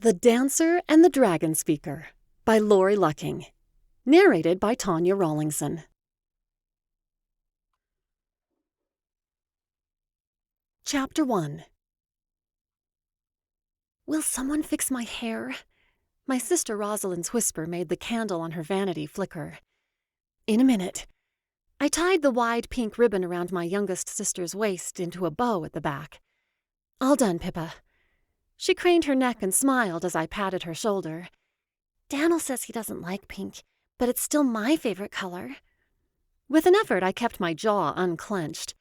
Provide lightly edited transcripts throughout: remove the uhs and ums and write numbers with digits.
The Dancer and the Dragon Speaker by Laurie Lucking. Narrated by Tawnya Rollingson. Chapter 1. Will someone fix my hair? My sister Rosalind's whisper made the candle on her vanity flicker. In a minute. I tied the wide pink ribbon around my youngest sister's waist into a bow at the back. All done, Pippa. She craned her neck and smiled as I patted her shoulder. Daniel says he doesn't like pink, but it's still my favorite color. With an effort, I kept my jaw unclenched.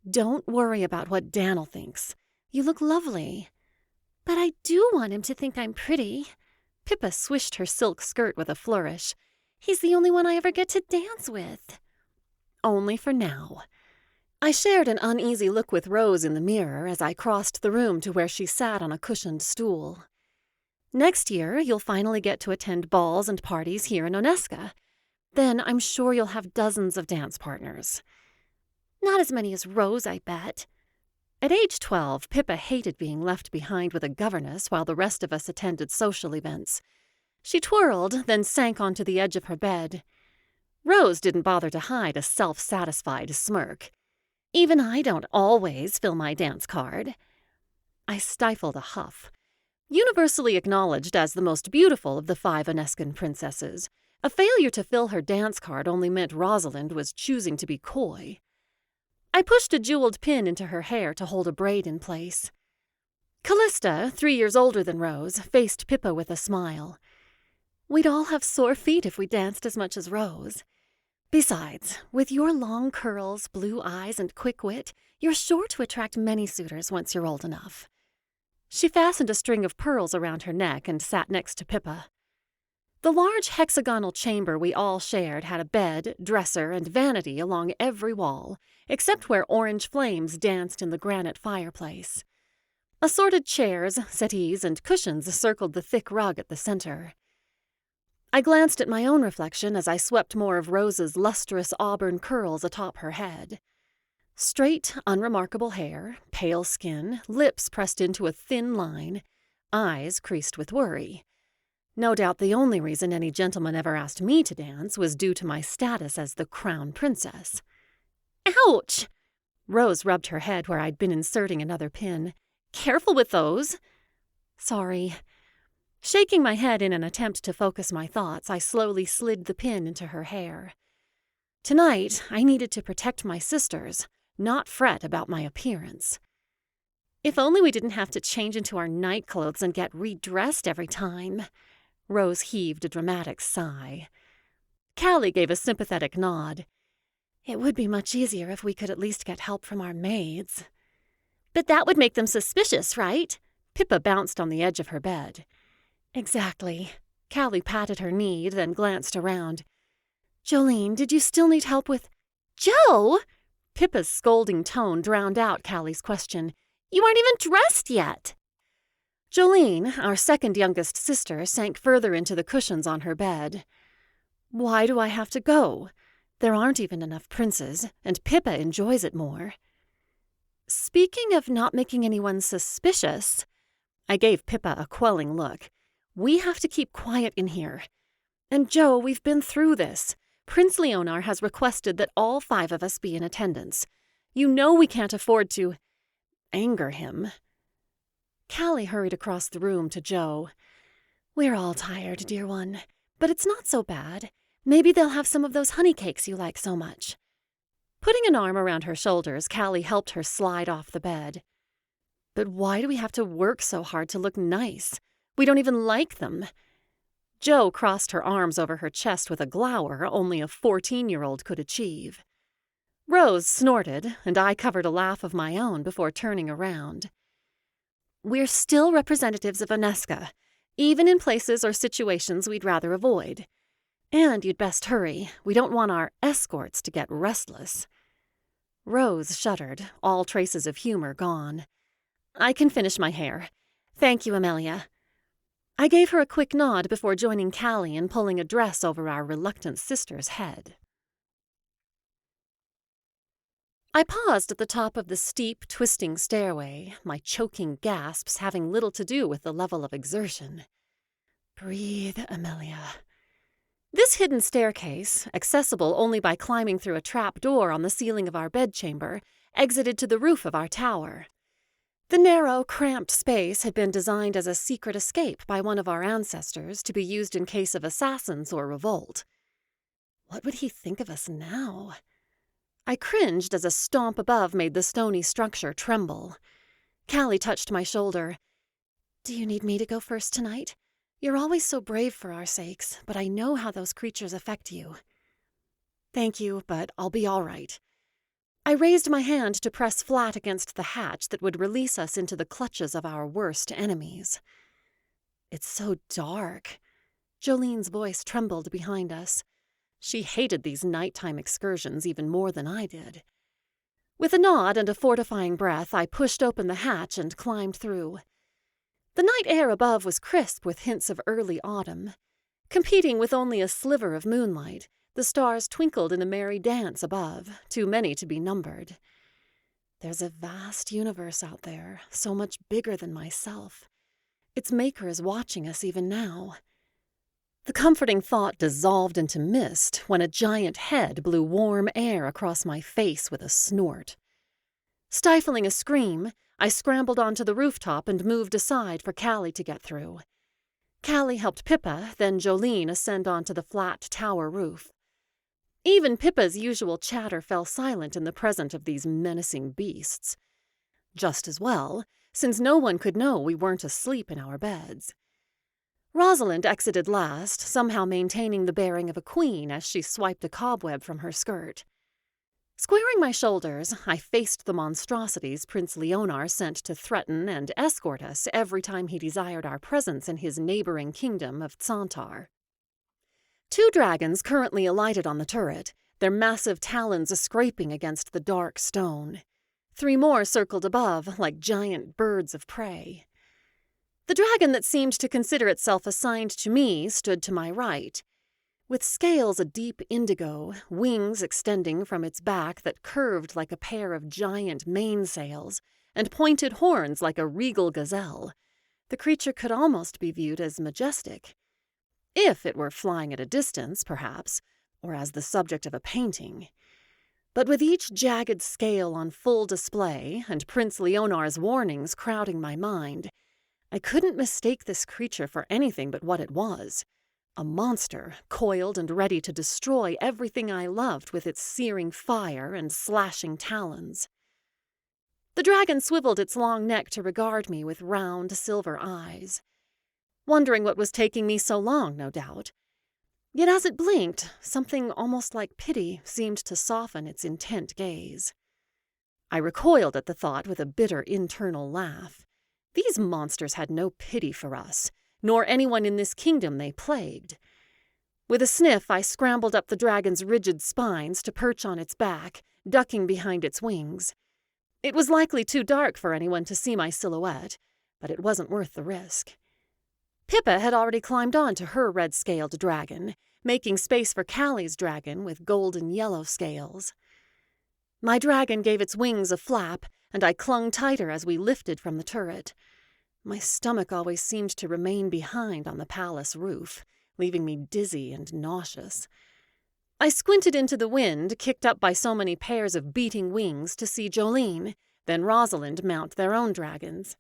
Don't worry about what Daniel thinks. You look lovely. But I do want him to think I'm pretty. Pippa swished her silk skirt with a flourish. He's the only one I ever get to dance with. Only for now. I shared an uneasy look with Rose in the mirror as I crossed the room to where she sat on a cushioned stool. Next year, you'll finally get to attend balls and parties here in Oneska. Then I'm sure you'll have dozens of dance partners. Not as many as Rose, I bet. At age 12, Pippa hated being left behind with a governess while the rest of us attended social events. She twirled, then sank onto the edge of her bed. Rose didn't bother to hide a self-satisfied smirk. Even I don't always fill my dance card. I stifled a huff. Universally acknowledged as the most beautiful of the 5 Onescan princesses, a failure to fill her dance card only meant Rosalind was choosing to be coy. I pushed a jeweled pin into her hair to hold a braid in place. Callista, 3 years older than Rose, faced Pippa with a smile. We'd all have sore feet if we danced as much as Rose. Besides, with your long curls, blue eyes, and quick wit, you're sure to attract many suitors once you're old enough. She fastened a string of pearls around her neck and sat next to Pippa. The large hexagonal chamber we all shared had a bed, dresser, and vanity along every wall, except where orange flames danced in the granite fireplace. Assorted chairs, settees, and cushions circled the thick rug at the center. I glanced at my own reflection as I swept more of Rose's lustrous auburn curls atop her head. Straight, unremarkable hair, pale skin, lips pressed into a thin line, eyes creased with worry. No doubt the only reason any gentleman ever asked me to dance was due to my status as the crown princess. Ouch! Rose rubbed her head where I'd been inserting another pin. Careful with those. Sorry. Shaking my head in an attempt to focus my thoughts, I slowly slid the pin into her hair. Tonight, I needed to protect my sisters, not fret about my appearance. If only we didn't have to change into our night clothes and get redressed every time. Rose heaved a dramatic sigh. Callie gave a sympathetic nod. It would be much easier if we could at least get help from our maids. But that would make them suspicious, right? Pippa bounced on the edge of her bed. Exactly. Callie patted her knee, then glanced around. Jolene, did you still need help with— Jo! Pippa's scolding tone drowned out Callie's question. You aren't even dressed yet. Jolene, our second youngest sister, sank further into the cushions on her bed. Why do I have to go? There aren't even enough princes, and Pippa enjoys it more. Speaking of not making anyone suspicious, I gave Pippa a quelling look. We have to keep quiet in here. And Jo, we've been through this. Prince Leonar has requested that all 5 of us be in attendance. You know we can't afford to anger him. Callie hurried across the room to Jo. We're all tired, dear one, but it's not so bad. Maybe they'll have some of those honey cakes you like so much. Putting an arm around her shoulders, Callie helped her slide off the bed. But why do we have to work so hard to look nice? We don't even like them. Jo crossed her arms over her chest with a glower only a 14-year-old could achieve. Rose snorted, and I covered a laugh of my own before turning around. We're still representatives of Oneska, even in places or situations we'd rather avoid. And you'd best hurry. We don't want our escorts to get restless. Rose shuddered, all traces of humor gone. I can finish my hair. Thank you, Emelia. I gave her a quick nod before joining Callie in pulling a dress over our reluctant sister's head. I paused at the top of the steep, twisting stairway, my choking gasps having little to do with the level of exertion. Breathe, Emelia. This hidden staircase, accessible only by climbing through a trap door on the ceiling of our bedchamber, exited to the roof of our tower. The narrow, cramped space had been designed as a secret escape by one of our ancestors to be used in case of assassins or revolt. What would he think of us now? I cringed as a stomp above made the stony structure tremble. Callie touched my shoulder. Do you need me to go first tonight? You're always so brave for our sakes, but I know how those creatures affect you. Thank you, but I'll be all right. I raised my hand to press flat against the hatch that would release us into the clutches of our worst enemies. It's so dark. Jolene's voice trembled behind us. She hated these nighttime excursions even more than I did. With a nod and a fortifying breath, I pushed open the hatch and climbed through. The night air above was crisp with hints of early autumn. Competing with only a sliver of moonlight, the stars twinkled in a merry dance above, too many to be numbered. There's a vast universe out there, so much bigger than myself. Its maker is watching us even now. The comforting thought dissolved into mist when a giant head blew warm air across my face with a snort. Stifling a scream, I scrambled onto the rooftop and moved aside for Callie to get through. Callie helped Pippa, then Jolene ascend onto the flat tower roof. Even Pippa's usual chatter fell silent in the presence of these menacing beasts. Just as well, since no one could know we weren't asleep in our beds. Rosalind exited last, somehow maintaining the bearing of a queen as she swiped a cobweb from her skirt. Squaring my shoulders, I faced the monstrosities Prince Leonar sent to threaten and escort us every time he desired our presence in his neighboring kingdom of Santar. 2 dragons currently alighted on the turret, their massive talons scraping against the dark stone. 3 more circled above, like giant birds of prey. The dragon that seemed to consider itself assigned to me stood to my right. With scales a deep indigo, wings extending from its back that curved like a pair of giant mainsails, and pointed horns like a regal gazelle, the creature could almost be viewed as majestic. If it were flying at a distance, perhaps, or as the subject of a painting. But with each jagged scale on full display, and Prince Leonar's warnings crowding my mind, I couldn't mistake this creature for anything but what it was. A monster, coiled and ready to destroy everything I loved with its searing fire and slashing talons. The dragon swiveled its long neck to regard me with round, silver eyes. Wondering what was taking me so long, no doubt. Yet as it blinked, something almost like pity seemed to soften its intent gaze. I recoiled at the thought with a bitter internal laugh. These monsters had no pity for us, nor anyone in this kingdom they plagued. With a sniff, I scrambled up the dragon's rigid spines to perch on its back, ducking behind its wings. It was likely too dark for anyone to see my silhouette, but it wasn't worth the risk. Pippa had already climbed onto her red-scaled dragon, making space for Callie's dragon with golden yellow scales. My dragon gave its wings a flap, and I clung tighter as we lifted from the turret. My stomach always seemed to remain behind on the palace roof, leaving me dizzy and nauseous. I squinted into the wind, kicked up by so many pairs of beating wings, to see Jolene, then Rosalind mount their own dragons.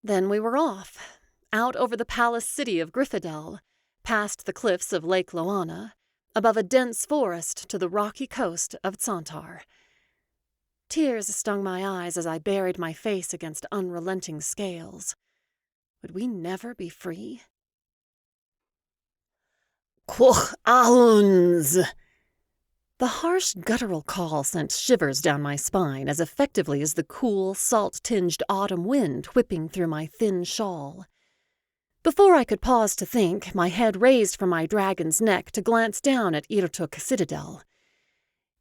Then we were off, out over the palace city of Gryffindor, past the cliffs of Lake Loana, above a dense forest to the rocky coast of Santar. Tears stung my eyes as I buried my face against unrelenting scales. Would we never be free? Quoch auns! The harsh guttural call sent shivers down my spine as effectively as the cool, salt-tinged autumn wind whipping through my thin shawl. Before I could pause to think, my head raised from my dragon's neck to glance down at Irtuk Citadel.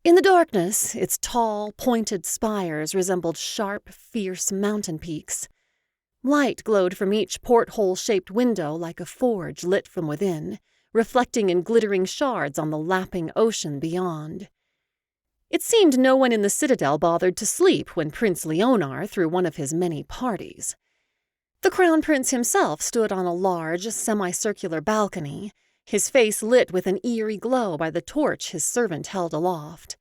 In the darkness, its tall, pointed spires resembled sharp, fierce mountain peaks. Light glowed from each porthole-shaped window like a forge lit from within, reflecting in glittering shards on the lapping ocean beyond. It seemed no one in the citadel bothered to sleep when Prince Leonar threw one of his many parties. The Crown Prince himself stood on a large, semicircular balcony, his face lit with an eerie glow by the torch his servant held aloft.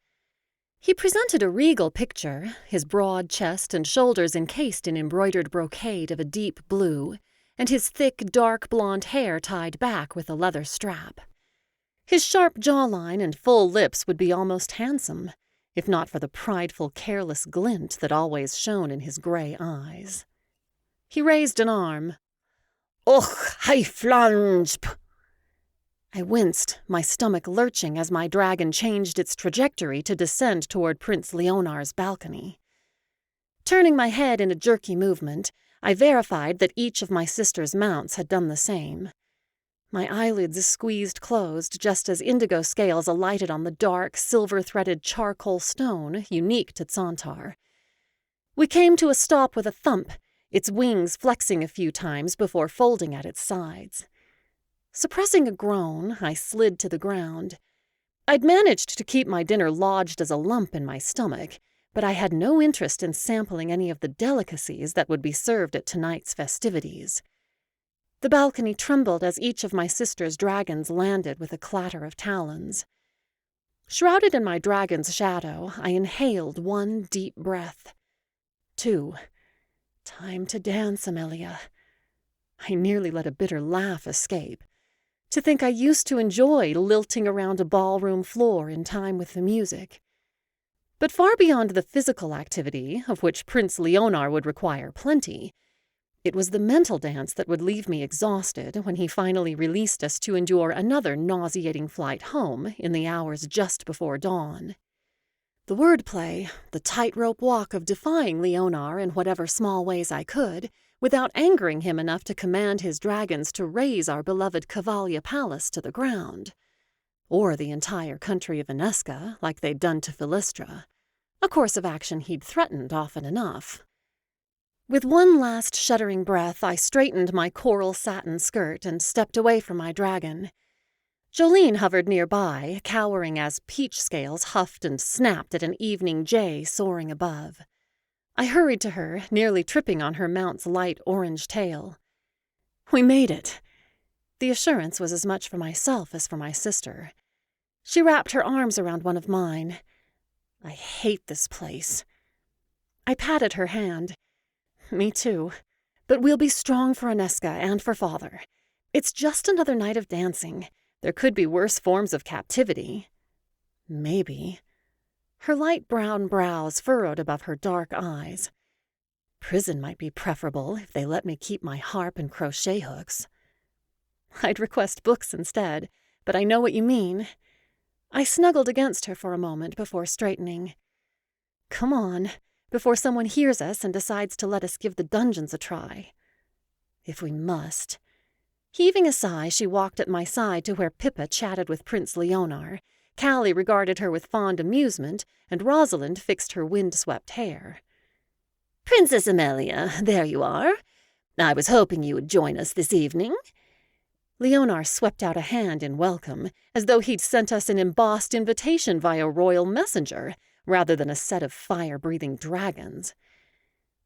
He presented a regal picture, his broad chest and shoulders encased in embroidered brocade of a deep blue, and his thick, dark blonde hair tied back with a leather strap. His sharp jawline and full lips would be almost handsome, if not for the prideful, careless glint that always shone in his gray eyes. He raised an arm. "Och, hei flansp!" I winced, my stomach lurching as my dragon changed its trajectory to descend toward Prince Leonar's balcony. Turning my head in a jerky movement, I verified that each of my sister's mounts had done the same. My eyelids squeezed closed just as indigo scales alighted on the dark, silver-threaded charcoal stone unique to Santar. We came to a stop with a thump, its wings flexing a few times before folding at its sides. Suppressing a groan, I slid to the ground. I'd managed to keep my dinner lodged as a lump in my stomach, but I had no interest in sampling any of the delicacies that would be served at tonight's festivities. The balcony trembled as each of my sister's dragons landed with a clatter of talons. Shrouded in my dragon's shadow, I inhaled one deep breath. 2. Time to dance, Emelia. I nearly let a bitter laugh escape. To think I used to enjoy lilting around a ballroom floor in time with the music. But far beyond the physical activity, of which Prince Leonar would require plenty, it was the mental dance that would leave me exhausted when he finally released us to endure another nauseating flight home in the hours just before dawn. The wordplay, the tightrope walk of defying Leonar in whatever small ways I could, without angering him enough to command his dragons to raze our beloved Cavalia Palace to the ground. Or the entire country of Inesca, like they'd done to Philistra. A course of action he'd threatened often enough. With one last shuddering breath, I straightened my coral satin skirt and stepped away from my dragon. Jolene hovered nearby, cowering as peach scales huffed and snapped at an evening jay soaring above. I hurried to her, nearly tripping on her mount's light orange tail. We made it. The assurance was as much for myself as for my sister. She wrapped her arms around one of mine. I hate this place. I patted her hand. Me too. But we'll be strong for Inesca and for Father. It's just another night of dancing. There could be worse forms of captivity. Maybe. Her light brown brows furrowed above her dark eyes. Prison might be preferable if they let me keep my harp and crochet hooks. I'd request books instead, but I know what you mean. I snuggled against her for a moment before straightening. Come on, before someone hears us and decides to let us give the dungeons a try. If we must. Heaving a sigh, she walked at my side to where Pippa chatted with Prince Leonar. Callie regarded her with fond amusement, and Rosalind fixed her wind-swept hair. "Princess Emelia, there you are. I was hoping you would join us this evening." Leonar swept out a hand in welcome, as though he'd sent us an embossed invitation via royal messenger, rather than a set of fire-breathing dragons.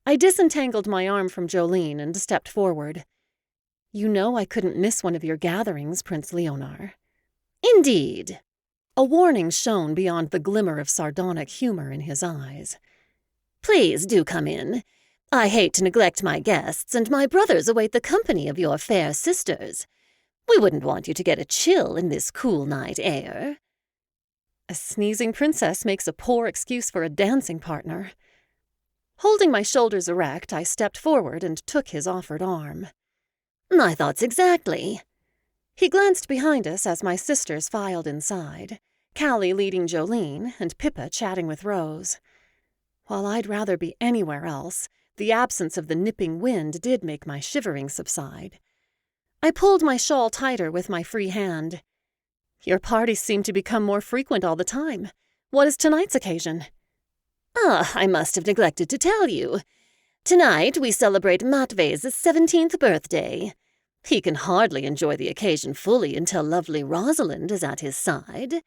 I disentangled my arm from Jolene and stepped forward. "You know I couldn't miss one of your gatherings, Prince Leonar." "Indeed." A warning shone beyond the glimmer of sardonic humor in his eyes. "Please do come in. I hate to neglect my guests, and my brothers await the company of your fair sisters. We wouldn't want you to get a chill in this cool night air." A sneezing princess makes a poor excuse for a dancing partner. Holding my shoulders erect, I stepped forward and took his offered arm. "My thoughts exactly." He glanced behind us as my sisters filed inside, Callie leading Jolene and Pippa chatting with Rose. While I'd rather be anywhere else, the absence of the nipping wind did make my shivering subside. I pulled my shawl tighter with my free hand. "Your parties seem to become more frequent all the time. What is tonight's occasion?" "Ah, I must have neglected to tell you. Tonight we celebrate Matvei's 17th birthday. He can hardly enjoy the occasion fully until lovely Rosalind is at his side."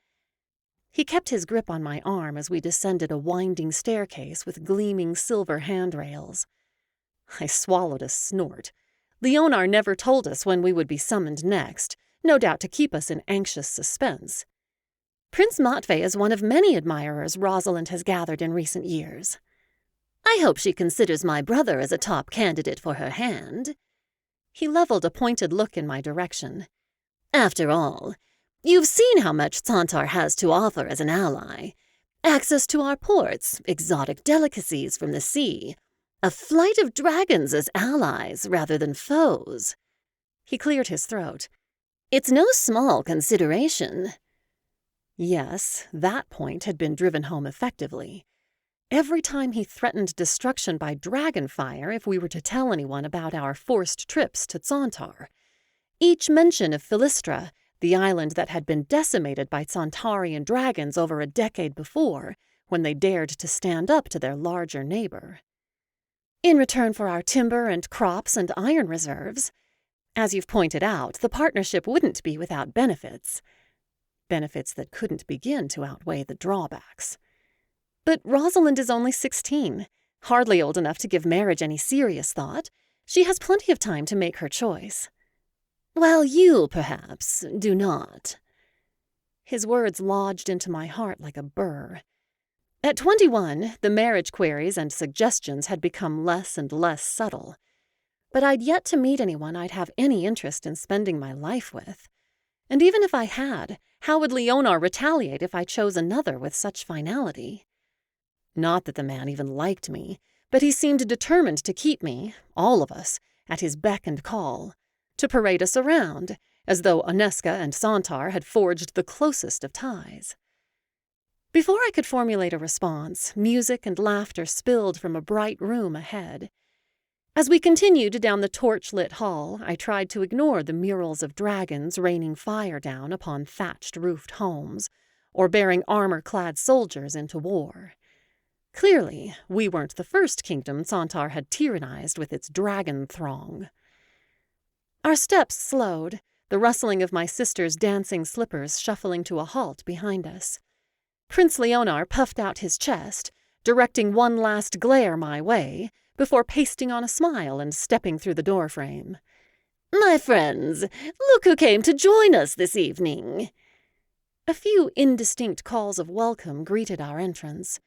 He kept his grip on my arm as we descended a winding staircase with gleaming silver handrails. I swallowed a snort. Leonar never told us when we would be summoned next, no doubt to keep us in anxious suspense. Prince Matvey is one of many admirers Rosalind has gathered in recent years. I hope she considers my brother as a top candidate for her hand. He leveled a pointed look in my direction. After all, you've seen how much Santar has to offer as an ally. Access to our ports, exotic delicacies from the sea, a flight of dragons as allies rather than foes. He cleared his throat. It's no small consideration. Yes, that point had been driven home effectively. Every time he threatened destruction by dragonfire if we were to tell anyone about our forced trips to Santar. Each mention of Philistra, the island that had been decimated by Santarian dragons over a decade before, when they dared to stand up to their larger neighbor. In return for our timber and crops and iron reserves, as you've pointed out, the partnership wouldn't be without benefits. Benefits that couldn't begin to outweigh the drawbacks. But Rosalind is only 16, hardly old enough to give marriage any serious thought. She has plenty of time to make her choice. Well, you, perhaps, do not. His words lodged into my heart like a burr. At 21, the marriage queries and suggestions had become less and less subtle. But I'd yet to meet anyone I'd have any interest in spending my life with. And even if I had, how would Leonar retaliate if I chose another with such finality? Not that the man even liked me, but he seemed determined to keep me, all of us, at his beck and call, to parade us around, as though Oneska and Santar had forged the closest of ties. Before I could formulate a response, music and laughter spilled from a bright room ahead. As we continued down the torch-lit hall, I tried to ignore the murals of dragons raining fire down upon thatched-roofed homes, or bearing armor-clad soldiers into war. Clearly, we weren't the first kingdom Santar had tyrannized with its dragon throng. Our steps slowed, the rustling of my sister's dancing slippers shuffling to a halt behind us. Prince Leonar puffed out his chest, directing one last glare my way, before pasting on a smile and stepping through the doorframe. "My friends, look who came to join us this evening." A few indistinct calls of welcome greeted our entrance.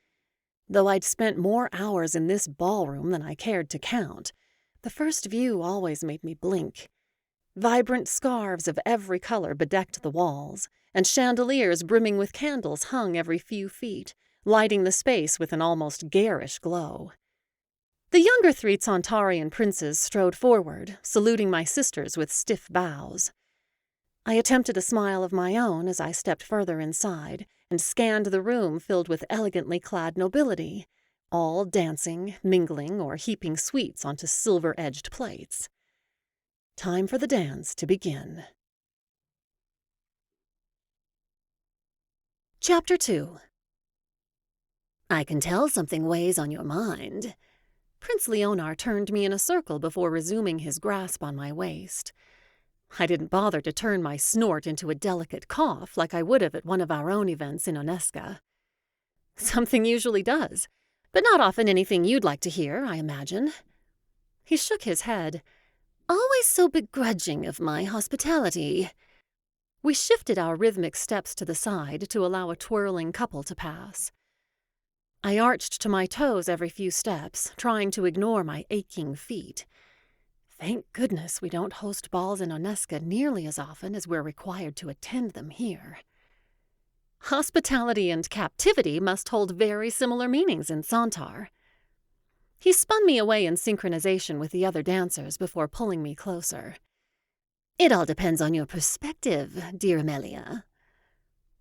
Though I'd spent more hours in this ballroom than I cared to count, the first view always made me blink. Vibrant scarves of every color bedecked the walls, and chandeliers brimming with candles hung every few feet, lighting the space with an almost garish glow. The younger 3 Santarian princes strode forward, saluting my sisters with stiff bows. I attempted a smile of my own as I stepped further inside and scanned the room filled with elegantly clad nobility, all dancing, mingling, or heaping sweets onto silver-edged plates. Time for the dance to begin. Chapter 2. I can tell something weighs on your mind. Prince Leonar turned me in a circle before resuming his grasp on my waist. I didn't bother to turn my snort into a delicate cough like I would have at one of our own events in Oneska. Something usually does, but not often anything you'd like to hear, I imagine. He shook his head. Always so begrudging of my hospitality. We shifted our rhythmic steps to the side to allow a twirling couple to pass. I arched to my toes every few steps, trying to ignore my aching feet. Thank goodness we don't host balls in Oneska nearly as often as we're required to attend them here. Hospitality and captivity must hold very similar meanings in Santar. He spun me away in synchronization with the other dancers before pulling me closer. It all depends on your perspective, dear Emelia.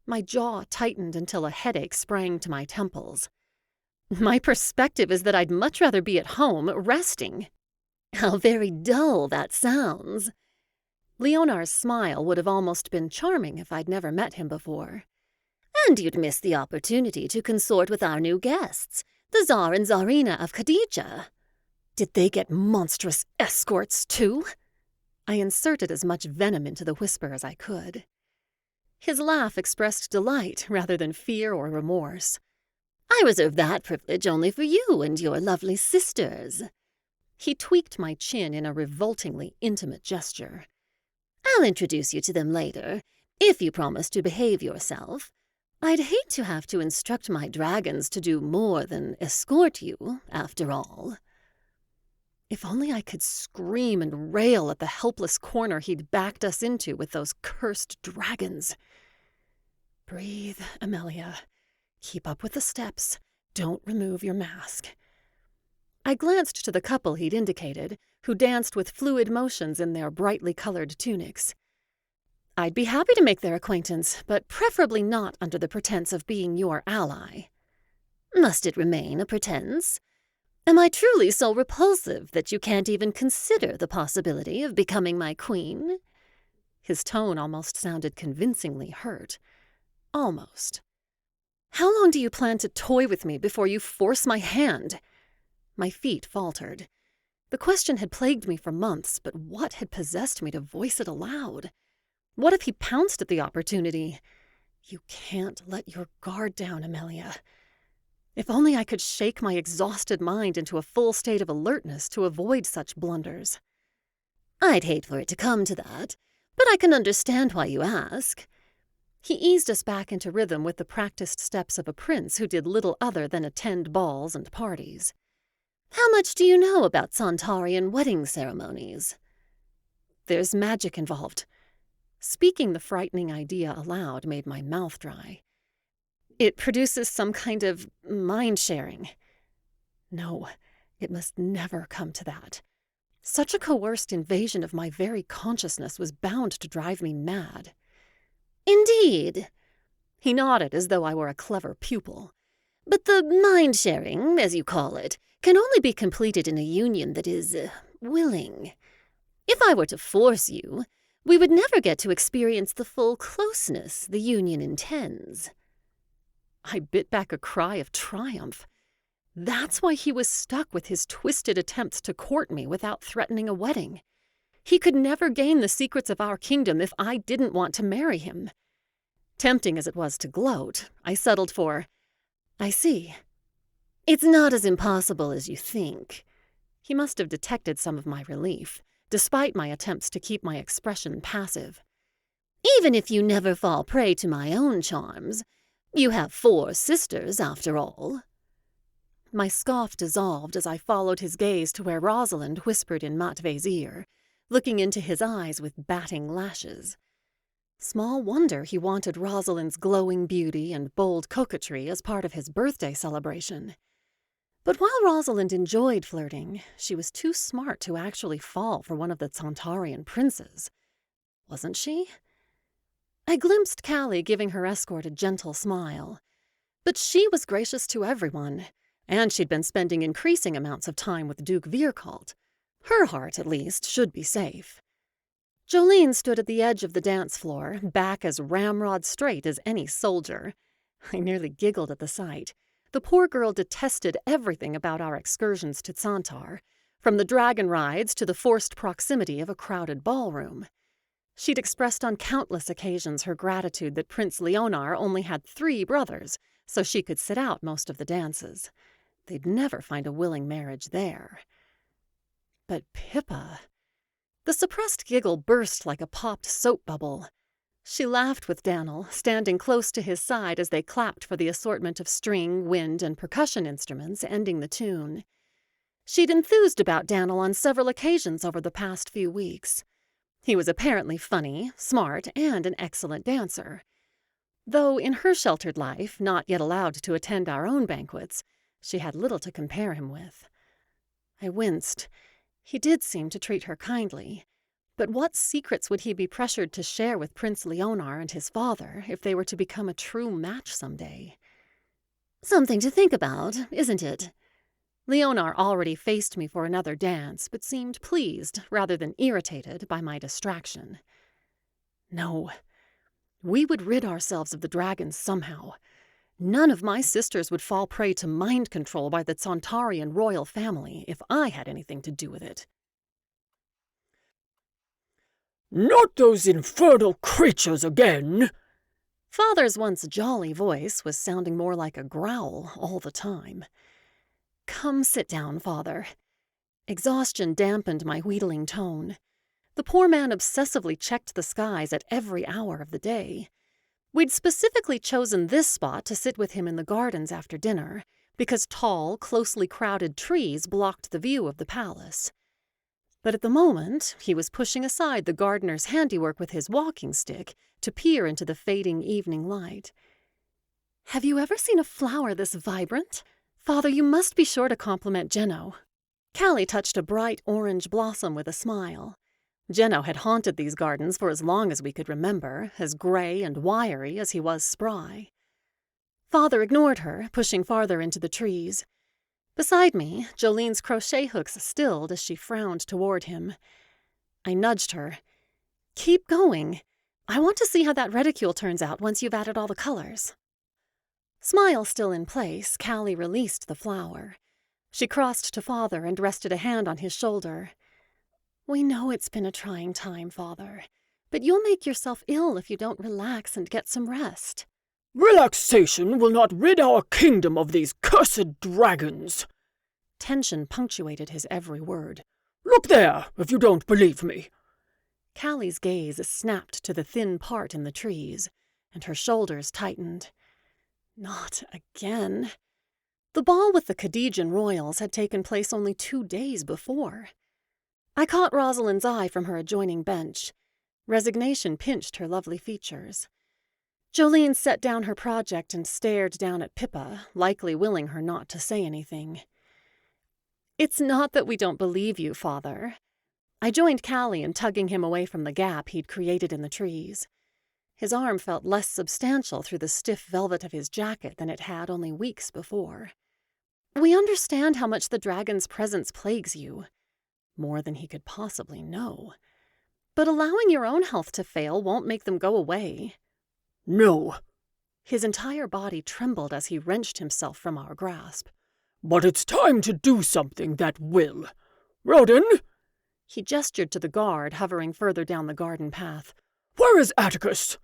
My jaw tightened until a headache sprang to my temples. My perspective is that I'd much rather be at home, resting. How very dull that sounds. Leonar's smile would have almost been charming if I'd never met him before. And you'd miss the opportunity to consort with our new guests, the Tsar and Tsarina of Khadija. Did they get monstrous escorts, too? I inserted as much venom into the whisper as I could. His laugh expressed delight rather than fear or remorse. "I reserve that privilege only for you and your lovely sisters." He tweaked my chin in a revoltingly intimate gesture. "I'll introduce you to them later, if you promise to behave yourself. I'd hate to have to instruct my dragons to do more than escort you, after all." If only I could scream and rail at the helpless corner he'd backed us into with those cursed dragons. Breathe, Emelia. Keep up with the steps. Don't remove your mask. I glanced to the couple he'd indicated, who danced with fluid motions in their brightly colored tunics. I'd be happy to make their acquaintance, but preferably not under the pretense of being your ally. Must it remain a pretense? Am I truly so repulsive that you can't even consider the possibility of becoming my queen? His tone almost sounded convincingly hurt. Almost. How long do you plan to toy with me before you force my hand? My feet faltered. The question had plagued me for months, but what had possessed me to voice it aloud? What if he pounced at the opportunity? You can't let your guard down, Emelia. If only I could shake my exhausted mind into a full state of alertness to avoid such blunders. I'd hate for it to come to that, but I can understand why you ask. He eased us back into rhythm with the practiced steps of a prince who did little other than attend balls and parties. How much do you know about Santarian wedding ceremonies? There's magic involved. Speaking the frightening idea aloud made my mouth dry. It produces some kind of mind-sharing. No, it must never come to that. Such a coerced invasion of my very consciousness was bound to drive me mad. Indeed. He nodded as though I were a clever pupil. But the mind-sharing, as you call it, can only be completed in a union that is willing. If I were to force you, we would never get to experience the full closeness the union intends. I bit back a cry of triumph. That's why he was stuck with his twisted attempts to court me without threatening a wedding. He could never gain the secrets of our kingdom if I didn't want to marry him. Tempting as it was to gloat, I settled for, "I see." It's not as impossible as you think. He must have detected some of my relief, despite my attempts to keep my expression passive. Even if you never fall prey to my own charms, you have 4 sisters, after all. My scoff dissolved as I followed his gaze to where Rosalind whispered in Matve's ear, looking into his eyes with batting lashes. Small wonder he wanted Rosalind's glowing beauty and bold coquetry as part of his birthday celebration. But while Rosalind enjoyed flirting, she was too smart to actually fall for one of the Santarian princes. Wasn't she? I glimpsed Callie giving her escort a gentle smile. But she was gracious to everyone, and she'd been spending increasing amounts of time with Duke Vierkalt. Her heart, at least, should be safe. Jolene stood at the edge of the dance floor, back as ramrod straight as any soldier. I nearly giggled at the sight. The poor girl detested everything about our excursions to Santar, from the dragon rides to the forced proximity of a crowded ballroom. She'd expressed on countless occasions her gratitude that Prince Leonar only had 3 brothers, so she could sit out most of the dances. They'd never find a willing marriage there. But Pippa... The suppressed giggle burst like a popped soap bubble. She laughed with Daniel, standing close to his side as they clapped for the assortment of string, wind, and percussion instruments ending the tune. She'd enthused about Daniel on several occasions over the past few weeks. He was apparently funny, smart, and an excellent dancer. Though in her sheltered life, not yet allowed to attend our own banquets, she had little to compare him with. I winced. He did seem to treat her kindly. But what secrets would he be pressured to share with Prince Leonar and his father if they were to become a true match someday? Something to think about, isn't it? Leonar already faced me for another dance, but seemed pleased rather than irritated by my distraction. No. We would rid ourselves of the dragons somehow. None of my sisters would fall prey to mind control by the Santarian royal family if I had anything to do with it. "Not those infernal creatures again!" Father's once jolly voice was sounding more like a growl all the time. "Come sit down, Father." Exhaustion dampened my wheedling tone. The poor man obsessively checked the skies at every hour of the day. We'd specifically chosen this spot to sit with him in the gardens after dinner, because tall, closely crowded trees blocked the view of the palace. But at the moment, he was pushing aside the gardener's handiwork with his walking stick to peer into the fading evening light. "Have you ever seen a flower this vibrant? Father, you must be sure to compliment Jenno." Callie touched a bright orange blossom with a smile. Jenno had haunted these gardens for as long as we could remember, as gray and wiry as he was spry. Father ignored her, pushing farther into the trees. Beside me, Jolene's crochet hooks stilled as she frowned toward him. I nudged her. "Keep going. I want to see how that reticule turns out once you've added all the colors." Smile still in place, Callie released the flower. She crossed to Father and rested a hand on his shoulder. "We know it's been a trying time, Father, but you'll make yourself ill if you don't relax and get some rest." "Relaxation will not rid our kingdom of these cursed dragons." Tension punctuated his every word. "Look there, if you don't believe me." Callie's gaze snapped to the thin part in the trees, and her shoulders tightened. Not again. The ball with the Khadijan royals had taken place only 2 days before. I caught Rosalind's eye from her adjoining bench. Resignation pinched her lovely features. Jolene set down her project and stared down at Pippa, likely willing her not to say anything. "It's not that we don't believe you, Father." I joined Callie in tugging him away from the gap he'd created in the trees. His arm felt less substantial through the stiff velvet of his jacket than it had only weeks before. "We understand how much the dragon's presence plagues you." More than he could possibly know. "But allowing your own health to fail won't make them go away." "No." His entire body trembled as he wrenched himself from our grasp. "But it's time to do something that will. Roden!" He gestured to the guard hovering further down the garden path. "Where is Atticus?"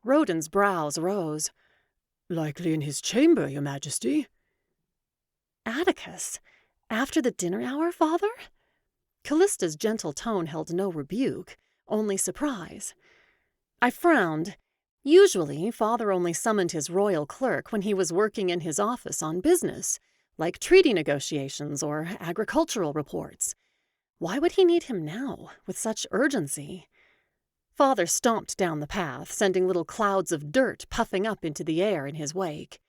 Roden's brows rose. "Likely in his chamber, Your Majesty." "Atticus? After the dinner hour, Father?" Callista's gentle tone held no rebuke, only surprise. I frowned. Usually, Father only summoned his royal clerk when he was working in his office on business, like treaty negotiations or agricultural reports. Why would he need him now, with such urgency? Father stomped down the path, sending little clouds of dirt puffing up into the air in his wake.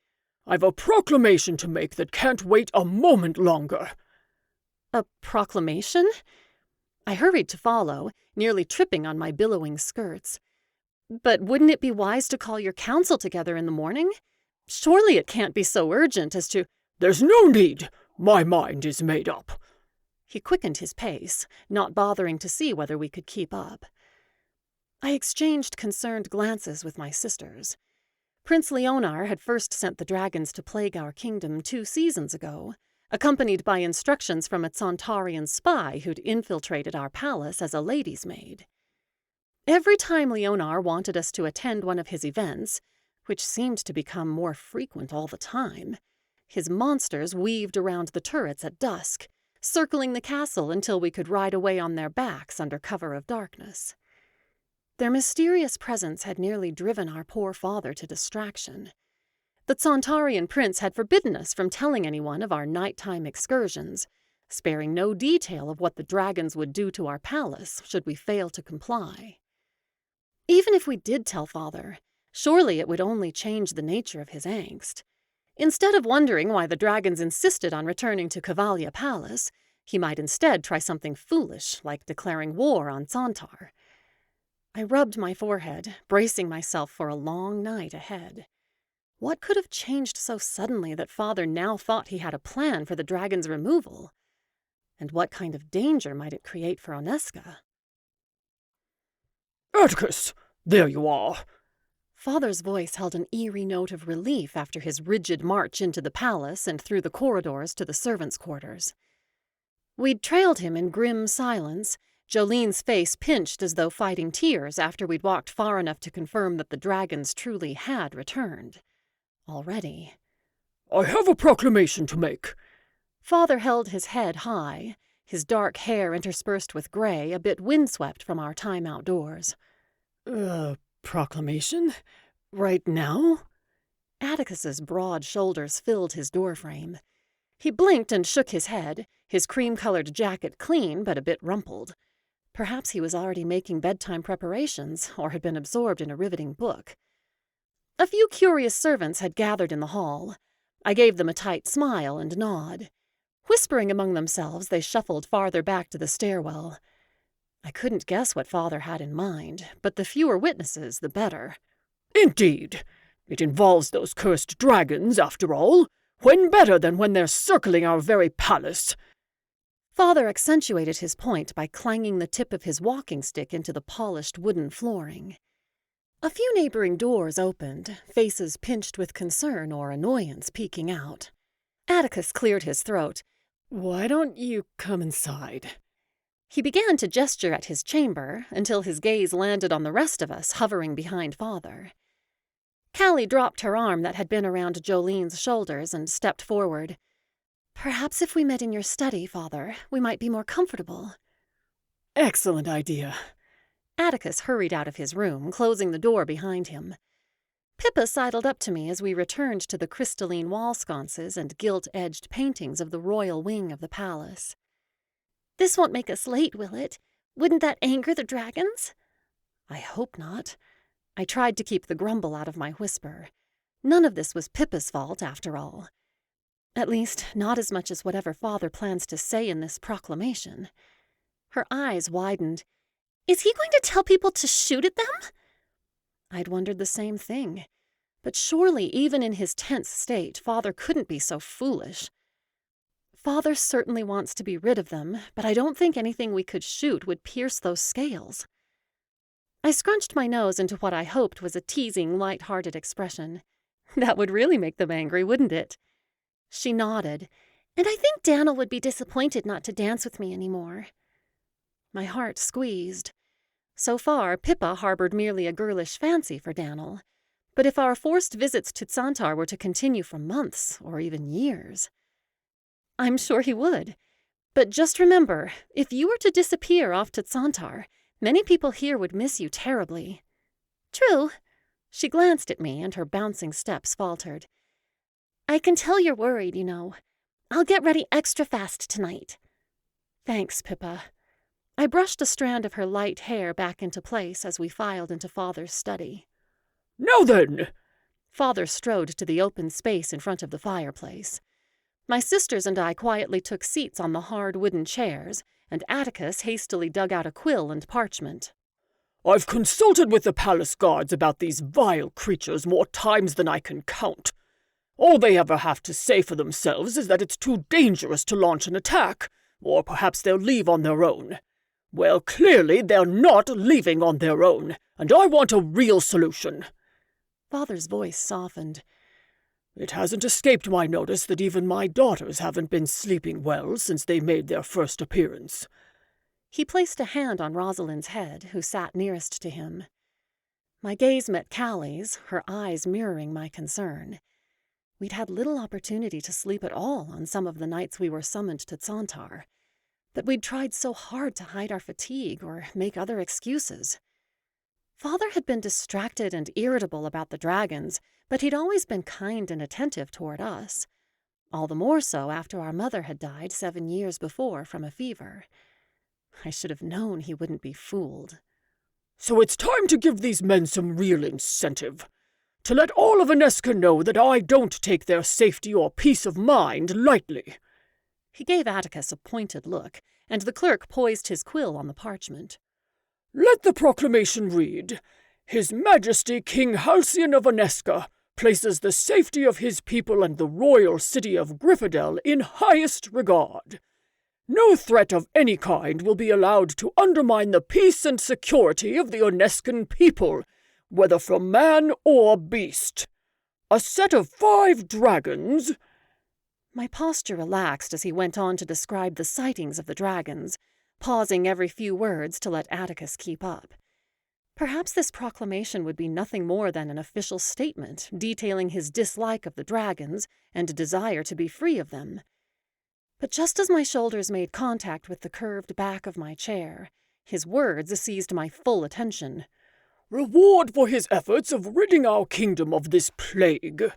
"I've a proclamation to make that can't wait a moment longer." "A proclamation?" I hurried to follow, nearly tripping on my billowing skirts. "But wouldn't it be wise to call your council together in the morning? Surely it can't be so urgent as to—" "There's no need. My mind is made up." He quickened his pace, not bothering to see whether we could keep up. I exchanged concerned glances with my sisters. Prince Leonar had first sent the dragons to plague our kingdom 2 seasons ago, accompanied by instructions from a Santarian spy who'd infiltrated our palace as a lady's maid. Every time Leonar wanted us to attend one of his events, which seemed to become more frequent all the time, his monsters weaved around the turrets at dusk, circling the castle until we could ride away on their backs under cover of darkness. Their mysterious presence had nearly driven our poor father to distraction. The Santarian prince had forbidden us from telling anyone of our nighttime excursions, sparing no detail of what the dragons would do to our palace should we fail to comply. Even if we did tell Father, surely it would only change the nature of his angst. Instead of wondering why the dragons insisted on returning to Cavalia Palace, he might instead try something foolish, like declaring war on Santar. I rubbed my forehead, bracing myself for a long night ahead. What could have changed so suddenly that Father now thought he had a plan for the dragon's removal? And what kind of danger might it create for Oneska? "Atticus, there you are." Father's voice held an eerie note of relief after his rigid march into the palace and through the corridors to the servants' quarters. We'd trailed him in grim silence, Jolene's face pinched as though fighting tears after we'd walked far enough to confirm that the dragons truly had returned. Already. I have a proclamation to make. Father held his head high, his dark hair interspersed with gray, a bit windswept from our time outdoors. Proclamation? Right now? Atticus's broad shoulders filled his doorframe. He blinked and shook his head, his cream-colored jacket clean but a bit rumpled. Perhaps he was already making bedtime preparations or had been absorbed in a riveting book. A few curious servants had gathered in the hall. I gave them a tight smile and nod. Whispering among themselves, they shuffled farther back to the stairwell. I couldn't guess what Father had in mind, but the fewer witnesses, the better. Indeed. It involves those cursed dragons, after all. When better than when they're circling our very palace? Father accentuated his point by clanging the tip of his walking stick into the polished wooden flooring. A few neighboring doors opened, faces pinched with concern or annoyance peeking out. Atticus cleared his throat. Why don't you come inside? He began to gesture at his chamber until his gaze landed on the rest of us hovering behind Father. Callie dropped her arm that had been around Jolene's shoulders and stepped forward. Perhaps if we met in your study, Father, we might be more comfortable. Excellent idea. Atticus hurried out of his room, closing the door behind him. Pippa sidled up to me as we returned to the crystalline wall sconces and gilt-edged paintings of the royal wing of the palace. This won't make us late, will it? Wouldn't that anger the dragons? I hope not. I tried to keep the grumble out of my whisper. None of this was Pippa's fault, after all. At least, not as much as whatever Father plans to say in this proclamation. Her eyes widened. Is he going to tell people to shoot at them? I'd wondered the same thing. But surely, even in his tense state, Father couldn't be so foolish. Father certainly wants to be rid of them, but I don't think anything we could shoot would pierce those scales. I scrunched my nose into what I hoped was a teasing, light-hearted expression. That would really make them angry, wouldn't it? She nodded, and I think Daniel would be disappointed not to dance with me anymore. My heart squeezed. So far, Pippa harbored merely a girlish fancy for Daniel. But if our forced visits to Santar were to continue for months, or even years... I'm sure he would. But just remember, if you were to disappear off to Santar, many people here would miss you terribly. True. She glanced at me, and her bouncing steps faltered. I can tell you're worried, you know. I'll get ready extra fast tonight. Thanks, Pippa. I brushed a strand of her light hair back into place as we filed into Father's study. Now then! Father strode to the open space in front of the fireplace. My sisters and I quietly took seats on the hard wooden chairs, and Atticus hastily dug out a quill and parchment. I've consulted with the palace guards about these vile creatures more times than I can count. All they ever have to say for themselves is that it's too dangerous to launch an attack, or perhaps they'll leave on their own. Well, clearly they're not leaving on their own, and I want a real solution. Father's voice softened. It hasn't escaped my notice that even my daughters haven't been sleeping well since they made their first appearance. He placed a hand on Rosalind's head, who sat nearest to him. My gaze met Callie's, her eyes mirroring my concern. We'd had little opportunity to sleep at all on some of the nights we were summoned to Santar, but we'd tried so hard to hide our fatigue or make other excuses. Father had been distracted and irritable about the dragons, but he'd always been kind and attentive toward us. All the more so after our mother had died 7 years before from a fever. I should have known he wouldn't be fooled. So it's time to give these men some real incentive. To let all of Aneska know that I don't take their safety or peace of mind lightly. He gave Atticus a pointed look, and the clerk poised his quill on the parchment. Let the proclamation read, His Majesty King Halcyon of Aneska places the safety of his people and the royal city of Gryffindor in highest regard. No threat of any kind will be allowed to undermine the peace and security of the Aneskan people, whether from man or beast. A set of 5 dragons... My posture relaxed as he went on to describe the sightings of the dragons, pausing every few words to let Atticus keep up. Perhaps this proclamation would be nothing more than an official statement detailing his dislike of the dragons and a desire to be free of them. But just as my shoulders made contact with the curved back of my chair, his words seized my full attention. "Reward for his efforts of ridding our kingdom of this plague.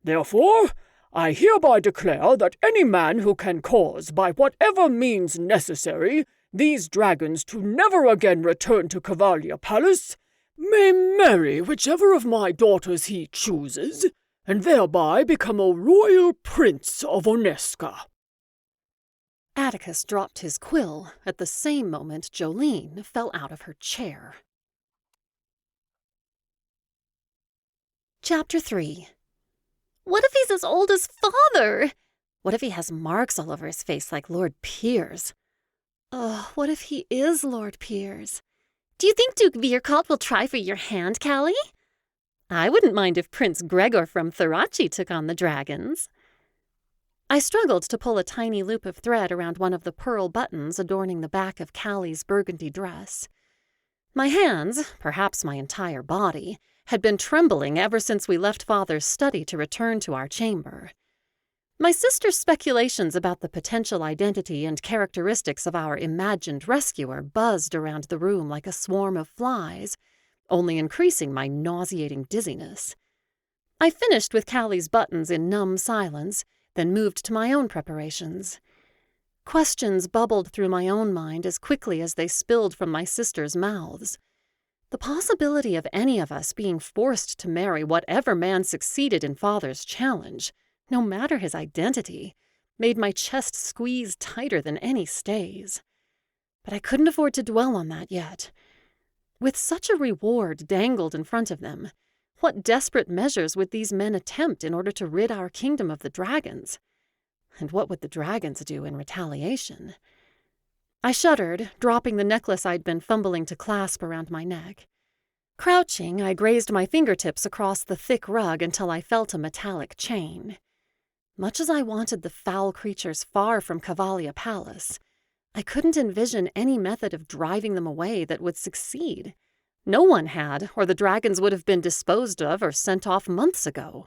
Therefore, I hereby declare that any man who can cause, by whatever means necessary, these dragons to never again return to Cavalia Palace, may marry whichever of my daughters he chooses, and thereby become a royal prince of Oneska." Atticus dropped his quill at the same moment Jolene fell out of her chair. Chapter 3. What if he's as old as father? What if he has marks all over his face like Lord Piers? Oh, what if he is Lord Piers? Do you think Duke Virkalt will try for your hand, Callie? I wouldn't mind if Prince Gregor from Tharachi took on the dragons. I struggled to pull a tiny loop of thread around one of the pearl buttons adorning the back of Callie's burgundy dress. My hands, perhaps my entire body, had been trembling ever since we left Father's study to return to our chamber. My sister's speculations about the potential identity and characteristics of our imagined rescuer buzzed around the room like a swarm of flies, only increasing my nauseating dizziness. I finished with Callie's buttons in numb silence, then moved to my own preparations. Questions bubbled through my own mind as quickly as they spilled from my sister's mouths. The possibility of any of us being forced to marry whatever man succeeded in Father's challenge, no matter his identity, made my chest squeeze tighter than any stays. But I couldn't afford to dwell on that yet. With such a reward dangled in front of them, what desperate measures would these men attempt in order to rid our kingdom of the dragons? And what would the dragons do in retaliation? I shuddered, dropping the necklace I'd been fumbling to clasp around my neck. Crouching, I grazed my fingertips across the thick rug until I felt a metallic chain. Much as I wanted the foul creatures far from Cavalia Palace, I couldn't envision any method of driving them away that would succeed. No one had, or the dragons would have been disposed of or sent off months ago.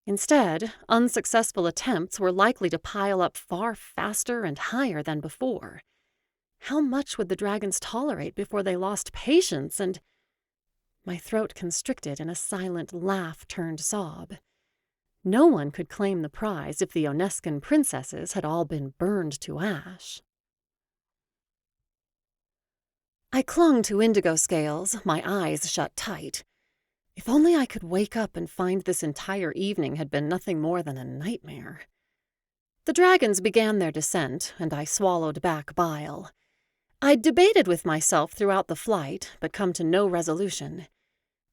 Instead, unsuccessful attempts were likely to pile up far faster and higher than before. How much would the dragons tolerate before they lost patience and— My throat constricted in a silent laugh turned sob. No one could claim the prize if the Onescan princesses had all been burned to ash. I clung to indigo scales, my eyes shut tight. If only I could wake up and find this entire evening had been nothing more than a nightmare. The dragons began their descent, and I swallowed back bile. I'd debated with myself throughout the flight, but come to no resolution.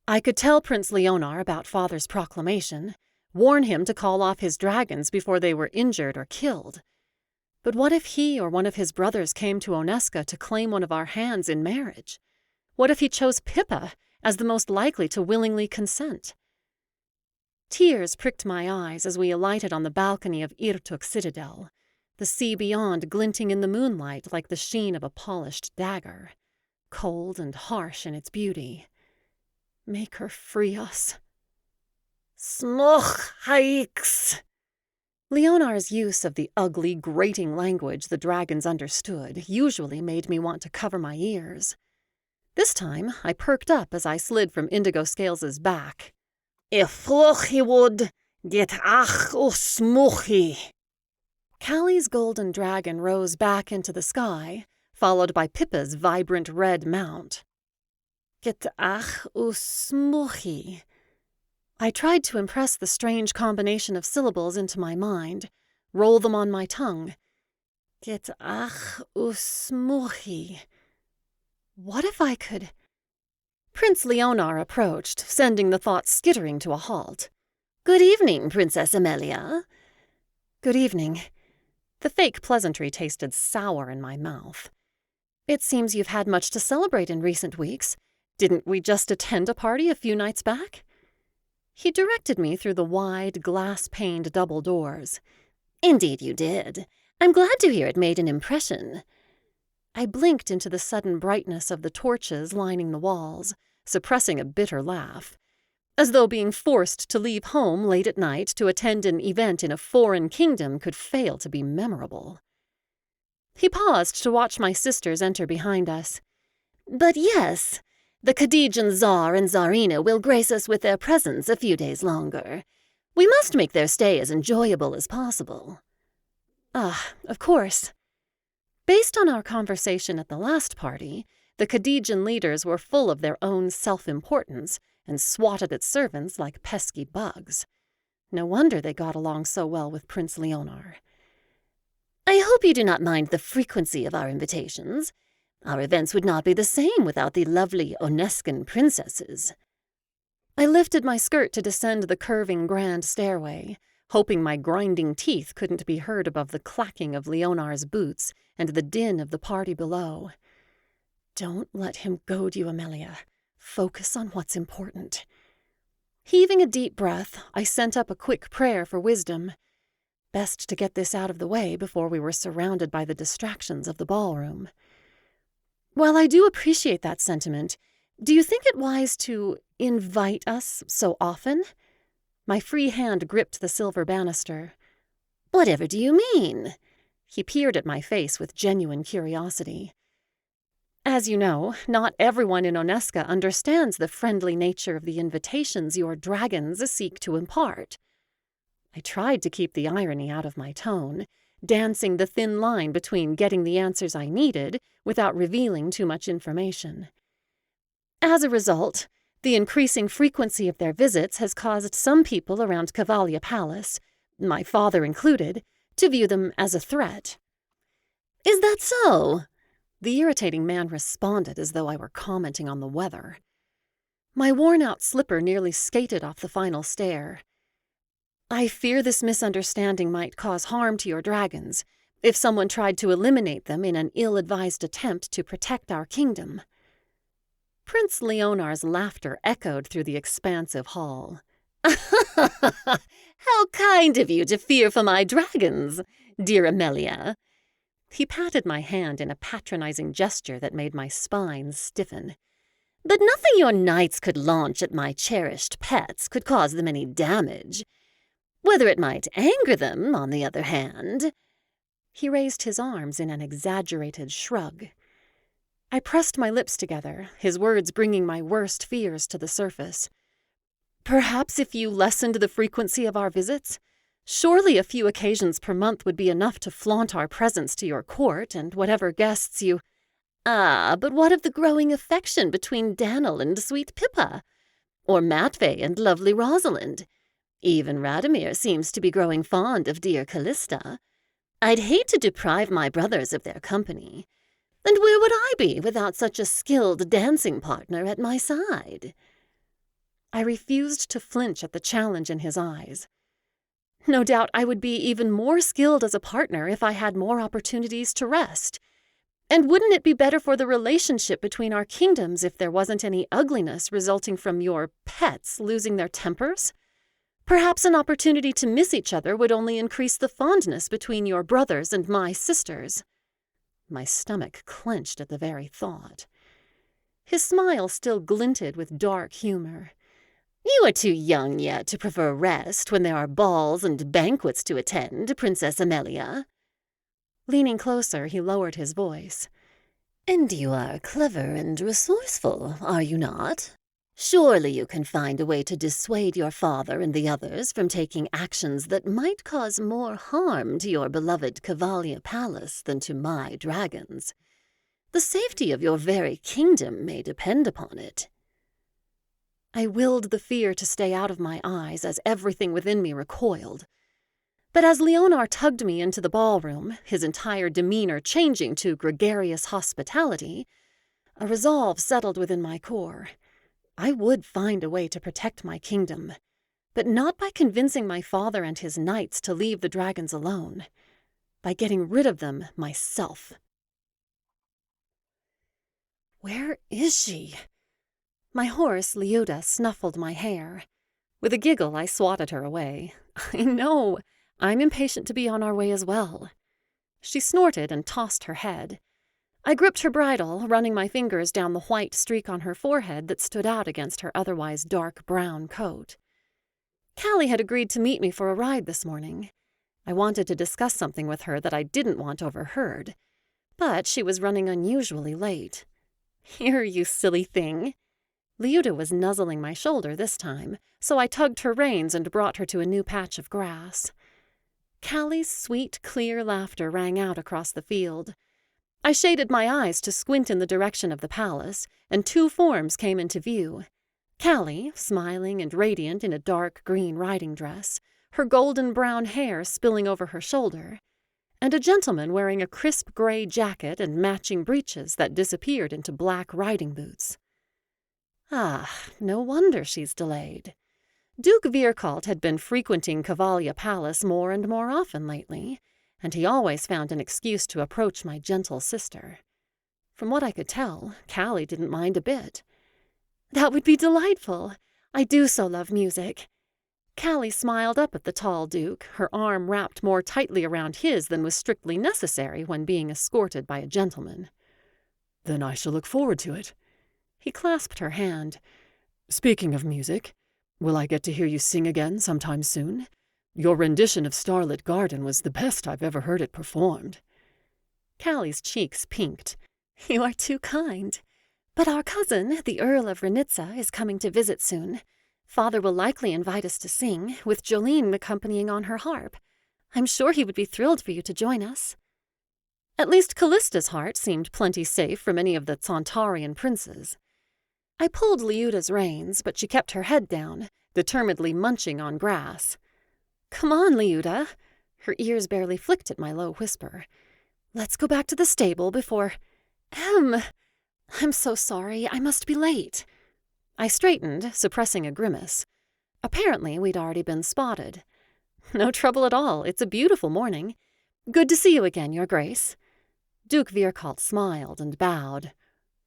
I could tell Prince Leonar about Father's proclamation, warn him to call off his dragons before they were injured or killed. But what if he or one of his brothers came to Oneska to claim one of our hands in marriage? What if he chose Pippa as the most likely to willingly consent? Tears pricked my eyes as we alighted on the balcony of Irtuk Citadel, the sea beyond glinting in the moonlight like the sheen of a polished dagger, cold and harsh in its beauty. Make her free us. Smoch haix! Leonar's use of the ugly, grating language the dragons understood usually made me want to cover my ears. This time, I perked up as I slid from Indigo Scales's back. Iflochi would get ach usmuchi. Callie's golden dragon rose back into the sky, followed by Pippa's vibrant red mount. Get ach usmuchi. I tried to impress the strange combination of syllables into my mind, roll them on my tongue. Get ach usmuchi. What if I could— Prince Leonar approached, sending the thought skittering to a halt. Good evening, Princess Emelia. Good evening. The fake pleasantry tasted sour in my mouth. It seems you've had much to celebrate in recent weeks. Didn't we just attend a party a few nights back? He directed me through the wide, glass-paned double doors. Indeed you did. I'm glad to hear it made an impression. I blinked into the sudden brightness of the torches lining the walls, suppressing a bitter laugh, as though being forced to leave home late at night to attend an event in a foreign kingdom could fail to be memorable. He paused to watch my sisters enter behind us. "But yes, the Khadijan Tsar and Tsarina will grace us with their presence a few days longer. We must make their stay as enjoyable as possible." "Ah, of course." Based on our conversation at the last party, the Khadijan leaders were full of their own self-importance and swatted at servants like pesky bugs. No wonder they got along so well with Prince Leonar. "I hope you do not mind the frequency of our invitations. Our events would not be the same without the lovely Onescan princesses." I lifted my skirt to descend the curving grand stairway, hoping my grinding teeth couldn't be heard above the clacking of Leonar's boots and the din of the party below. Don't let him goad you, Emelia. Focus on what's important. Heaving a deep breath, I sent up a quick prayer for wisdom. Best to get this out of the way before we were surrounded by the distractions of the ballroom. While I do appreciate that sentiment, do you think it wise to invite us so often? My free hand gripped the silver banister. "Whatever do you mean?" He peered at my face with genuine curiosity. As you know, not everyone in Onesca understands the friendly nature of the invitations your dragons seek to impart. I tried to keep the irony out of my tone, dancing the thin line between getting the answers I needed without revealing too much information. As a result, the increasing frequency of their visits has caused some people around Cavalia Palace, my father included, to view them as a threat. "Is that so?" The irritating man responded as though I were commenting on the weather. My worn-out slipper nearly skated off the final stair. "I fear this misunderstanding might cause harm to your dragons if someone tried to eliminate them in an ill-advised attempt to protect our kingdom." Prince Leonar's laughter echoed through the expansive hall. "How kind of you to fear for my dragons, dear Emelia." He patted my hand in a patronizing gesture that made my spine stiffen. "But nothing your knights could launch at my cherished pets could cause them any damage. Whether it might anger them, on the other hand—" He raised his arms in an exaggerated shrug. I pressed my lips together, his words bringing my worst fears to the surface. "Perhaps if you lessened the frequency of our visits? Surely a few occasions per month would be enough to flaunt our presence to your court and whatever guests you—" "Ah, but what of the growing affection between Daniel and sweet Pippa? Or Matvey and lovely Rosalind? Even Radomir seems to be growing fond of dear Callista. I'd hate to deprive my brothers of their company. And where would I be without such a skilled dancing partner at my side?" I refused to flinch at the challenge in his eyes. No doubt I would be even more skilled as a partner if I had more opportunities to rest. And wouldn't it be better for the relationship between our kingdoms if there wasn't any ugliness resulting from your pets losing their tempers? Perhaps an opportunity to miss each other would only increase the fondness between your brothers and my sisters. My stomach clenched at the very thought. His smile still glinted with dark humor. "You are too young yet to prefer rest when there are balls and banquets to attend, Princess Emelia." Leaning closer, he lowered his voice. "And you are clever and resourceful, are you not? Surely you can find a way to dissuade your father and the others from taking actions that might cause more harm to your beloved Cavalia Palace than to my dragons. The safety of your very kingdom may depend upon it." I willed the fear to stay out of my eyes as everything within me recoiled. But as Leonar tugged me into the ballroom, his entire demeanor changing to gregarious hospitality, a resolve settled within my core. I would find a way to protect my kingdom, but not by convincing my father and his knights to leave the dragons alone, by getting rid of them myself. Where is she? My horse, Liuda, snuffled my hair. With a giggle, I swatted her away. I know, I'm impatient to be on our way as well. She snorted and tossed her head. I gripped her bridle, running my fingers down the white streak on her forehead that stood out against her otherwise dark brown coat. Callie had agreed to meet me for a ride this morning. I wanted to discuss something with her that I didn't want overheard, but she was running unusually late. "Here, you silly thing." Liuda was nuzzling my shoulder this time, so I tugged her reins and brought her to a new patch of grass. Callie's sweet, clear laughter rang out across the field. I shaded my eyes to squint in the direction of the palace, and two forms came into view. Callie, smiling and radiant in a dark green riding dress, her golden brown hair spilling over her shoulder, and a gentleman wearing a crisp gray jacket and matching breeches that disappeared into black riding boots. Ah, no wonder she's delayed. Duke Vierkalt had been frequenting Cavalia Palace more and more often lately, and he always found an excuse to approach my gentle sister. From what I could tell, Callie didn't mind a bit. "That would be delightful. I do so love music." Callie smiled up at the tall Duke, her arm wrapped more tightly around his than was strictly necessary when being escorted by a gentleman. "Then I shall look forward to it." He clasped her hand. "Speaking of music, will I get to hear you sing again sometime soon? Your rendition of Starlit Garden was the best I've ever heard it performed." Callie's cheeks pinked. "You are too kind. But our cousin, the Earl of Renitza, is coming to visit soon. Father will likely invite us to sing, with Jolene accompanying on her harp. I'm sure he would be thrilled for you to join us." At least Callista's heart seemed plenty safe from any of the Santarian princes. I pulled Liuda's reins, but she kept her head down, determinedly munching on grass. "Come on, Liuda." Her ears barely flicked at my low whisper. "Let's go back to the stable before— I'm so sorry. I must be late." I straightened, suppressing a grimace. Apparently, we'd already been spotted. "No trouble at all. It's a beautiful morning. Good to see you again, Your Grace." Duke Vierkalt smiled and bowed.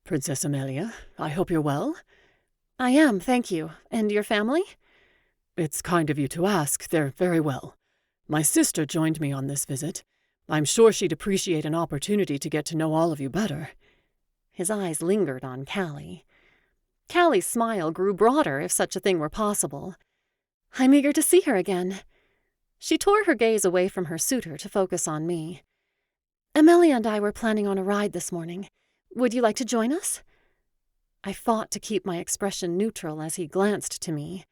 "Princess Emelia, I hope you're well?" "I am, thank you. And your family?" "It's kind of you to ask. They're very well. My sister joined me on this visit. I'm sure she'd appreciate an opportunity to get to know all of you better." His eyes lingered on Callie. Callie's smile grew broader, if such a thing were possible. "I'm eager to see her again." She tore her gaze away from her suitor to focus on me. "Emelia and I were planning on a ride this morning. Would you like to join us?" I fought to keep my expression neutral as he glanced to me.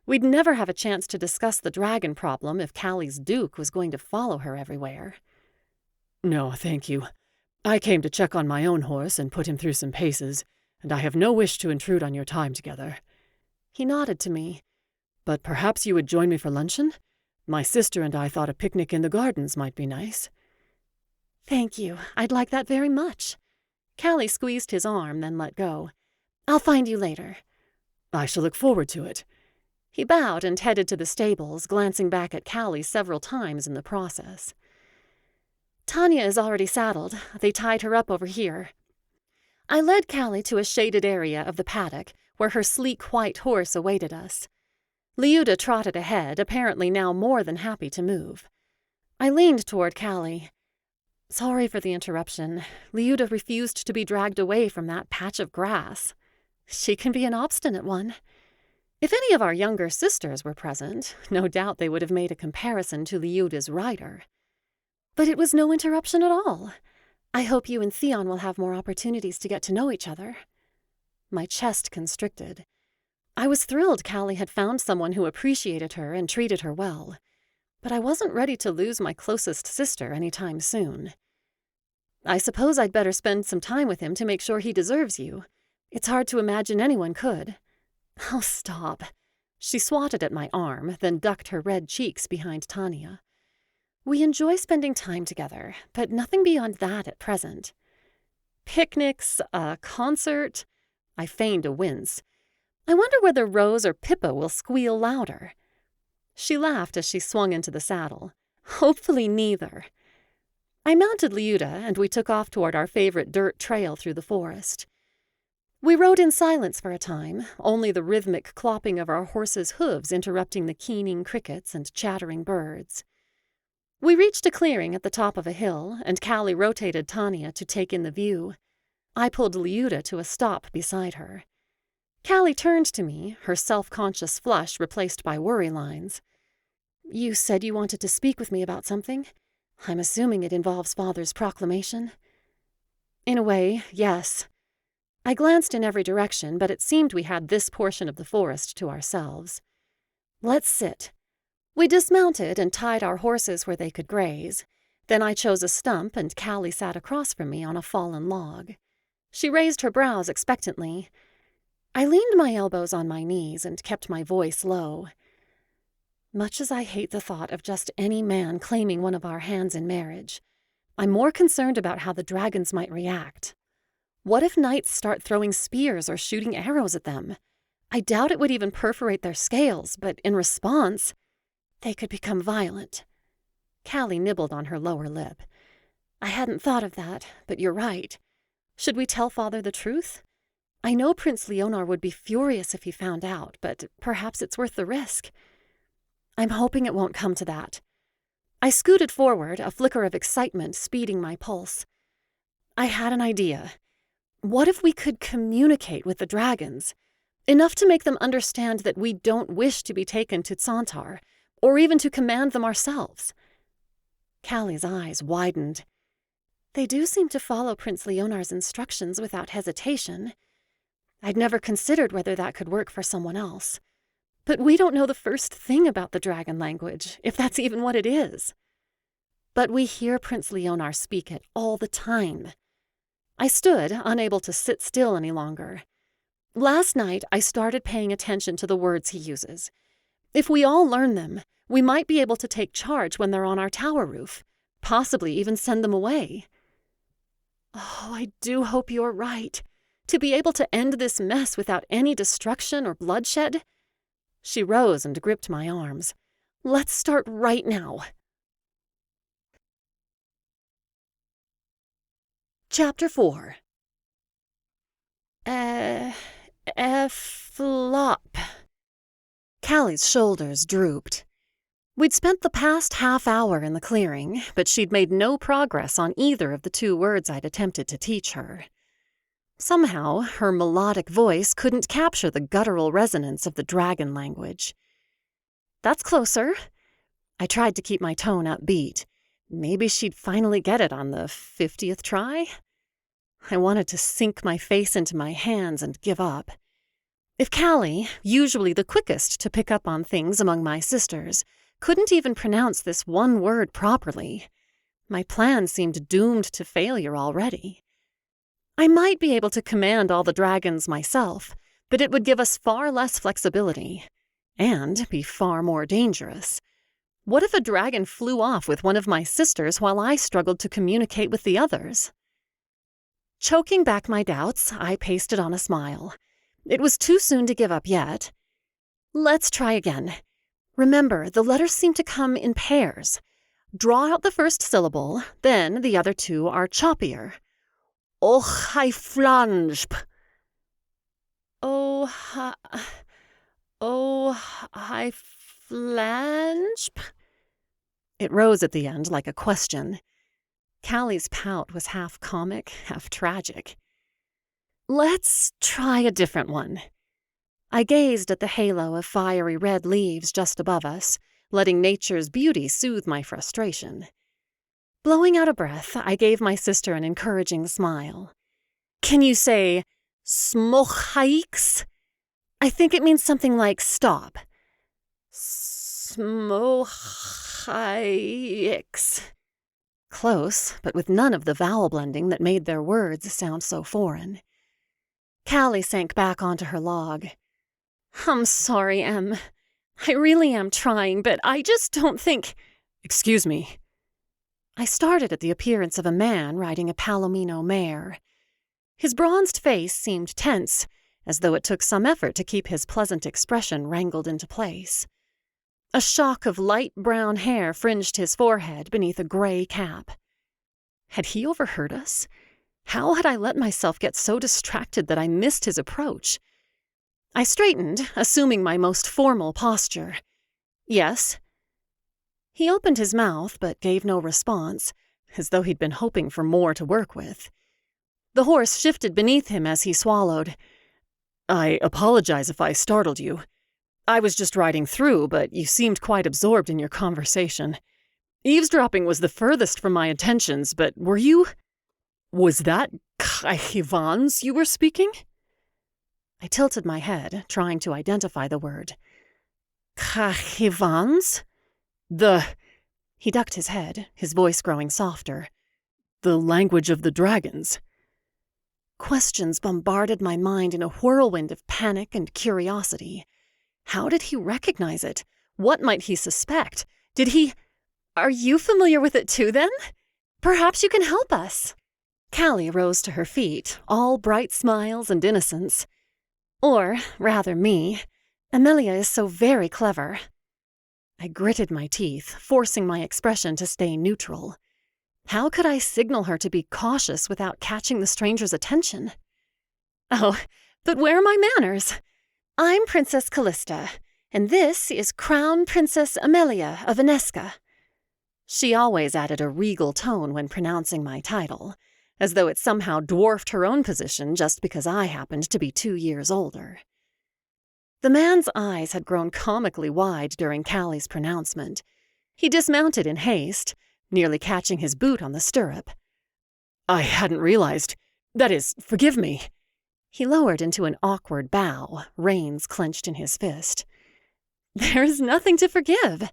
We'd never have a chance to discuss the dragon problem if Callie's Duke was going to follow her everywhere. "No, thank you. I came to check on my own horse and put him through some paces, and I have no wish to intrude on your time together." He nodded to me. "But perhaps you would join me for luncheon? My sister and I thought a picnic in the gardens might be nice." "Thank you. I'd like that very much." Callie squeezed his arm, then let go. "I'll find you later." "I shall look forward to it." He bowed and headed to the stables, glancing back at Callie several times in the process. "Tawnya is already saddled. They tied her up over here." I led Callie to a shaded area of the paddock, where her sleek white horse awaited us. Liuda trotted ahead, apparently now more than happy to move. I leaned toward Callie. "Sorry for the interruption. Liuda refused to be dragged away from that patch of grass. She can be an obstinate one." If any of our younger sisters were present, no doubt they would have made a comparison to Liuda's rider. But it was no interruption at all. I hope you and Theon will have more opportunities to get to know each other. My chest constricted. I was thrilled Callie had found someone who appreciated her and treated her well, but I wasn't ready to lose my closest sister any time soon. "I suppose I'd better spend some time with him to make sure he deserves you. It's hard to imagine anyone could." "Oh, stop." She swatted at my arm, then ducked her red cheeks behind Tawnya. "We enjoy spending time together, but nothing beyond that at present." "Picnics, a concert?" I feigned a wince. "I wonder whether Rose or Pippa will squeal louder." She laughed as she swung into the saddle. "Hopefully neither." I mounted Liuda, and we took off toward our favorite dirt trail through the forest. We rode in silence for a time, only the rhythmic clopping of our horses' hooves interrupting the keening crickets and chattering birds. We reached a clearing at the top of a hill, and Callie rotated Tawnya to take in the view. I pulled Liuda to a stop beside her. Callie turned to me, her self-conscious flush replaced by worry lines. "You said you wanted to speak with me about something? I'm assuming it involves Father's proclamation." "In a way, yes." I glanced in every direction, but it seemed we had this portion of the forest to ourselves. "Let's sit." We dismounted and tied our horses where they could graze. Then I chose a stump and Callie sat across from me on a fallen log. She raised her brows expectantly. I leaned my elbows on my knees and kept my voice low. Much as I hate the thought of just any man claiming one of our hands in marriage, I'm more concerned about how the dragons might react. What if knights start throwing spears or shooting arrows at them? I doubt it would even perforate their scales, but in response, they could become violent. Callie nibbled on her lower lip. "I hadn't thought of that, but you're right. Should we tell Father the truth? I know Prince Leonar would be furious if he found out, but perhaps it's worth the risk. I'm hoping it won't come to that." I scooted forward, a flicker of excitement speeding my pulse. I had an idea. What if we could communicate with the dragons? Enough to make them understand that we don't wish to be taken to Santar, or even to command them ourselves. Callie's eyes widened. "They do seem to follow Prince Leonar's instructions without hesitation. I'd never considered whether that could work for someone else. But we don't know the first thing about the dragon language, if that's even what it is. But we hear Prince Leonar speak it all the time." I stood, unable to sit still any longer. Last night, I started paying attention to the words he uses. If we all learn them, we might be able to take charge when they're on our tower roof, possibly even send them away. Oh, I do hope you're right. To be able to end this mess without any destruction or bloodshed. She rose and gripped my arms. "Let's start right now." Chapter 4. Flop. Callie's shoulders drooped. We'd spent the past half hour in the clearing, but she'd made no progress on either of the 2 words I'd attempted to teach her. Somehow, her melodic voice couldn't capture the guttural resonance of the dragon language. "That's closer." I tried to keep my tone upbeat. Maybe she'd finally get it on the 50th try? I wanted to sink my face into my hands and give up. If Callie, usually the quickest to pick up on things among my sisters, couldn't even pronounce this one word properly, my plan seemed doomed to failure already. I might be able to command all the dragons myself, but it would give us far less flexibility, and be far more dangerous. What if a dragon flew off with one of my sisters while I struggled to communicate with the others? Choking back my doubts, I pasted on a smile. It was too soon to give up yet. "Let's try again. Remember, the letters seem to come in pairs. Draw out the first syllable, then the other 2 are choppier. Och, I flanjp. Oh, I flanjp. It rose at the end like a question. Callie's pout was half comic, half tragic. "Let's try a different one." I gazed at the halo of fiery red leaves just above us, letting nature's beauty soothe my frustration. Blowing out a breath, I gave my sister an encouraging smile. "Can you say smochaiks? I think it means something like stop." Smochaiks. Close, but with none of the vowel blending that made their words sound so foreign. Callie sank back onto her log. "I'm sorry, Em. I really am trying, but I just don't think—" "Excuse me." I started at the appearance of a man riding a palomino mare. His bronzed face seemed tense, as though it took some effort to keep his pleasant expression wrangled into place. A shock of light brown hair fringed his forehead beneath a gray cap. Had he overheard us? How had I let myself get so distracted that I missed his approach? I straightened, assuming my most formal posture. "Yes." He opened his mouth but gave no response, as though he'd been hoping for more to work with. The horse shifted beneath him as he swallowed. "I apologize if I startled you. I was just riding through, but you seemed quite absorbed in your conversation. Eavesdropping was the furthest from my intentions, but were you... Was that Kahivans you were speaking?" I tilted my head, trying to identify the word. "Kahivans? He ducked his head, his voice growing softer. "The language of the dragons." Questions bombarded my mind in a whirlwind of panic and curiosity. How did he recognize it? What might he suspect? Did he... Are you familiar with it too, then? Perhaps you can help us." Callie rose to her feet, all bright smiles and innocence. Or, rather me. Emelia is so very clever. I gritted my teeth, forcing my expression to stay neutral. How could I signal her to be cautious without catching the stranger's attention? "Oh, but where are my manners? I'm Princess Callista, and this is Crown Princess Emelia of Enesca." She always added a regal tone when pronouncing my title, as though it somehow dwarfed her own position just because I happened to be 2 years older. The man's eyes had grown comically wide during Callie's pronouncement. He dismounted in haste, nearly catching his boot on the stirrup. "I hadn't realized. That is, forgive me." He lowered into an awkward bow, reins clenched in his fist. "There is nothing to forgive."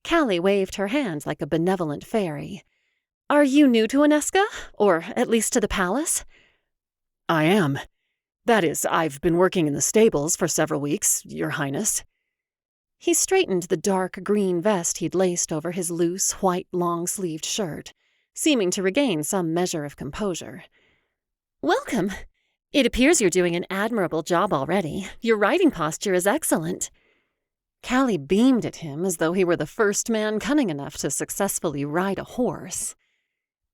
Callie waved her hand like a benevolent fairy. "Are you new to Enesca, or at least to the palace?" "I am. That is, I've been working in the stables for several weeks, Your Highness." He straightened the dark green vest he'd laced over his loose, white, long-sleeved shirt, seeming to regain some measure of composure. "Welcome. It appears you're doing an admirable job already. Your riding posture is excellent." Callie beamed at him as though he were the first man cunning enough to successfully ride a horse.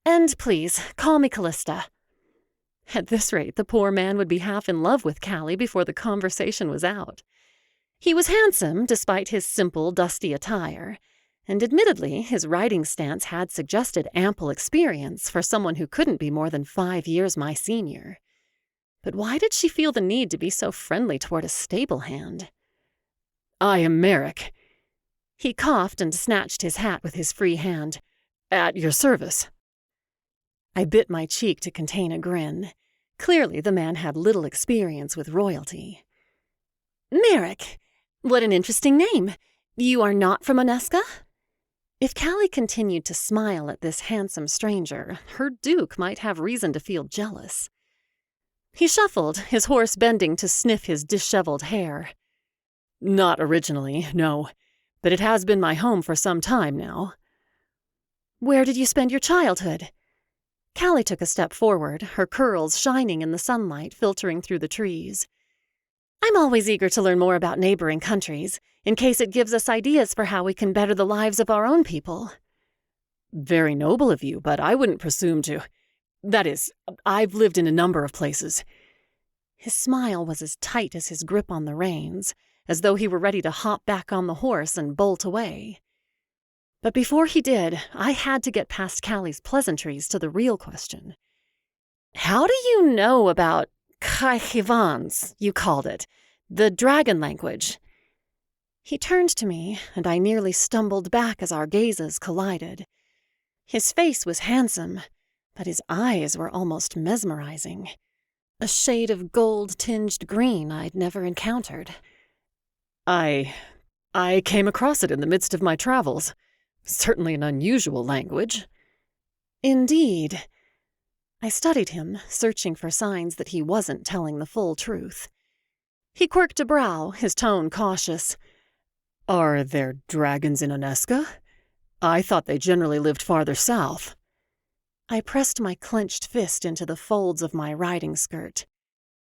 "And please, call me Callista." At this rate, the poor man would be half in love with Callie before the conversation was out. He was handsome, despite his simple, dusty attire, and admittedly, his riding stance had suggested ample experience for someone who couldn't be more than 5 years my senior. But why did she feel the need to be so friendly toward a stable hand? "I am Merrick." He coughed and snatched his hat with his free hand. "At your service." I bit my cheek to contain a grin. Clearly, the man had little experience with royalty. "Merrick, what an interesting name. You are not from Enesca?" If Callie continued to smile at this handsome stranger, her duke might have reason to feel jealous. He shuffled, his horse bending to sniff his disheveled hair. "Not originally, no, but it has been my home for some time now." "Where did you spend your childhood?" Callie took a step forward, her curls shining in the sunlight filtering through the trees. "I'm always eager to learn more about neighboring countries, in case it gives us ideas for how we can better the lives of our own people." "Very noble of you, but I wouldn't presume to. That is, I've lived in a number of places." His smile was as tight as his grip on the reins, as though he were ready to hop back on the horse and bolt away. But before he did, I had to get past Callie's pleasantries to the real question. "How do you know about Kahivans, you called it, the dragon language?" He turned to me, and I nearly stumbled back as our gazes collided. His face was handsome, but his eyes were almost mesmerizing. A shade of gold-tinged green I'd never encountered. I came across it in the midst of my travels. Certainly an unusual language." "Indeed." I studied him, searching for signs that he wasn't telling the full truth. He quirked a brow, his tone cautious. "Are there dragons in Enesca? I thought they generally lived farther south." I pressed my clenched fist into the folds of my riding skirt.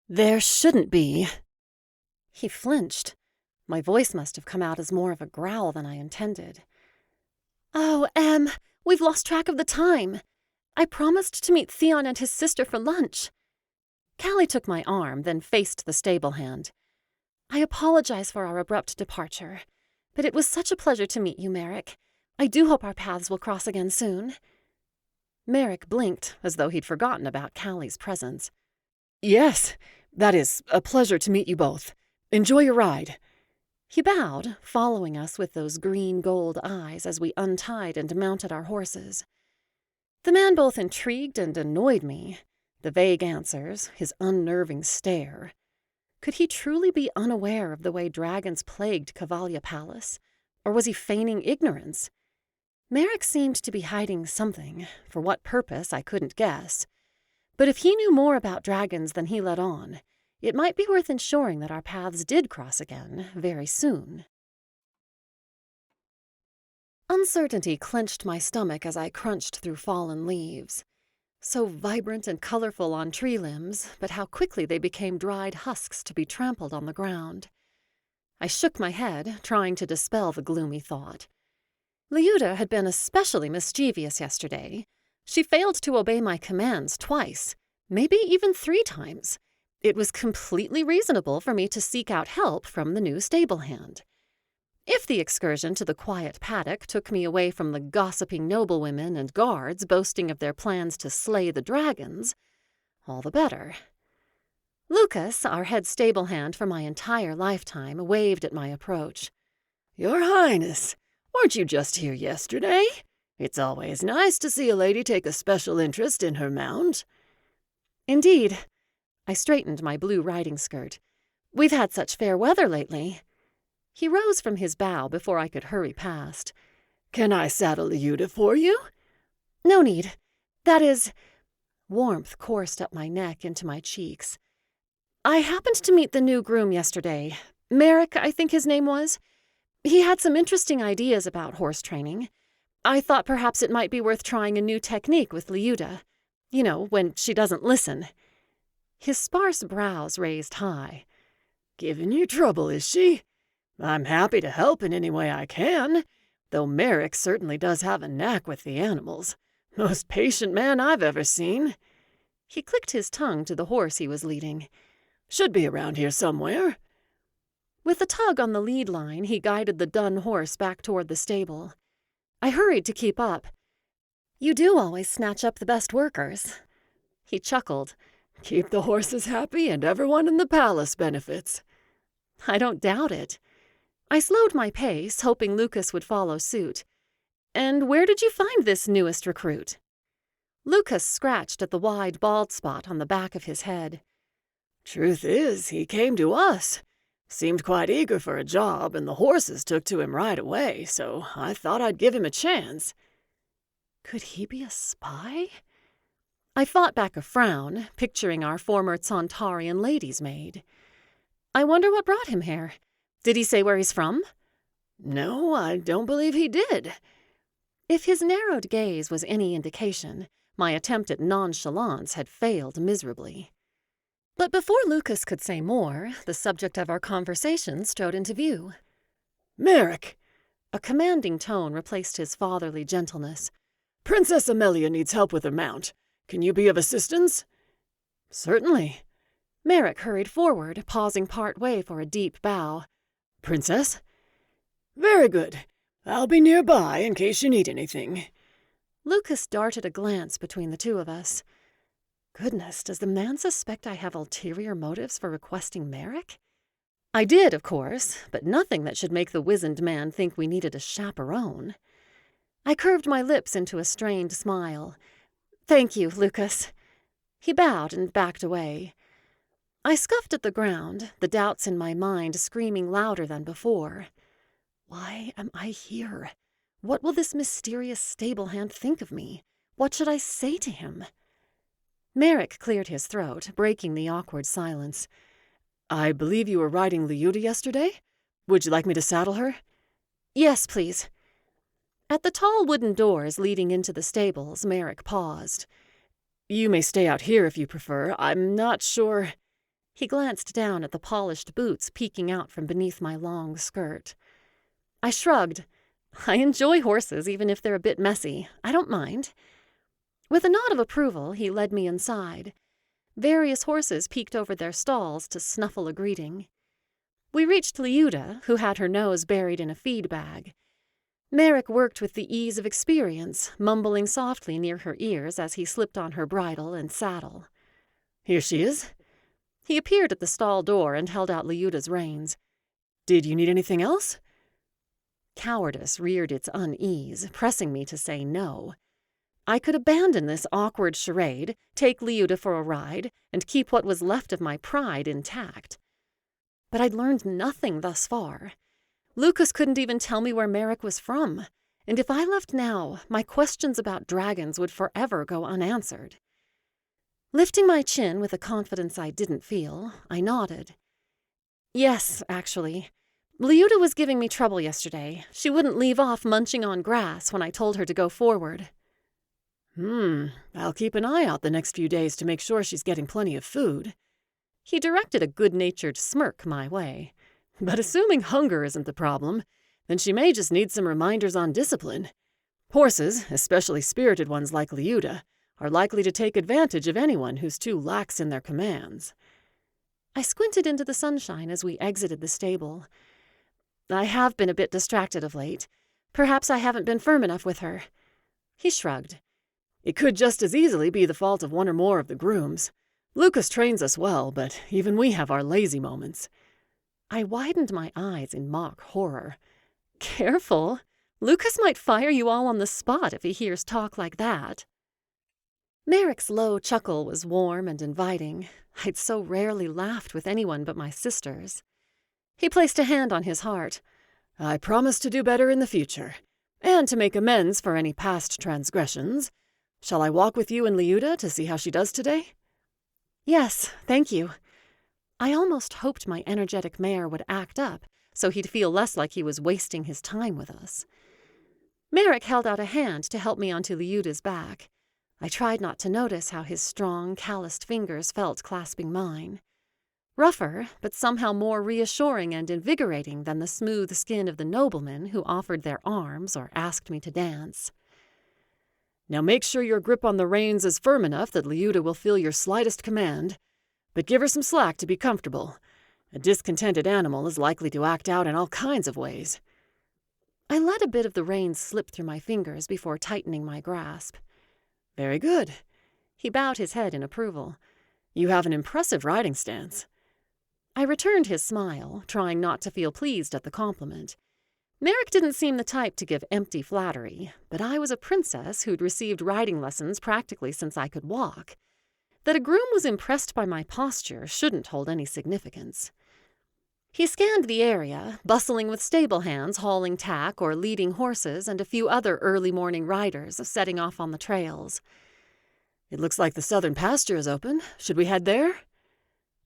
"There shouldn't be." He flinched. My voice must have come out as more of a growl than I intended. "Oh, we've lost track of the time. I promised to meet Theon and his sister for lunch." Callie took my arm, then faced the stable hand. "I apologize for our abrupt departure, but it was such a pleasure to meet you, Merrick. I do hope our paths will cross again soon." Merrick blinked as though he'd forgotten about Callie's presence. "Yes, that is a pleasure to meet you both. Enjoy your ride." He bowed, following us with those green-gold eyes as we untied and mounted our horses. The man both intrigued and annoyed me. The vague answers, his unnerving stare. Could he truly be unaware of the way dragons plagued Cavalia Palace? Or was he feigning ignorance? Merrick seemed to be hiding something. For what purpose, I couldn't guess. But if he knew more about dragons than he let on, it might be worth ensuring that our paths did cross again very soon. Uncertainty clenched my stomach as I crunched through fallen leaves. So vibrant and colorful on tree limbs, but how quickly they became dried husks to be trampled on the ground. I shook my head, trying to dispel the gloomy thought. Liuda had been especially mischievous yesterday. She failed to obey my commands twice, maybe even 3 times. It was completely reasonable for me to seek out help from the new stable hand. If the excursion to the quiet paddock took me away from the gossiping noblewomen and guards boasting of their plans to slay the dragons, all the better. Lucas, our head stable hand for my entire lifetime, waved at my approach. "Your Highness, weren't you just here yesterday? It's always nice to see a lady take a special interest in her mount." "Indeed." I straightened my blue riding skirt. "We've had such fair weather lately." He rose from his bow before I could hurry past. "Can I saddle Liuda for you?" "No need. That is—" Warmth coursed up my neck into my cheeks. "I happened to meet the new groom yesterday. Merrick, I think his name was. He had some interesting ideas about horse training. I thought perhaps it might be worth trying a new technique with Liuda. You know, when she doesn't listen." His sparse brows raised high. "Giving you trouble, is she? I'm happy to help in any way I can, though Merrick certainly does have a knack with the animals. Most patient man I've ever seen." He clicked his tongue to the horse he was leading. "Should be around here somewhere." With a tug on the lead line, he guided the dun horse back toward the stable. I hurried to keep up. "You do always snatch up the best workers." He chuckled. "Keep the horses happy and everyone in the palace benefits." I don't doubt it. I slowed my pace, hoping Lucas would follow suit. "And where did you find this newest recruit?" Lucas scratched at the wide bald spot on the back of his head. "Truth is, he came to us. Seemed quite eager for a job, and the horses took to him right away, so I thought I'd give him a chance." Could he be a spy? I fought back a frown, picturing our former Santarian lady's maid. I wonder what brought him here. Did he say where he's from? "No, I don't believe he did." If his narrowed gaze was any indication, my attempt at nonchalance had failed miserably. But before Lucas could say more, the subject of our conversation strode into view. "Merrick!" A commanding tone replaced his fatherly gentleness. "Princess Emelia needs help with her mount. Can you be of assistance?" "Certainly." Merrick hurried forward, pausing part way for a deep bow. "Princess?" "Very good. I'll be nearby in case you need anything." Lucas darted a glance between the two of us. Goodness, does the man suspect I have ulterior motives for requesting Merrick? I did, of course, but nothing that should make the wizened man think we needed a chaperone. I curved my lips into a strained smile. "Thank you, Lucas." He bowed and backed away. I scuffed at the ground, the doubts in my mind screaming louder than before. Why am I here? What will this mysterious stable hand think of me? What should I say to him? Merrick cleared his throat, breaking the awkward silence. "I believe you were riding Liuda yesterday? Would you like me to saddle her?" "Yes, please." At the tall wooden doors leading into the stables, Merrick paused. "You may stay out here if you prefer. I'm not sure—" He glanced down at the polished boots peeking out from beneath my long skirt. I shrugged. I enjoy horses, even if they're a bit messy. I don't mind. With a nod of approval, he led me inside. Various horses peeked over their stalls to snuffle a greeting. We reached Liuda, who had her nose buried in a feed bag. Merrick worked with the ease of experience, mumbling softly near her ears as he slipped on her bridle and saddle. "Here she is." He appeared at the stall door and held out Liuda's reins. "Did you need anything else?" Cowardice reared its unease, pressing me to say no. I could abandon this awkward charade, take Liuda for a ride, and keep what was left of my pride intact. But I'd learned nothing thus far. Lucas couldn't even tell me where Merrick was from, and if I left now, my questions about dragons would forever go unanswered. Lifting my chin with a confidence I didn't feel, I nodded. Yes, actually. Liuda was giving me trouble yesterday. She wouldn't leave off munching on grass when I told her to go forward. I'll keep an eye out the next few days to make sure she's getting plenty of food." He directed a good-natured smirk my way. "But assuming hunger isn't the problem, then she may just need some reminders on discipline. Horses, especially spirited ones like Liuda, are likely to take advantage of anyone who's too lax in their commands." I squinted into the sunshine as we exited the stable. I have been a bit distracted of late. Perhaps I haven't been firm enough with her. He shrugged. "It could just as easily be the fault of one or more of the grooms. Lucas trains us well, but even we have our lazy moments." I widened my eyes in mock horror. Careful. Lucas might fire you all on the spot if he hears talk like that. Merrick's low chuckle was warm and inviting. I'd so rarely laughed with anyone but my sisters. He placed a hand on his heart. "I promise to do better in the future, and to make amends for any past transgressions. Shall I walk with you and Liuda to see how she does today?" "Yes, thank you." I almost hoped my energetic mare would act up, so he'd feel less like he was wasting his time with us. Merrick held out a hand to help me onto Liuda's back. I tried not to notice how his strong, calloused fingers felt clasping mine. Rougher, but somehow more reassuring and invigorating than the smooth skin of the noblemen who offered their arms or asked me to dance. "Now make sure your grip on the reins is firm enough that Liuda will feel your slightest command. But give her some slack to be comfortable. A discontented animal is likely to act out in all kinds of ways." I let a bit of the reins slip through my fingers before tightening my grasp. "Very good." He bowed his head in approval. "You have an impressive riding stance." I returned his smile, trying not to feel pleased at the compliment. Merrick didn't seem the type to give empty flattery, but I was a princess who'd received riding lessons practically since I could walk. That a groom was impressed by my posture shouldn't hold any significance. He scanned the area, bustling with stable hands hauling tack or leading horses and a few other early morning riders setting off on the trails. "It looks like the southern pasture is open. Should we head there?"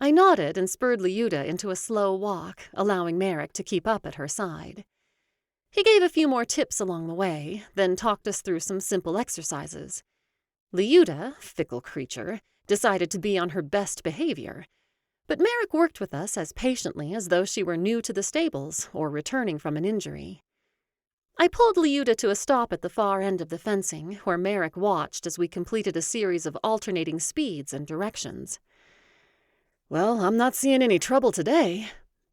I nodded and spurred Liuda into a slow walk, allowing Merrick to keep up at her side. He gave a few more tips along the way, then talked us through some simple exercises. Liuda, fickle creature, decided to be on her best behavior, but Merrick worked with us as patiently as though she were new to the stables or returning from an injury. I pulled Liuda to a stop at the far end of the fencing, where Merrick watched as we completed a series of alternating speeds and directions. "Well, I'm not seeing any trouble today."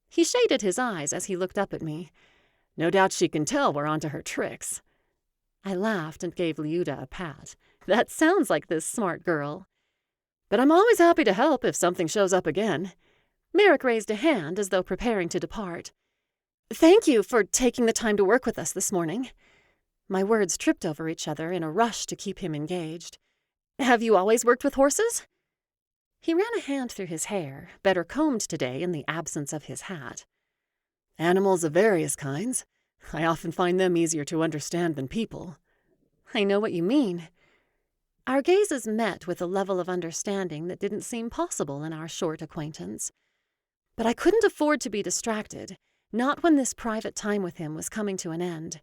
He shaded his eyes as he looked up at me. "No doubt she can tell we're onto her tricks." I laughed and gave Liuda a pat. That sounds like this smart girl. "But I'm always happy to help if something shows up again." Merrick raised a hand as though preparing to depart. "Thank you for taking the time to work with us this morning." My words tripped over each other in a rush to keep him engaged. "Have you always worked with horses?" He ran a hand through his hair, better combed today in the absence of his hat. "Animals of various kinds. I often find them easier to understand than people." "I know what you mean." Our gazes met with a level of understanding that didn't seem possible in our short acquaintance. But I couldn't afford to be distracted, not when this private time with him was coming to an end.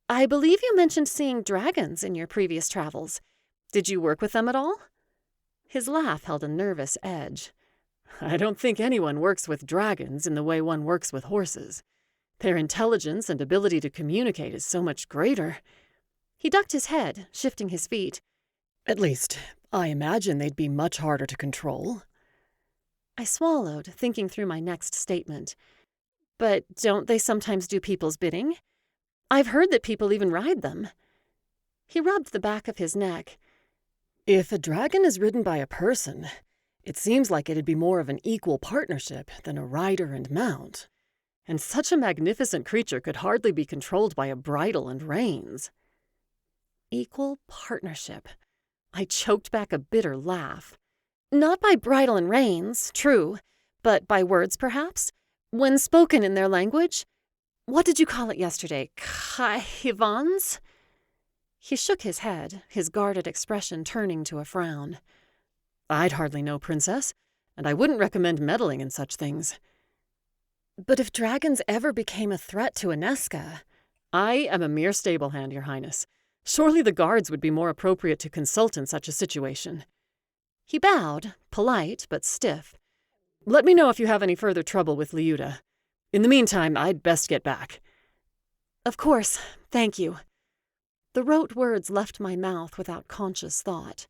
"I believe you mentioned seeing dragons in your previous travels. Did you work with them at all?" His laugh held a nervous edge. "I don't think anyone works with dragons in the way one works with horses. Their intelligence and ability to communicate is so much greater." He ducked his head, shifting his feet. "At least, I imagine they'd be much harder to control." I swallowed, thinking through my next statement. "But don't they sometimes do people's bidding?" I've heard that people even ride them." He rubbed the back of his neck. "If a dragon is ridden by a person, it seems like it'd be more of an equal partnership than a rider and mount. And such a magnificent creature could hardly be controlled by a bridle and reins." Equal partnership. I choked back a bitter laugh. Not by bridle and reins, true, but by words, perhaps? When spoken in their language? What did you call it yesterday? Kahivans? He shook his head, his guarded expression turning to a frown. "I'd hardly know, Princess, and I wouldn't recommend meddling in such things." "But if dragons ever became a threat to Eneska—" "I am a mere stable hand, Your Highness. Surely the guards would be more appropriate to consult in such a situation." He bowed, polite but stiff. "Let me know if you have any further trouble with Liuda. In the meantime, I'd best get back." "Of course, thank you." The rote words left my mouth without conscious thought.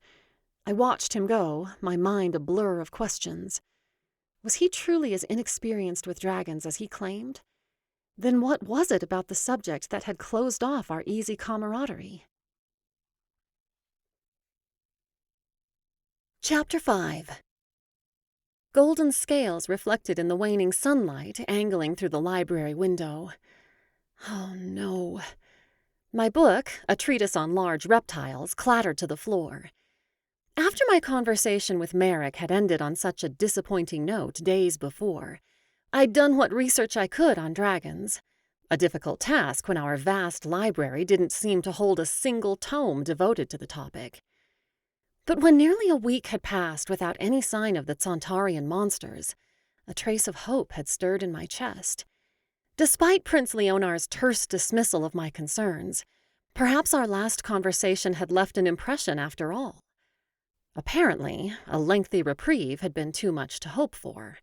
I watched him go, my mind a blur of questions. Was he truly as inexperienced with dragons as he claimed? Then what was it about the subject that had closed off our easy camaraderie? Chapter 5. Golden scales reflected in the waning sunlight angling through the library window. Oh, no. My book, a treatise on large reptiles, clattered to the floor. After my conversation with Merrick had ended on such a disappointing note days before, I'd done what research I could on dragons. A difficult task when our vast library didn't seem to hold a single tome devoted to the topic. But when nearly a week had passed without any sign of the Santarian monsters, a trace of hope had stirred in my chest. Despite Prince Leonar's terse dismissal of my concerns, perhaps our last conversation had left an impression after all. Apparently, a lengthy reprieve had been too much to hope for.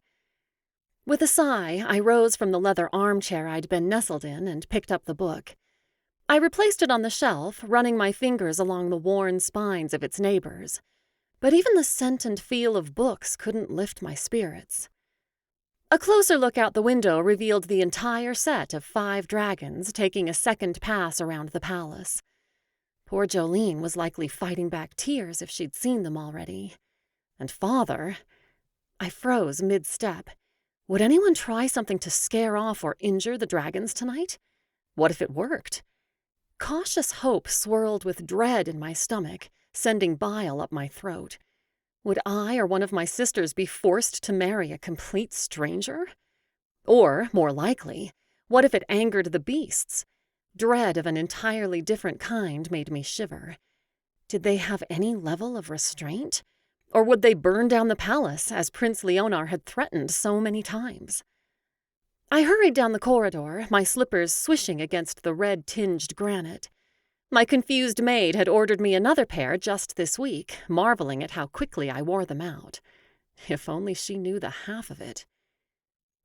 With a sigh, I rose from the leather armchair I'd been nestled in and picked up the book. I replaced it on the shelf, running my fingers along the worn spines of its neighbors. But even the scent and feel of books couldn't lift my spirits. A closer look out the window revealed the entire set of 5 dragons taking a second pass around the palace. Poor Jolene was likely fighting back tears if she'd seen them already. And Father— I froze mid-step. Would anyone try something to scare off or injure the dragons tonight? What if it worked? Cautious hope swirled with dread in my stomach, sending bile up my throat. Would I or one of my sisters be forced to marry a complete stranger? Or, more likely, what if it angered the beasts? Dread of an entirely different kind made me shiver. Did they have any level of restraint? Or would they burn down the palace, as Prince Leonar had threatened so many times? I hurried down the corridor, my slippers swishing against the red-tinged granite. My confused maid had ordered me another pair just this week, marveling at how quickly I wore them out. If only she knew the half of it.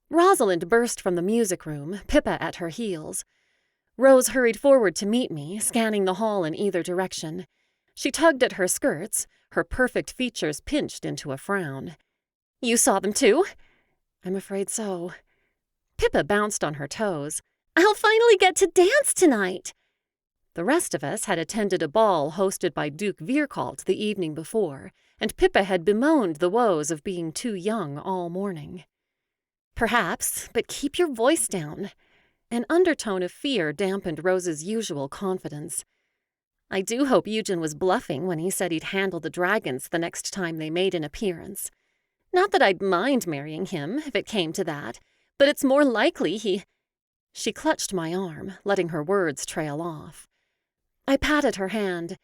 Rosalind burst from the music room, Pippa at her heels. Rose hurried forward to meet me, scanning the hall in either direction. She tugged at her skirts, her perfect features pinched into a frown. "You saw them too?" "I'm afraid so." Pippa bounced on her toes. "I'll finally get to dance tonight!" The rest of us had attended a ball hosted by Duke Vierkalt the evening before, and Pippa had bemoaned the woes of being too young all morning. "Perhaps, but keep your voice down." An undertone of fear dampened Rose's usual confidence. "I do hope Eugen was bluffing when he said he'd handle the dragons the next time they made an appearance. Not that I'd mind marrying him, if it came to that, but it's more likely he—" She clutched my arm, letting her words trail off. I patted her hand.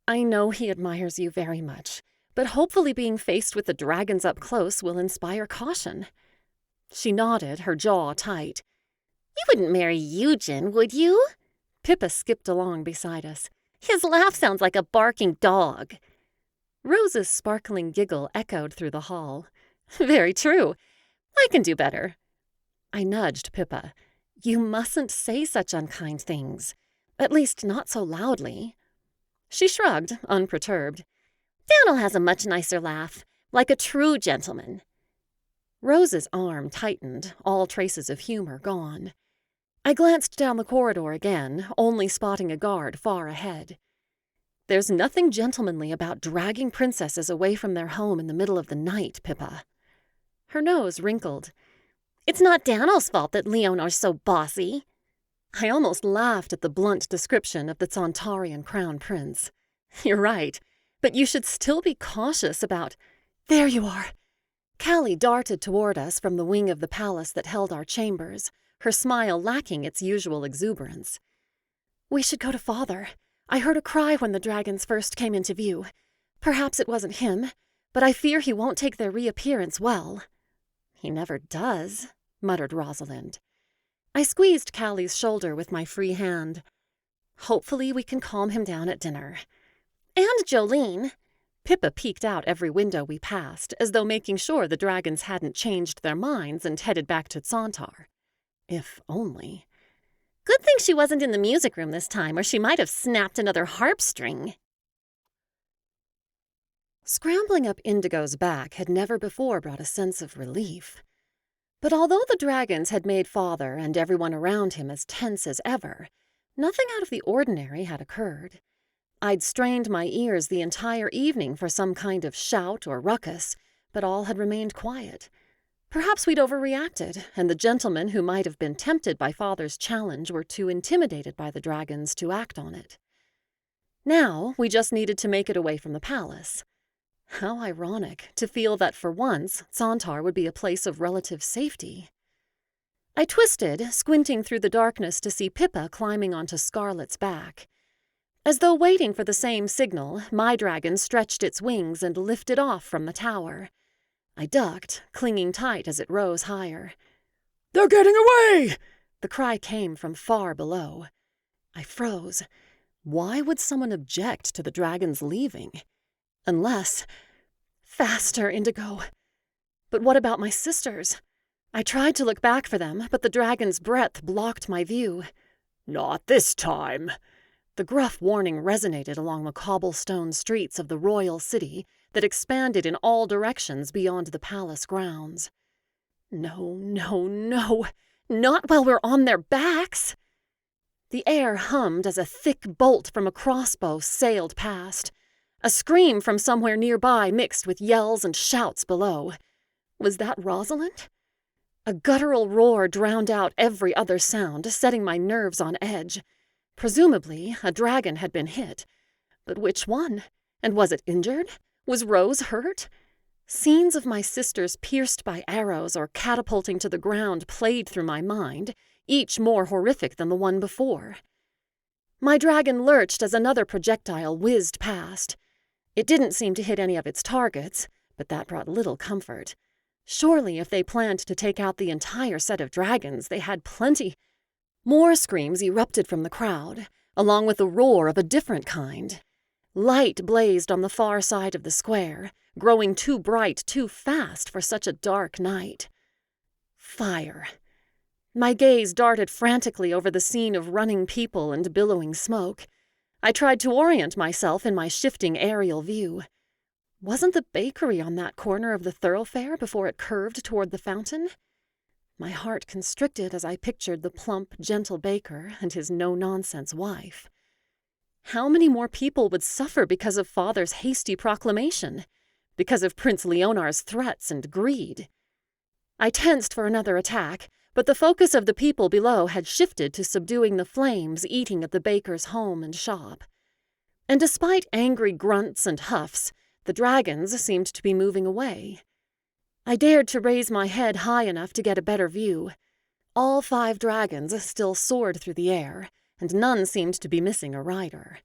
"I know he admires you very much, but hopefully being faced with the dragons up close will inspire caution." She nodded, her jaw tight. "You wouldn't marry Eugen, would you?" Pippa skipped along beside us. "His laugh sounds like a barking dog." Rose's sparkling giggle echoed through the hall. "Very true. I can do better." I nudged Pippa. "You mustn't say such unkind things. At least not so loudly." She shrugged, unperturbed. "Daniel has a much nicer laugh, like a true gentleman." Rose's arm tightened, all traces of humor gone. I glanced down the corridor again, only spotting a guard far ahead. There's nothing gentlemanly about dragging princesses away from their home in the middle of the night, Pippa. Her nose wrinkled. It's not Daniel's fault that Leonor's so bossy. I almost laughed at the blunt description of the Santarian crown prince. You're right, but you should still be cautious about— There you are! Callie darted toward us from the wing of the palace that held our chambers, her smile lacking its usual exuberance. We should go to father. I heard a cry when the dragons first came into view. Perhaps it wasn't him, but I fear he won't take their reappearance well. He never does, muttered Rosalind. I squeezed Callie's shoulder with my free hand. Hopefully we can calm him down at dinner. And Jolene. Pippa peeked out every window we passed, as though making sure the dragons hadn't changed their minds and headed back to Santar. If only. Good thing she wasn't in the music room this time, or she might have snapped another harp string. Scrambling up Indigo's back had never before brought a sense of relief. But although the dragons had made father and everyone around him as tense as ever, nothing out of the ordinary had occurred. I'd strained my ears the entire evening for some kind of shout or ruckus, but all had remained quiet. Perhaps we'd overreacted, and the gentlemen who might have been tempted by father's challenge were too intimidated by the dragons to act on it. Now we just needed to make it away from the palace. How ironic to feel that for once Santar would be a place of relative safety. I twisted, squinting through the darkness to see Pippa climbing onto Scarlet's back. As though waiting for the same signal, my dragon stretched its wings and lifted off from the tower. I ducked, clinging tight as it rose higher. "They're getting away!" The cry came from far below. I froze. Why would someone object to the dragons leaving? Unless— Faster, Indigo! But what about my sisters? I tried to look back for them, but the dragon's breath blocked my view. "Not this time!" The gruff warning resonated along the cobblestone streets of the royal city that expanded in all directions beyond the palace grounds. No, no, no! Not while we're on their backs! The air hummed as a thick bolt from a crossbow sailed past. A scream from somewhere nearby mixed with yells and shouts below. Was that Rosalind? A guttural roar drowned out every other sound, setting my nerves on edge. Presumably, a dragon had been hit. But which one? And was it injured? Was Rose hurt? Scenes of my sisters pierced by arrows or catapulting to the ground played through my mind, each more horrific than the one before. My dragon lurched as another projectile whizzed past. It didn't seem to hit any of its targets, but that brought little comfort. Surely if they planned to take out the entire set of dragons, they had plenty. More screams erupted from the crowd, along with a roar of a different kind. Light blazed on the far side of the square, growing too bright too fast for such a dark night. Fire. My gaze darted frantically over the scene of running people and billowing smoke. I tried to orient myself in my shifting aerial view. Wasn't the bakery on that corner of the thoroughfare before it curved toward the fountain? My heart constricted as I pictured the plump, gentle baker and his no-nonsense wife. How many more people would suffer because of father's hasty proclamation? Because of Prince Leonar's threats and greed? I tensed for another attack, but the focus of the people below had shifted to subduing the flames eating at the baker's home and shop. And despite angry grunts and huffs, the dragons seemed to be moving away. I dared to raise my head high enough to get a better view. All 5 dragons still soared through the air, and none seemed to be missing a rider.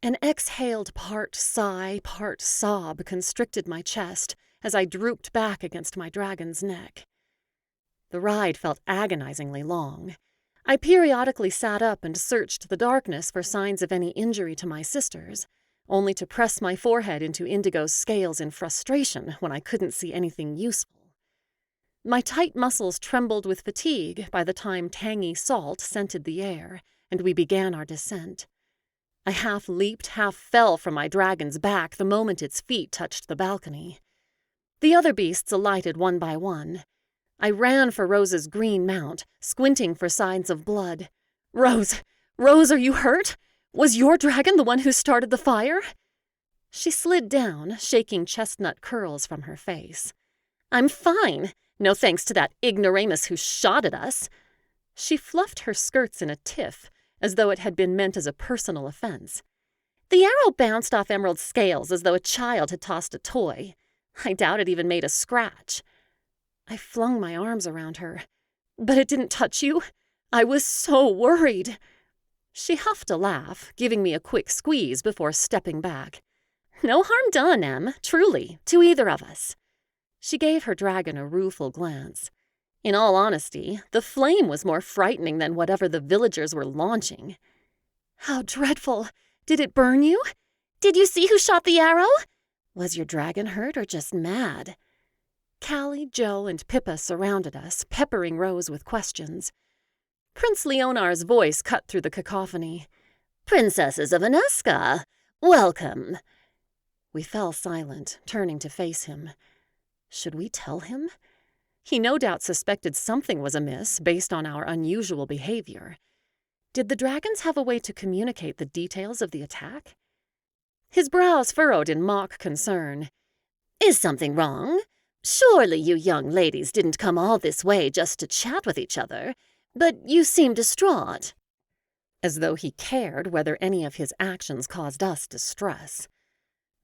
An exhaled part sigh, part sob constricted my chest as I drooped back against my dragon's neck. The ride felt agonizingly long. I periodically sat up and searched the darkness for signs of any injury to my sisters, only to press my forehead into Indigo's scales in frustration when I couldn't see anything useful. My tight muscles trembled with fatigue by the time tangy salt scented the air, and we began our descent. I half leaped, half fell from my dragon's back the moment its feet touched the balcony. The other beasts alighted one by one. I ran for Rose's green mount, squinting for signs of blood. Rose, are you hurt? Was your dragon the one who started the fire? She slid down, shaking chestnut curls from her face. I'm fine, no thanks to that ignoramus who shot at us. She fluffed her skirts in a tiff, as though it had been meant as a personal offense. The arrow bounced off Emerald's scales as though a child had tossed a toy. I doubt it even made a scratch. I flung my arms around her. But it didn't touch you? I was so worried. She huffed a laugh, giving me a quick squeeze before stepping back. No harm done, Em, truly, to either of us. She gave her dragon a rueful glance. In all honesty, the flame was more frightening than whatever the villagers were launching. How dreadful! Did it burn you? Did you see who shot the arrow? Was your dragon hurt or just mad? Callie, Jo, and Pippa surrounded us, peppering Rose with questions. Prince Leonar's voice cut through the cacophony. Princesses of Aneska, welcome. We fell silent, turning to face him. Should we tell him? He no doubt suspected something was amiss based on our unusual behavior. Did the dragons have a way to communicate the details of the attack? His brows furrowed in mock concern. Is something wrong? Surely you young ladies didn't come all this way just to chat with each other, but you seem distraught. As though he cared whether any of his actions caused us distress.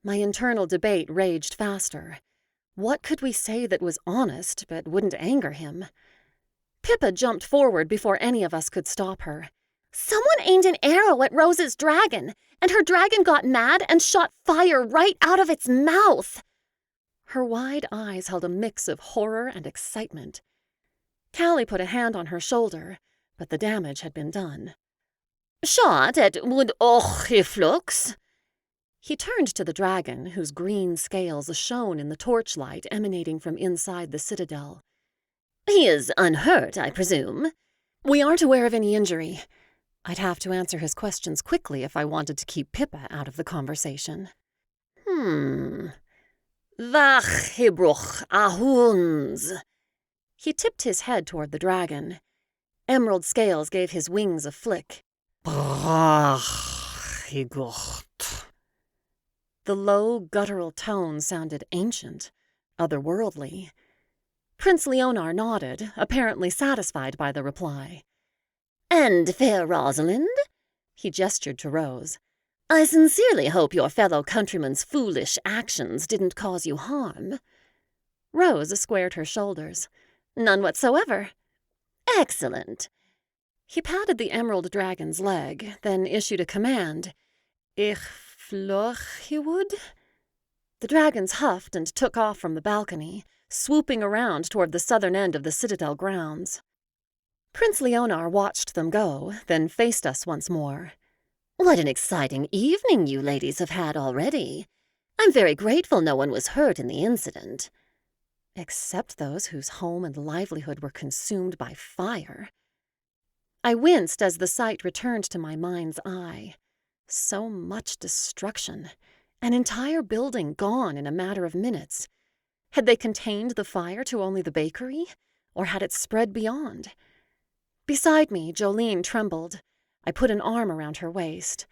My internal debate raged faster. What could we say that was honest but wouldn't anger him? Pippa jumped forward before any of us could stop her. Someone aimed an arrow at Rose's dragon, and her dragon got mad and shot fire right out of its mouth. Her wide eyes held a mix of horror and excitement. Callie put a hand on her shoulder, but the damage had been done. Shot at wood flux? He turned to the dragon, whose green scales shone in the torchlight emanating from inside the citadel. He is unhurt, I presume? We aren't aware of any injury. I'd have to answer his questions quickly if I wanted to keep Pippa out of the conversation. Vach hebruch ahuns. He tipped his head toward the dragon. Emerald Scales gave his wings a flick. The low, guttural tone sounded ancient, otherworldly. Prince Leonar nodded, apparently satisfied by the reply. And fair Rosalind? He gestured to Rose. I sincerely hope your fellow countryman's foolish actions didn't cause you harm. Rose squared her shoulders. None whatsoever. Excellent. He patted the emerald dragon's leg, then issued a command. Ich flochiwood? The dragons huffed and took off from the balcony, swooping around toward the southern end of the citadel grounds. Prince Leonar watched them go, then faced us once more. What an exciting evening you ladies have had already. I'm very grateful no one was hurt in the incident. Except those whose home and livelihood were consumed by fire. I winced as the sight returned to my mind's eye. So much destruction. An entire building gone in a matter of minutes. Had they contained the fire to only the bakery? Or had it spread beyond? Beside me, Jolene trembled. I put an arm around her waist.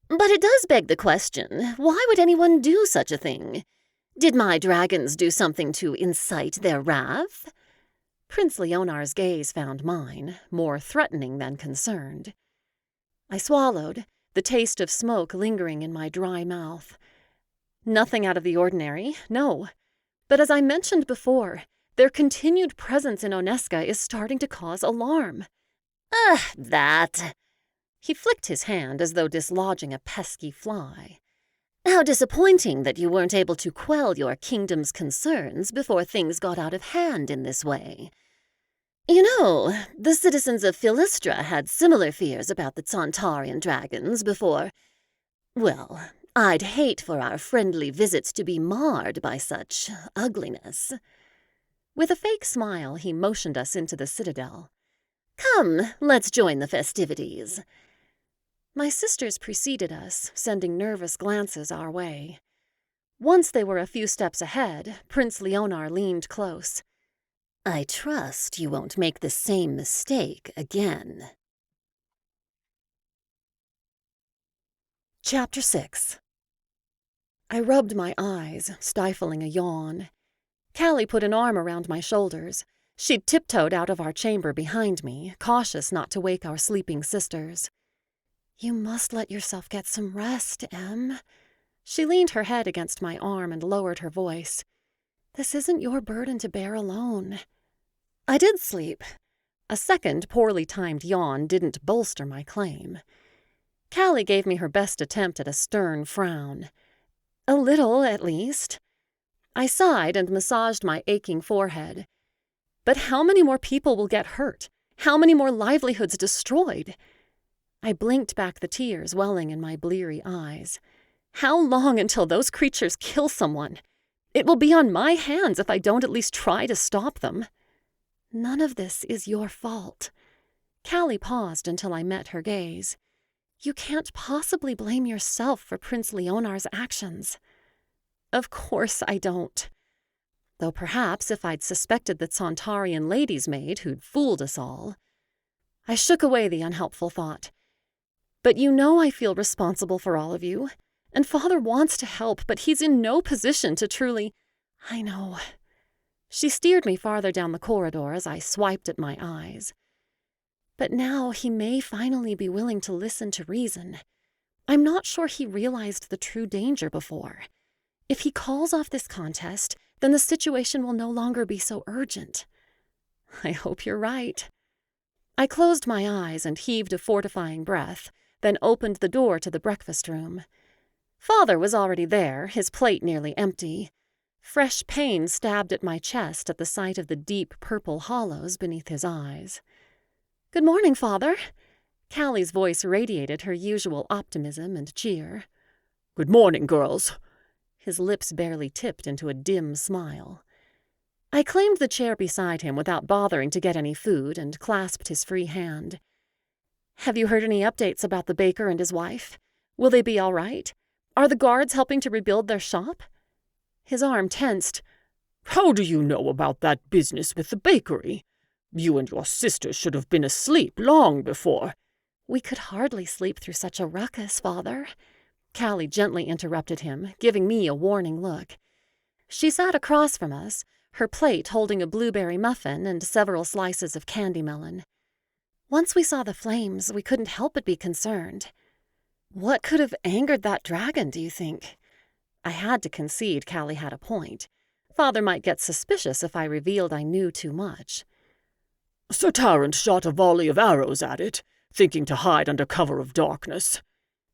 But it does beg the question, why would anyone do such a thing? Did my dragons do something to incite their wrath? Prince Leonar's gaze found mine, more threatening than concerned. I swallowed, the taste of smoke lingering in my dry mouth. Nothing out of the ordinary, no. But as I mentioned before, their continued presence in Oneska is starting to cause alarm. That. He flicked his hand as though dislodging a pesky fly. How disappointing that you weren't able to quell your kingdom's concerns before things got out of hand in this way. You know, the citizens of Philistra had similar fears about the Santarian dragons before. Well, I'd hate for our friendly visits to be marred by such ugliness. With a fake smile, he motioned us into the citadel. Come, let's join the festivities. My sisters preceded us, sending nervous glances our way. Once they were a few steps ahead, Prince Leonar leaned close. I trust you won't make the same mistake again. Chapter 6. I rubbed my eyes, stifling a yawn. Callie put an arm around my shoulders. She'd tiptoed out of our chamber behind me, cautious not to wake our sleeping sisters. "You must let yourself get some rest, Em." She leaned her head against my arm and lowered her voice. "This isn't your burden to bear alone." I did sleep. A second poorly timed yawn didn't bolster my claim. Callie gave me her best attempt at a stern frown. "A little, at least." I sighed and massaged my aching forehead. But how many more people will get hurt? How many more livelihoods destroyed? I blinked back the tears welling in my bleary eyes. How long until those creatures kill someone? It will be on my hands if I don't at least try to stop them. "None of this is your fault." Callie paused until I met her gaze. "You can't possibly blame yourself for Prince Leonar's actions." "Of course I don't. Though perhaps if I'd suspected the Santarian lady's maid who'd fooled us all." I shook away the unhelpful thought. "But you know I feel responsible for all of you, and Father wants to help, but he's in no position to truly—" "I know." She steered me farther down the corridor as I swiped at my eyes. "But now he may finally be willing to listen to reason. I'm not sure he realized the true danger before. If he calls off this contest, then the situation will no longer be so urgent." "I hope you're right." I closed my eyes and heaved a fortifying breath, then opened the door to the breakfast room. Father was already there, his plate nearly empty. Fresh pain stabbed at my chest at the sight of the deep purple hollows beneath his eyes. "Good morning, Father." Callie's voice radiated her usual optimism and cheer. "Good morning, girls." His lips barely tipped into a dim smile. I claimed the chair beside him without bothering to get any food and clasped his free hand. "Have you heard any updates about the baker and his wife? Will they be all right? Are the guards helping to rebuild their shop?" His arm tensed. "How do you know about that business with the bakery? You and your sisters should have been asleep long before." "We could hardly sleep through such a ruckus, Father." Callie gently interrupted him, giving me a warning look. She sat across from us, her plate holding a blueberry muffin and several slices of candy melon. "Once we saw the flames, we couldn't help but be concerned." "What could have angered that dragon, do you think?" I had to concede Callie had a point. Father might get suspicious if I revealed I knew too much. "Sir Tyrant shot a volley of arrows at it, thinking to hide under cover of darkness."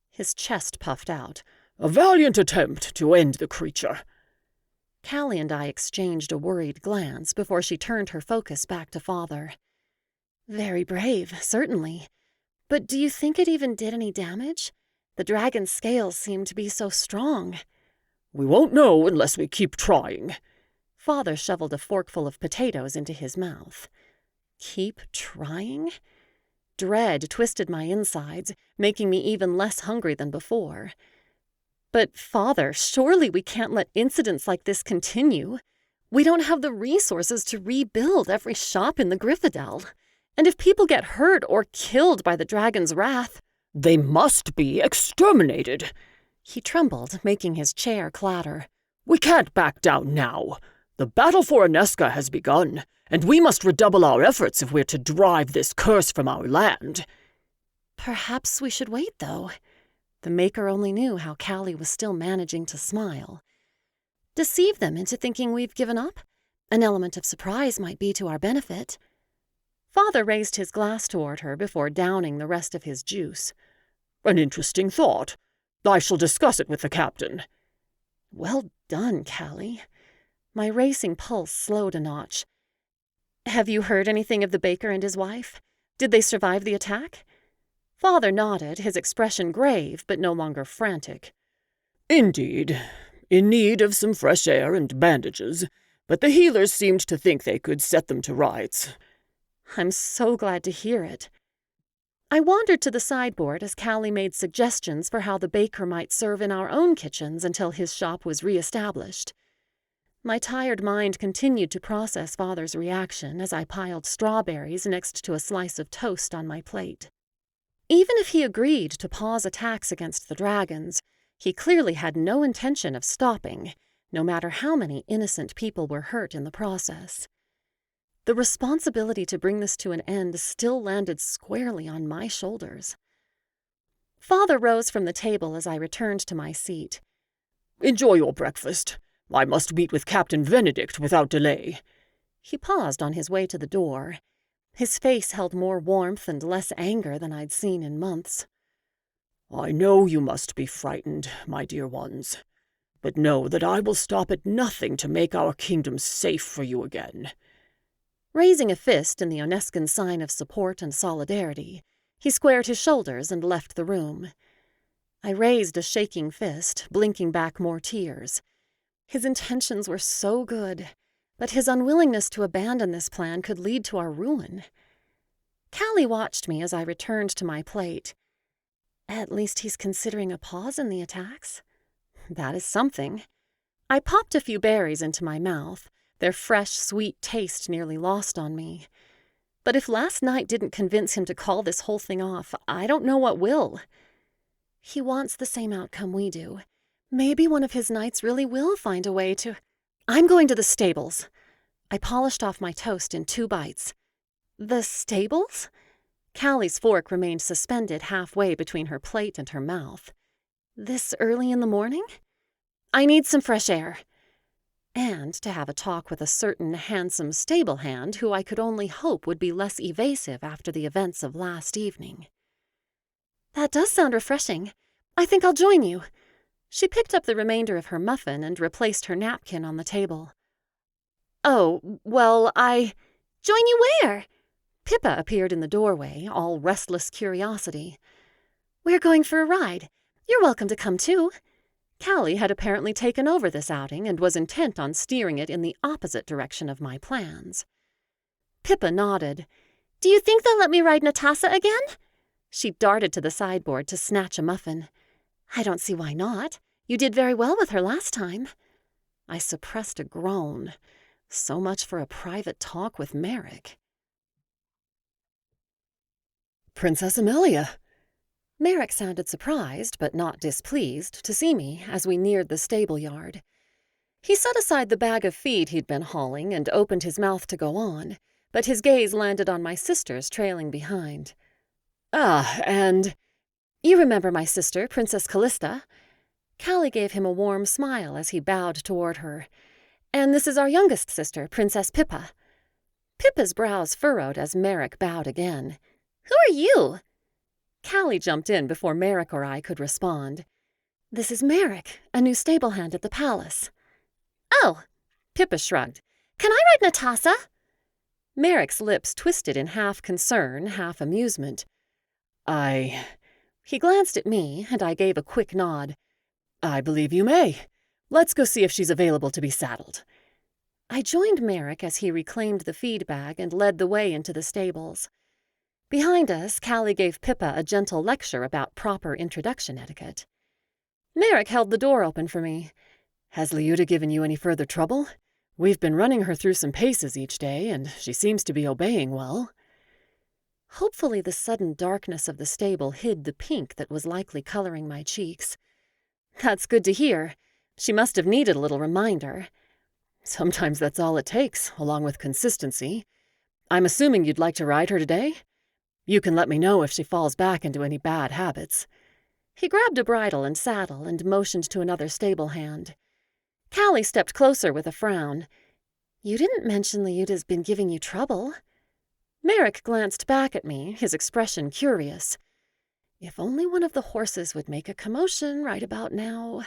His chest puffed out. "A valiant attempt to end the creature." Callie and I exchanged a worried glance before she turned her focus back to Father. "Very brave, certainly. But do you think it even did any damage? The dragon's scales seem to be so strong." "We won't know unless we keep trying." Father shoveled a forkful of potatoes into his mouth. Keep trying? Dread twisted my insides, making me even less hungry than before. "But, Father, surely we can't let incidents like this continue. We don't have the resources to rebuild every shop in the Gryffindor. And if people get hurt or killed by the dragon's wrath—" "They must be exterminated." He trembled, making his chair clatter. "We can't back down now. The battle for Aneska has begun, and we must redouble our efforts if we're to drive this curse from our land." "Perhaps we should wait, though." The Maker only knew how Callie was still managing to smile. "Deceive them into thinking we've given up? An element of surprise might be to our benefit." Father raised his glass toward her before downing the rest of his juice. "An interesting thought. I shall discuss it with the captain." "Well done, Callie." My racing pulse slowed a notch. "Have you heard anything of the baker and his wife? Did they survive the attack?" Father nodded, his expression grave but no longer frantic. "Indeed. In need of some fresh air and bandages, but the healers seemed to think they could set them to rights." "I'm so glad to hear it." I wandered to the sideboard as Callie made suggestions for how the baker might serve in our own kitchens until his shop was re-established. My tired mind continued to process Father's reaction as I piled strawberries next to a slice of toast on my plate. Even if he agreed to pause attacks against the dragons, he clearly had no intention of stopping, no matter how many innocent people were hurt in the process. The responsibility to bring this to an end still landed squarely on my shoulders. Father rose from the table as I returned to my seat. "Enjoy your breakfast. I must meet with Captain Benedict without delay." He paused on his way to the door. His face held more warmth and less anger than I'd seen in months. "I know you must be frightened, my dear ones, but know that I will stop at nothing to make our kingdom safe for you again." Raising a fist in the Onescan sign of support and solidarity, he squared his shoulders and left the room. I raised a shaking fist, blinking back more tears. His intentions were so good, but his unwillingness to abandon this plan could lead to our ruin. Callie watched me as I returned to my plate. At least he's considering a pause in the attacks. That is something. I popped a few berries into my mouth, their fresh, sweet taste nearly lost on me. But if last night didn't convince him to call this whole thing off, I don't know what will. He wants the same outcome we do. Maybe one of his knights really will find a way to... I'm going to the stables. I polished off my toast in 2 bites. The stables? Callie's fork remained suspended halfway between her plate and her mouth. This early in the morning? I need some fresh air. And to have a talk with a certain handsome stable hand who I could only hope would be less evasive after the events of last evening. That does sound refreshing. I think I'll join you. She picked up the remainder of her muffin and replaced her napkin on the table. Oh, well, Join you where? Pippa appeared in the doorway, all restless curiosity. We're going for a ride. You're welcome to come too. Callie had apparently taken over this outing and was intent on steering it in the opposite direction of my plans. Pippa nodded. Do you think they'll let me ride Natasa again? She darted to the sideboard to snatch a muffin. I don't see why not. You did very well with her last time. I suppressed a groan. So much for a private talk with Merrick. "Princess Emelia." Merrick sounded surprised, but not displeased, to see me as we neared the stable yard. He set aside the bag of feed he'd been hauling and opened his mouth to go on, but his gaze landed on my sisters trailing behind. "Ah, and—" You remember my sister, Princess Callista? Callie gave him a warm smile as he bowed toward her. And this is our youngest sister, Princess Pippa. Pippa's brows furrowed as Merrick bowed again. Who are you? Callie jumped in before Merrick or I could respond. This is Merrick, a new stable hand at the palace. Oh, Pippa shrugged. Can I ride Natasa? Merrick's lips twisted in half concern, half amusement. He glanced at me, and I gave a quick nod. I believe you may. Let's go see if she's available to be saddled. I joined Merrick as he reclaimed the feed bag and led the way into the stables. Behind us, Callie gave Pippa a gentle lecture about proper introduction etiquette. Merrick held the door open for me. Has Liuda given you any further trouble? We've been running her through some paces each day, and she seems to be obeying well. Hopefully the sudden darkness of the stable hid the pink that was likely coloring my cheeks. That's good to hear. She must have needed a little reminder. Sometimes that's all it takes, along with consistency. I'm assuming you'd like to ride her today? You can let me know if she falls back into any bad habits. He grabbed a bridle and saddle and motioned to another stable hand. Callie stepped closer with a frown. You didn't mention Liuda's been giving you trouble. Merrick glanced back at me, his expression curious. If only one of the horses would make a commotion right about now.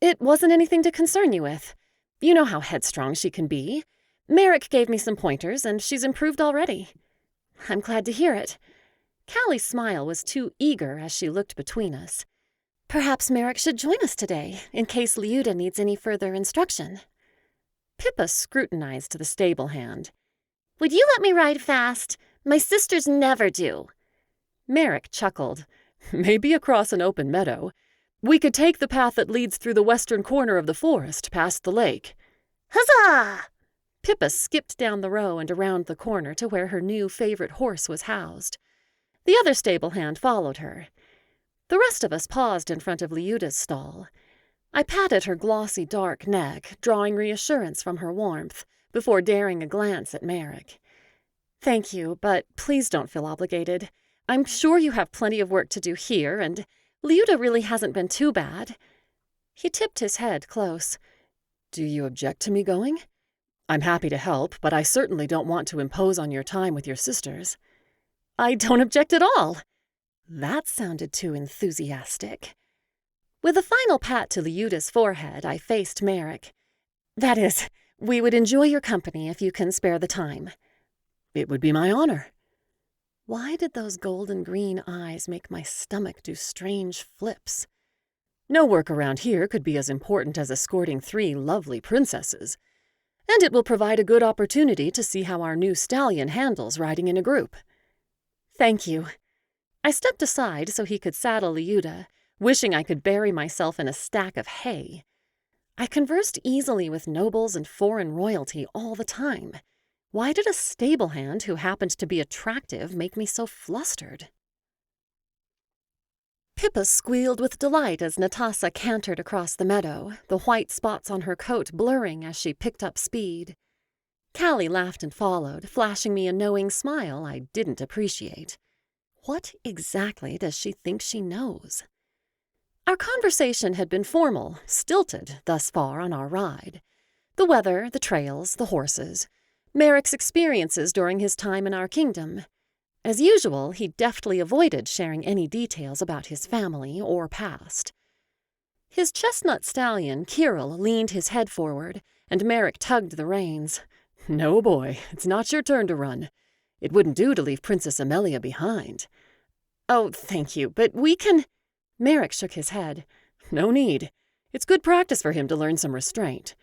It wasn't anything to concern you with. You know how headstrong she can be. Merrick gave me some pointers, and she's improved already. I'm glad to hear it. Callie's smile was too eager as she looked between us. Perhaps Merrick should join us today, in case Liuda needs any further instruction. Pippa scrutinized the stable hand. Would you let me ride fast? My sisters never do. Merrick chuckled. Maybe across an open meadow. We could take the path that leads through the western corner of the forest, past the lake. Huzzah! Pippa skipped down the row and around the corner to where her new favorite horse was housed. The other stable hand followed her. The rest of us paused in front of Liuda's stall. I patted her glossy dark neck, drawing reassurance from her warmth, before daring a glance at Merrick. "Thank you, but please don't feel obligated. I'm sure you have plenty of work to do here, and Liuda really hasn't been too bad." He tipped his head close. "Do you object to me going? I'm happy to help, but I certainly don't want to impose on your time with your sisters." "I don't object at all." That sounded too enthusiastic. With a final pat to Liuda's forehead, I faced Merrick. "That is, we would enjoy your company if you can spare the time." "It would be my honor." Why did those golden green eyes make my stomach do strange flips? No work around here could be as important as escorting 3 lovely princesses. And it will provide a good opportunity to see how our new stallion handles riding in a group. "Thank you." I stepped aside so he could saddle Liuda, wishing I could bury myself in a stack of hay. I conversed easily with nobles and foreign royalty all the time. Why did a stable hand who happened to be attractive make me so flustered? Pippa squealed with delight as Natasa cantered across the meadow, the white spots on her coat blurring as she picked up speed. Callie laughed and followed, flashing me a knowing smile I didn't appreciate. What exactly does she think she knows? Our conversation had been formal, stilted thus far on our ride. The weather, the trails, the horses, Merrick's experiences during his time in our kingdom. As usual, he deftly avoided sharing any details about his family or past. His chestnut stallion, Kirill, leaned his head forward, and Merrick tugged the reins. "No, boy, it's not your turn to run. It wouldn't do to leave Princess Emelia behind." "Oh, thank you, but we can—" Merrick shook his head. "No need. It's good practice for him to learn some restraint."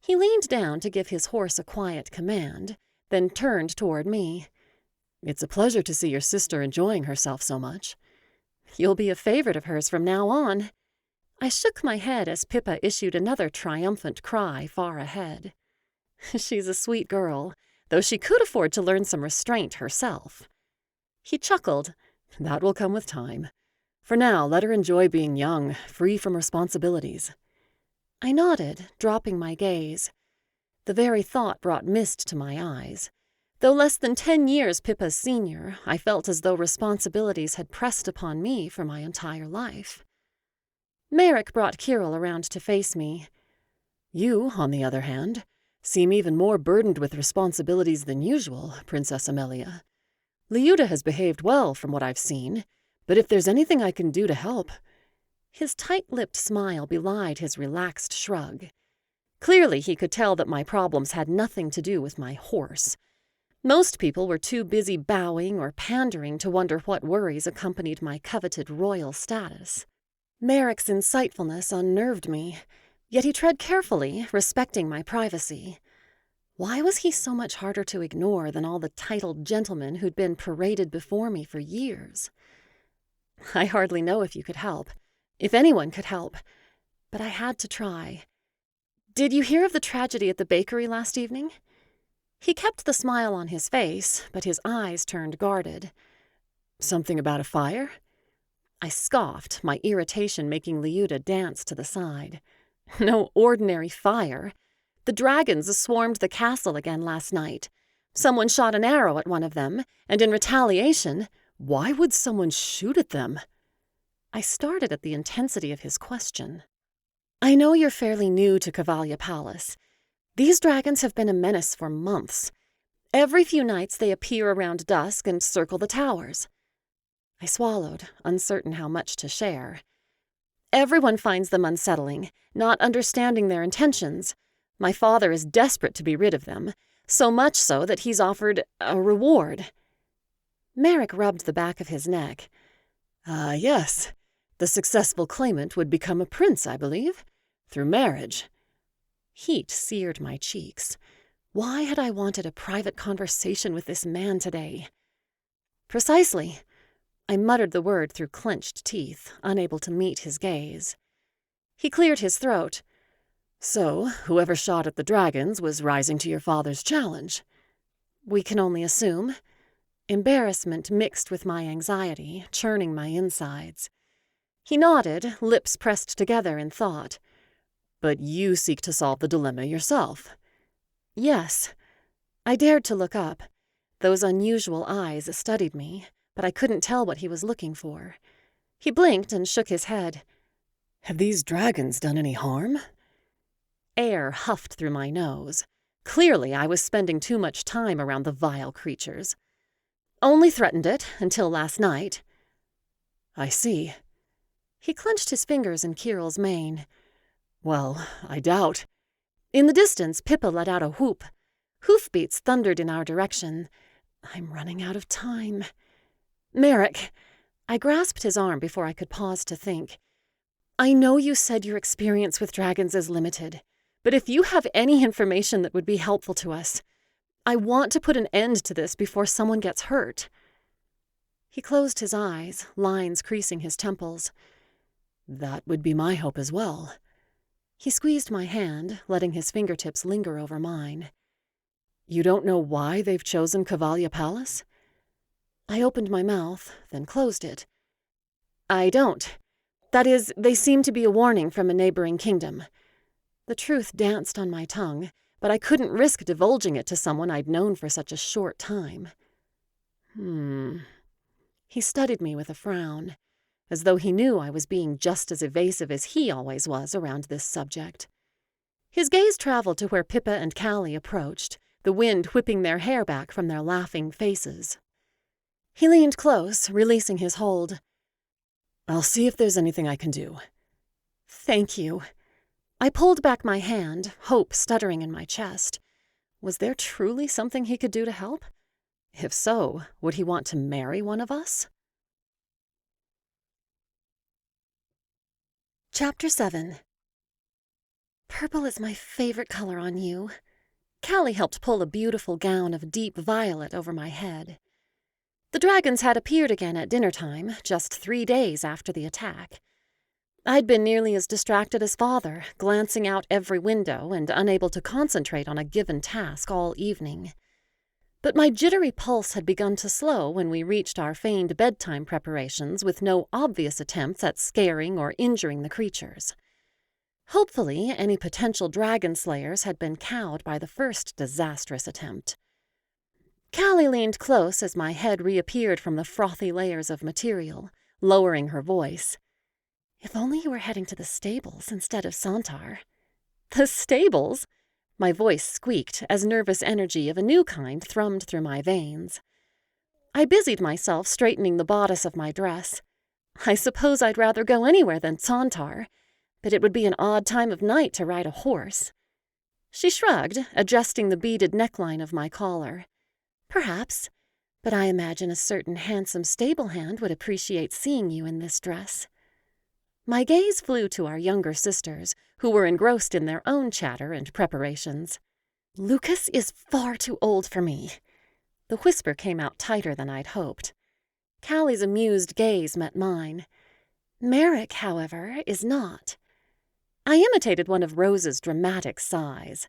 He leaned down to give his horse a quiet command, then turned toward me. "It's a pleasure to see your sister enjoying herself so much." "You'll be a favorite of hers from now on." I shook my head as Pippa issued another triumphant cry far ahead. "She's a sweet girl, though she could afford to learn some restraint herself." He chuckled. "That will come with time. For now, let her enjoy being young, free from responsibilities." I nodded, dropping my gaze. The very thought brought mist to my eyes. Though less than 10 years Pippa's senior, I felt as though responsibilities had pressed upon me for my entire life. Merrick brought Kirill around to face me. "You, on the other hand, seem even more burdened with responsibilities than usual, Princess Emelia. Liuda has behaved well from what I've seen, but if there's anything I can do to help—" His tight-lipped smile belied his relaxed shrug. Clearly he could tell that my problems had nothing to do with my horse. Most people were too busy bowing or pandering to wonder what worries accompanied my coveted royal status. Merrick's insightfulness unnerved me, yet he tread carefully, respecting my privacy. Why was he so much harder to ignore than all the titled gentlemen who'd been paraded before me for years? "I hardly know if you could help, if anyone could help, but I had to try. Did you hear of the tragedy at the bakery last evening?" He kept the smile on his face, but his eyes turned guarded. "Something about a fire?" I scoffed, my irritation making Liuda dance to the side. "No ordinary fire. The dragons swarmed the castle again last night. Someone shot an arrow at one of them, and in retaliation—" "Why would someone shoot at them?" I started at the intensity of his question. "I know you're fairly new to Cavalia Palace. These dragons have been a menace for months. Every few nights they appear around dusk and circle the towers." I swallowed, uncertain how much to share. "Everyone finds them unsettling, not understanding their intentions. My father is desperate to be rid of them, so much so that he's offered a reward." Merrick rubbed the back of his neck. Yes. The successful claimant would become a prince, I believe, through marriage." Heat seared my cheeks. Why had I wanted a private conversation with this man today? "Precisely." I muttered the word through clenched teeth, unable to meet his gaze. He cleared his throat. So, whoever shot at the dragons was rising to your father's challenge. We can only assume. Embarrassment mixed with my anxiety, churning my insides. He nodded, lips pressed together in thought. But you seek to solve the dilemma yourself. Yes. I dared to look up. Those unusual eyes studied me, but I couldn't tell what he was looking for. He blinked and shook his head. Have these dragons done any harm? Air huffed through my nose. Clearly, I was spending too much time around the vile creatures. Only threatened it, until last night. I see. He clenched his fingers in Kirill's mane. Well, I doubt. In the distance, Pippa let out a whoop. Hoofbeats thundered in our direction. I'm running out of time. Merrick. I grasped his arm before I could pause to think. I know you said your experience with dragons is limited, but if you have any information that would be helpful to us, I want to put an end to this before someone gets hurt. He closed his eyes, lines creasing his temples. That would be my hope as well. He squeezed my hand, letting his fingertips linger over mine. You don't know why they've chosen Cavalia Palace? I opened my mouth, then closed it. I don't. That is, they seem to be a warning from a neighboring kingdom. The truth danced on my tongue, but I couldn't risk divulging it to someone I'd known for such a short time. He studied me with a frown, as though he knew I was being just as evasive as he always was around this subject. His gaze traveled to where Pippa and Callie approached, the wind whipping their hair back from their laughing faces. He leaned close, releasing his hold. I'll see if there's anything I can do. Thank you. I pulled back my hand, hope stuttering in my chest. Was there truly something he could do to help? If so, would he want to marry one of us? Chapter 7. Purple is my favorite color on you. Callie helped pull a beautiful gown of deep violet over my head. The dragons had appeared again at dinner time, just 3 days after the attack. I'd been nearly as distracted as Father, glancing out every window and unable to concentrate on a given task all evening. But my jittery pulse had begun to slow when we reached our feigned bedtime preparations with no obvious attempts at scaring or injuring the creatures. Hopefully, any potential dragon slayers had been cowed by the first disastrous attempt. Callie leaned close as my head reappeared from the frothy layers of material, lowering her voice. If only you were heading to the stables instead of Santar. The stables? My voice squeaked as nervous energy of a new kind thrummed through my veins. I busied myself straightening the bodice of my dress. I suppose I'd rather go anywhere than Santar, but it would be an odd time of night to ride a horse. She shrugged, adjusting the beaded neckline of my collar. Perhaps, but I imagine a certain handsome stable hand would appreciate seeing you in this dress. My gaze flew to our younger sisters, who were engrossed in their own chatter and preparations. Lucas is far too old for me. The whisper came out tighter than I'd hoped. Callie's amused gaze met mine. Merrick, however, is not. I imitated one of Rose's dramatic sighs.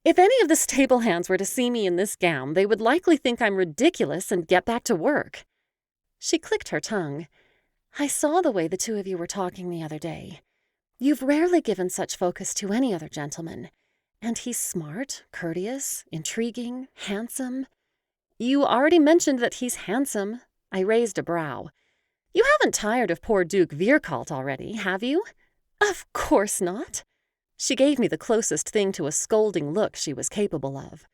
If any of the stable hands were to see me in this gown, they would likely think I'm ridiculous and get back to work. She clicked her tongue. I saw the way the two of you were talking the other day. You've rarely given such focus to any other gentleman. And he's smart, courteous, intriguing, handsome. You already mentioned that he's handsome. I raised a brow. You haven't tired of poor Duke Vierkalt already, have you? Of course not. She gave me the closest thing to a scolding look she was capable of.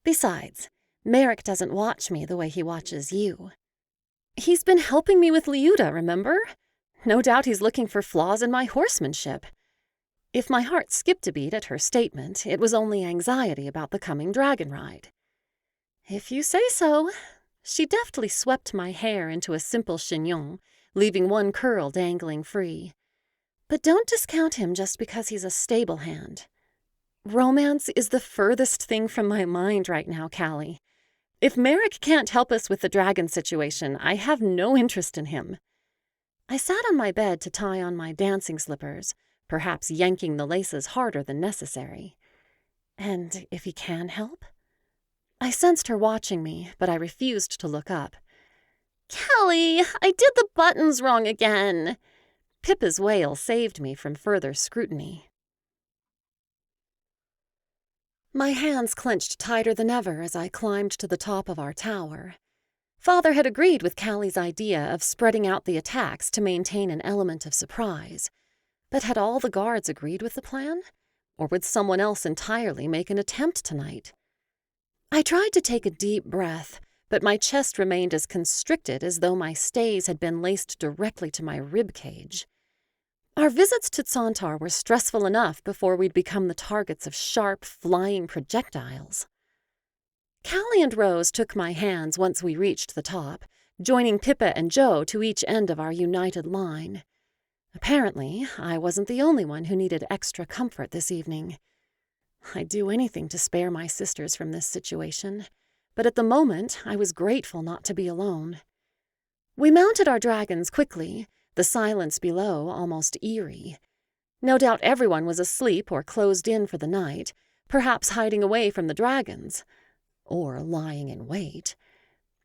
Besides, Merrick doesn't watch me the way he watches you. He's been helping me with Liuda, remember? No doubt he's looking for flaws in my horsemanship. If my heart skipped a beat at her statement, it was only anxiety about the coming dragon ride. If you say so. She deftly swept my hair into a simple chignon, leaving one curl dangling free. But don't discount him just because he's a stable hand. Romance is the furthest thing from my mind right now, Callie. If Merrick can't help us with the dragon situation, I have no interest in him. I sat on my bed to tie on my dancing slippers, perhaps yanking the laces harder than necessary. And if he can help? I sensed her watching me, but I refused to look up. Callie, I did the buttons wrong again. Pippa's wail saved me from further scrutiny. My hands clenched tighter than ever as I climbed to the top of our tower. Father had agreed with Callie's idea of spreading out the attacks to maintain an element of surprise. But had all the guards agreed with the plan? Or would someone else entirely make an attempt tonight? I tried to take a deep breath, but my chest remained as constricted as though my stays had been laced directly to my rib cage. Our visits to Santar were stressful enough before we'd become the targets of sharp, flying projectiles. Callie and Rose took my hands once we reached the top, joining Pippa and Joe to each end of our united line. Apparently, I wasn't the only one who needed extra comfort this evening. I'd do anything to spare my sisters from this situation, but at the moment I was grateful not to be alone. We mounted our dragons quickly, the silence below almost eerie. No doubt everyone was asleep or closed in for the night, perhaps hiding away from the dragons. Or lying in wait.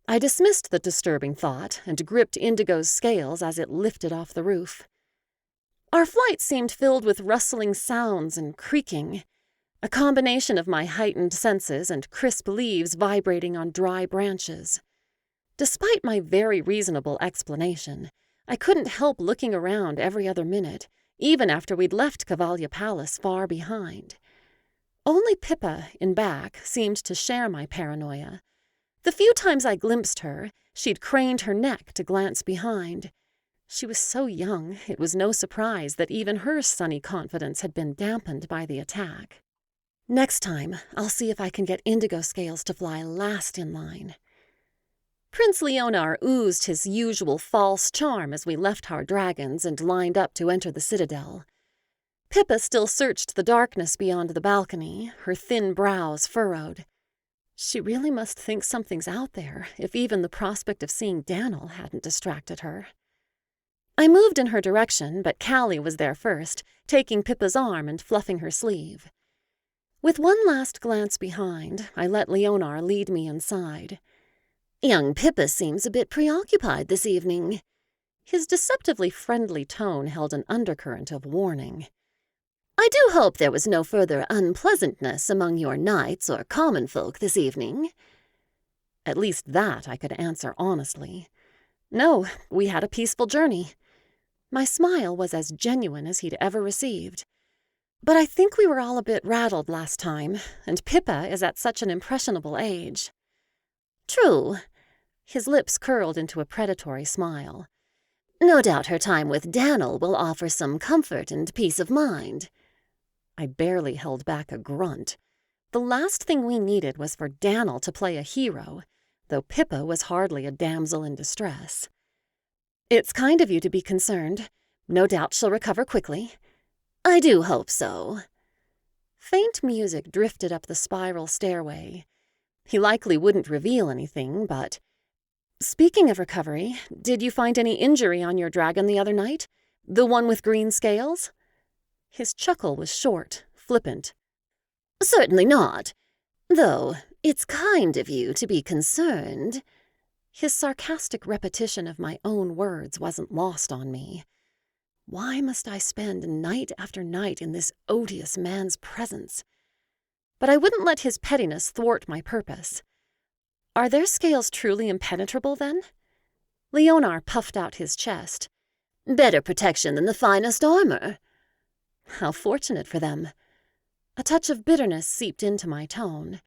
I dismissed the disturbing thought and gripped Indigo's scales as it lifted off the roof. Our flight seemed filled with rustling sounds and creaking, a combination of my heightened senses and crisp leaves vibrating on dry branches. Despite my very reasonable explanation, I couldn't help looking around every other minute, even after we'd left Cavalia Palace far behind. Only Pippa, in back, seemed to share my paranoia. The few times I glimpsed her, she'd craned her neck to glance behind. She was so young, it was no surprise that even her sunny confidence had been dampened by the attack. Next time, I'll see if I can get Indigo Scales to fly last in line. Prince Leonar oozed his usual false charm as we left our dragons and lined up to enter the citadel. Pippa still searched the darkness beyond the balcony, her thin brows furrowed. She really must think something's out there, if even the prospect of seeing Daniel hadn't distracted her. I moved in her direction, but Callie was there first, taking Pippa's arm and fluffing her sleeve. With one last glance behind, I let Leonar lead me inside. Young Pippa seems a bit preoccupied this evening. His deceptively friendly tone held an undercurrent of warning. I do hope there was no further unpleasantness among your knights or common folk this evening. At least that I could answer honestly. No, we had a peaceful journey. My smile was as genuine as he'd ever received. But I think we were all a bit rattled last time, and Pippa is at such an impressionable age. True. His lips curled into a predatory smile. No doubt her time with Daniel will offer some comfort and peace of mind. I barely held back a grunt. The last thing we needed was for Daniel to play a hero, though Pippa was hardly a damsel in distress. It's kind of you to be concerned. No doubt she'll recover quickly. I do hope so. Faint music drifted up the spiral stairway. He likely wouldn't reveal anything, but... Speaking of recovery, did you find any injury on your dragon the other night? The one with green scales? His chuckle was short, flippant. Certainly not. Though it's kind of you to be concerned. His sarcastic repetition of my own words wasn't lost on me. Why must I spend night after night in this odious man's presence? But I wouldn't let his pettiness thwart my purpose. Are their scales truly impenetrable, then? Leonar puffed out his chest. Better protection than the finest armor. How fortunate for them. A touch of bitterness seeped into my tone.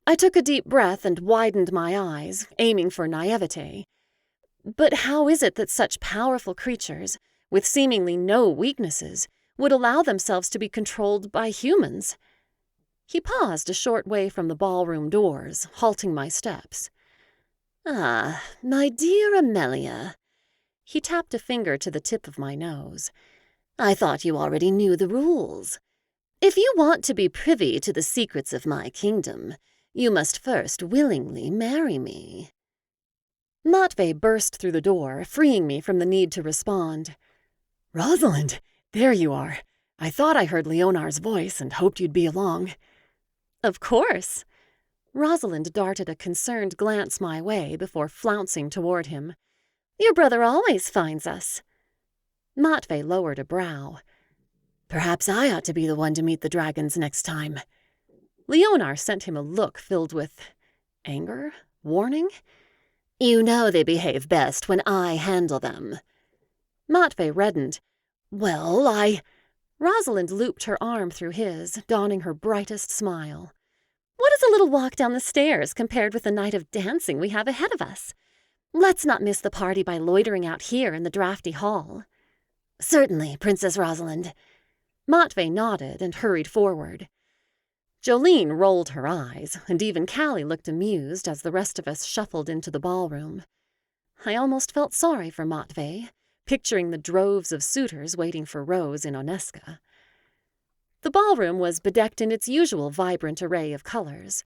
I took a deep breath and widened my eyes, aiming for naivete. But how is it that such powerful creatures, with seemingly no weaknesses, would allow themselves to be controlled by humans? He paused a short way from the ballroom doors, halting my steps. Ah, my dear Emelia. He tapped a finger to the tip of my nose. I thought you already knew the rules. If you want to be privy to the secrets of my kingdom, you must first willingly marry me. Matvey burst through the door, freeing me from the need to respond. Rosalind, there you are. I thought I heard Leonar's voice and hoped you'd be along." "Of course." Rosalind darted a concerned glance my way before flouncing toward him. "Your brother always finds us." Matvey lowered a brow. "Perhaps I ought to be the one to meet the dragons next time." Leonar sent him a look filled with anger, warning. "You know they behave best when I handle them." Matvey reddened. "Well, Rosalind looped her arm through his, donning her brightest smile. "What is a little walk down the stairs compared with the night of dancing we have ahead of us? Let's not miss the party by loitering out here in the drafty hall." "Certainly, Princess Rosalind." Matvey nodded and hurried forward. Jolene rolled her eyes, and even Callie looked amused as the rest of us shuffled into the ballroom. I almost felt sorry for Matvey, picturing the droves of suitors waiting for Rose in Oneska. The ballroom was bedecked in its usual vibrant array of colors.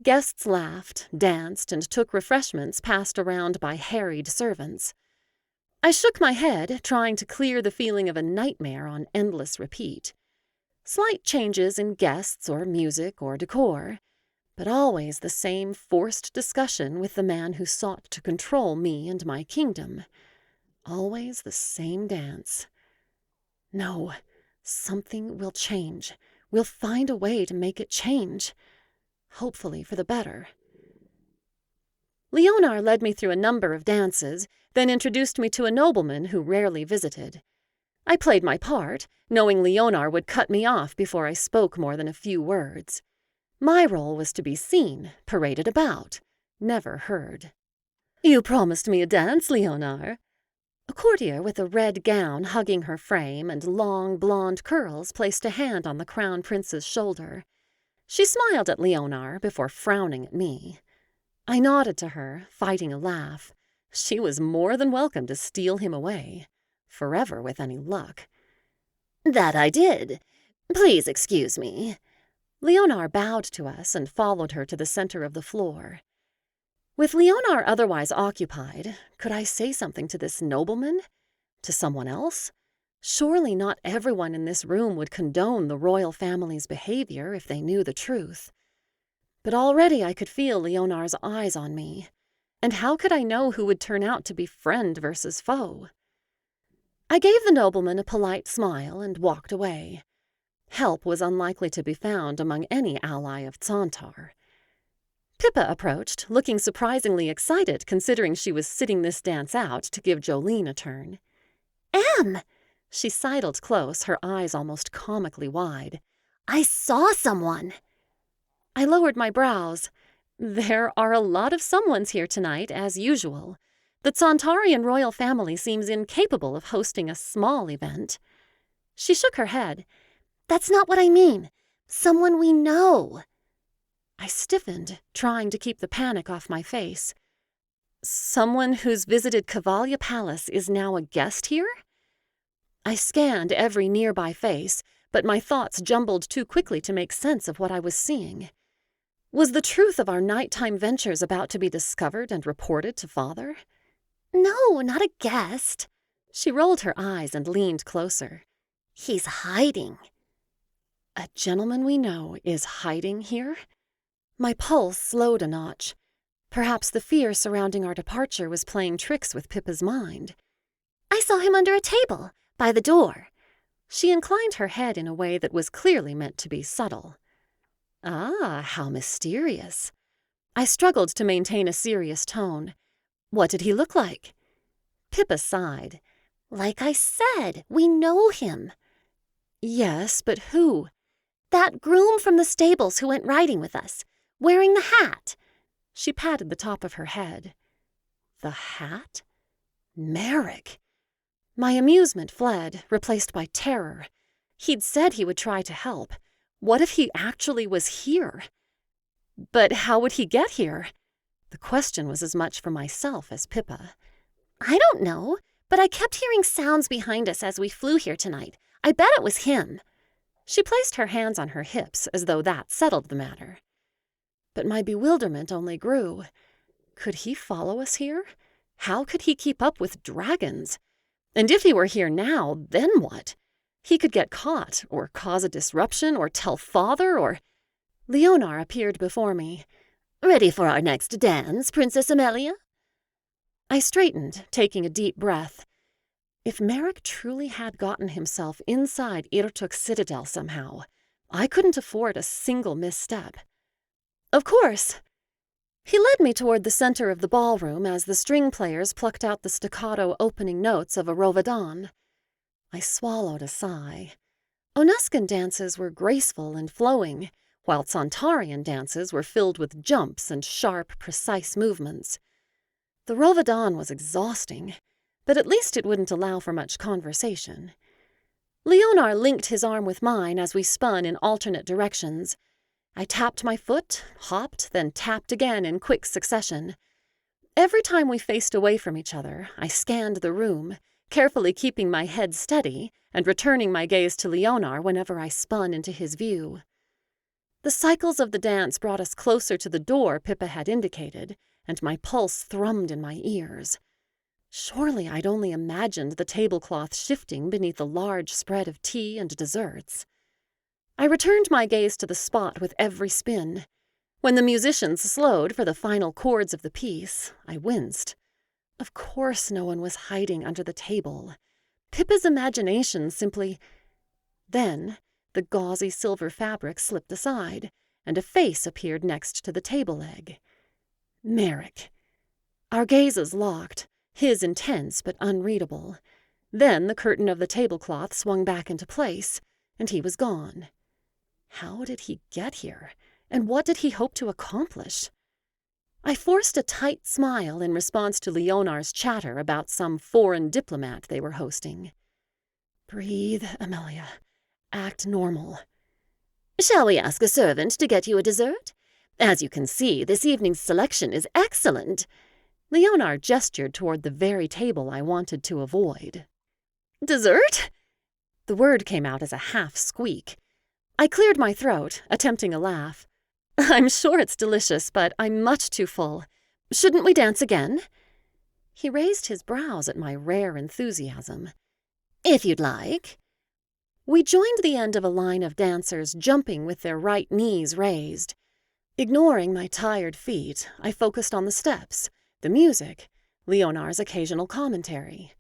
Guests laughed, danced, and took refreshments passed around by harried servants. I shook my head, trying to clear the feeling of a nightmare on endless repeat. Slight changes in guests or music or decor, but always the same forced discussion with the man who sought to control me and my kingdom. Always the same dance. No, something will change. We'll find a way to make it change. Hopefully for the better. Leonar led me through a number of dances, then introduced me to a nobleman who rarely visited. I played my part, knowing Leonar would cut me off before I spoke more than a few words. My role was to be seen, paraded about, never heard. "You promised me a dance, Leonar." A courtier with a red gown hugging her frame and long blonde curls placed a hand on the crown prince's shoulder. She smiled at Leonar before frowning at me. I nodded to her, fighting a laugh. She was more than welcome to steal him away. Forever with any luck. "That I did. Please excuse me." Leonar bowed to us and followed her to the center of the floor. With Leonar otherwise occupied, could I say something to this nobleman? To someone else? Surely not everyone in this room would condone the royal family's behavior if they knew the truth. But already I could feel Leonar's eyes on me. And how could I know who would turn out to be friend versus foe? I gave the nobleman a polite smile and walked away. Help was unlikely to be found among any ally of Santar. Pippa approached, looking surprisingly excited considering she was sitting this dance out to give Jolene a turn. "Em!" She sidled close, her eyes almost comically wide. "I saw someone." I lowered my brows. There are a lot of someones here tonight, as usual. The Santarian royal family seems incapable of hosting a small event. She shook her head. "That's not what I mean. Someone we know." I stiffened, trying to keep the panic off my face. Someone who's visited Cavalia Palace is now a guest here? I scanned every nearby face, but my thoughts jumbled too quickly to make sense of what I was seeing. Was the truth of our nighttime ventures about to be discovered and reported to Father? "No, not a guest." She rolled her eyes and leaned closer. "He's hiding." A gentleman we know is hiding here? My pulse slowed a notch. Perhaps the fear surrounding our departure was playing tricks with Pippa's mind. "I saw him under a table, by the door." She inclined her head in a way that was clearly meant to be subtle. Ah, how mysterious. I struggled to maintain a serious tone. What did he look like? Pippa sighed. "Like I said, we know him." "Yes, but who?" "That groom from the stables who went riding with us, wearing the hat." She patted the top of her head. The hat? Merrick! My amusement fled, replaced by terror. He'd said he would try to help. What if he actually was here? But how would he get here? The question was as much for myself as Pippa. "I don't know, but I kept hearing sounds behind us as we flew here tonight. I bet it was him." She placed her hands on her hips as though that settled the matter. But my bewilderment only grew. Could he follow us here? How could he keep up with dragons? And if he were here now, then what? He could get caught, or cause a disruption, or tell father, or— Leonar appeared before me. "Ready for our next dance, Princess Emelia?" I straightened, taking a deep breath. If Merrick truly had gotten himself inside Irtuk's citadel somehow, I couldn't afford a single misstep. Of course! He led me toward the center of the ballroom as the string players plucked out the staccato opening notes of a rovadan. I swallowed a sigh. Onuscan dances were graceful and flowing, while Santarian dances were filled with jumps and sharp, precise movements. The rovadan was exhausting, but at least it wouldn't allow for much conversation. Leonar linked his arm with mine as we spun in alternate directions. I tapped my foot, hopped, then tapped again in quick succession. Every time we faced away from each other, I scanned the room, carefully keeping my head steady and returning my gaze to Leonar whenever I spun into his view. The cycles of the dance brought us closer to the door Pippa had indicated, and my pulse thrummed in my ears. Surely I'd only imagined the tablecloth shifting beneath a large spread of tea and desserts. I returned my gaze to the spot with every spin. When the musicians slowed for the final chords of the piece, I winced. Of course no one was hiding under the table. Pippa's imagination simply— Then the gauzy silver fabric slipped aside, and a face appeared next to the table leg. Merrick. Our gazes locked, his intense but unreadable. Then the curtain of the tablecloth swung back into place, and he was gone. How did he get here, and what did he hope to accomplish? I forced a tight smile in response to Leonar's chatter about some foreign diplomat they were hosting. Breathe, Emelia. Act normal. "Shall we ask a servant to get you a dessert? As you can see, this evening's selection is excellent." Leonar gestured toward the very table I wanted to avoid. "Dessert?" The word came out as a half-squeak. I cleared my throat, attempting a laugh. "I'm sure it's delicious, but I'm much too full. Shouldn't we dance again?" He raised his brows at my rare enthusiasm. "If you'd like." We joined the end of a line of dancers jumping with their right knees raised. Ignoring my tired feet, I focused on the steps, the music, Leonar's occasional commentary.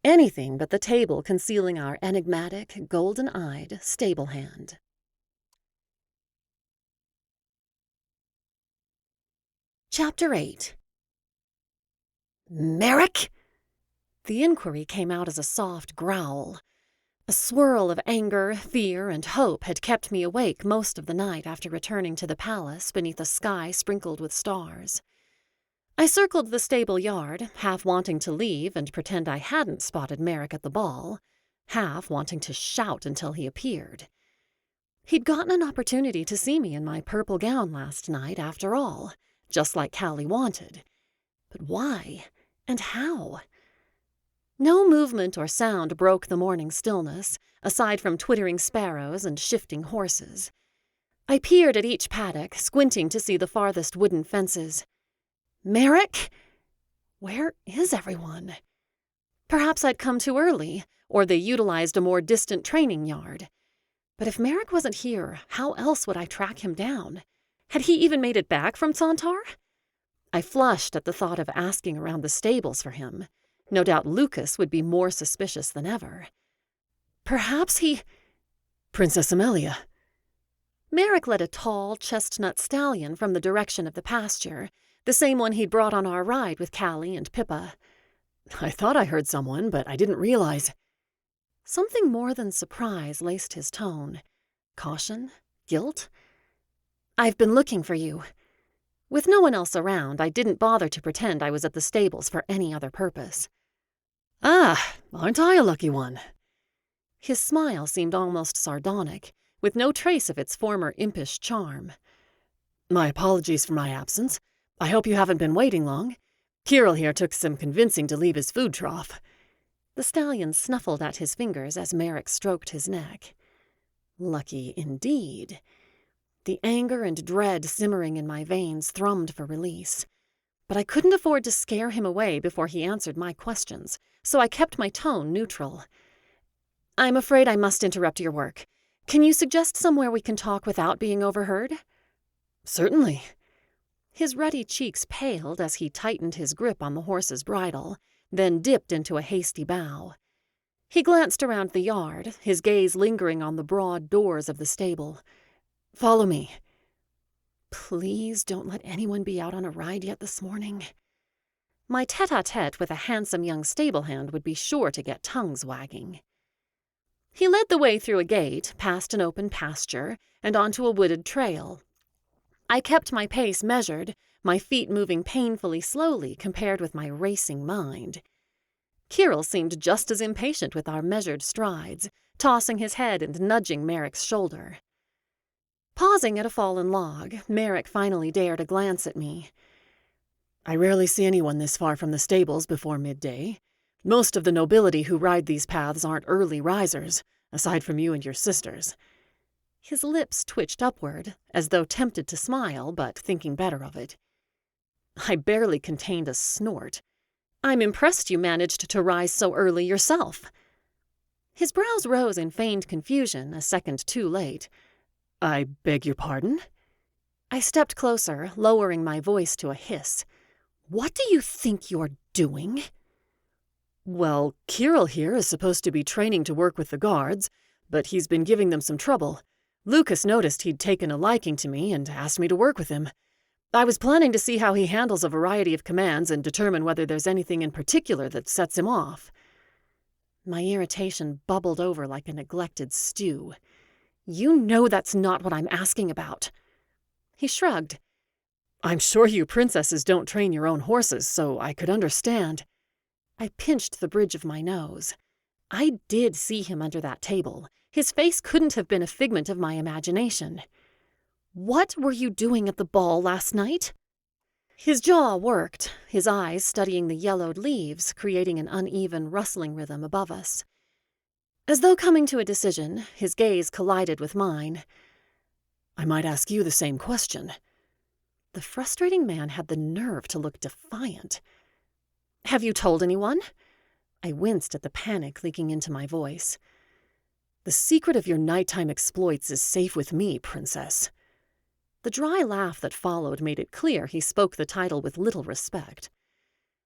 Anything but the table concealing our enigmatic, golden-eyed stable hand. Chapter 8. "Merrick?" The inquiry came out as a soft growl. A swirl of anger, fear, and hope had kept me awake most of the night after returning to the palace beneath a sky sprinkled with stars. I circled the stable yard, half wanting to leave and pretend I hadn't spotted Merrick at the ball, half wanting to shout until he appeared. He'd gotten an opportunity to see me in my purple gown last night, after all, just like Callie wanted. But why? And how? No movement or sound broke the morning stillness, aside from twittering sparrows and shifting horses. I peered at each paddock, squinting to see the farthest wooden fences. Merrick? Where is everyone? Perhaps I'd come too early, or they utilized a more distant training yard. But if Merrick wasn't here, how else would I track him down? Had he even made it back from Santar? I flushed at the thought of asking around the stables for him. No doubt Lucas would be more suspicious than ever. Perhaps he— Princess Emelia. Merrick led a tall, chestnut stallion from the direction of the pasture, the same one he'd brought on our ride with Callie and Pippa. I thought I heard someone, but I didn't realize. Something more than surprise laced his tone. Caution? Guilt? I've been looking for you. With no one else around, I didn't bother to pretend I was at the stables for any other purpose. Ah, aren't I a lucky one? His smile seemed almost sardonic, with no trace of its former impish charm. My apologies for my absence. I hope you haven't been waiting long. Kirill here took some convincing to leave his food trough. The stallion snuffled at his fingers as Merrick stroked his neck. Lucky indeed. The anger and dread simmering in my veins thrummed for release. But I couldn't afford to scare him away before he answered my questions, so I kept my tone neutral. I'm afraid I must interrupt your work. Can you suggest somewhere we can talk without being overheard? Certainly. His ruddy cheeks paled as he tightened his grip on the horse's bridle, then dipped into a hasty bow. He glanced around the yard, his gaze lingering on the broad doors of the stable. Follow me. Please don't let anyone be out on a ride yet this morning. My tête-à-tête with a handsome young stable hand would be sure to get tongues wagging. He led the way through a gate, past an open pasture, and onto a wooded trail. I kept my pace measured, my feet moving painfully slowly compared with my racing mind. Kirill seemed just as impatient with our measured strides, tossing his head and nudging Merrick's shoulder. Pausing at a fallen log, Merrick finally dared a glance at me. I rarely see anyone this far from the stables before midday. Most of the nobility who ride these paths aren't early risers, aside from you and your sisters. His lips twitched upward, as though tempted to smile, but thinking better of it. I barely contained a snort. I'm impressed you managed to rise so early yourself. His brows rose in feigned confusion, a second too late. I beg your pardon? I stepped closer, lowering my voice to a hiss. What do you think you're doing? Well, Kirill here is supposed to be training to work with the guards, but he's been giving them some trouble. Lucas noticed he'd taken a liking to me and asked me to work with him. I was planning to see how he handles a variety of commands and determine whether there's anything in particular that sets him off. My irritation bubbled over like a neglected stew. You know that's not what I'm asking about. He shrugged. I'm sure you princesses don't train your own horses, so I could understand. I pinched the bridge of my nose. I did see him under that table. His face couldn't have been a figment of my imagination. What were you doing at the ball last night? His jaw worked, his eyes studying the yellowed leaves, creating an uneven rustling rhythm above us. As though coming to a decision, his gaze collided with mine. I might ask you the same question. The frustrating man had the nerve to look defiant. Have you told anyone? I winced at the panic leaking into my voice. The secret of your nighttime exploits is safe with me, princess. The dry laugh that followed made it clear he spoke the title with little respect.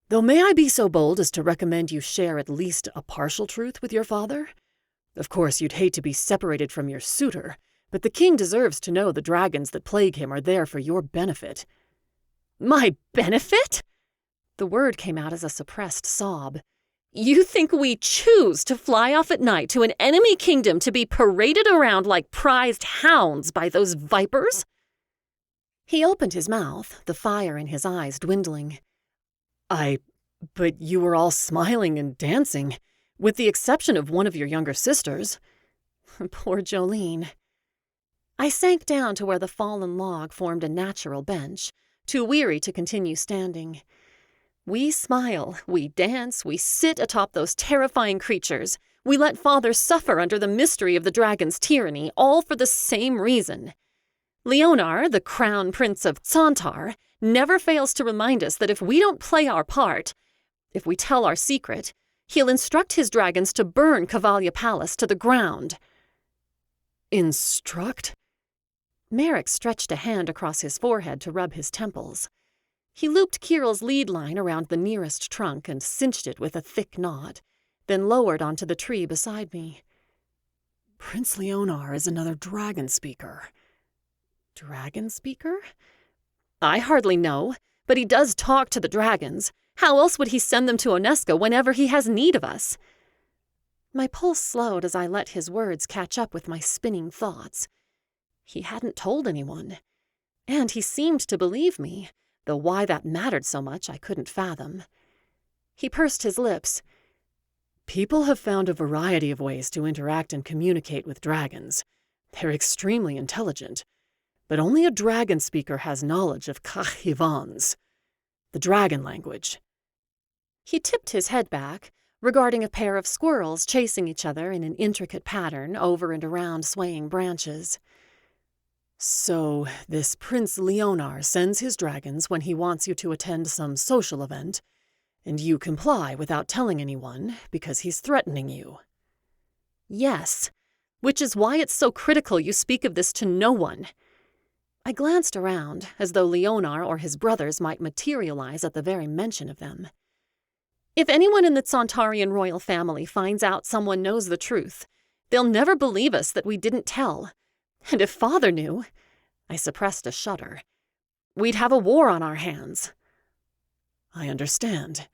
Though may I be so bold as to recommend you share at least a partial truth with your father? Of course, you'd hate to be separated from your suitor, but the king deserves to know the dragons that plague him are there for your benefit. My benefit? The word came out as a suppressed sob. You think we choose to fly off at night to an enemy kingdom to be paraded around like prized hounds by those vipers? He opened his mouth, the fire in his eyes dwindling. But you were all smiling and dancing, with the exception of one of your younger sisters. Poor Jolene. I sank down to where the fallen log formed a natural bench, too weary to continue standing. We smile, we dance, we sit atop those terrifying creatures. We let Father suffer under the mystery of the dragon's tyranny, all for the same reason. Leonar, the crown prince of Santar, never fails to remind us that if we don't play our part, if we tell our secret, he'll instruct his dragons to burn Cavalia Palace to the ground. Instruct? Merrick stretched a hand across his forehead to rub his temples. He looped Kirill's lead line around the nearest trunk and cinched it with a thick knot, then lowered onto the tree beside me. Prince Leonar is another dragon speaker. Dragon speaker? I hardly know, but he does talk to the dragons. How else would he send them to Oneska whenever he has need of us? My pulse slowed as I let his words catch up with my spinning thoughts. He hadn't told anyone, and he seemed to believe me, though why that mattered so much I couldn't fathom. He pursed his lips. People have found a variety of ways to interact and communicate with dragons. They're extremely intelligent. But only a dragon speaker has knowledge of Kahivans, the dragon language. He tipped his head back, regarding a pair of squirrels chasing each other in an intricate pattern over and around swaying branches. So, this Prince Leonar sends his dragons when he wants you to attend some social event, and you comply without telling anyone because he's threatening you. Yes, which is why it's so critical you speak of this to no one. I glanced around, as though Leonar or his brothers might materialize at the very mention of them. If anyone in the Santarian royal family finds out someone knows the truth, they'll never believe us that we didn't tell. And if Father knew, I suppressed a shudder, we'd have a war on our hands. I understand.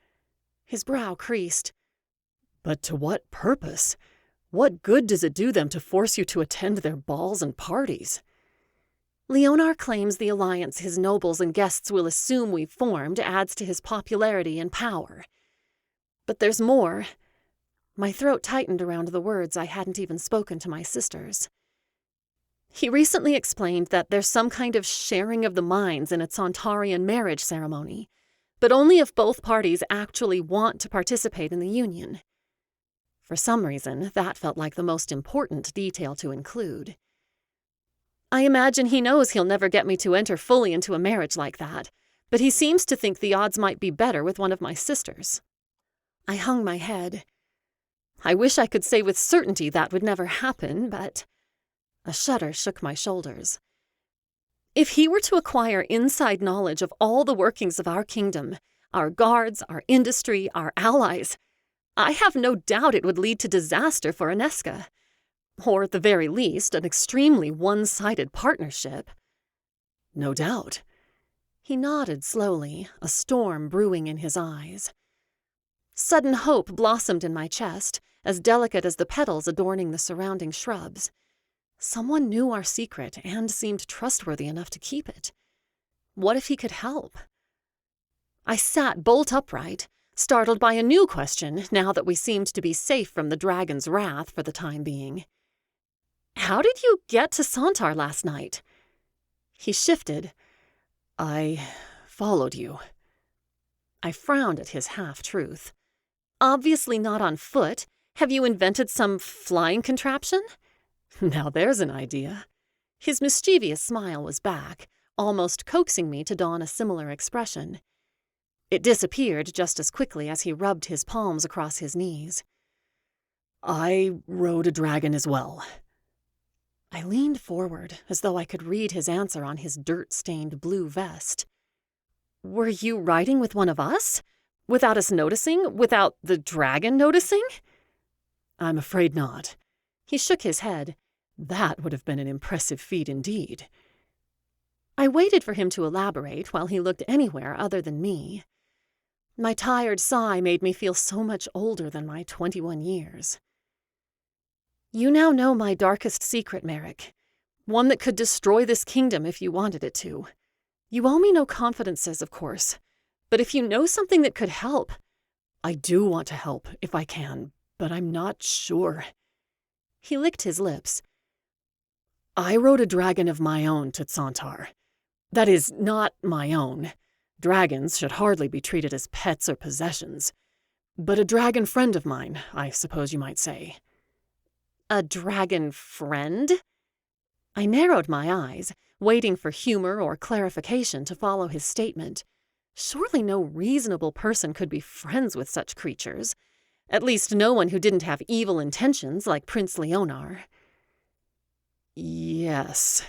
His brow creased. But to what purpose? What good does it do them to force you to attend their balls and parties? Leonar claims the alliance his nobles and guests will assume we've formed adds to his popularity and power. But there's more. My throat tightened around the words I hadn't even spoken to my sisters. He recently explained that there's some kind of sharing of the minds in a Santarian marriage ceremony, but only if both parties actually want to participate in the union. For some reason, that felt like the most important detail to include. I imagine he knows he'll never get me to enter fully into a marriage like that, but he seems to think the odds might be better with one of my sisters. I hung my head. I wish I could say with certainty that would never happen, but a shudder shook my shoulders. If he were to acquire inside knowledge of all the workings of our kingdom, our guards, our industry, our allies, I have no doubt it would lead to disaster for Aneska. Or at the very least, an extremely one-sided partnership. No doubt. He nodded slowly, a storm brewing in his eyes. Sudden hope blossomed in my chest, as delicate as the petals adorning the surrounding shrubs. Someone knew our secret and seemed trustworthy enough to keep it. What if he could help? I sat bolt upright, startled by a new question now that we seemed to be safe from the dragon's wrath for the time being. How did you get to Santar last night? He shifted. I followed you. I frowned at his half-truth. Obviously not on foot. Have you invented some flying contraption? Now there's an idea. His mischievous smile was back, almost coaxing me to don a similar expression. It disappeared just as quickly as he rubbed his palms across his knees. I rode a dragon as well. I leaned forward, as though I could read his answer on his dirt-stained blue vest. Were you riding with one of us? Without us noticing? Without the dragon noticing? I'm afraid not. He shook his head. That would have been an impressive feat indeed. I waited for him to elaborate while he looked anywhere other than me. My tired sigh made me feel so much older than my 21 years. You now know my darkest secret, Merrick. One that could destroy this kingdom if you wanted it to. You owe me no confidences, of course. But if you know something that could help... I do want to help, if I can, but I'm not sure. He licked his lips. I rode a dragon of my own to Santar. That is, not my own. Dragons should hardly be treated as pets or possessions. But a dragon friend of mine, I suppose you might say. A dragon friend? I narrowed my eyes, waiting for humor or clarification to follow his statement. Surely no reasonable person could be friends with such creatures. At least no one who didn't have evil intentions like Prince Leonar. Yes.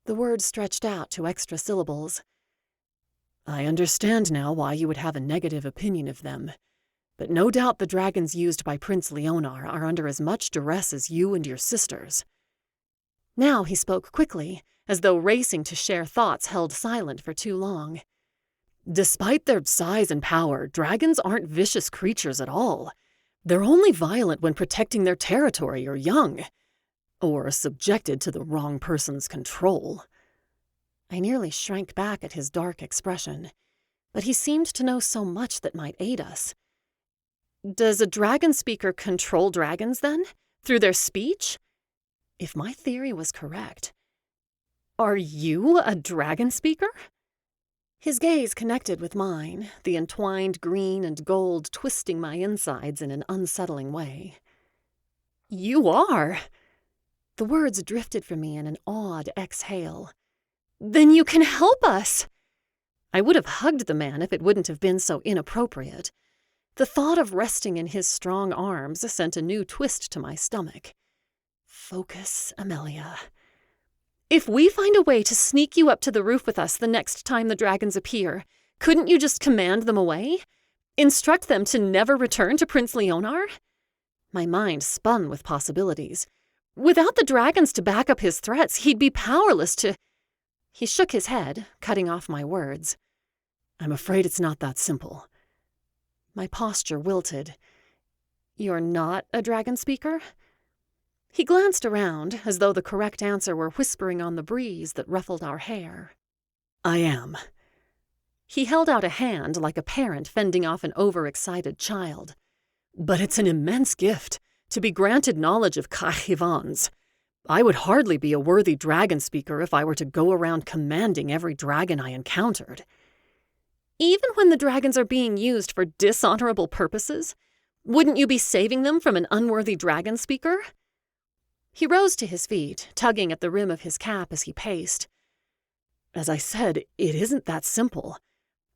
The words stretched out to extra syllables. I understand now why you would have a negative opinion of them. But no doubt the dragons used by Prince Leonar are under as much duress as you and your sisters. Now he spoke quickly, as though racing to share thoughts held silent for too long. Despite their size and power, dragons aren't vicious creatures at all. They're only violent when protecting their territory or young, or subjected to the wrong person's control. I nearly shrank back at his dark expression, but he seemed to know so much that might aid us. Does a dragon speaker control dragons, then? Through their speech? If my theory was correct. Are you a dragon speaker? His gaze connected with mine, the entwined green and gold twisting my insides in an unsettling way. You are! The words drifted from me in an awed exhale. Then you can help us! I would have hugged the man if it wouldn't have been so inappropriate. The thought of resting in his strong arms sent a new twist to my stomach. Focus, Emelia. If we find a way to sneak you up to the roof with us the next time the dragons appear, couldn't you just command them away? Instruct them to never return to Prince Leonar? My mind spun with possibilities. Without the dragons to back up his threats, he'd be powerless to— He shook his head, cutting off my words. I'm afraid it's not that simple. My posture wilted. You're not a dragon speaker? He glanced around, as though the correct answer were whispering on the breeze that ruffled our hair. I am. He held out a hand like a parent fending off an overexcited child. But it's an immense gift to be granted knowledge of Kahivans. I would hardly be a worthy dragon speaker if I were to go around commanding every dragon I encountered. Even when the dragons are being used for dishonorable purposes, wouldn't you be saving them from an unworthy dragon speaker? He rose to his feet, tugging at the rim of his cap as he paced. As I said, it isn't that simple.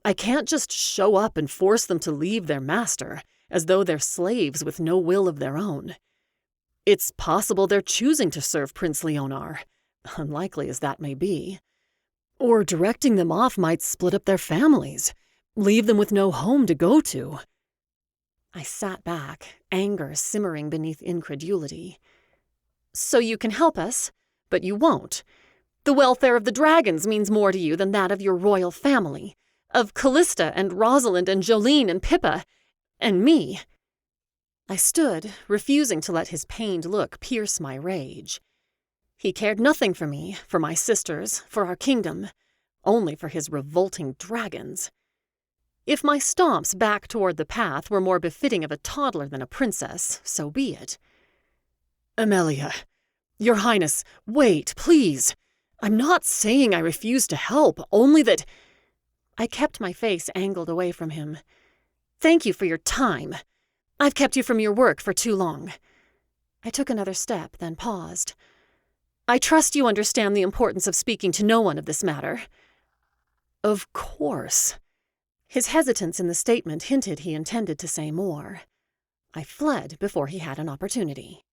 I can't just show up and force them to leave their master, as though they're slaves with no will of their own. It's possible they're choosing to serve Prince Leonar, unlikely as that may be. Or directing them off might split up their families, leave them with no home to go to. I sat back, anger simmering beneath incredulity. So you can help us, but you won't. The welfare of the dragons means more to you than that of your royal family, of Callista and Rosalind and Jolene and Pippa, and me. I stood, refusing to let his pained look pierce my rage. He cared nothing for me, for my sisters, for our kingdom, only for his revolting dragons. If my stomps back toward the path were more befitting of a toddler than a princess, so be it. Emelia, Your Highness, wait, please. I'm not saying I refuse to help, only that— I kept my face angled away from him. Thank you for your time. I've kept you from your work for too long. I took another step, then paused. I trust you understand the importance of speaking to no one of this matter. Of course. His hesitance in the statement hinted he intended to say more. I fled before he had an opportunity.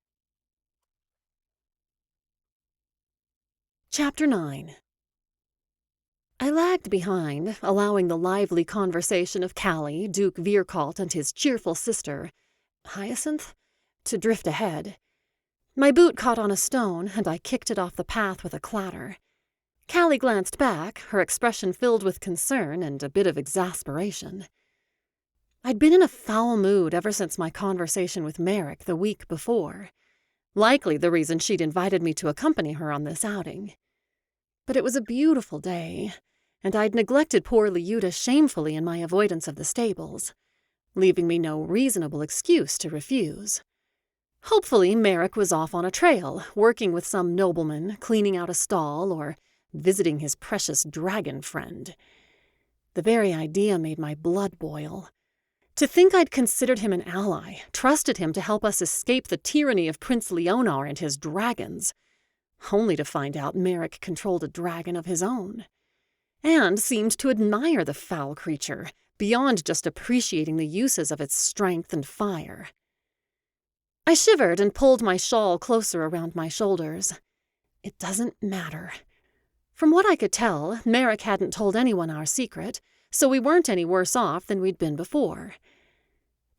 Chapter 9. I lagged behind, allowing the lively conversation of Callie, Duke Vierkalt, and his cheerful sister, Hyacinth, to drift ahead. My boot caught on a stone, and I kicked it off the path with a clatter. Callie glanced back, her expression filled with concern and a bit of exasperation. I'd been in a foul mood ever since my conversation with Merrick the week before. Likely the reason she'd invited me to accompany her on this outing. But it was a beautiful day, and I'd neglected poor Liuta shamefully in my avoidance of the stables, leaving me no reasonable excuse to refuse. Hopefully Merrick was off on a trail, working with some nobleman, cleaning out a stall, or visiting his precious dragon friend. The very idea made my blood boil. To think I'd considered him an ally, trusted him to help us escape the tyranny of Prince Leonar and his dragons, only to find out Merrick controlled a dragon of his own, and seemed to admire the foul creature, beyond just appreciating the uses of its strength and fire. I shivered and pulled my shawl closer around my shoulders. It doesn't matter. From what I could tell, Merrick hadn't told anyone our secret, so we weren't any worse off than we'd been before.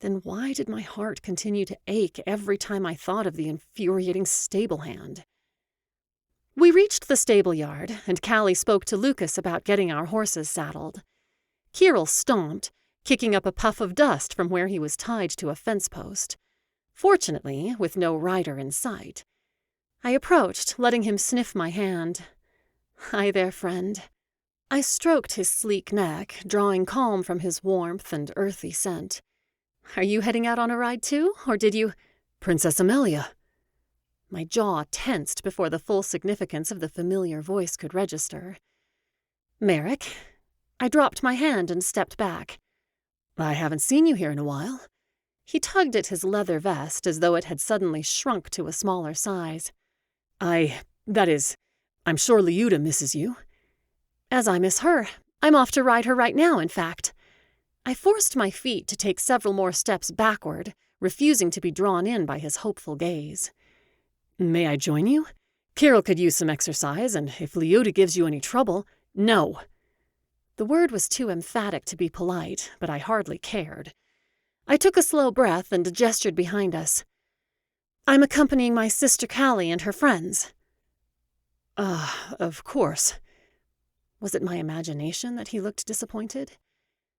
Then why did my heart continue to ache every time I thought of the infuriating stable hand? We reached the stable yard, and Callie spoke to Lucas about getting our horses saddled. Kirill stomped, kicking up a puff of dust from where he was tied to a fence post. Fortunately, with no rider in sight. I approached, letting him sniff my hand. Hi there, friend. I stroked his sleek neck, drawing calm from his warmth and earthy scent. Are you heading out on a ride too, or did you— Princess Emelia. My jaw tensed before the full significance of the familiar voice could register. Merrick? I dropped my hand and stepped back. I haven't seen you here in a while. He tugged at his leather vest as though it had suddenly shrunk to a smaller size. I'm sure Liuta misses you. As I miss her. I'm off to ride her right now, in fact. I forced my feet to take several more steps backward, refusing to be drawn in by his hopeful gaze. May I join you? Carol could use some exercise, and if Leota gives you any trouble— No. The word was too emphatic to be polite, but I hardly cared. I took a slow breath and gestured behind us. I'm accompanying my sister Callie and her friends. Of course. Was it my imagination that he looked disappointed?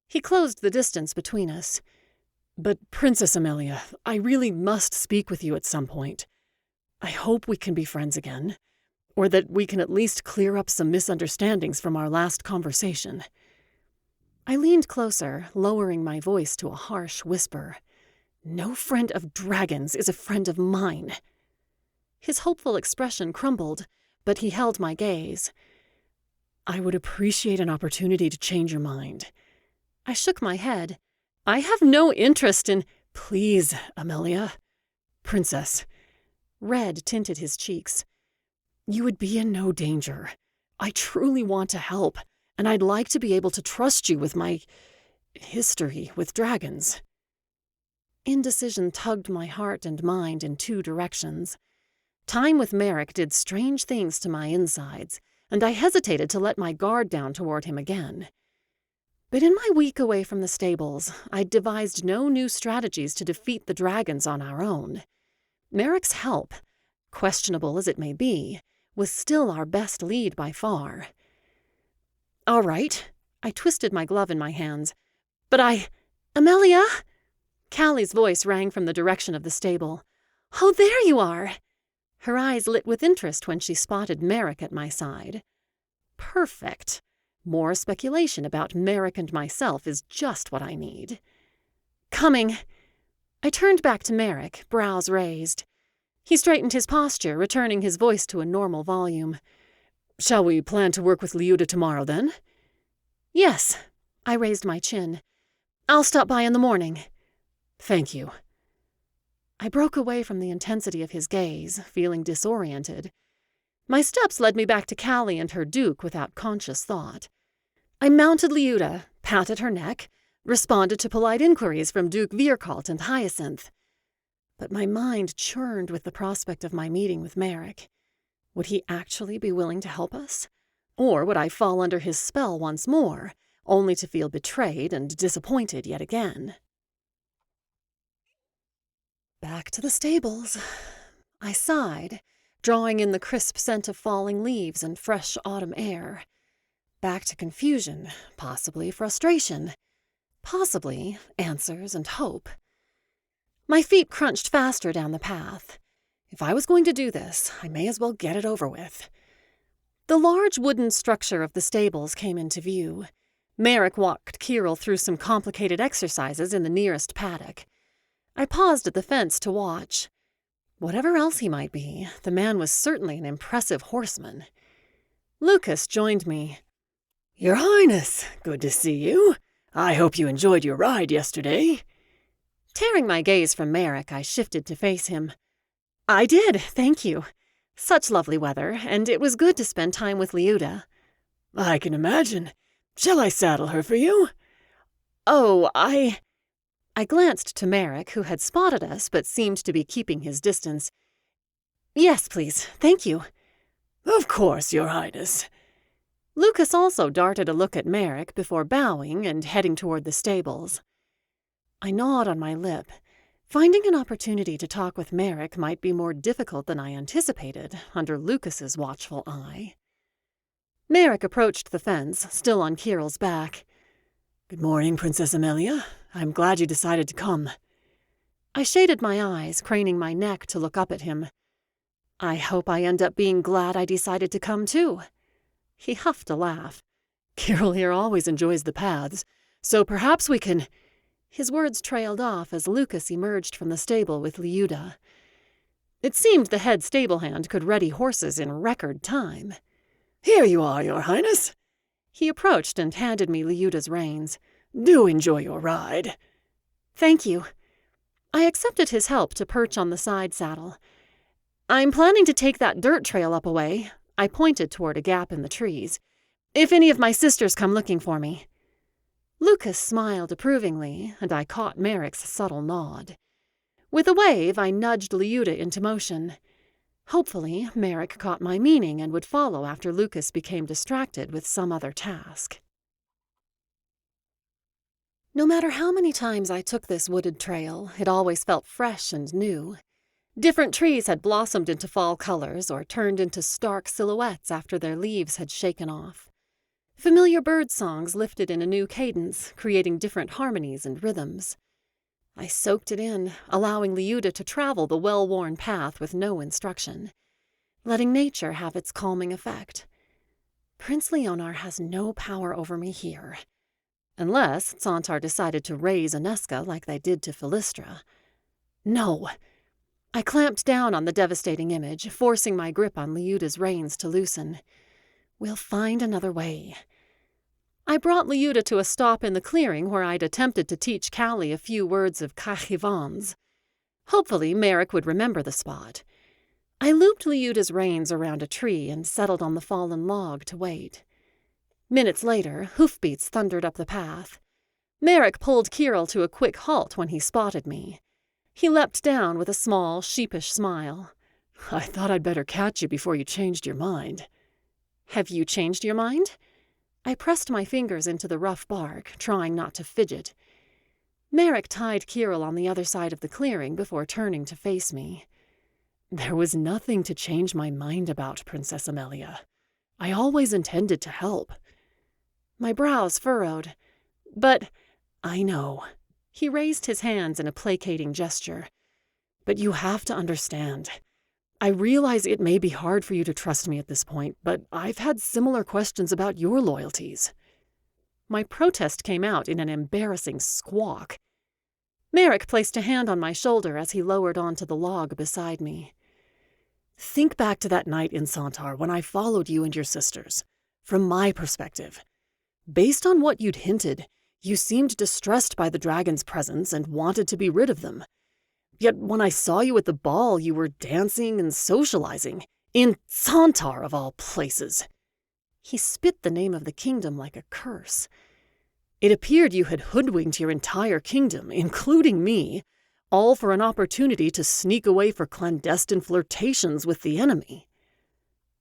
He closed the distance between us. But Princess Emelia, I really must speak with you at some point. I hope we can be friends again, or that we can at least clear up some misunderstandings from our last conversation. I leaned closer, lowering my voice to a harsh whisper. No friend of dragons is a friend of mine. His hopeful expression crumbled, but he held my gaze. I would appreciate an opportunity to change your mind. I shook my head. I have no interest in— Please, Emelia. Princess. Red tinted his cheeks. You would be in no danger. I truly want to help, and I'd like to be able to trust you with my history with dragons. Indecision tugged my heart and mind in two directions. Time with Merrick did strange things to my insides, and I hesitated to let my guard down toward him again. But in my week away from the stables, I'd devised no new strategies to defeat the dragons on our own. Merrick's help, questionable as it may be, was still our best lead by far. All right. I twisted my glove in my hands. But Emelia? Callie's voice rang from the direction of the stable. Oh, there you are! Her eyes lit with interest when she spotted Merrick at my side. Perfect. More speculation about Merrick and myself is just what I need. Coming. I turned back to Merrick, brows raised. He straightened his posture, returning his voice to a normal volume. Shall we plan to work with Leota tomorrow, then? Yes. I raised my chin. I'll stop by in the morning. Thank you. I broke away from the intensity of his gaze, feeling disoriented. My steps led me back to Callie and her duke without conscious thought. I mounted Leota, patted her neck, responded to polite inquiries from Duke Vierkalt and Hyacinth. But my mind churned with the prospect of my meeting with Merrick. Would he actually be willing to help us? Or would I fall under his spell once more, only to feel betrayed and disappointed yet again? Back to the stables. I sighed, drawing in the crisp scent of falling leaves and fresh autumn air. Back to confusion, possibly frustration, possibly answers and hope. My feet crunched faster down the path. If I was going to do this, I may as well get it over with. The large wooden structure of the stables came into view. Merrick walked Kirill through some complicated exercises in the nearest paddock. I paused at the fence to watch. Whatever else he might be, the man was certainly an impressive horseman. Lucas joined me. Your Highness, good to see you. I hope you enjoyed your ride yesterday. Tearing my gaze from Merrick, I shifted to face him. I did, thank you. Such lovely weather, and it was good to spend time with Leota. I can imagine. Shall I saddle her for you? Oh, I glanced to Merrick, who had spotted us but seemed to be keeping his distance. Yes, please, thank you. Of course, Your Highness. Lucas also darted a look at Merrick before bowing and heading toward the stables. I gnawed on my lip. Finding an opportunity to talk with Merrick might be more difficult than I anticipated under Lucas's watchful eye. Merrick approached the fence, still on Kirill's back. Good morning, Princess Emelia. I'm glad you decided to come. I shaded my eyes, craning my neck to look up at him. I hope I end up being glad I decided to come, too. He huffed a laugh. Kirill here always enjoys the paths, so perhaps we can— His words trailed off as Lucas emerged from the stable with Leota. It seemed the head stablehand could ready horses in record time. Here you are, Your Highness. He approached and handed me Leota's reins. Do enjoy your ride. Thank you. I accepted his help to perch on the side saddle. I'm planning to take that dirt trail up a way. I pointed toward a gap in the trees. If any of my sisters come looking for me. Lucas smiled approvingly, and I caught Merrick's subtle nod. With a wave, I nudged Liuda into motion. Hopefully, Merrick caught my meaning and would follow after Lucas became distracted with some other task. No matter how many times I took this wooded trail, it always felt fresh and new. Different trees had blossomed into fall colors or turned into stark silhouettes after their leaves had shaken off. Familiar bird songs lifted in a new cadence, creating different harmonies and rhythms. I soaked it in, allowing Liuda to travel the well-worn path with no instruction, letting nature have its calming effect. Prince Leonar has no power over me here, unless Santar decided to raise Aneska like they did to Philistra. No! I clamped down on the devastating image, forcing my grip on Liuda's reins to loosen. We'll find another way. I brought Liuda to a stop in the clearing where I'd attempted to teach Callie a few words of Cachivans. Hopefully, Merrick would remember the spot. I looped Liuda's reins around a tree and settled on the fallen log to wait. Minutes later, hoofbeats thundered up the path. Merrick pulled Kirill to a quick halt when he spotted me. He leapt down with a small, sheepish smile. I thought I'd better catch you before you changed your mind. Have you changed your mind? I pressed my fingers into the rough bark, trying not to fidget. Merrick tied Kirill on the other side of the clearing before turning to face me. There was nothing to change my mind about, Princess Emelia. I always intended to help. My brows furrowed. But I know. He raised his hands in a placating gesture. But you have to understand. I realize it may be hard for you to trust me at this point, but I've had similar questions about your loyalties. My protest came out in an embarrassing squawk. Merrick placed a hand on my shoulder as he lowered onto the log beside me. Think back to that night in Santar when I followed you and your sisters. From my perspective, based on what you'd hinted, you seemed distressed by the dragon's presence and wanted to be rid of them. Yet when I saw you at the ball, you were dancing and socializing. In Santar, of all places. He spit the name of the kingdom like a curse. It appeared you had hoodwinked your entire kingdom, including me, all for an opportunity to sneak away for clandestine flirtations with the enemy.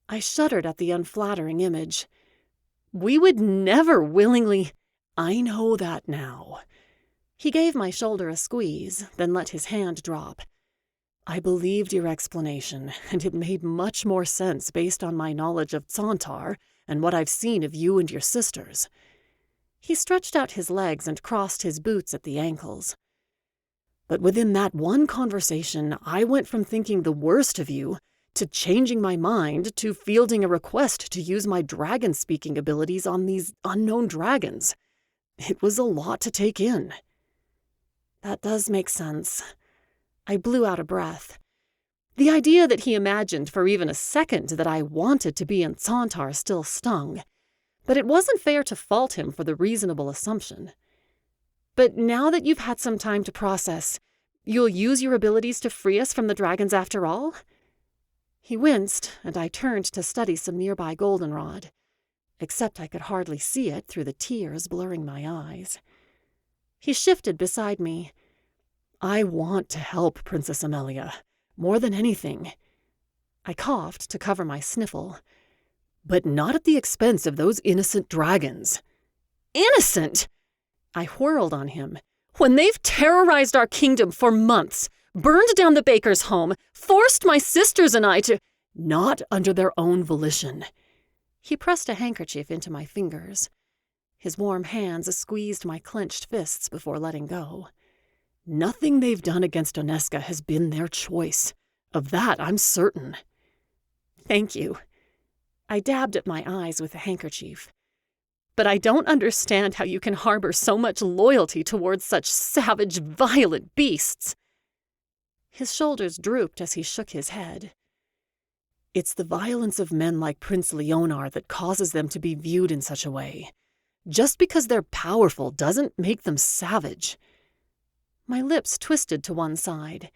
I shuddered at the unflattering image. We would never willingly— I know that now. He gave my shoulder a squeeze, then let his hand drop. I believed your explanation, and it made much more sense based on my knowledge of Santar and what I've seen of you and your sisters. He stretched out his legs and crossed his boots at the ankles. But within that one conversation, I went from thinking the worst of you to changing my mind to fielding a request to use my dragon-speaking abilities on these unknown dragons. It was a lot to take in. That does make sense. I blew out a breath. The idea that he imagined for even a second that I wanted to be in Santar still stung, but it wasn't fair to fault him for the reasonable assumption. But now that you've had some time to process, you'll use your abilities to free us from the dragons after all? He winced, and I turned to study some nearby goldenrod, except I could hardly see it through the tears blurring my eyes. He shifted beside me. I want to help, Princess Emelia, more than anything. I coughed to cover my sniffle. But not at the expense of those innocent dragons. Innocent! I whirled on him. When they've terrorized our kingdom for months, burned down the baker's home, forced my sisters and I to— Not under their own volition. He pressed a handkerchief into my fingers. His warm hands squeezed my clenched fists before letting go. Nothing they've done against Oneska has been their choice. Of that, I'm certain. Thank you. I dabbed at my eyes with the handkerchief. But I don't understand how you can harbor so much loyalty towards such savage, violent beasts. His shoulders drooped as he shook his head. It's the violence of men like Prince Leonar that causes them to be viewed in such a way. Just because they're powerful doesn't make them savage. My lips twisted to one side.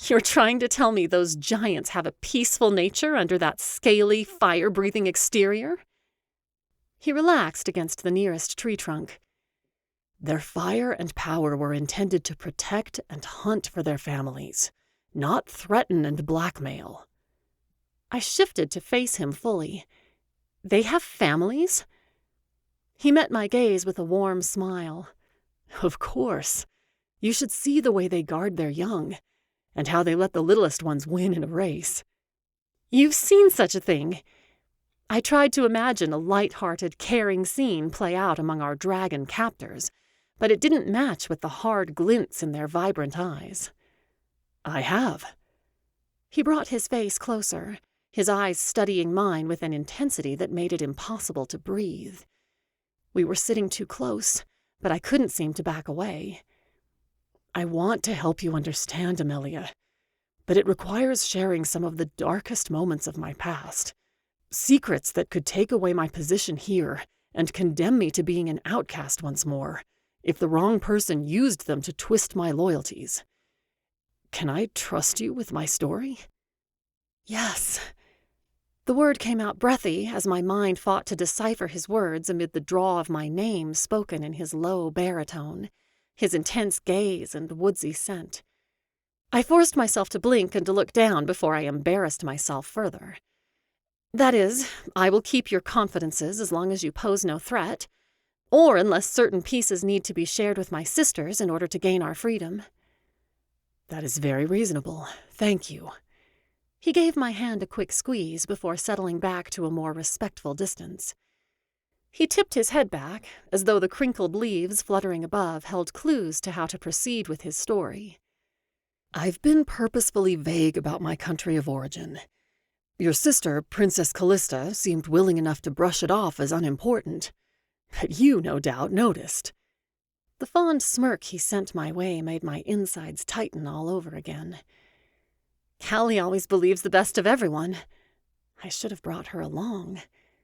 You're trying to tell me those giants have a peaceful nature under that scaly, fire-breathing exterior? He relaxed against the nearest tree trunk. Their fire and power were intended to protect and hunt for their families, not threaten and blackmail. I shifted to face him fully. They have families? He met my gaze with a warm smile. Of course. You should see the way they guard their young, and how they let the littlest ones win in a race. You've seen such a thing. I tried to imagine a light-hearted, caring scene play out among our dragon captors, but it didn't match with the hard glints in their vibrant eyes. I have. He brought his face closer, his eyes studying mine with an intensity that made it impossible to breathe. We were sitting too close, but I couldn't seem to back away. I want to help you understand, Emelia, but it requires sharing some of the darkest moments of my past. Secrets that could take away my position here and condemn me to being an outcast once more, if the wrong person used them to twist my loyalties. Can I trust you with my story? Yes. The word came out breathy as my mind fought to decipher his words amid the drawl of my name spoken in his low baritone, his intense gaze and woodsy scent. I forced myself to blink and to look down before I embarrassed myself further. That is, I will keep your confidences as long as you pose no threat, or unless certain pieces need to be shared with my sisters in order to gain our freedom. That is very reasonable. Thank you. He gave my hand a quick squeeze before settling back to a more respectful distance. He tipped his head back, as though the crinkled leaves fluttering above held clues to how to proceed with his story. I've been purposefully vague about my country of origin. Your sister, Princess Callista, seemed willing enough to brush it off as unimportant, but you, no doubt, noticed. The fond smirk he sent my way made my insides tighten all over again. Callie always believes the best of everyone. I should have brought her along.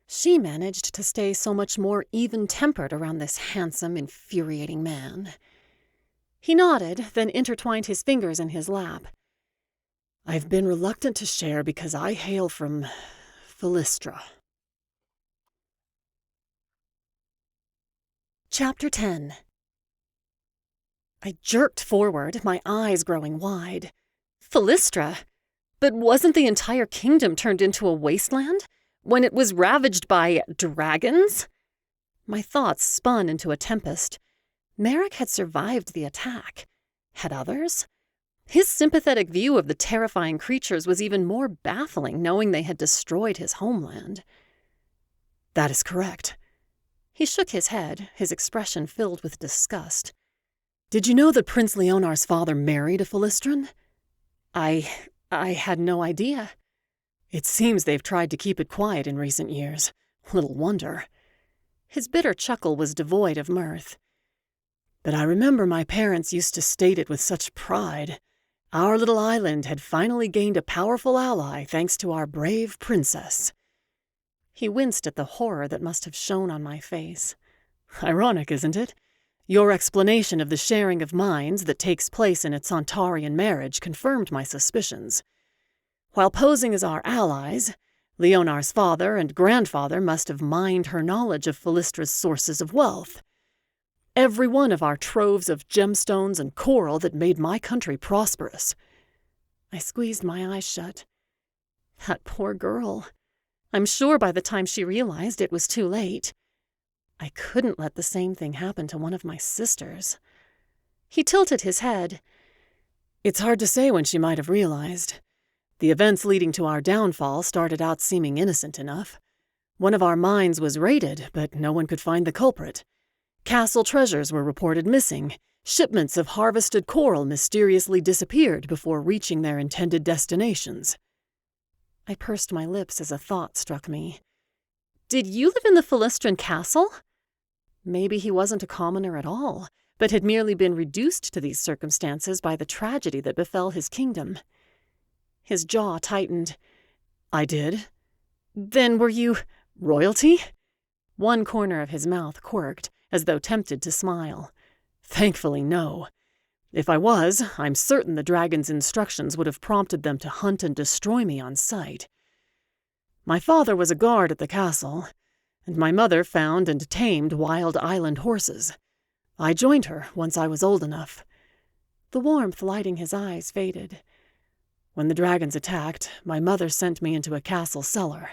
She managed to stay so much more even-tempered around this handsome, infuriating man. He nodded, then intertwined his fingers in his lap. I've been reluctant to share because I hail from Philistra. Chapter 10. I jerked forward, my eyes growing wide. Philistra? But wasn't the entire kingdom turned into a wasteland when it was ravaged by dragons? My thoughts spun into a tempest. Merrick had survived the attack. Had others? His sympathetic view of the terrifying creatures was even more baffling, knowing they had destroyed his homeland. That is correct. He shook his head, his expression filled with disgust. Did you know that Prince Leonar's father married a Philistran? I had no idea. It seems they've tried to keep it quiet in recent years. Little wonder. His bitter chuckle was devoid of mirth. But I remember my parents used to state it with such pride. Our little island had finally gained a powerful ally thanks to our brave princess. He winced at the horror that must have shone on my face. Ironic, isn't it? Your explanation of the sharing of minds that takes place in a Santarian marriage confirmed my suspicions. While posing as our allies, Leonar's father and grandfather must have mined her knowledge of Philistra's sources of wealth. Every one of our troves of gemstones and coral that made my country prosperous. I squeezed my eyes shut. That poor girl. I'm sure by the time she realized it was too late. I couldn't let the same thing happen to one of my sisters. He tilted his head. It's hard to say when she might have realized. The events leading to our downfall started out seeming innocent enough. One of our mines was raided, but no one could find the culprit. Castle treasures were reported missing. Shipments of harvested coral mysteriously disappeared before reaching their intended destinations. I pursed my lips as a thought struck me. Did you live in the Philistran castle? Maybe he wasn't a commoner at all, but had merely been reduced to these circumstances by the tragedy that befell his kingdom. His jaw tightened. I did. Then were you royalty? One corner of his mouth quirked, as though tempted to smile. Thankfully, no. If I was, I'm certain the dragon's instructions would have prompted them to hunt and destroy me on sight. My father was a guard at the castle, and my mother found and tamed wild island horses. I joined her once I was old enough." The warmth lighting his eyes faded. "When the dragons attacked, my mother sent me into a castle cellar."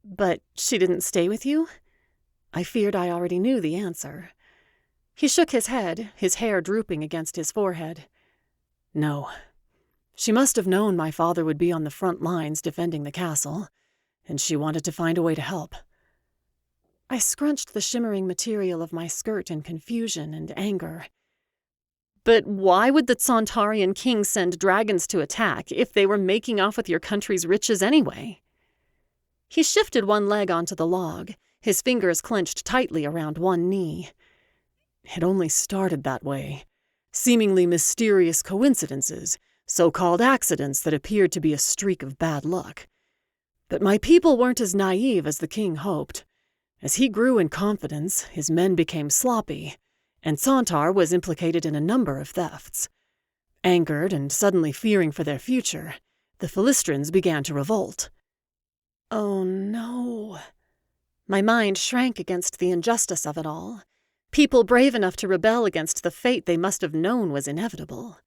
"But she didn't stay with you?" I feared I already knew the answer. He shook his head, his hair drooping against his forehead. "No. She must have known my father would be on the front lines defending the castle, and she wanted to find a way to help." I scrunched the shimmering material of my skirt in confusion and anger. "But why would the Santarian king send dragons to attack if they were making off with your country's riches anyway?" He shifted one leg onto the log, his fingers clenched tightly around one knee. "It only started that way. Seemingly mysterious coincidences, so-called accidents that appeared to be a streak of bad luck. But my people weren't as naive as the king hoped. As he grew in confidence, his men became sloppy, and Santar was implicated in a number of thefts. Angered and suddenly fearing for their future, the Philistrans began to revolt." Oh no. My mind shrank against the injustice of it all. People brave enough to rebel against the fate they must have known was inevitable.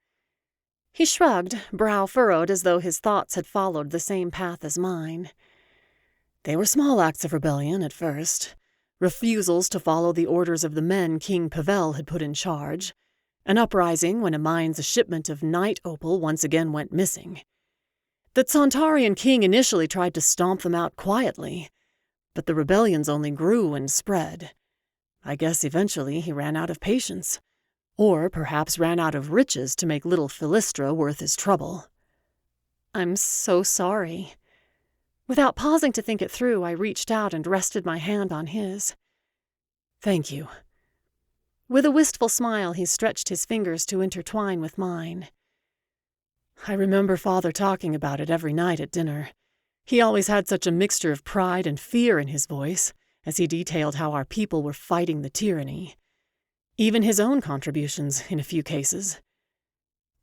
He shrugged, brow furrowed as though his thoughts had followed the same path as mine. "They were small acts of rebellion at first. Refusals to follow the orders of the men King Pavel had put in charge. An uprising when a mine's shipment of night opal once again went missing. The Santarian king initially tried to stomp them out quietly, but the rebellions only grew and spread. I guess eventually he ran out of patience. Or perhaps ran out of riches to make little Philistra worth his trouble." "I'm so sorry." Without pausing to think it through, I reached out and rested my hand on his. "Thank you." With a wistful smile, he stretched his fingers to intertwine with mine. "I remember Father talking about it every night at dinner. He always had such a mixture of pride and fear in his voice as he detailed how our people were fighting the tyranny. Even his own contributions, in a few cases."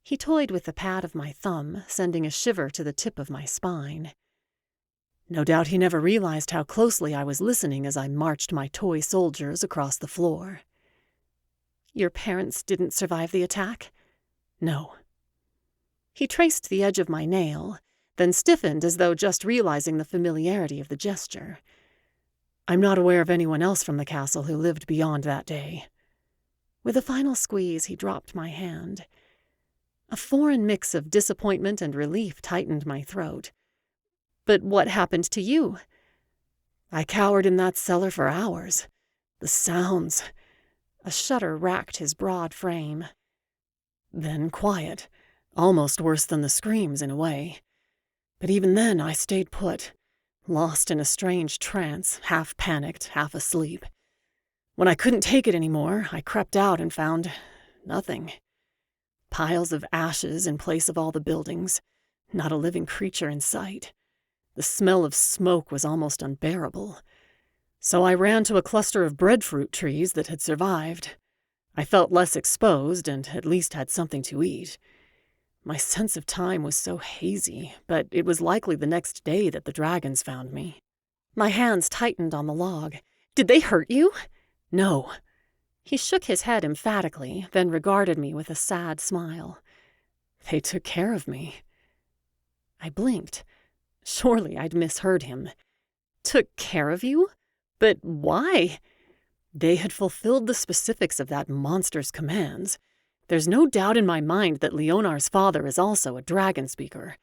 He toyed with the pad of my thumb, sending a shiver to the tip of my spine. No doubt he never realized how closely I was listening as I marched my toy soldiers across the floor. "Your parents didn't survive the attack?" "No." He traced the edge of my nail, then stiffened as though just realizing the familiarity of the gesture. "I'm not aware of anyone else from the castle who lived beyond that day." With a final squeeze, he dropped my hand. A foreign mix of disappointment and relief tightened my throat. "But what happened to you?" "I cowered in that cellar for hours. The sounds." A shudder racked his broad frame. "Then quiet. Almost worse than the screams in a way. But even then I stayed put, lost in a strange trance, half panicked, half asleep. When I couldn't take it anymore, I crept out and found nothing. Piles of ashes in place of all the buildings. Not a living creature in sight. The smell of smoke was almost unbearable. So I ran to a cluster of breadfruit trees that had survived. I felt less exposed and at least had something to eat. My sense of time was so hazy, but it was likely the next day that the dragons found me." My hands tightened on the log. "Did they hurt you?" "No." He shook his head emphatically, then regarded me with a sad smile. "They took care of me." I blinked. Surely I'd misheard him. "Took care of you? But why?" "They had fulfilled the specifics of that monster's commands. There's no doubt in my mind that Leonar's father is also a dragon speaker.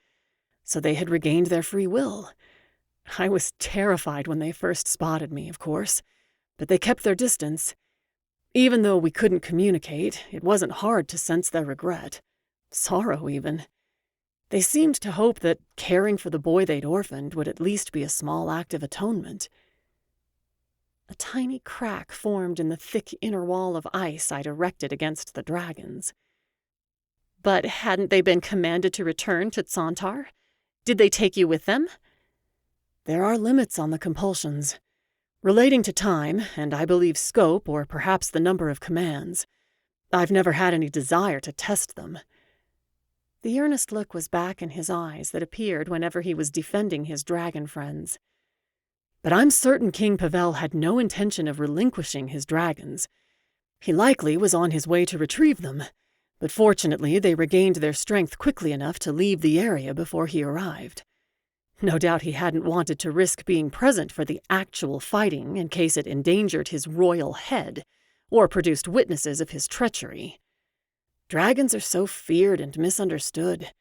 So they had regained their free will. I was terrified when they first spotted me, of course, but they kept their distance. Even though we couldn't communicate, it wasn't hard to sense their regret. Sorrow, even. They seemed to hope that caring for the boy they'd orphaned would at least be a small act of atonement." A tiny crack formed in the thick inner wall of ice I'd erected against the dragons. "But hadn't they been commanded to return to Santar? Did they take you with them?" "There are limits on the compulsions. Relating to time, and I believe scope or perhaps the number of commands. I've never had any desire to test them." The earnest look was back in his eyes that appeared whenever he was defending his dragon friends. "But I'm certain King Pavel had no intention of relinquishing his dragons. He likely was on his way to retrieve them, but fortunately they regained their strength quickly enough to leave the area before he arrived. No doubt he hadn't wanted to risk being present for the actual fighting in case it endangered his royal head or produced witnesses of his treachery. Dragons are so feared and misunderstood.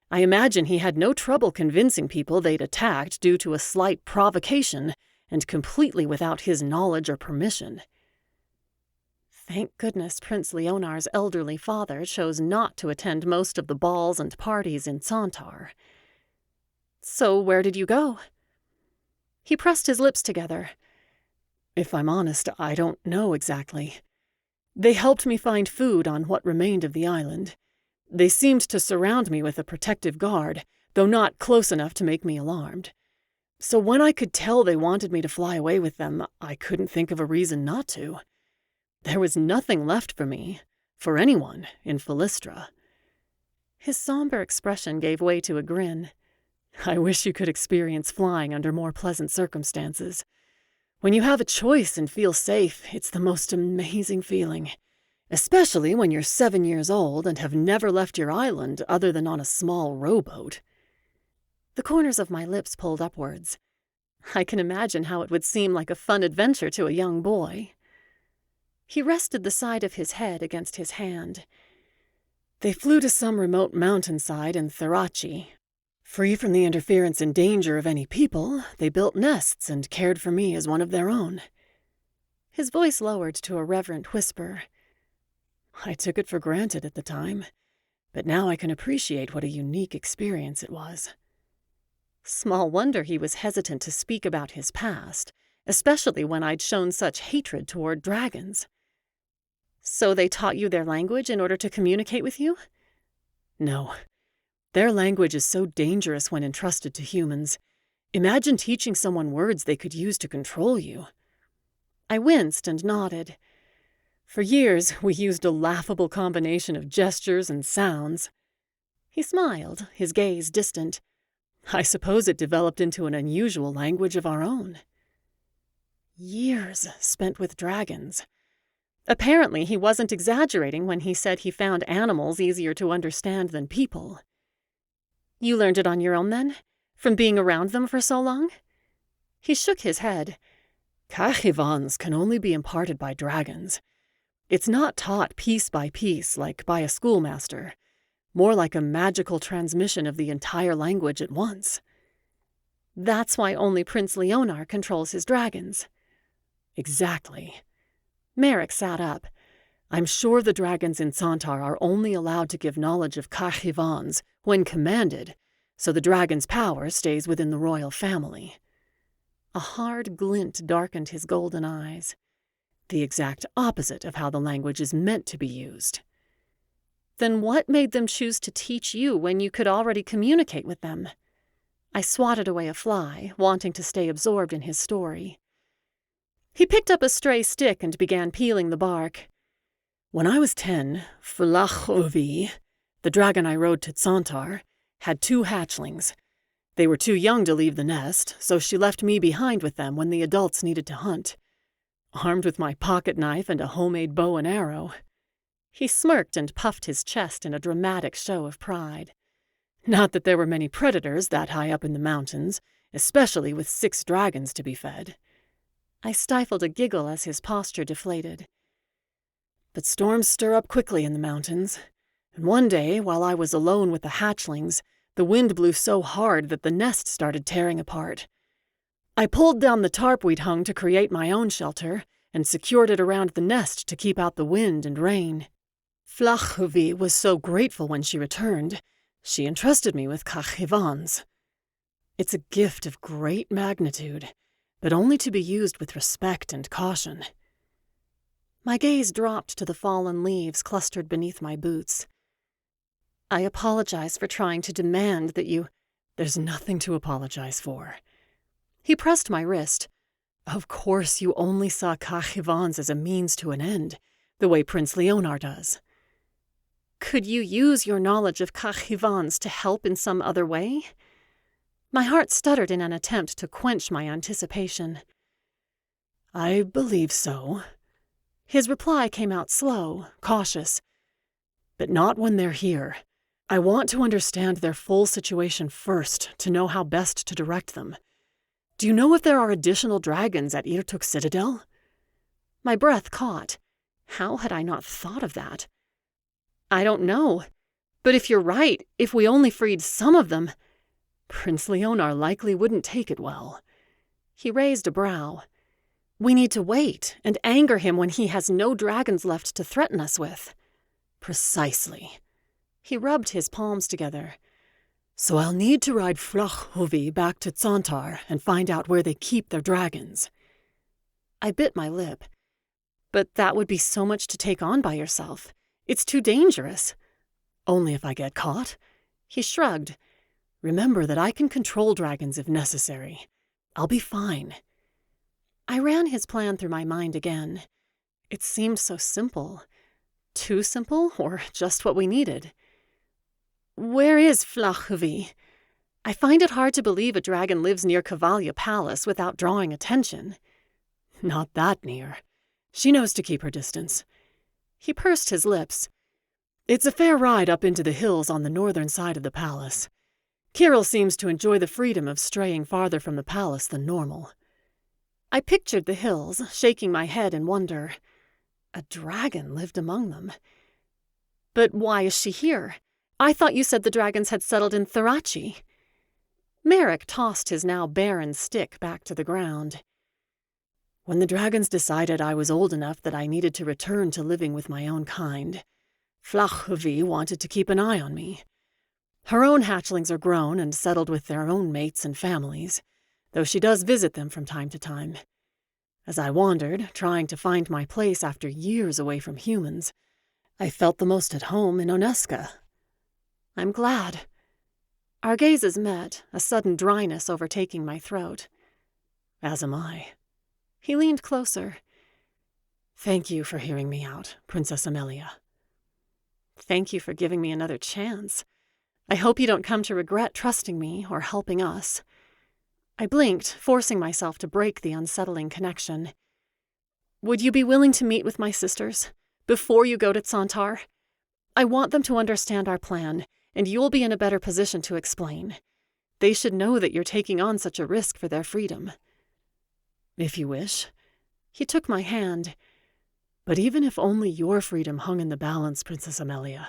I imagine he had no trouble convincing people they'd attacked due to a slight provocation and completely without his knowledge or permission. Thank goodness Prince Leonar's elderly father chose not to attend most of the balls and parties in Santar. So where did you go? He pressed his lips together. If I'm honest, I don't know exactly. They helped me find food on what remained of the island. They seemed to surround me with a protective guard, though not close enough to make me alarmed. So when I could tell they wanted me to fly away with them, I couldn't think of a reason not to. There was nothing left for me, for anyone, in Philistra. His somber expression gave way to a grin. I wish you could experience flying under more pleasant circumstances. When you have a choice and feel safe, it's the most amazing feeling. Especially when you're 7 years old and have never left your island other than on a small rowboat. The corners of my lips pulled upwards. I can imagine how it would seem like a fun adventure to a young boy. He rested the side of his head against his hand. They flew to some remote mountainside in Tharachi. Free from the interference and danger of any people, they built nests and cared for me as one of their own. His voice lowered to a reverent whisper. I took it for granted at the time, but now I can appreciate what a unique experience it was. Small wonder he was hesitant to speak about his past, especially when I'd shown such hatred toward dragons. So they taught you their language in order to communicate with you? No. Their language is so dangerous when entrusted to humans. Imagine teaching someone words they could use to control you. I winced and nodded. For years, we used a laughable combination of gestures and sounds. He smiled, his gaze distant. I suppose it developed into an unusual language of our own. Years spent with dragons. Apparently, he wasn't exaggerating when he said he found animals easier to understand than people. You learned it on your own, then? From being around them for so long? He shook his head. Kahivans can only be imparted by dragons. It's not taught piece by piece like by a schoolmaster, more like a magical transmission of the entire language at once. That's why only Prince Leonar controls his dragons. Exactly. Merrick sat up. I'm sure the dragons in Santar are only allowed to give knowledge of Kahivans when commanded, so the dragon's power stays within the royal family. A hard glint darkened his golden eyes. The exact opposite of how the language is meant to be used. Then what made them choose to teach you when you could already communicate with them? I swatted away a fly, wanting to stay absorbed in his story. He picked up a stray stick and began peeling the bark. When I was 10, Flachovi, the dragon I rode to Santar, had 2 hatchlings. They were too young to leave the nest, so she left me behind with them when the adults needed to hunt. Armed with my pocket knife and a homemade bow and arrow. He smirked and puffed his chest in a dramatic show of pride. Not that there were many predators that high up in the mountains, especially with 6 dragons to be fed. I stifled a giggle as his posture deflated. But storms stir up quickly in the mountains, and one day, while I was alone with the hatchlings, the wind blew so hard that the nest started tearing apart. I pulled down the tarp we'd hung to create my own shelter, and secured it around the nest to keep out the wind and rain. Flachovi was so grateful when she returned. She entrusted me with Kahivans. It's a gift of great magnitude, but only to be used with respect and caution. My gaze dropped to the fallen leaves clustered beneath my boots. I apologize for trying to demand that you— There's nothing to apologize for. He pressed my wrist. Of course you only saw Kahivans as a means to an end, the way Prince Leonar does. Could you use your knowledge of Kahivans to help in some other way? My heart stuttered in an attempt to quench my anticipation. I believe so. His reply came out slow, cautious. But not when they're here. I want to understand their full situation first to know how best to direct them. Do you know if there are additional dragons at Irtuk Citadel? My breath caught. How had I not thought of that? I don't know. But if you're right, if we only freed some of them, Prince Leonar likely wouldn't take it well. He raised a brow. We need to wait and anger him when he has no dragons left to threaten us with. Precisely. He rubbed his palms together. So I'll need to ride Flachhuvi back to Santar and find out where they keep their dragons. I bit my lip. But that would be so much to take on by yourself. It's too dangerous. Only if I get caught. He shrugged. Remember that I can control dragons if necessary. I'll be fine. I ran his plan through my mind again. It seemed so simple. Too simple, or just what we needed? Where is Flachhuvi? I find it hard to believe a dragon lives near Cavalia Palace without drawing attention. Not that near. She knows to keep her distance. He pursed his lips. It's a fair ride up into the hills on the northern side of the palace. Kirill seems to enjoy the freedom of straying farther from the palace than normal. I pictured the hills, shaking my head in wonder. A dragon lived among them. But why is she here? I thought you said the dragons had settled in Tharachi. Merrick tossed his now barren stick back to the ground. When the dragons decided I was old enough that I needed to return to living with my own kind, Flachhuvi wanted to keep an eye on me. Her own hatchlings are grown and settled with their own mates and families, though she does visit them from time to time. As I wandered, trying to find my place after years away from humans, I felt the most at home in Oneska. I'm glad. Our gazes met, a sudden dryness overtaking my throat. As am I. He leaned closer. Thank you for hearing me out, Princess Emelia. Thank you for giving me another chance. I hope you don't come to regret trusting me or helping us. I blinked, forcing myself to break the unsettling connection. Would you be willing to meet with my sisters before you go to Santar? I want them to understand our plan, and you'll be in a better position to explain. They should know that you're taking on such a risk for their freedom. If you wish. He took my hand. But even if only your freedom hung in the balance, Princess Emelia,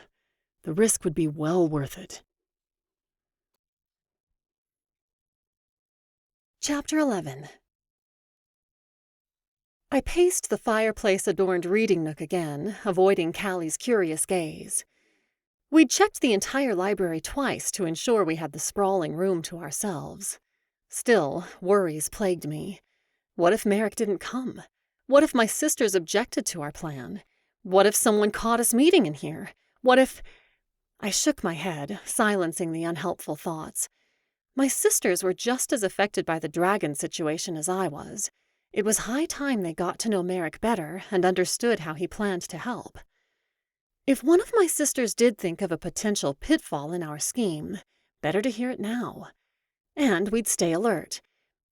the risk would be well worth it. Chapter 11. I paced the fireplace-adorned reading nook again, avoiding Callie's curious gaze. We'd checked the entire library twice to ensure we had the sprawling room to ourselves. Still, worries plagued me. What if Merrick didn't come? What if my sisters objected to our plan? What if someone caught us meeting in here? What if— I shook my head, silencing the unhelpful thoughts. My sisters were just as affected by the dragon situation as I was. It was high time they got to know Merrick better and understood how he planned to help. If one of my sisters did think of a potential pitfall in our scheme, better to hear it now. And we'd stay alert.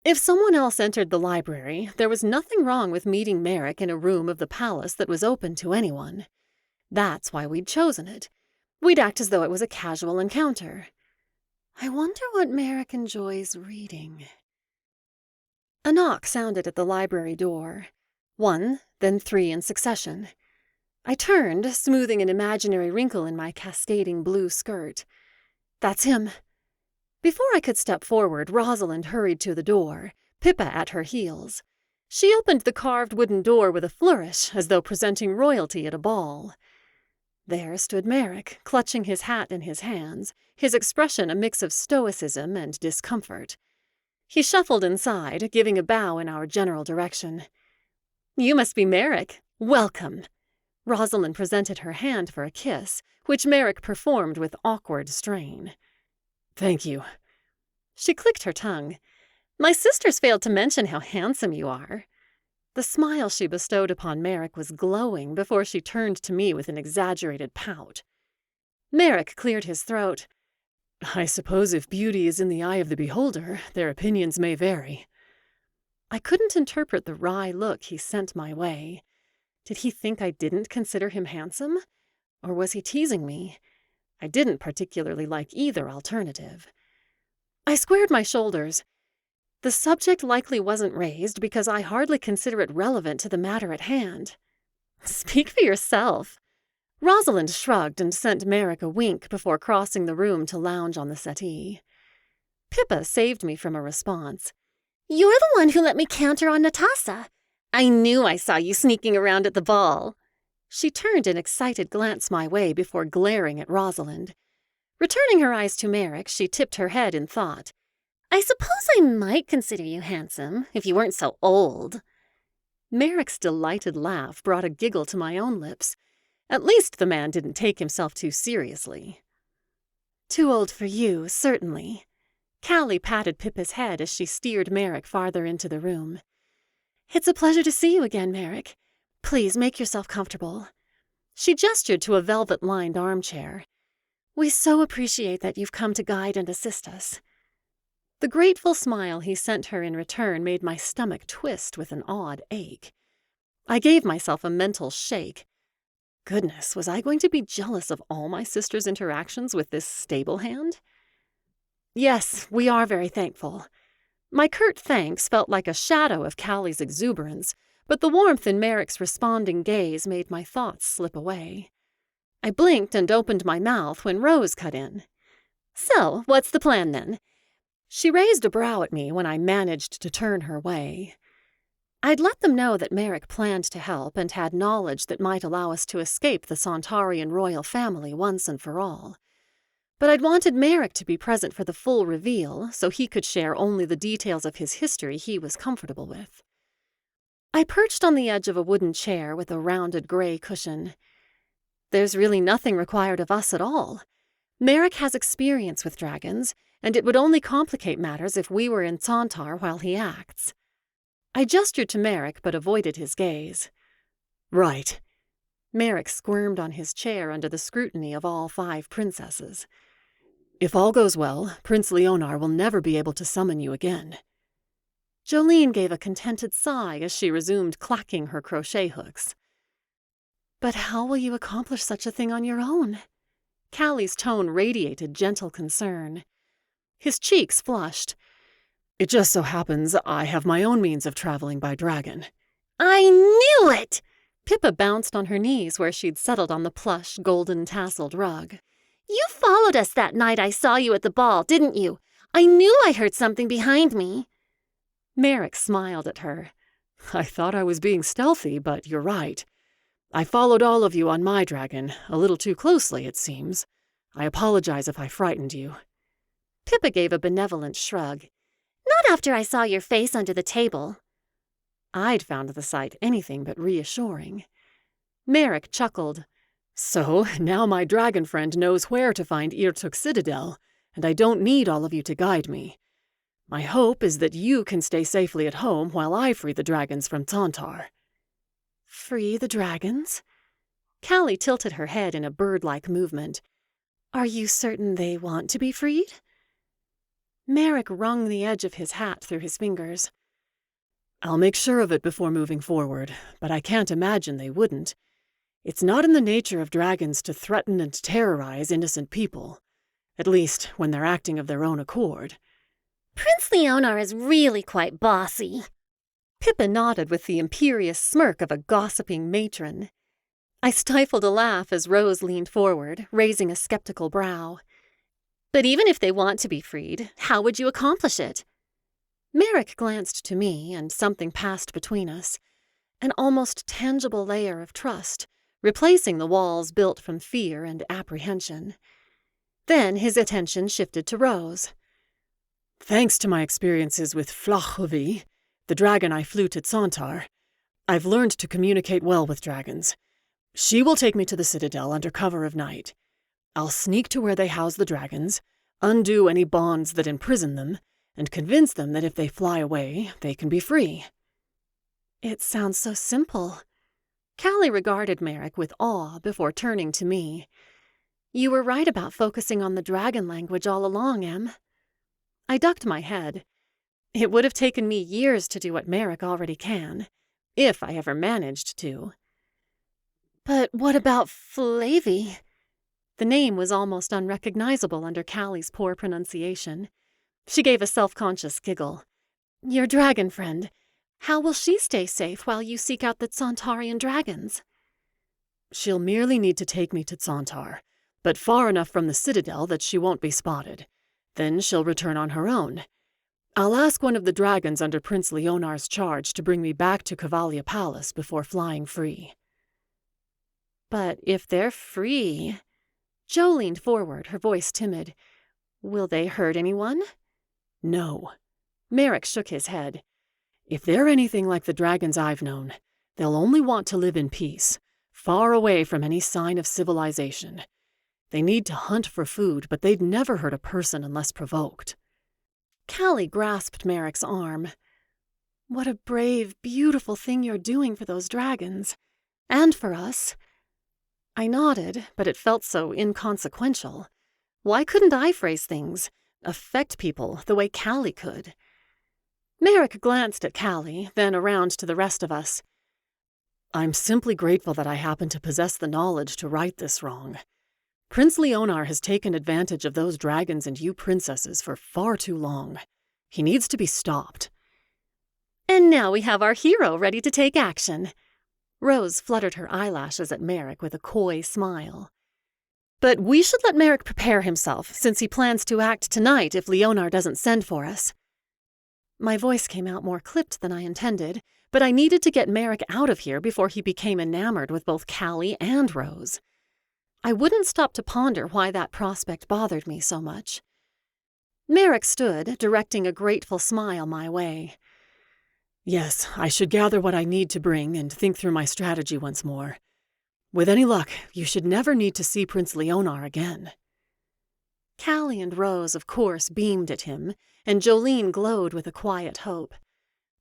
If someone else entered the library, there was nothing wrong with meeting Merrick in a room of the palace that was open to anyone. That's why we'd chosen it. We'd act as though it was a casual encounter. I wonder what Merrick enjoys reading. A knock sounded at the library door. 1, then 3 in succession. I turned, smoothing an imaginary wrinkle in my cascading blue skirt. That's him. Before I could step forward, Rosalind hurried to the door, Pippa at her heels. She opened the carved wooden door with a flourish, as though presenting royalty at a ball. There stood Merrick, clutching his hat in his hands, his expression a mix of stoicism and discomfort. He shuffled inside, giving a bow in our general direction. "You must be Merrick. Welcome." Rosalind presented her hand for a kiss, which Merrick performed with awkward strain. Thank you. She clicked her tongue. "My sisters failed to mention how handsome you are." The smile she bestowed upon Merrick was glowing before she turned to me with an exaggerated pout. Merrick cleared his throat. I suppose if beauty is in the eye of the beholder, their opinions may vary. I couldn't interpret the wry look he sent my way. Did he think I didn't consider him handsome? Or was he teasing me? I didn't particularly like either alternative. I squared my shoulders. The subject likely wasn't raised because I hardly consider it relevant to the matter at hand. Speak for yourself. Rosalind shrugged and sent Merrick a wink before crossing the room to lounge on the settee. Pippa saved me from a response. You're the one who let me counter on Natasa. I knew I saw you sneaking around at the ball. She turned an excited glance my way before glaring at Rosalind. Returning her eyes to Merrick, she tipped her head in thought. I suppose I might consider you handsome if you weren't so old. Merrick's delighted laugh brought a giggle to my own lips. At least the man didn't take himself too seriously. Too old for you, certainly. Callie patted Pippa's head as she steered Merrick farther into the room. It's a pleasure to see you again, Merrick. Please make yourself comfortable. She gestured to a velvet-lined armchair. We so appreciate that you've come to guide and assist us. The grateful smile he sent her in return made my stomach twist with an odd ache. I gave myself a mental shake. Goodness, was I going to be jealous of all my sister's interactions with this stable hand? Yes, we are very thankful. My curt thanks felt like a shadow of Callie's exuberance, but the warmth in Merrick's responding gaze made my thoughts slip away. I blinked and opened my mouth when Rose cut in. So, what's the plan then? She raised a brow at me when I managed to turn her way. I'd let them know that Merrick planned to help and had knowledge that might allow us to escape the Santarian royal family once and for all. But I'd wanted Merrick to be present for the full reveal so he could share only the details of his history he was comfortable with. I perched on the edge of a wooden chair with a rounded gray cushion. There's really nothing required of us at all. Merrick has experience with dragons, and it would only complicate matters if we were in Santar while he acts. I gestured to Merrick but avoided his gaze. Right. Merrick squirmed on his chair under the scrutiny of all 5 princesses. If all goes well, Prince Leonar will never be able to summon you again. Jolene gave a contented sigh as she resumed clacking her crochet hooks. But how will you accomplish such a thing on your own? Callie's tone radiated gentle concern. His cheeks flushed. It just so happens I have my own means of traveling by dragon. I knew it! Pippa bounced on her knees where she'd settled on the plush, golden-tasseled rug. You followed us that night I saw you at the ball, didn't you? I knew I heard something behind me. Merrick smiled at her. I thought I was being stealthy, but you're right. I followed all of you on my dragon, a little too closely, it seems. I apologize if I frightened you. Pippa gave a benevolent shrug. Not after I saw your face under the table. I'd found the sight anything but reassuring. Merrick chuckled. So, now my dragon friend knows where to find Irtuk Citadel, and I don't need all of you to guide me. My hope is that you can stay safely at home while I free the dragons from Santar. Free the dragons? Callie tilted her head in a bird-like movement. Are you certain they want to be freed? Merrick wrung the edge of his hat through his fingers. I'll make sure of it before moving forward, but I can't imagine they wouldn't. It's not in the nature of dragons to threaten and terrorize innocent people, at least when they're acting of their own accord. Prince Leonar is really quite bossy. Pippa nodded with the imperious smirk of a gossiping matron. I stifled a laugh as Rose leaned forward, raising a skeptical brow. But even if they want to be freed, how would you accomplish it? Merrick glanced to me, and something passed between us. An almost tangible layer of trust, replacing the walls built from fear and apprehension. Then his attention shifted to Rose. Thanks to my experiences with Flachhovi, the dragon I flew to Santar, I've learned to communicate well with dragons. She will take me to the Citadel under cover of night. I'll sneak to where they house the dragons, undo any bonds that imprison them, and convince them that if they fly away, they can be free. It sounds so simple. Callie regarded Merrick with awe before turning to me. You were right about focusing on the dragon language all along, Em. I ducked my head. It would have taken me years to do what Merrick already can, if I ever managed to. But what about Flavy? The name was almost unrecognizable under Callie's poor pronunciation. She gave a self-conscious giggle. Your dragon friend. How will she stay safe while you seek out the Santarian dragons? She'll merely need to take me to Santar, but far enough from the citadel that she won't be spotted. Then she'll return on her own. I'll ask one of the dragons under Prince Leonar's charge to bring me back to Cavalia Palace before flying free. But if they're free... Jo leaned forward, her voice timid. Will they hurt anyone? No. Merrick shook his head. If they're anything like the dragons I've known, they'll only want to live in peace, far away from any sign of civilization. They need to hunt for food, but they'd never hurt a person unless provoked. Callie grasped Merrick's arm. What a brave, beautiful thing you're doing for those dragons. And for us. I nodded, but it felt so inconsequential. Why couldn't I phrase things, affect people, the way Callie could? Merrick glanced at Callie, then around to the rest of us. I'm simply grateful that I happen to possess the knowledge to right this wrong. Prince Leonar has taken advantage of those dragons and you princesses for far too long. He needs to be stopped. And now we have our hero ready to take action. Rose fluttered her eyelashes at Merrick with a coy smile. But we should let Merrick prepare himself, since he plans to act tonight if Leonar doesn't send for us. My voice came out more clipped than I intended, but I needed to get Merrick out of here before he became enamored with both Callie and Rose. I wouldn't stop to ponder why that prospect bothered me so much. Merrick stood, directing a grateful smile my way. Yes, I should gather what I need to bring and think through my strategy once more. With any luck, you should never need to see Prince Leonar again. Callie and Rose, of course, beamed at him, and Jolene glowed with a quiet hope.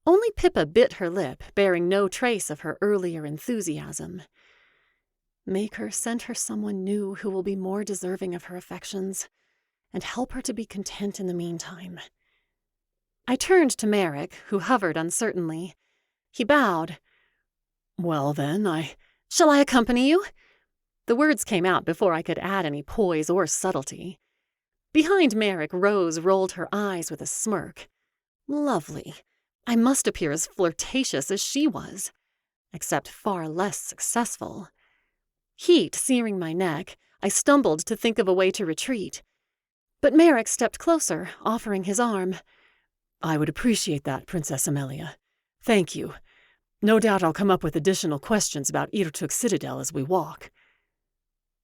Only Pippa bit her lip, bearing no trace of her earlier enthusiasm. Make her send her someone new who will be more deserving of her affections, and help her to be content in the meantime. I turned to Merrick, who hovered uncertainly. He bowed. Well, then, Shall I accompany you? The words came out before I could add any poise or subtlety. Behind Merrick, Rose rolled her eyes with a smirk. Lovely. I must appear as flirtatious as she was, except far less successful. Heat searing my neck, I stumbled to think of a way to retreat. But Merrick stepped closer, offering his arm. I would appreciate that, Princess Emelia. Thank you. No doubt I'll come up with additional questions about Irtuk Citadel as we walk.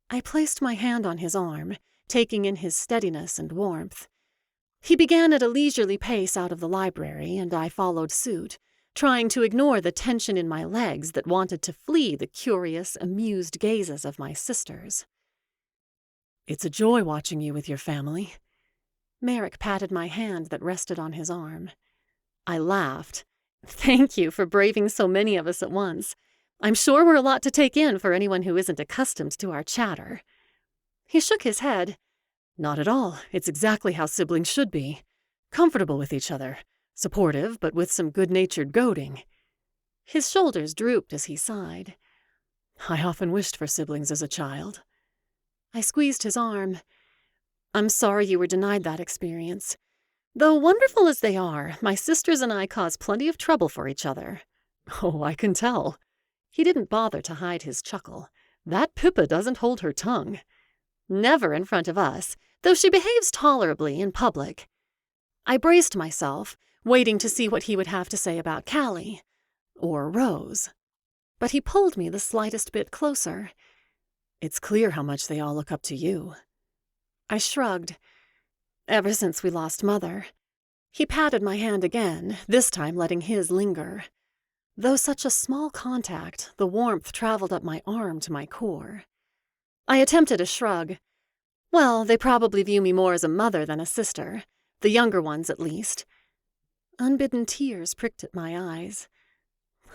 I placed my hand on his arm, taking in his steadiness and warmth. He began at a leisurely pace out of the library, and I followed suit, trying to ignore the tension in my legs that wanted to flee the curious, amused gazes of my sisters. It's a joy watching you with your family. Merrick patted my hand that rested on his arm. I laughed. Thank you for braving so many of us at once. I'm sure we're a lot to take in for anyone who isn't accustomed to our chatter. He shook his head. Not at all. It's exactly how siblings should be. Comfortable with each other. Supportive, but with some good-natured goading. His shoulders drooped as he sighed. I often wished for siblings as a child. I squeezed his arm. I'm sorry you were denied that experience. Though wonderful as they are, my sisters and I cause plenty of trouble for each other. Oh, I can tell. He didn't bother to hide his chuckle. That Pippa doesn't hold her tongue. Never in front of us, though she behaves tolerably in public. I braced myself, waiting to see what he would have to say about Callie, or Rose. But he pulled me the slightest bit closer. It's clear how much they all look up to you. I shrugged. Ever since we lost Mother. He patted my hand again, this time letting his linger. Though such a small contact, the warmth traveled up my arm to my core. I attempted a shrug. Well, they probably view me more as a mother than a sister, the younger ones at least. Unbidden tears pricked at my eyes.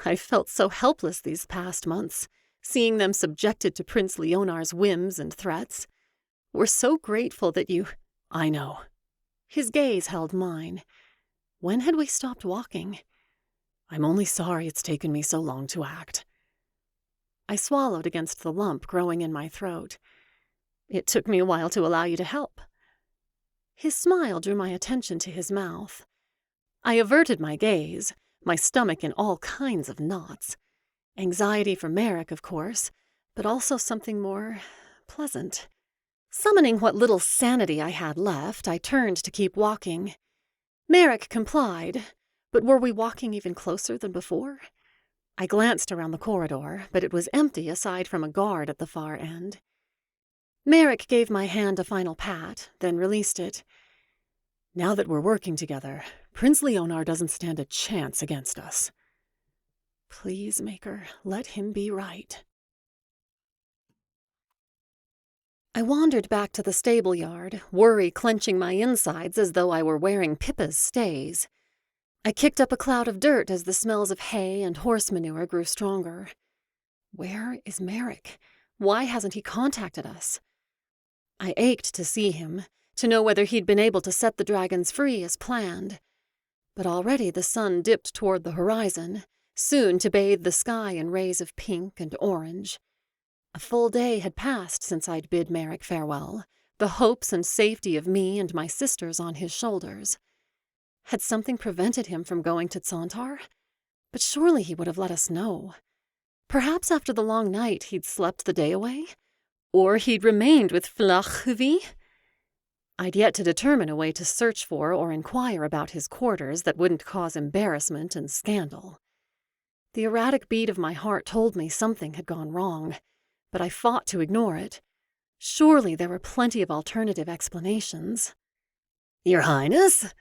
I felt so helpless these past months, seeing them subjected to Prince Leonar's whims and threats. We're so grateful that you... I know. His gaze held mine. When had we stopped walking? I'm only sorry it's taken me so long to act. I swallowed against the lump growing in my throat. "It took me a while to allow you to help." His smile drew my attention to his mouth. I averted my gaze, my stomach in all kinds of knots. Anxiety for Merrick, of course, but also something more pleasant. Summoning what little sanity I had left, I turned to keep walking. Merrick complied, but were we walking even closer than before? I glanced around the corridor, but it was empty aside from a guard at the far end. Merrick gave my hand a final pat, then released it. "Now that we're working together, Prince Leonar doesn't stand a chance against us." Please, Maker, let him be right. I wandered back to the stable yard, worry clenching my insides as though I were wearing Pippa's stays. I kicked up a cloud of dirt as the smells of hay and horse manure grew stronger. Where is Merrick? Why hasn't he contacted us? I ached to see him, to know whether he'd been able to set the dragons free as planned. But already the sun dipped toward the horizon, soon to bathe the sky in rays of pink and orange. A full day had passed since I'd bid Merrick farewell, the hopes and safety of me and my sisters on his shoulders. Had something prevented him from going to Santar? But surely he would have let us know. Perhaps after the long night he'd slept the day away? Or he'd remained with Flachvi? I'd yet to determine a way to search for or inquire about his quarters that wouldn't cause embarrassment and scandal. The erratic beat of my heart told me something had gone wrong, but I fought to ignore it. Surely there were plenty of alternative explanations. "Your Highness?"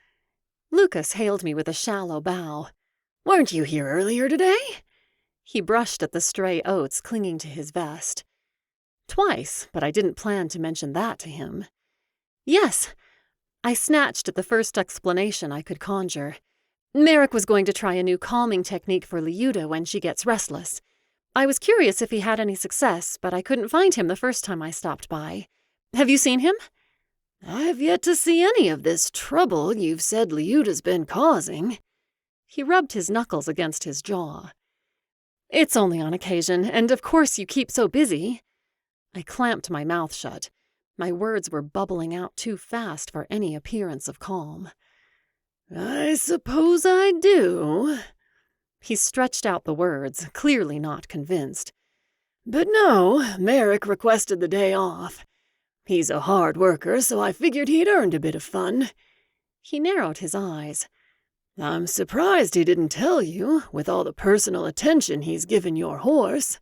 Lucas hailed me with a shallow bow. "Weren't you here earlier today?" He brushed at the stray oats clinging to his vest. Twice, but I didn't plan to mention that to him. Yes, I snatched at the first explanation I could conjure. Merrick was going to try a new calming technique for Liuda when she gets restless. I was curious if he had any success, but I couldn't find him the first time I stopped by. Have you seen him? "I've yet to see any of this trouble you've said Liuda's been causing." He rubbed his knuckles against his jaw. "It's only on occasion, and of course you keep so busy." I clamped my mouth shut. My words were bubbling out too fast for any appearance of calm. "I suppose I do." He stretched out the words, clearly not convinced. "But no, Merrick requested the day off. He's a hard worker, so I figured he'd earned a bit of fun." He narrowed his eyes. "I'm surprised he didn't tell you, with all the personal attention he's given your horse."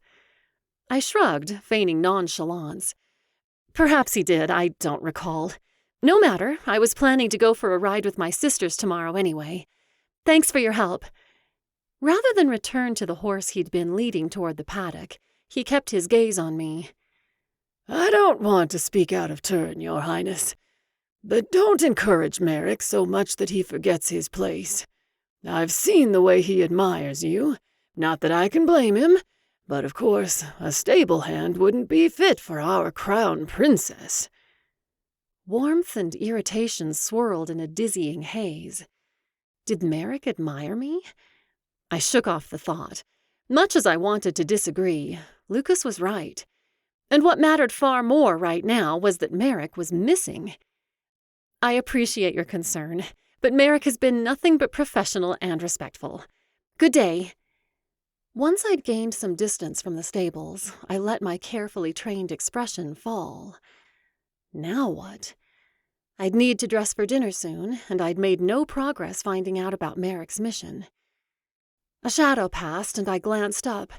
I shrugged, feigning nonchalance. Perhaps he did, I don't recall. No matter, I was planning to go for a ride with my sisters tomorrow anyway. Thanks for your help. Rather than return to the horse he'd been leading toward the paddock, he kept his gaze on me. "I don't want to speak out of turn, Your Highness, but don't encourage Merrick so much that he forgets his place. I've seen the way he admires you. Not that I can blame him, but of course a stable hand wouldn't be fit for our crown princess." Warmth and irritation swirled in a dizzying haze. Did Merrick admire me? I shook off the thought. Much as I wanted to disagree, Lucas was right. And what mattered far more right now was that Merrick was missing. I appreciate your concern, but Merrick has been nothing but professional and respectful. Good day. Once I'd gained some distance from the stables, I let my carefully trained expression fall. Now what? I'd need to dress for dinner soon, and I'd made no progress finding out about Merrick's mission. A shadow passed, and I glanced up.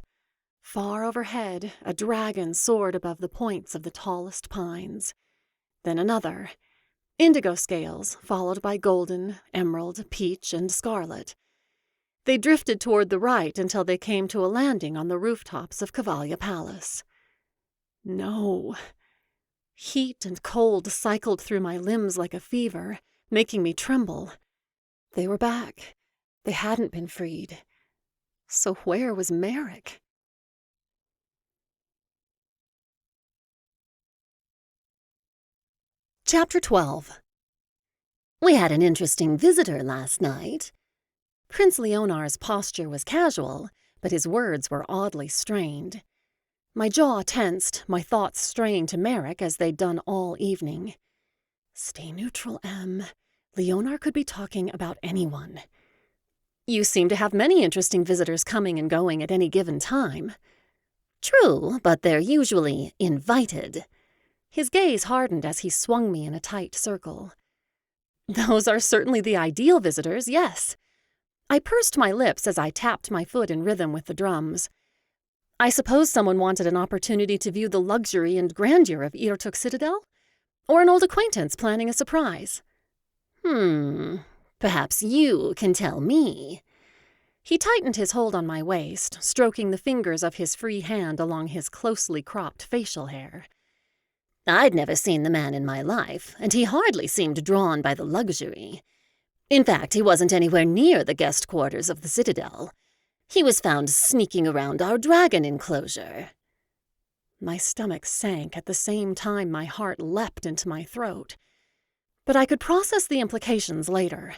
Far overhead, a dragon soared above the points of the tallest pines. Then another. Indigo scales, followed by golden, emerald, peach, and scarlet. They drifted toward the right until they came to a landing on the rooftops of Cavalia Palace. No. Heat and cold cycled through my limbs like a fever, making me tremble. They were back. They hadn't been freed. So where was Merrick? Chapter 12. "We had an interesting visitor last night." Prince Leonar's posture was casual, but his words were oddly strained. My jaw tensed, my thoughts straying to Merrick as they'd done all evening. Stay neutral, Em. Leonar could be talking about anyone. You seem to have many interesting visitors coming and going at any given time. True, but they're usually invited. His gaze hardened as he swung me in a tight circle. Those are certainly the ideal visitors, yes. I pursed my lips as I tapped my foot in rhythm with the drums. I suppose someone wanted an opportunity to view the luxury and grandeur of Irtuk Citadel? Or an old acquaintance planning a surprise? Perhaps you can tell me. He tightened his hold on my waist, stroking the fingers of his free hand along his closely cropped facial hair. I'd never seen the man in my life, and he hardly seemed drawn by the luxury. In fact, he wasn't anywhere near the guest quarters of the Citadel. He was found sneaking around our dragon enclosure. My stomach sank at the same time my heart leapt into my throat. But I could process the implications later.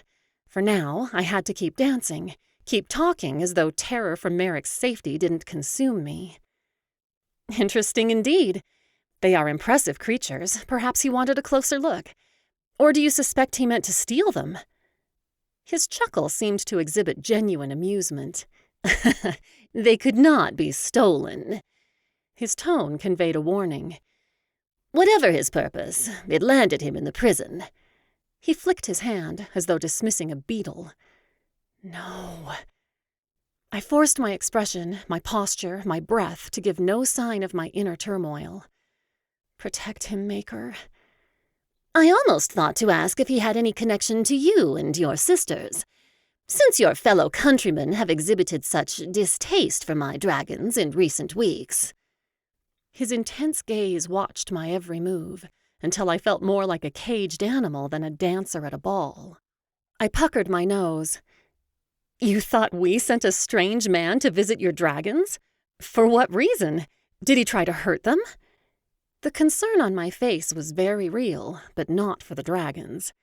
For now, I had to keep dancing, keep talking as though terror for Merrick's safety didn't consume me. Interesting indeed. They are impressive creatures. Perhaps he wanted a closer look. Or do you suspect he meant to steal them? His chuckle seemed to exhibit genuine amusement. They could not be stolen. His tone conveyed a warning. Whatever his purpose, it landed him in the prison. He flicked his hand, as though dismissing a beetle. No. I forced my expression, my posture, my breath to give no sign of my inner turmoil. Protect him, Maker. I almost thought to ask if he had any connection to you and your sisters. Since your fellow countrymen have exhibited such distaste for my dragons in recent weeks. His intense gaze watched my every move, until I felt more like a caged animal than a dancer at a ball. I puckered my nose. You thought we sent a strange man to visit your dragons? For what reason? Did he try to hurt them? The concern on my face was very real, but not for the dragons.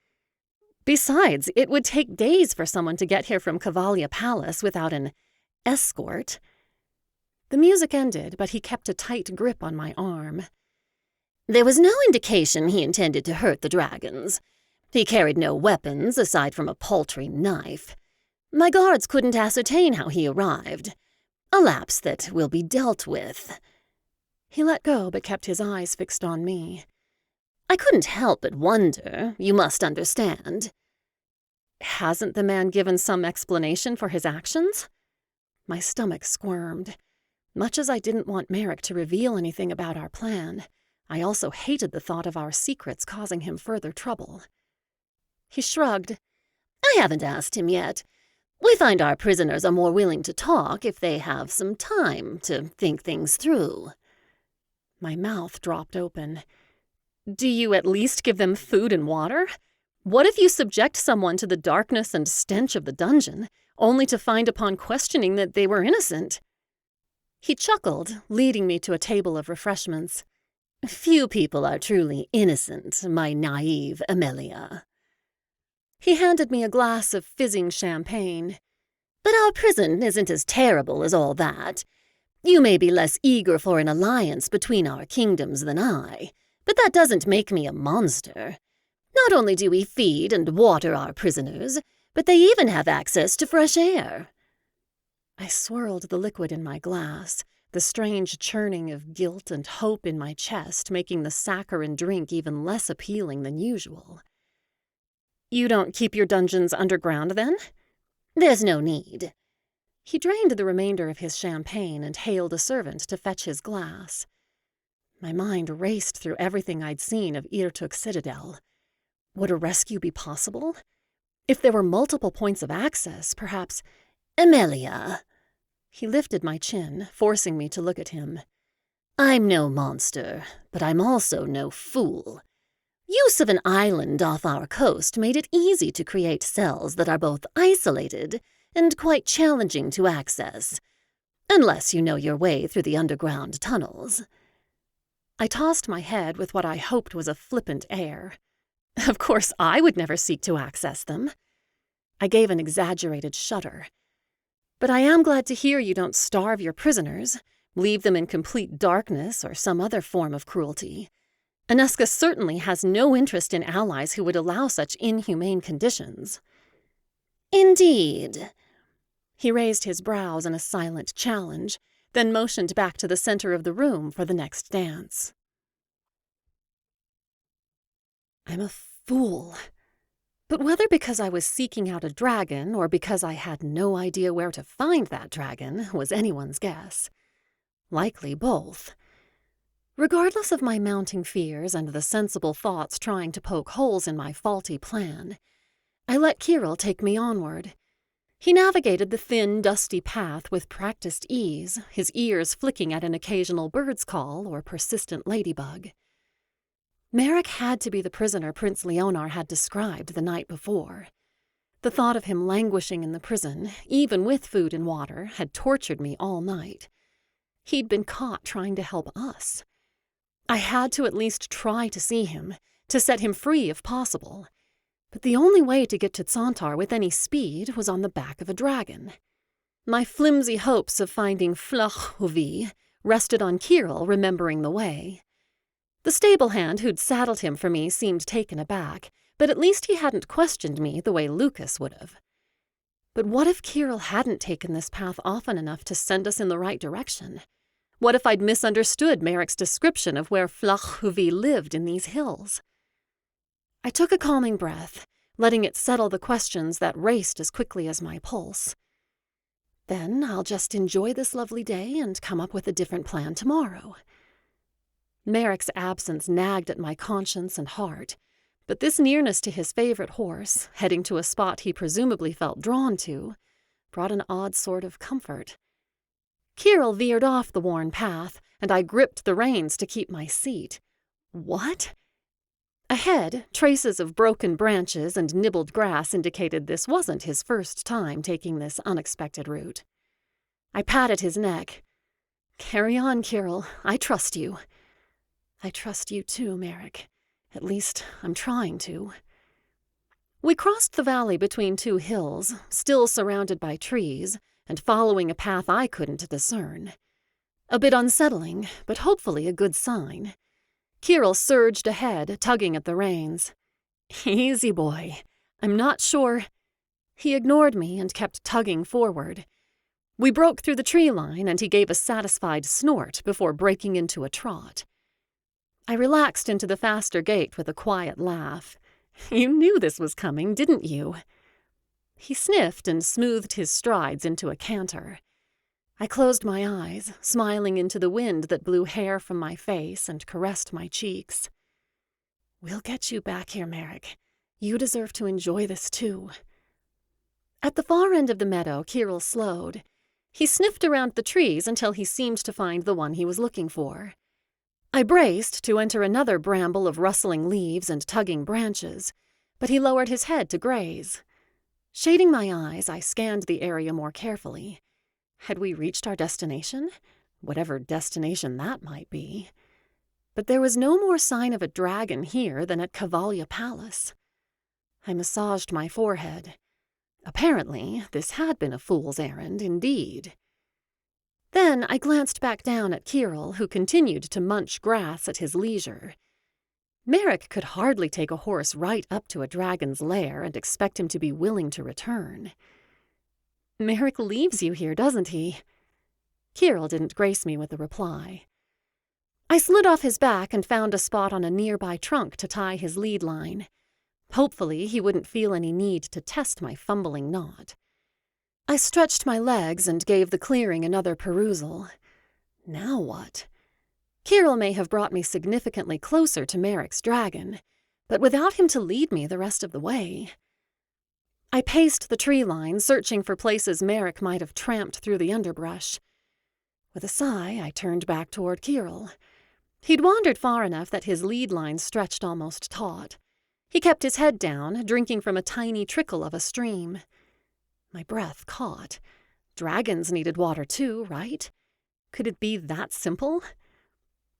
Besides, it would take days for someone to get here from Cavalia Palace without an escort. The music ended, but he kept a tight grip on my arm. There was no indication he intended to hurt the dragons. He carried no weapons aside from a paltry knife. My guards couldn't ascertain how he arrived. A lapse that will be dealt with. He let go but kept his eyes fixed on me. I couldn't help but wonder, you must understand. Hasn't the man given some explanation for his actions? My stomach squirmed. Much as I didn't want Merrick to reveal anything about our plan, I also hated the thought of our secrets causing him further trouble. He shrugged. I haven't asked him yet. We find our prisoners are more willing to talk if they have some time to think things through. My mouth dropped open. Do you at least give them food and water? What if you subject someone to the darkness and stench of the dungeon, only to find upon questioning that they were innocent? He chuckled, leading me to a table of refreshments. Few people are truly innocent, my naive Emelia. He handed me a glass of fizzing champagne. But our prison isn't as terrible as all that. You may be less eager for an alliance between our kingdoms than I, but that doesn't make me a monster. Not only do we feed and water our prisoners, but they even have access to fresh air. I swirled the liquid in my glass, the strange churning of guilt and hope in my chest making the saccharine drink even less appealing than usual. You don't keep your dungeons underground, then? There's no need. He drained the remainder of his champagne and hailed a servant to fetch his glass. My mind raced through everything I'd seen of Irtuk Citadel. Would a rescue be possible? If there were multiple points of access, perhaps— Emelia. He lifted my chin, forcing me to look at him. I'm no monster, but I'm also no fool. Use of an island off our coast made it easy to create cells that are both isolated and quite challenging to access, unless you know your way through the underground tunnels. I tossed my head with what I hoped was a flippant air. Of course, I would never seek to access them. I gave an exaggerated shudder. But I am glad to hear you don't starve your prisoners. Leave them in complete darkness or some other form of cruelty. Aneska certainly has no interest in allies who would allow such inhumane conditions. Indeed. He raised his brows in a silent challenge, then motioned back to the center of the room for the next dance. I'm a fool. But whether because I was seeking out a dragon or because I had no idea where to find that dragon was anyone's guess. Likely both. Regardless of my mounting fears and the sensible thoughts trying to poke holes in my faulty plan, I let Kirill take me onward. He navigated the thin, dusty path with practiced ease, his ears flicking at an occasional bird's call or persistent ladybug. Merrick had to be the prisoner Prince Leonar had described the night before. The thought of him languishing in the prison, even with food and water, had tortured me all night. He'd been caught trying to help us. I had to at least try to see him, to set him free if possible. But the only way to get to Santar with any speed was on the back of a dragon. My flimsy hopes of finding Flachhuvi rested on Kirill remembering the way. The stable hand who'd saddled him for me seemed taken aback, but at least he hadn't questioned me the way Lucas would have. But what if Kirill hadn't taken this path often enough to send us in the right direction? What if I'd misunderstood Merrick's description of where Flachhuvi lived in these hills? I took a calming breath, letting it settle the questions that raced as quickly as my pulse. Then I'll just enjoy this lovely day and come up with a different plan tomorrow. Merrick's absence nagged at my conscience and heart, but this nearness to his favorite horse, heading to a spot he presumably felt drawn to, brought an odd sort of comfort. Kirill veered off the worn path, and I gripped the reins to keep my seat. What? Ahead, traces of broken branches and nibbled grass indicated this wasn't his first time taking this unexpected route. I patted his neck. Carry on, Kirill. I trust you. I trust you too, Merrick. At least, I'm trying to. We crossed the valley between two hills, still surrounded by trees, and following a path I couldn't discern. A bit unsettling, but hopefully a good sign. Kirill surged ahead, tugging at the reins. Easy, boy. I'm not sure. He ignored me and kept tugging forward. We broke through the tree line, and he gave a satisfied snort before breaking into a trot. I relaxed into the faster gait with a quiet laugh. You knew this was coming, didn't you? He sniffed and smoothed his strides into a canter. I closed my eyes, smiling into the wind that blew hair from my face and caressed my cheeks. We'll get you back here, Merrick. You deserve to enjoy this too. At the far end of the meadow, Kirill slowed. He sniffed around the trees until he seemed to find the one he was looking for. I braced to enter another bramble of rustling leaves and tugging branches, but he lowered his head to graze. Shading my eyes, I scanned the area more carefully. Had we reached our destination? Whatever destination that might be. But there was no more sign of a dragon here than at Cavalia Palace. I massaged my forehead. Apparently, this had been a fool's errand indeed. Then I glanced back down at Kirill, who continued to munch grass at his leisure. Merrick could hardly take a horse right up to a dragon's lair and expect him to be willing to return. Merrick leaves you here, doesn't he? Kirill didn't grace me with a reply. I slid off his back and found a spot on a nearby trunk to tie his lead line. Hopefully, he wouldn't feel any need to test my fumbling knot. I stretched my legs and gave the clearing another perusal. Now what? Kirill may have brought me significantly closer to Merrick's dragon, but without him to lead me the rest of the way. I paced the tree line, searching for places Merrick might have tramped through the underbrush. With a sigh, I turned back toward Kirill. He'd wandered far enough that his lead line stretched almost taut. He kept his head down, drinking from a tiny trickle of a stream. My breath caught. Dragons needed water too, right? Could it be that simple?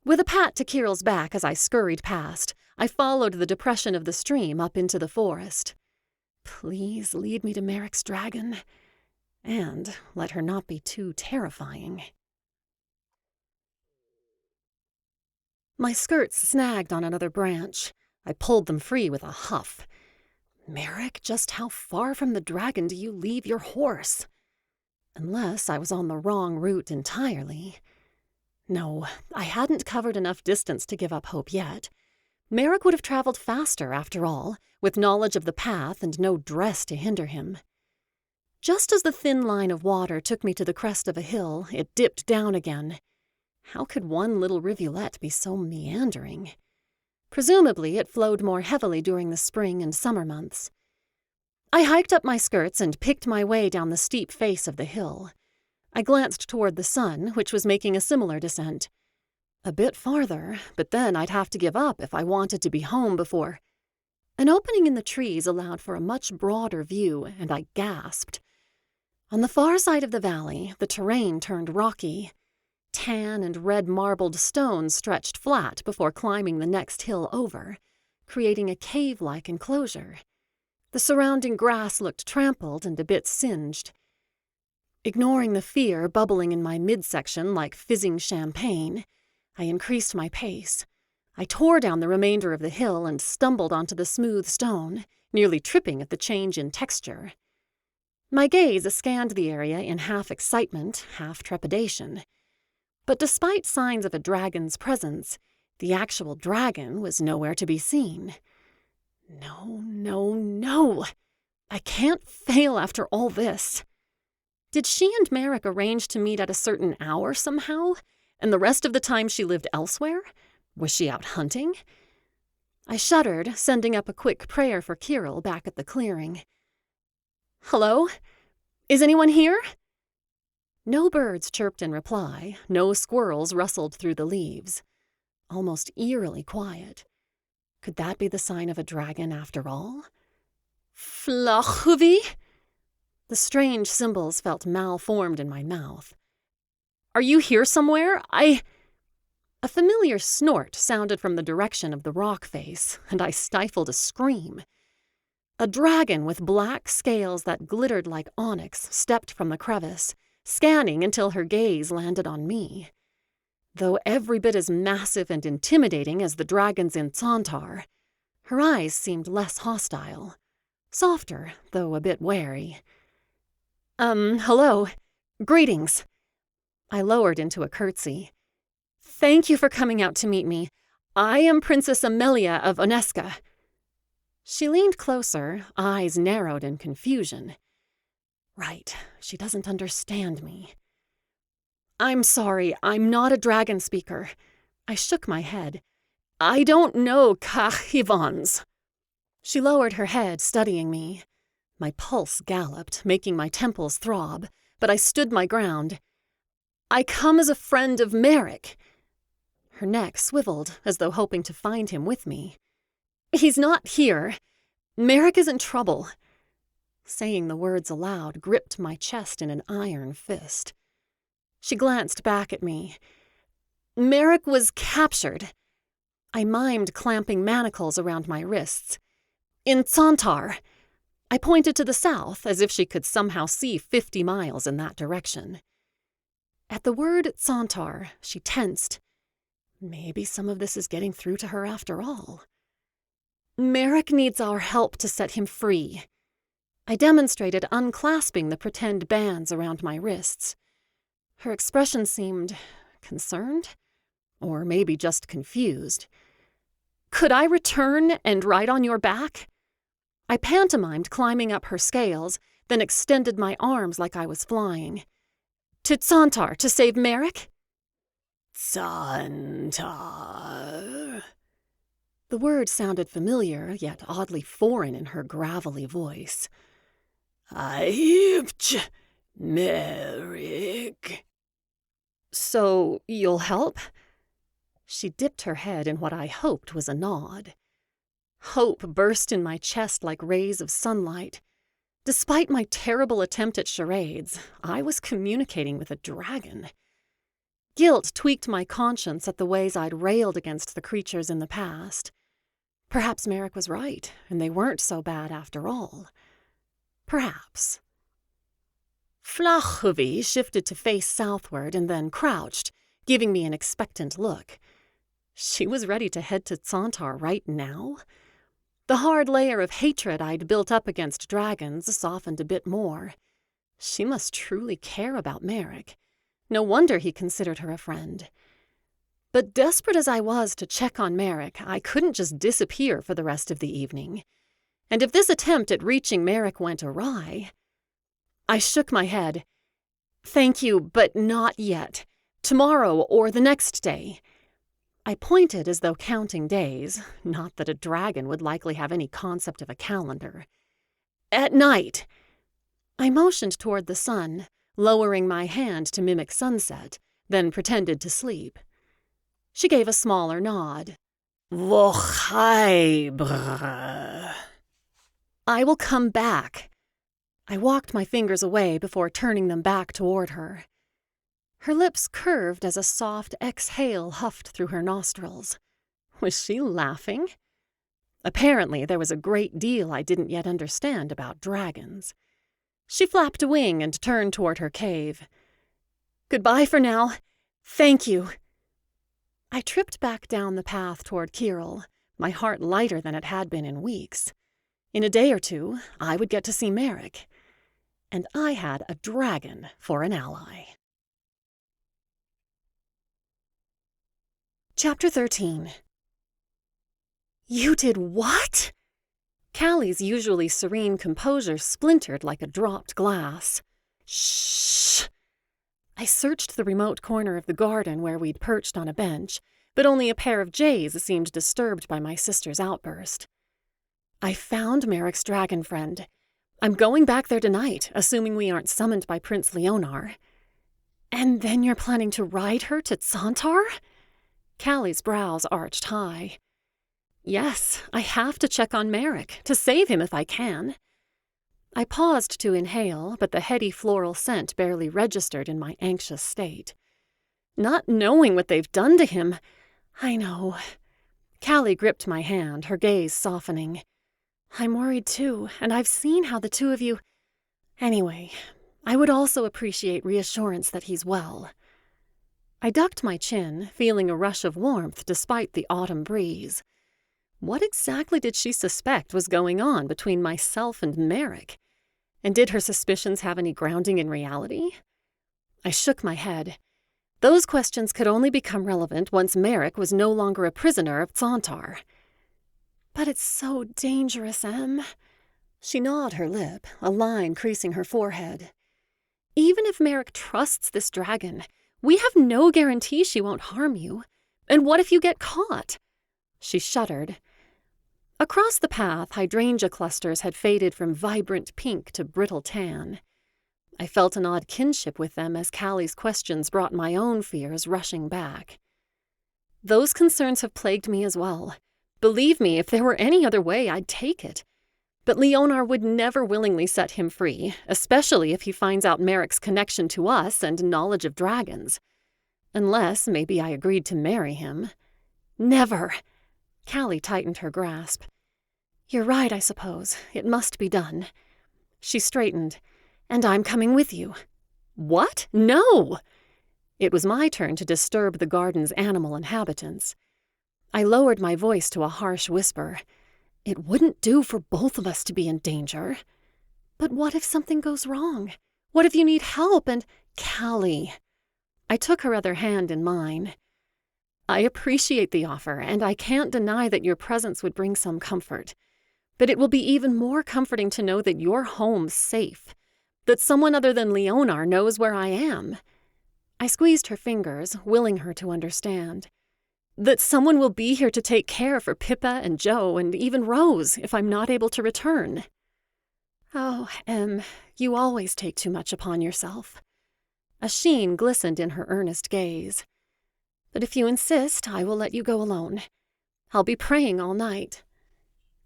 With a pat to Kirill's back as I scurried past, I followed the depression of the stream up into the forest. Please lead me to Merrick's dragon, and let her not be too terrifying. My skirts snagged on another branch. I pulled them free with a huff. Merrick, just how far from the dragon do you leave your horse? Unless I was on the wrong route entirely. No, I hadn't covered enough distance to give up hope yet. Merrick would have traveled faster, after all, with knowledge of the path and no dress to hinder him. Just as the thin line of water took me to the crest of a hill, it dipped down again. How could one little rivulet be so meandering? Presumably, it flowed more heavily during the spring and summer months. I hiked up my skirts and picked my way down the steep face of the hill. I glanced toward the sun, which was making a similar descent. A bit farther, but then I'd have to give up if I wanted to be home before. An opening in the trees allowed for a much broader view, and I gasped. On the far side of the valley, the terrain turned rocky. Tan and red marbled stones stretched flat before climbing the next hill over, creating a cave-like enclosure. The surrounding grass looked trampled and a bit singed. Ignoring the fear bubbling in my midsection like fizzing champagne, I increased my pace. I tore down the remainder of the hill and stumbled onto the smooth stone, nearly tripping at the change in texture. My gaze scanned the area in half excitement, half trepidation. But despite signs of a dragon's presence, the actual dragon was nowhere to be seen. No, no, no! I can't fail after all this. Did she and Merrick arrange to meet at a certain hour somehow, and the rest of the time she lived elsewhere? Was she out hunting? I shuddered, sending up a quick prayer for Kirill back at the clearing. Hello? Is anyone here? No birds chirped in reply, no squirrels rustled through the leaves. Almost eerily quiet. Could that be the sign of a dragon after all? Flachuvi? The strange symbols felt malformed in my mouth. Are you here somewhere? A familiar snort sounded from the direction of the rock face, and I stifled a scream. A dragon with black scales that glittered like onyx stepped from the crevice, scanning until her gaze landed on me. Though every bit as massive and intimidating as the dragons in Santar, her eyes seemed less hostile. Softer, though a bit wary. Hello. Greetings. I lowered into a curtsy. Thank you for coming out to meet me. I am Princess Emelia of Oneska. She leaned closer, eyes narrowed in confusion. Right, she doesn't understand me. I'm sorry, I'm not a dragon speaker. I shook my head. I don't know Kahivans. She lowered her head, studying me. My pulse galloped, making my temples throb, but I stood my ground. I come as a friend of Merrick. Her neck swiveled, as though hoping to find him with me. He's not here. Merrick is in trouble. Saying the words aloud gripped my chest in an iron fist. She glanced back at me. Merrick was captured. I mimed clamping manacles around my wrists. In Santar. I pointed to the south, as if she could somehow see 50 miles in that direction. At the word Santar, she tensed. Maybe some of this is getting through to her after all. Merrick needs our help to set him free. I demonstrated unclasping the pretend bands around my wrists. Her expression seemed concerned, or maybe just confused. Could I return and ride on your back? I pantomimed climbing up her scales, then extended my arms like I was flying. To Santar to save Merrick? Santar. The word sounded familiar, yet oddly foreign in her gravelly voice. Aipch, Merrick. So you'll help? She dipped her head in what I hoped was a nod. Hope burst in my chest like rays of sunlight. Despite my terrible attempt at charades, I was communicating with a dragon. Guilt tweaked my conscience at the ways I'd railed against the creatures in the past. Perhaps Merrick was right, and they weren't so bad after all. Perhaps. Flachuvi shifted to face southward and then crouched, giving me an expectant look. She was ready to head to Santar right now? The hard layer of hatred I'd built up against dragons softened a bit more. She must truly care about Merrick. No wonder he considered her a friend. But desperate as I was to check on Merrick, I couldn't just disappear for the rest of the evening. And if this attempt at reaching Merrick went awry... I shook my head. "Thank you, but not yet. Tomorrow or the next day." I pointed as though counting days, not that a dragon would likely have any concept of a calendar. "At night." I motioned toward the sun, lowering my hand to mimic sunset, then pretended to sleep. She gave a smaller nod. "Vochaibre." "I will come back." I walked my fingers away before turning them back toward her. Her lips curved as a soft exhale huffed through her nostrils. Was she laughing? Apparently, there was a great deal I didn't yet understand about dragons. She flapped a wing and turned toward her cave. "Goodbye for now. Thank you." I tripped back down the path toward Kirill, my heart lighter than it had been in weeks. In a day or two, I would get to see Merrick. And I had a dragon for an ally. Chapter 13. "You did what?" Callie's usually serene composure splintered like a dropped glass. "Shh!" I searched the remote corner of the garden where we'd perched on a bench, but only a pair of jays seemed disturbed by my sister's outburst. "I found Merrick's dragon friend. I'm going back there tonight, assuming we aren't summoned by Prince Leonar." "And then you're planning to ride her to Santar?" Callie's brows arched high. "Yes, I have to check on Merrick, to save him if I can." I paused to inhale, but the heady floral scent barely registered in my anxious state. "Not knowing what they've done to him—" "I know." Callie gripped my hand, her gaze softening. "I'm worried too, and I've seen how the two of you... Anyway, I would also appreciate reassurance that he's well." I ducked my chin, feeling a rush of warmth despite the autumn breeze. What exactly did she suspect was going on between myself and Merrick? And did her suspicions have any grounding in reality? I shook my head. Those questions could only become relevant once Merrick was no longer a prisoner of Santar. "But it's so dangerous, Em." She gnawed her lip, a line creasing her forehead. "Even if Merrick trusts this dragon, we have no guarantee she won't harm you. And what if you get caught?" She shuddered. Across the path, hydrangea clusters had faded from vibrant pink to brittle tan. I felt an odd kinship with them as Callie's questions brought my own fears rushing back. Those concerns have plagued me as well. Believe me, if there were any other way, I'd take it. But Leonar would never willingly set him free, especially if he finds out Merrick's connection to us and knowledge of dragons. Unless maybe I agreed to marry him. "Never!" Callie tightened her grasp. "You're right, I suppose. It must be done." She straightened. "And I'm coming with you." "What? No!" It was my turn to disturb the garden's animal inhabitants. I lowered my voice to a harsh whisper. It wouldn't do for both of us to be in danger. "But what if something goes wrong? What if you need help and—" "Callie." I took her other hand in mine. "I appreciate the offer, and I can't deny that your presence would bring some comfort. But it will be even more comforting to know that your home's safe, that someone other than Leonar knows where I am." I squeezed her fingers, willing her to understand. "That someone will be here to take care for Pippa and Joe and even Rose if I'm not able to return." "Oh, Em, you always take too much upon yourself." A sheen glistened in her earnest gaze. "But if you insist, I will let you go alone. I'll be praying all night."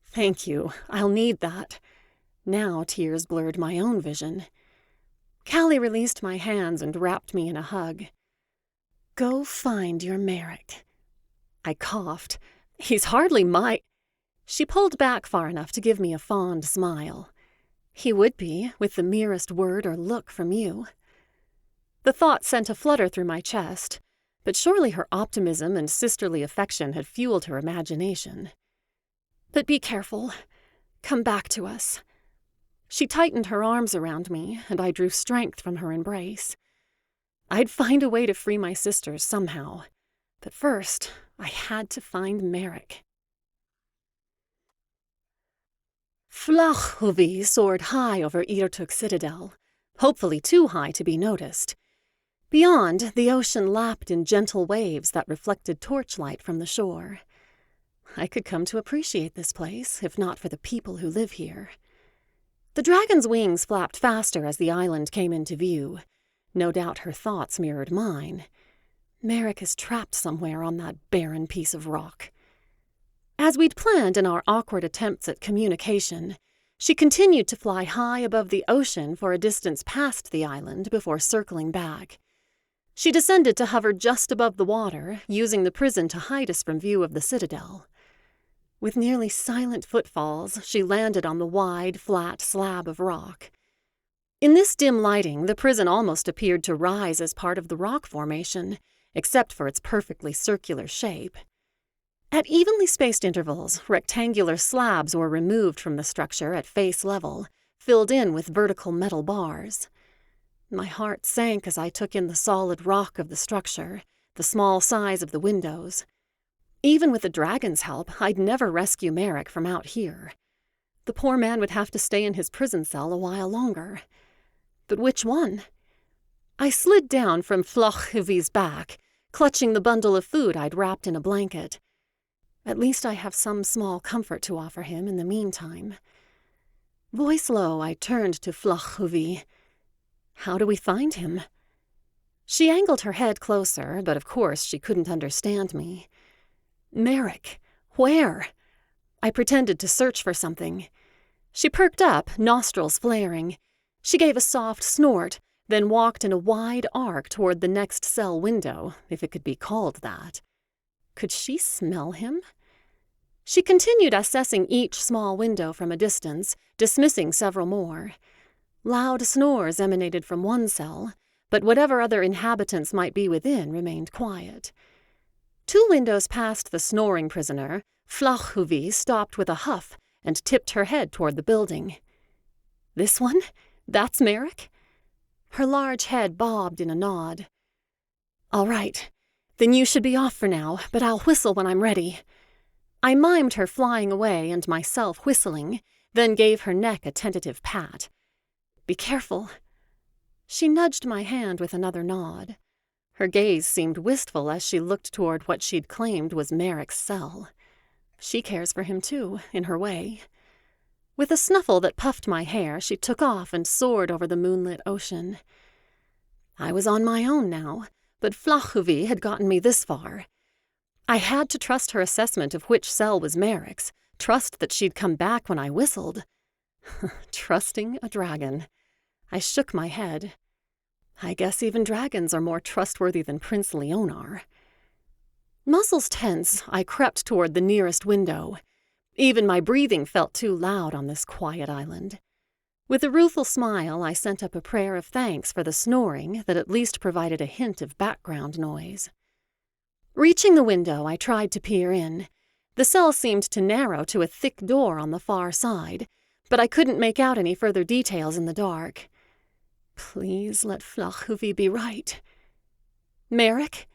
"Thank you. I'll need that." Now tears blurred my own vision. Callie released my hands and wrapped me in a hug. "Go find your Merrick." I coughed. "He's hardly my—" She pulled back far enough to give me a fond smile. "He would be, with the merest word or look from you." The thought sent a flutter through my chest. But surely her optimism and sisterly affection had fueled her imagination. "But be careful. Come back to us." She tightened her arms around me, and I drew strength from her embrace. I'd find a way to free my sisters somehow. But first, I had to find Merrick. Flachhuvi soared high over Irtuk Citadel, hopefully too high to be noticed. Beyond, the ocean lapped in gentle waves that reflected torchlight from the shore. I could come to appreciate this place, if not for the people who live here. The dragon's wings flapped faster as the island came into view. No doubt her thoughts mirrored mine. Merrick is trapped somewhere on that barren piece of rock. As we'd planned in our awkward attempts at communication, she continued to fly high above the ocean for a distance past the island before circling back. She descended to hover just above the water, using the prison to hide us from view of the citadel. With nearly silent footfalls, she landed on the wide, flat slab of rock. In this dim lighting, the prison almost appeared to rise as part of the rock formation, except for its perfectly circular shape. At evenly spaced intervals, rectangular slabs were removed from the structure at face level, filled in with vertical metal bars. My heart sank as I took in the solid rock of the structure, the small size of the windows. Even with the dragon's help, I'd never rescue Merrick from out here. The poor man would have to stay in his prison cell a while longer. But which one? I slid down from Flachhuvi's back, clutching the bundle of food I'd wrapped in a blanket. At least I have some small comfort to offer him in the meantime. Voice low, I turned to Flachhuvi. "How do we find him?" She angled her head closer, but of course she couldn't understand me. "Merrick, where?" I pretended to search for something. She perked up, nostrils flaring. She gave a soft snort, then walked in a wide arc toward the next cell window, if it could be called that. Could she smell him? She continued assessing each small window from a distance, dismissing several more. Loud snores emanated from one cell, but whatever other inhabitants might be within remained quiet. 2 windows past the snoring prisoner, Flachhuvi stopped with a huff and tipped her head toward the building. "This one? That's Merrick?" Her large head bobbed in a nod. "All right. Then you should be off for now, but I'll whistle when I'm ready." I mimed her flying away and myself whistling, then gave her neck a tentative pat. "Be careful." She nudged my hand with another nod. Her gaze seemed wistful as she looked toward what she'd claimed was Merrick's cell. She cares for him too, in her way. With a snuffle that puffed my hair, she took off and soared over the moonlit ocean. I was on my own now, but Flachhuvi had gotten me this far. I had to trust her assessment of which cell was Merrick's, trust that she'd come back when I whistled. Trusting a dragon. I shook my head. I guess even dragons are more trustworthy than Prince Leonar. Muscles tense, I crept toward the nearest window. Even my breathing felt too loud on this quiet island. With a rueful smile, I sent up a prayer of thanks for the snoring that at least provided a hint of background noise. Reaching the window, I tried to peer in. The cell seemed to narrow to a thick door on the far side, but I couldn't make out any further details in the dark. Please let Flachhuvi be right. "Merrick?"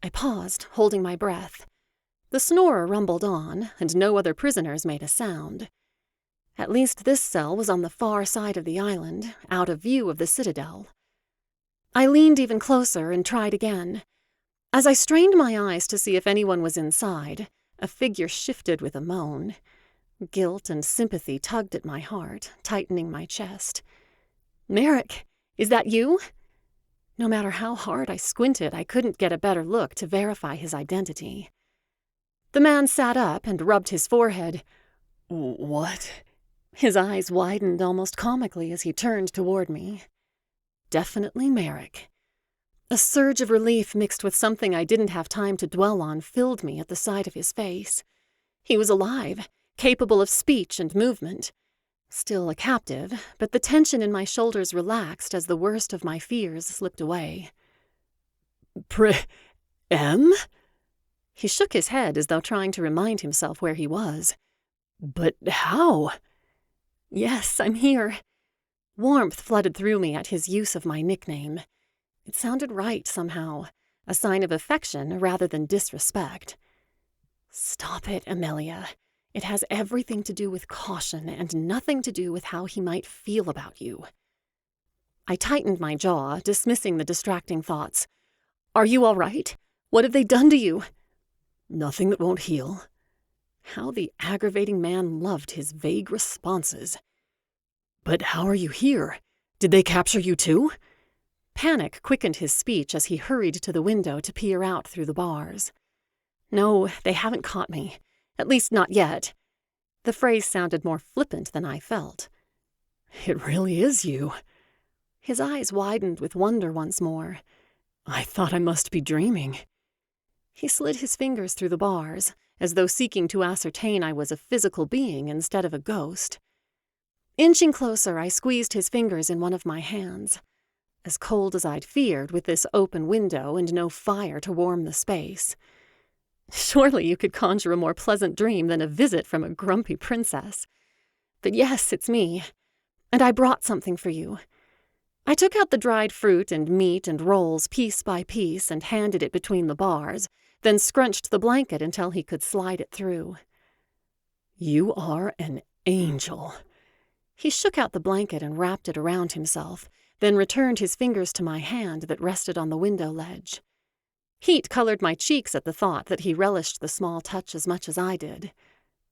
I paused, holding my breath. The snorer rumbled on, and no other prisoners made a sound. At least this cell was on the far side of the island, out of view of the citadel. I leaned even closer and tried again. As I strained my eyes to see if anyone was inside, a figure shifted with a moan. Guilt and sympathy tugged at my heart, tightening my chest. "Merrick, is that you?" No matter how hard I squinted, I couldn't get a better look to verify his identity. The man sat up and rubbed his forehead. "What?" His eyes widened almost comically as he turned toward me. Definitely Merrick. A surge of relief mixed with something I didn't have time to dwell on filled me at the sight of his face. He was alive, capable of speech and movement. Still a captive, but the tension in my shoulders relaxed as the worst of my fears slipped away. Em? He shook his head as though trying to remind himself where he was. But how? Yes, I'm here. Warmth flooded through me at his use of my nickname. It sounded right somehow, a sign of affection rather than disrespect. Stop it, Emelia. It has everything to do with caution and nothing to do with how he might feel about you. I tightened my jaw, dismissing the distracting thoughts. Are you all right? What have they done to you? Nothing that won't heal. How the aggravating man loved his vague responses. But how are you here? Did they capture you too? Panic quickened his speech as he hurried to the window to peer out through the bars. No, they haven't caught me. At least not yet. The phrase sounded more flippant than I felt. It really is you. His eyes widened with wonder once more. I thought I must be dreaming. He slid his fingers through the bars, as though seeking to ascertain I was a physical being instead of a ghost. Inching closer, I squeezed his fingers in one of my hands. As cold as I'd feared with this open window and no fire to warm the space. Surely you could conjure a more pleasant dream than a visit from a grumpy princess. But yes, it's me. And I brought something for you. I took out the dried fruit and meat and rolls piece by piece and handed it between the bars, then scrunched the blanket until he could slide it through. You are an angel. He shook out the blanket and wrapped it around himself, then returned his fingers to my hand that rested on the window ledge. Heat colored my cheeks at the thought that he relished the small touch as much as I did.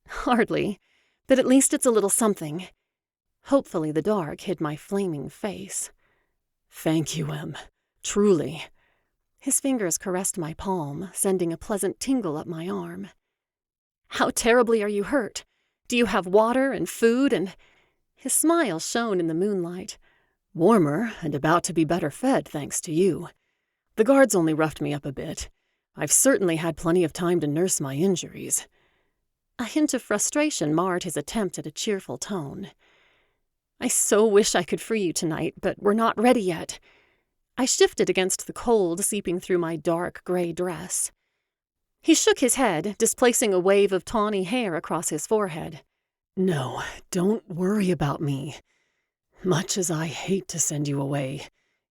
Hardly, but at least it's a little something. Hopefully the dark hid my flaming face. Thank you, Em. Truly. His fingers caressed my palm, sending a pleasant tingle up my arm. How terribly are you hurt? Do you have water and food and... His smile shone in the moonlight. Warmer and about to be better fed, thanks to you. The guards only roughed me up a bit. I've certainly had plenty of time to nurse my injuries. A hint of frustration marred his attempt at a cheerful tone. I so wish I could free you tonight, but we're not ready yet. I shifted against the cold seeping through my dark gray dress. He shook his head, displacing a wave of tawny hair across his forehead. No, don't worry about me. Much as I hate to send you away,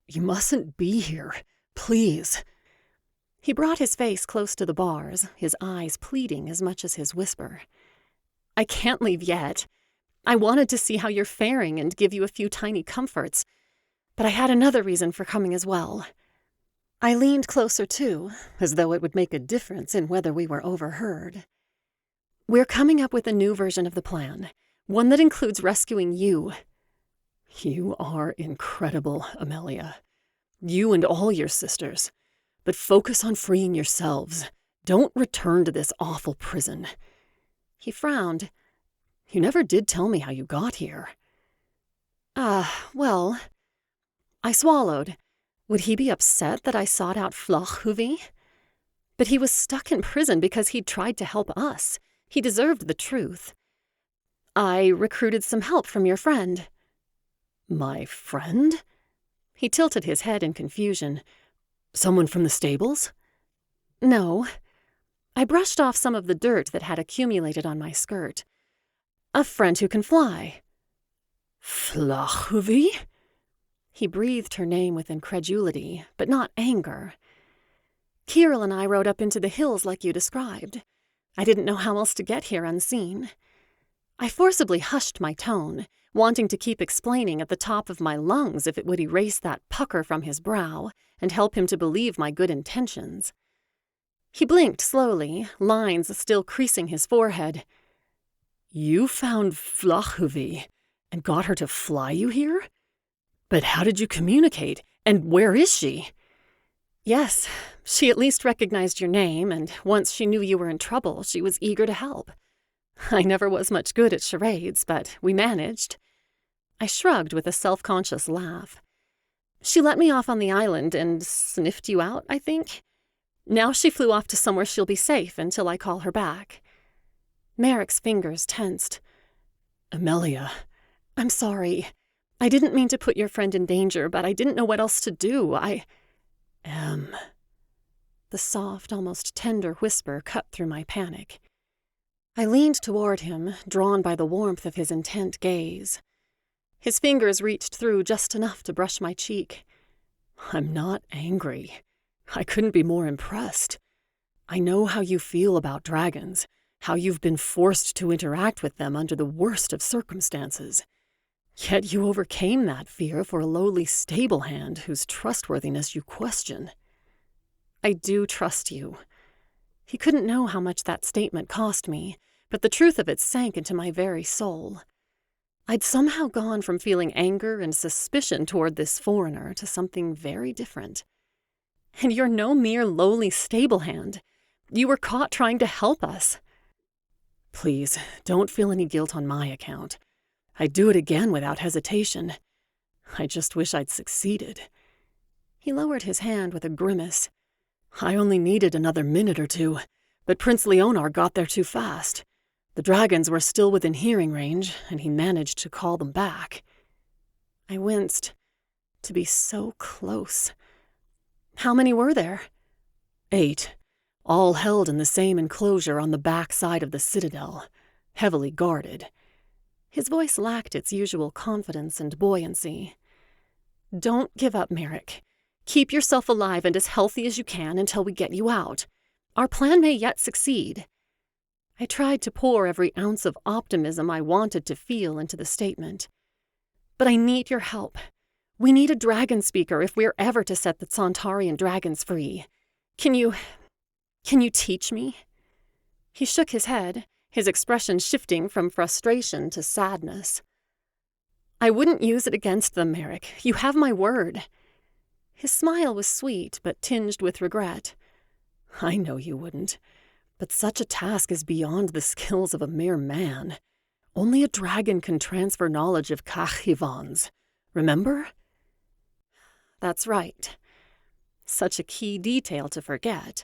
you mustn't be here. Please. He brought his face close to the bars, his eyes pleading as much as his whisper. I can't leave yet. I wanted to see how you're faring and give you a few tiny comforts, but I had another reason for coming as well. I leaned closer too, as though it would make a difference in whether we were overheard. We're coming up with a new version of the plan, one that includes rescuing you. You are incredible, Emelia. You and all your sisters. But focus on freeing yourselves. Don't return to this awful prison. He frowned. You never did tell me how you got here. Well... I swallowed. Would he be upset that I sought out Flochhuvi? But he was stuck in prison because he'd tried to help us. He deserved the truth. I recruited some help from your friend. My friend? He tilted his head in confusion. Someone from the stables? No. I brushed off some of the dirt that had accumulated on my skirt. A friend who can fly. Flochhuvi? He breathed her name with incredulity, but not anger. Kirill and I rode up into the hills like you described. I didn't know how else to get here unseen. I forcibly hushed my tone, wanting to keep explaining at the top of my lungs if it would erase that pucker from his brow and help him to believe my good intentions. He blinked slowly, lines still creasing his forehead. You found Flochhuvi and got her to fly you here? But how did you communicate, and where is she? Yes, she at least recognized your name, and once she knew you were in trouble, she was eager to help. I never was much good at charades, but we managed. I shrugged with a self-conscious laugh. She let me off on the island and sniffed you out, I think. Now she flew off to somewhere she'll be safe until I call her back. Merrick's fingers tensed. Emelia. I'm sorry. I didn't mean to put your friend in danger, but I didn't know what else to do. The soft, almost tender whisper cut through my panic. I leaned toward him, drawn by the warmth of his intent gaze. His fingers reached through just enough to brush my cheek. I'm not angry. I couldn't be more impressed. I know how you feel about dragons, how you've been forced to interact with them under the worst of circumstances. Yet you overcame that fear for a lowly stable hand whose trustworthiness you question. I do trust you. He couldn't know how much that statement cost me, but the truth of it sank into my very soul. I'd somehow gone from feeling anger and suspicion toward this foreigner to something very different. And you're no mere lowly stable hand. You were caught trying to help us. Please, don't feel any guilt on my account. I'd do it again without hesitation. I just wish I'd succeeded. He lowered his hand with a grimace. I only needed another minute or two, but Prince Leonar got there too fast. The dragons were still within hearing range, and he managed to call them back. I winced. To be so close. How many were there? 8, all held in the same enclosure on the back side of the citadel, heavily guarded. His voice lacked its usual confidence and buoyancy. Don't give up, Merrick. Keep yourself alive and as healthy as you can until we get you out. Our plan may yet succeed. I tried to pour every ounce of optimism I wanted to feel into the statement. But I need your help. We need a dragon speaker if we're ever to set the Santarian dragons free. Can you teach me? He shook his head, his expression shifting from frustration to sadness. I wouldn't use it against them, Merrick. You have my word. His smile was sweet, but tinged with regret. I know you wouldn't. But such a task is beyond the skills of a mere man. Only a dragon can transfer knowledge of Kahivans. Remember? That's right. Such a key detail to forget.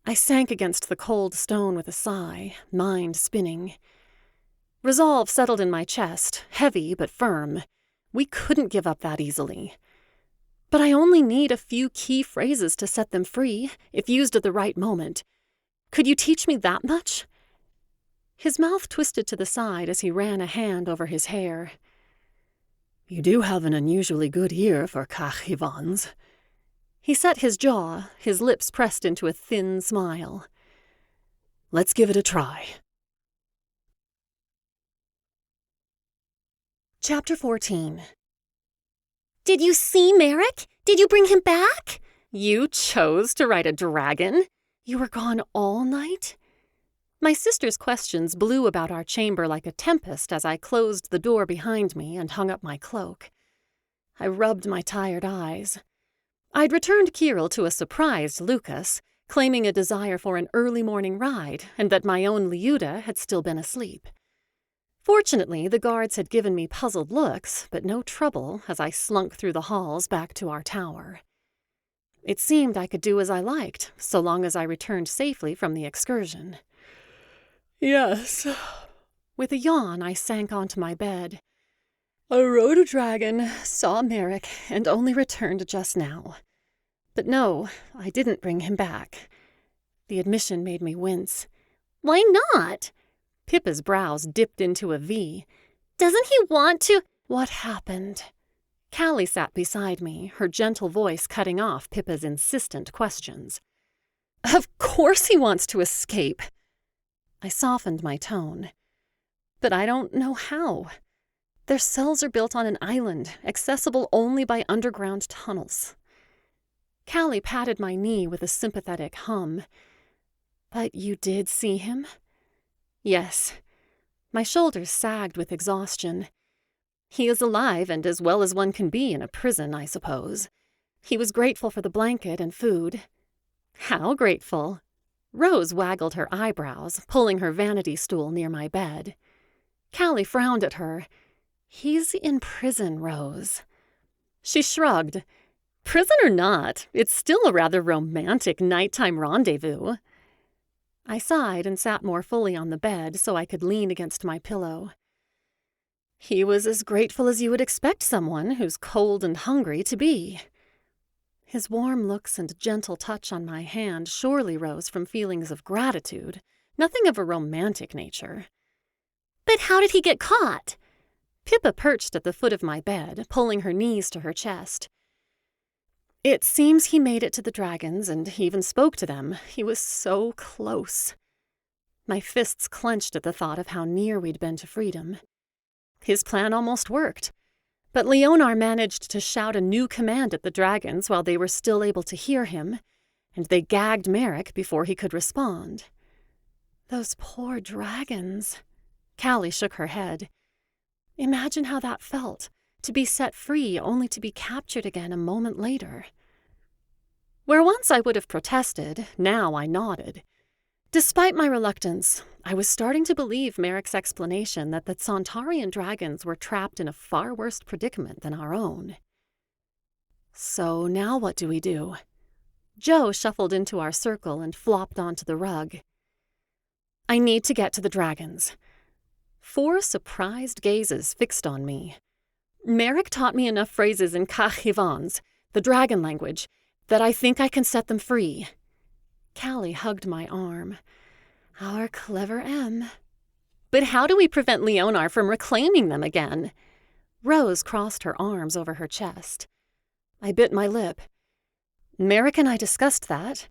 I sank against the cold stone with a sigh, mind spinning. Resolve settled in my chest, heavy but firm. We couldn't give up that easily. But I only need a few key phrases to set them free, if used at the right moment. Could you teach me that much? His mouth twisted to the side as he ran a hand over his hair. You do have an unusually good ear for Kahivans. He set his jaw, his lips pressed into a thin smile. Let's give it a try. Chapter 14. Did you see Merrick? Did you bring him back? You chose to ride a dragon? You were gone all night? My sister's questions blew about our chamber like a tempest as I closed the door behind me and hung up my cloak. I rubbed my tired eyes. I'd returned Kirill to a surprised Lucas, claiming a desire for an early morning ride and that my own Liuda had still been asleep. Fortunately, the guards had given me puzzled looks, but no trouble as I slunk through the halls back to our tower. It seemed I could do as I liked, so long as I returned safely from the excursion. Yes. With a yawn, I sank onto my bed. I rode a dragon, saw Merrick, and only returned just now. But no, I didn't bring him back. The admission made me wince. Why not? Pippa's brows dipped into a V. Doesn't he want to? What happened? Callie sat beside me, her gentle voice cutting off Pippa's insistent questions. Of course he wants to escape. I softened my tone. But I don't know how. Their cells are built on an island, accessible only by underground tunnels. Callie patted my knee with a sympathetic hum. But you did see him? Yes. My shoulders sagged with exhaustion. He is alive and as well as one can be in a prison, I suppose. He was grateful for the blanket and food. How grateful? Rose waggled her eyebrows, pulling her vanity stool near my bed. Callie frowned at her. He's in prison, Rose. She shrugged. Prison or not, it's still a rather romantic nighttime rendezvous. I sighed and sat more fully on the bed so I could lean against my pillow. He was as grateful as you would expect someone who's cold and hungry to be. His warm looks and gentle touch on my hand surely rose from feelings of gratitude, nothing of a romantic nature. But how did he get caught? Pippa perched at the foot of my bed, pulling her knees to her chest. It seems he made it to the dragons and he even spoke to them. He was so close. My fists clenched at the thought of how near we'd been to freedom. His plan almost worked, but Leonar managed to shout a new command at the dragons while they were still able to hear him, and they gagged Merrick before he could respond. Those poor dragons. Callie shook her head. Imagine how that felt, to be set free only to be captured again a moment later. Where once I would have protested, now I nodded. Despite my reluctance, I was starting to believe Merrick's explanation that the Santarian dragons were trapped in a far worse predicament than our own. So now what do we do? Joe shuffled into our circle and flopped onto the rug. I need to get to the dragons. 4 surprised gazes fixed on me. Merrick taught me enough phrases in Kahivans, the dragon language, that I think I can set them free. Callie hugged my arm. Our clever Em. But how do we prevent Leonar from reclaiming them again? Rose crossed her arms over her chest. I bit my lip. Merrick and I discussed that.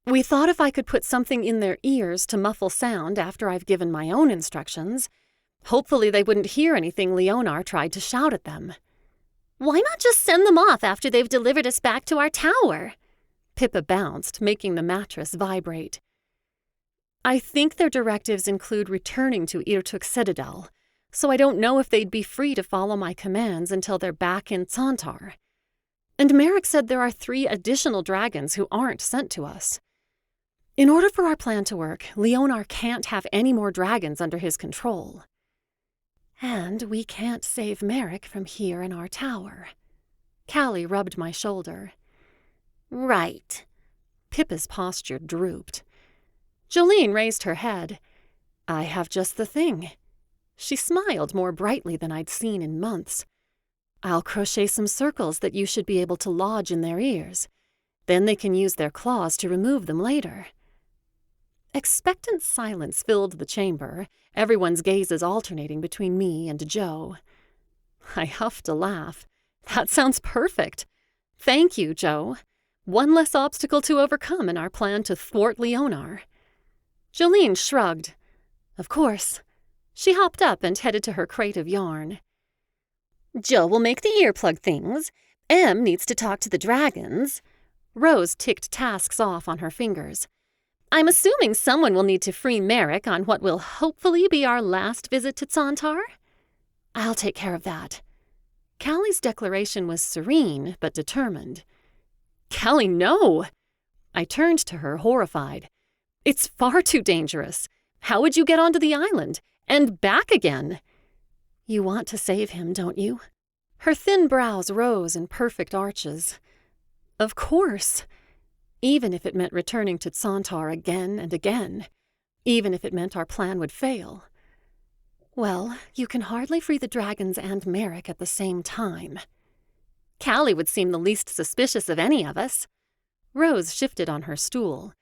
We thought if I could put something in their ears to muffle sound after I've given my own instructions, hopefully they wouldn't hear anything Leonar tried to shout at them. Why not just send them off after they've delivered us back to our tower? Pippa bounced, making the mattress vibrate. I think their directives include returning to Irtuk Citadel, so I don't know if they'd be free to follow my commands until they're back in Santar. And Merrick said there are 3 additional dragons who aren't sent to us. In order for our plan to work, Leonar can't have any more dragons under his control. And we can't save Merrick from here in our tower. Callie rubbed my shoulder. Right. Pippa's posture drooped. Jolene raised her head. I have just the thing. She smiled more brightly than I'd seen in months. I'll crochet some circles that you should be able to lodge in their ears. Then they can use their claws to remove them later. Expectant silence filled the chamber, everyone's gazes alternating between me and Joe. I huffed a laugh. That sounds perfect. Thank you, Joe. One less obstacle to overcome in our plan to thwart Leonar. Jolene shrugged. Of course. She hopped up and headed to her crate of yarn. Joe will make the earplug things. Em needs to talk to the dragons. Rose ticked tasks off on her fingers. I'm assuming someone will need to free Merrick on what will hopefully be our last visit to Santar. I'll take care of that. Callie's declaration was serene but determined. Callie, no! I turned to her, horrified. It's far too dangerous. How would you get onto the island? And back again? You want to save him, don't you? Her thin brows rose in perfect arches. Of course. Even if it meant returning to Santar again and again. Even if it meant our plan would fail. Well, you can hardly free the dragons and Merrick at the same time. Callie would seem the least suspicious of any of us. Rose shifted on her stool.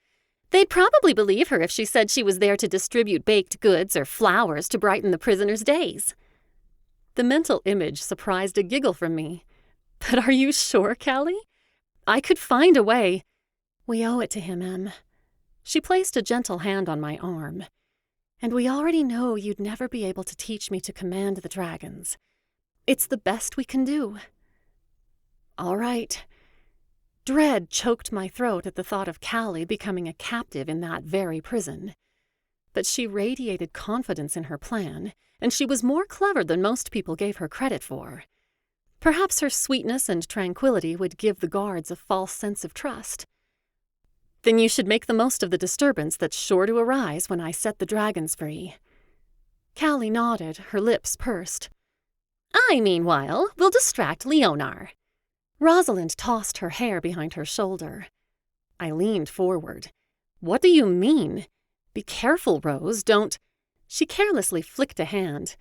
They'd probably believe her if she said she was there to distribute baked goods or flowers to brighten the prisoners' days. The mental image surprised a giggle from me. But are you sure, Callie? I could find a way. We owe it to him, Em. She placed a gentle hand on my arm. And we already know you'd never be able to teach me to command the dragons. It's the best we can do. All right. Dread choked my throat at the thought of Callie becoming a captive in that very prison. But she radiated confidence in her plan, and she was more clever than most people gave her credit for. Perhaps her sweetness and tranquility would give the guards a false sense of trust. Then you should make the most of the disturbance that's sure to arise when I set the dragons free. Callie nodded, her lips pursed. I, meanwhile, will distract Leonar. Rosalind tossed her hair behind her shoulder. I leaned forward. What do you mean? Be careful, Rose, don't... She carelessly flicked a hand.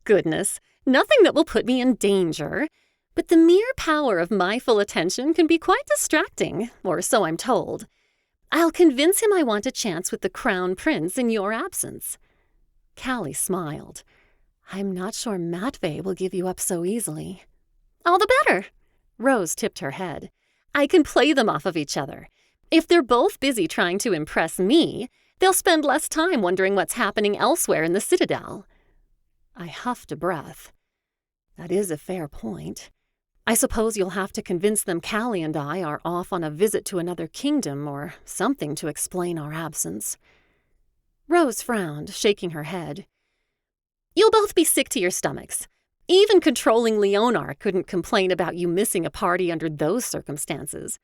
Goodness, nothing that will put me in danger. But the mere power of my full attention can be quite distracting, or so I'm told. I'll convince him I want a chance with the Crown Prince in your absence." Callie smiled. "I'm not sure Matvey will give you up so easily." "All the better." Rose tipped her head. "I can play them off of each other. If they're both busy trying to impress me, they'll spend less time wondering what's happening elsewhere in the Citadel." I huffed a breath. That is a fair point. I suppose you'll have to convince them Callie and I are off on a visit to another kingdom or something to explain our absence. Rose frowned, shaking her head. "You'll both be sick to your stomachs. Even controlling Leonar couldn't complain about you missing a party under those circumstances.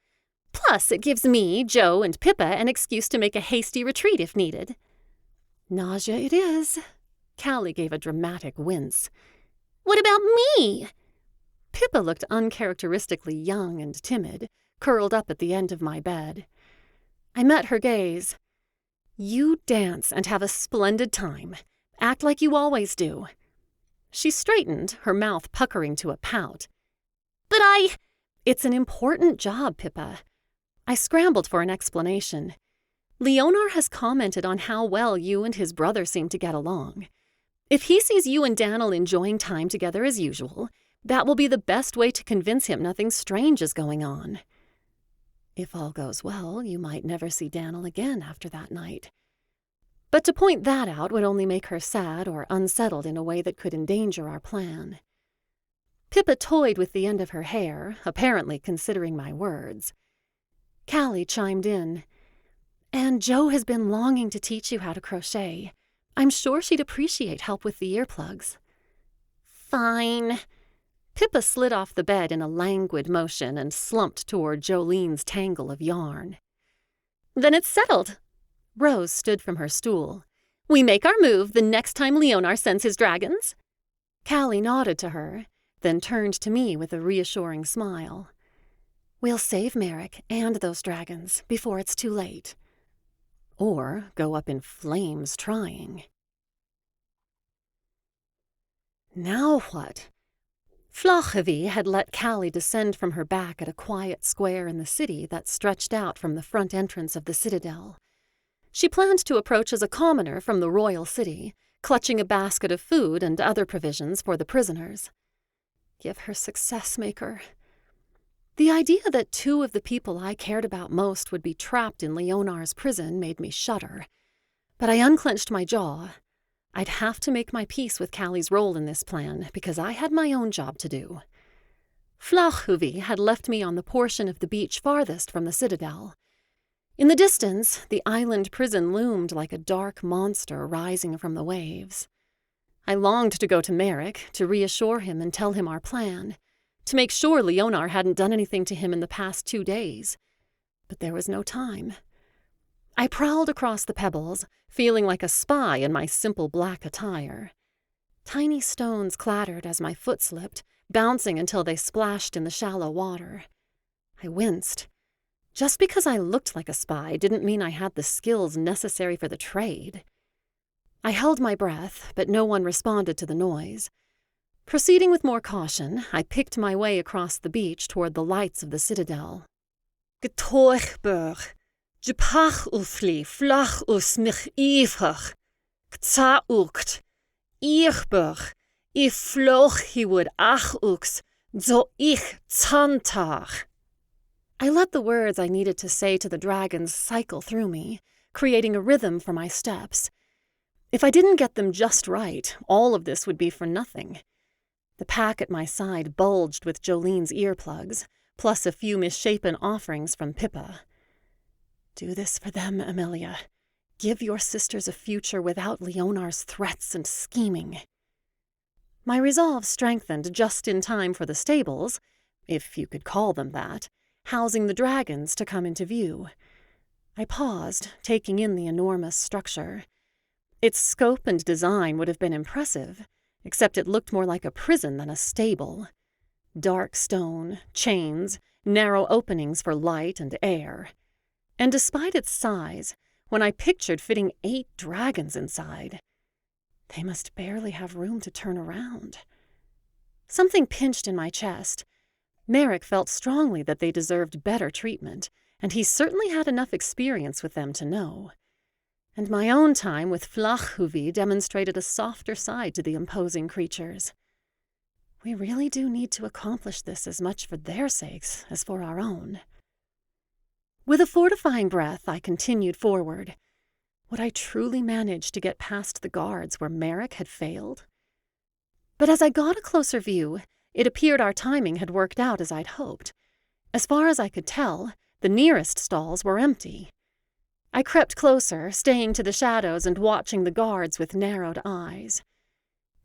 Plus, it gives me, Joe, and Pippa an excuse to make a hasty retreat if needed." "Nausea it is." Callie gave a dramatic wince. "What about me?" Pippa looked uncharacteristically young and timid, curled up at the end of my bed. I met her gaze. "You dance and have a splendid time. Act like you always do." She straightened, her mouth puckering to a pout. "But It's an important job, Pippa." I scrambled for an explanation. "Leonar has commented on how well you and his brother seem to get along. If he sees you and Daniel enjoying time together as usual, that will be the best way to convince him nothing strange is going on. If all goes well, you might never see Daniel again after that night. But to point that out would only make her sad or unsettled in a way that could endanger our plan." Pippa toyed with the end of her hair, apparently considering my words. Callie chimed in. "And Joe has been longing to teach you how to crochet. I'm sure she'd appreciate help with the earplugs." "Fine." Pippa slid off the bed in a languid motion and slumped toward Jolene's tangle of yarn. "Then it's settled." Rose stood from her stool. "We make our move the next time Leonar sends his dragons?" Callie nodded to her, then turned to me with a reassuring smile. "We'll save Merrick and those dragons before it's too late." Or go up in flames trying. Now what? Flachevi had let Callie descend from her back at a quiet square in the city that stretched out from the front entrance of the Citadel. She planned to approach as a commoner from the royal city, clutching a basket of food and other provisions for the prisoners. Give her success maker. The idea that two of the people I cared about most would be trapped in Leonar's prison made me shudder. But I unclenched my jaw. I'd have to make my peace with Callie's role in this plan, because I had my own job to do. Flachhuvi had left me on the portion of the beach farthest from the Citadel. In the distance, the island prison loomed like a dark monster rising from the waves. I longed to go to Merrick, to reassure him and tell him our plan, to make sure Leonar hadn't done anything to him in the past 2 days. But there was no time. I prowled across the pebbles, feeling like a spy in my simple black attire. Tiny stones clattered as my foot slipped, bouncing until they splashed in the shallow water. I winced. Just because I looked like a spy didn't mean I had the skills necessary for the trade. I held my breath, but no one responded to the noise. Proceeding with more caution, I picked my way across the beach toward the lights of the Citadel. Getoichburg, Jepach ufli, flach us mich ivach, Ktaukt, Ichburg, if floch he would ach ux, zo ich Santar. I let the words I needed to say to the dragons cycle through me, creating a rhythm for my steps. If I didn't get them just right, all of this would be for nothing. The pack at my side bulged with Jolene's earplugs, plus a few misshapen offerings from Pippa. Do this for them, Emelia. Give your sisters a future without Leonar's threats and scheming. My resolve strengthened just in time for the stables, if you could call them that, housing the dragons to come into view. I paused, taking in the enormous structure. Its scope and design would have been impressive, except it looked more like a prison than a stable. Dark stone, chains, narrow openings for light and air. And despite its size, when I pictured fitting 8 dragons inside, they must barely have room to turn around. Something pinched in my chest, Merrick felt strongly that they deserved better treatment, and he certainly had enough experience with them to know. And my own time with Flachhuvi demonstrated a softer side to the imposing creatures. We really do need to accomplish this as much for their sakes as for our own. With a fortifying breath, I continued forward. Would I truly manage to get past the guards where Merrick had failed? But as I got a closer view, it appeared our timing had worked out as I'd hoped. As far as I could tell, the nearest stalls were empty. I crept closer, staying to the shadows and watching the guards with narrowed eyes.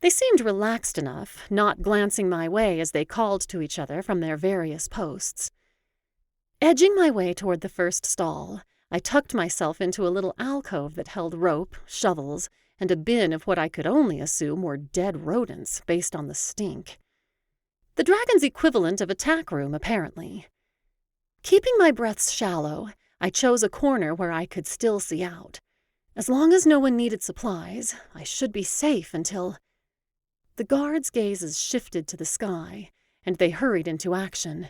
They seemed relaxed enough, not glancing my way as they called to each other from their various posts. Edging my way toward the first stall, I tucked myself into a little alcove that held rope, shovels, and a bin of what I could only assume were dead rodents based on the stink. The dragon's equivalent of a tack room, apparently. Keeping my breaths shallow, I chose a corner where I could still see out. As long as no one needed supplies, I should be safe until... The guards' gazes shifted to the sky, and they hurried into action.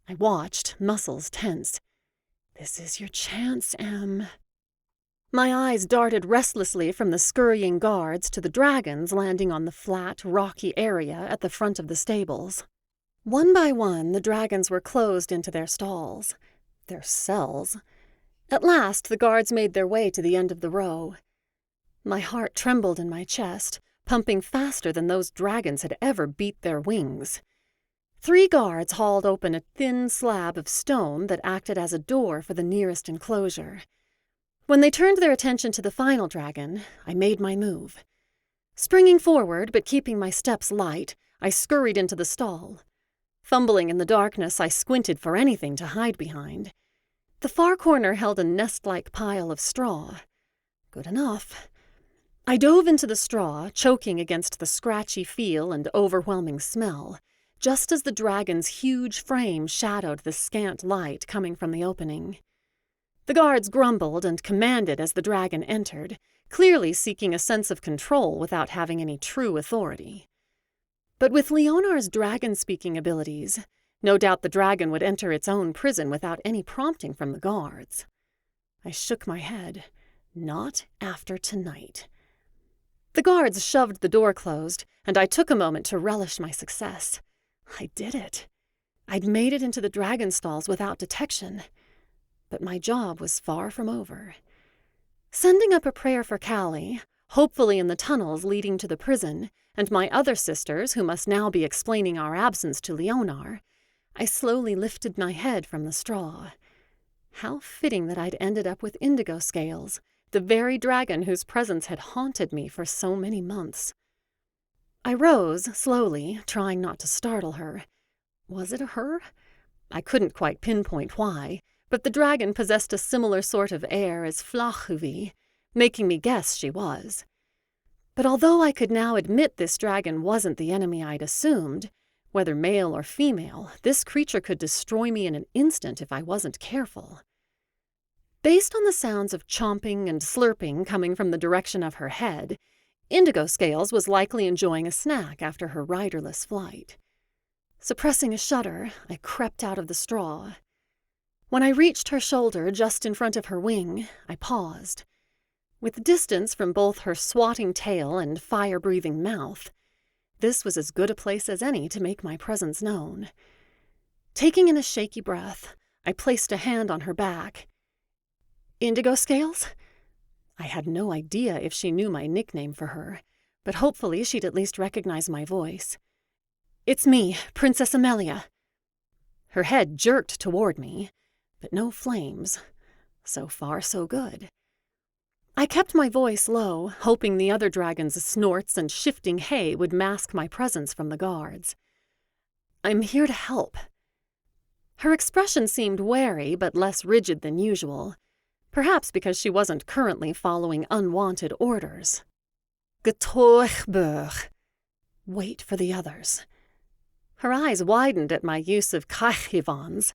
I watched, muscles tense. This is your chance, Em. My eyes darted restlessly from the scurrying guards to the dragons landing on the flat, rocky area at the front of the stables. One by one, the dragons were closed into their stalls. Their cells. At last, the guards made their way to the end of the row. My heart trembled in my chest, pumping faster than those dragons had ever beat their wings. 3 guards hauled open a thin slab of stone that acted as a door for the nearest enclosure. When they turned their attention to the final dragon, I made my move. Springing forward, but keeping my steps light, I scurried into the stall. Fumbling in the darkness, I squinted for anything to hide behind. The far corner held a nest-like pile of straw. Good enough. I dove into the straw, choking against the scratchy feel and overwhelming smell, just as the dragon's huge frame shadowed the scant light coming from the opening. The guards grumbled and commanded as the dragon entered, clearly seeking a sense of control without having any true authority. But with Leonar's dragon-speaking abilities, no doubt the dragon would enter its own prison without any prompting from the guards. I shook my head. Not after tonight. The guards shoved the door closed, and I took a moment to relish my success. I did it. I'd made it into the dragon stalls without detection. But my job was far from over. Sending up a prayer for Callie, hopefully in the tunnels leading to the prison, and my other sisters, who must now be explaining our absence to Leonar, I slowly lifted my head from the straw. How fitting that I'd ended up with Indigo Scales, the very dragon whose presence had haunted me for so many months. I rose, slowly, trying not to startle her. Was it a her? I couldn't quite pinpoint why, but the dragon possessed a similar sort of air as Flachhuvi, making me guess she was. But although I could now admit this dragon wasn't the enemy I'd assumed, whether male or female, this creature could destroy me in an instant if I wasn't careful. Based on the sounds of chomping and slurping coming from the direction of her head, Indigo Scales was likely enjoying a snack after her riderless flight. Suppressing a shudder, I crept out of the straw. When I reached her shoulder just in front of her wing, I paused. With distance from both her swatting tail and fire-breathing mouth, this was as good a place as any to make my presence known. Taking in a shaky breath, I placed a hand on her back. Indigo Scales? I had no idea if she knew my nickname for her, but hopefully she'd at least recognize my voice. It's me, Princess Emelia. Her head jerked toward me, but no flames. So far, so good. I kept my voice low, hoping the other dragon's snorts and shifting hay would mask my presence from the guards. I'm here to help. Her expression seemed wary but less rigid than usual, perhaps because she wasn't currently following unwanted orders. Getorchburg. Wait for the others. Her eyes widened at my use of kachivans.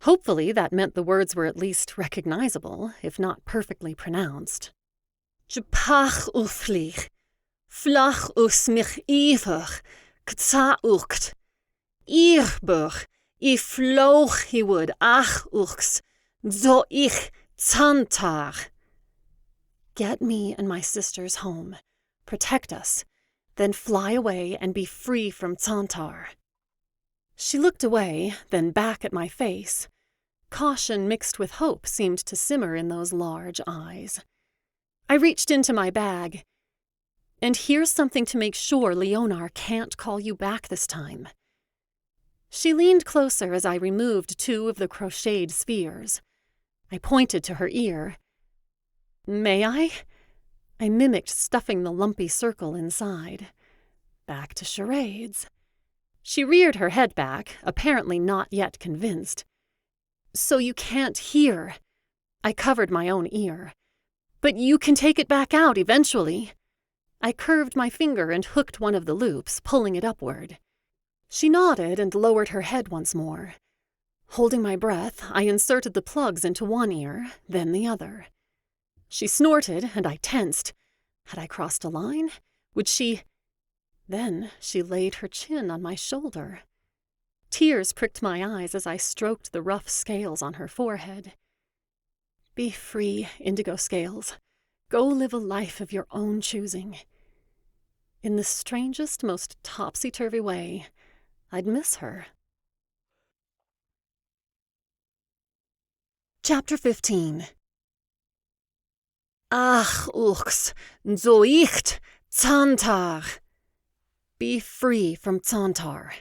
Hopefully that meant the words were at least recognizable, if not perfectly pronounced. Jepach uflich, flach us mich iver, ktsaucht, Irburg, I floch he would ach uchs, zo ich Santar. Get me and my sisters home, protect us, then fly away and be free from Santar. She looked away, then back at my face. Caution mixed with hope seemed to simmer in those large eyes. I reached into my bag. And here's something to make sure Leonar can't call you back this time. She leaned closer as I removed 2 of the crocheted spheres. I pointed to her ear. May I? I mimicked stuffing the lumpy circle inside. Back to charades. She reared her head back, apparently not yet convinced. So you can't hear. I covered my own ear. But you can take it back out eventually. I curved my finger and hooked one of the loops, pulling it upward. She nodded and lowered her head once more. Holding my breath, I inserted the plugs into one ear, then the other. She snorted, and I tensed. Had I crossed a line? Would she... Then she laid her chin on my shoulder. Tears pricked my eyes as I stroked the rough scales on her forehead. Be free, Indigo Scales. Go live a life of your own choosing. In the strangest, most topsy-turvy way, I'd miss her. Chapter 15. Ach, uchs, zoicht, Santar. Be free from Santar.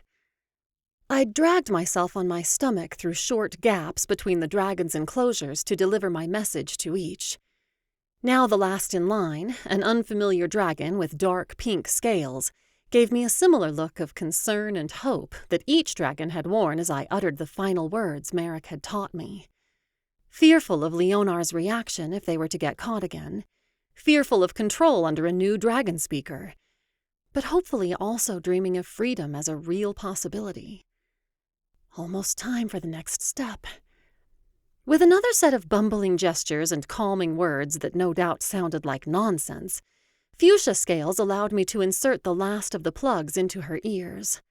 I dragged myself on my stomach through short gaps between the dragon's enclosures to deliver my message to each. Now the last in line, an unfamiliar dragon with dark pink scales, gave me a similar look of concern and hope that each dragon had worn as I uttered the final words Merrick had taught me. Fearful of Leonar's reaction if they were to get caught again, fearful of control under a new dragon speaker, but hopefully also dreaming of freedom as a real possibility. Almost time for the next step. With another set of bumbling gestures and calming words that no doubt sounded like nonsense, Fuchsia Scales allowed me to insert the last of the plugs into her ears.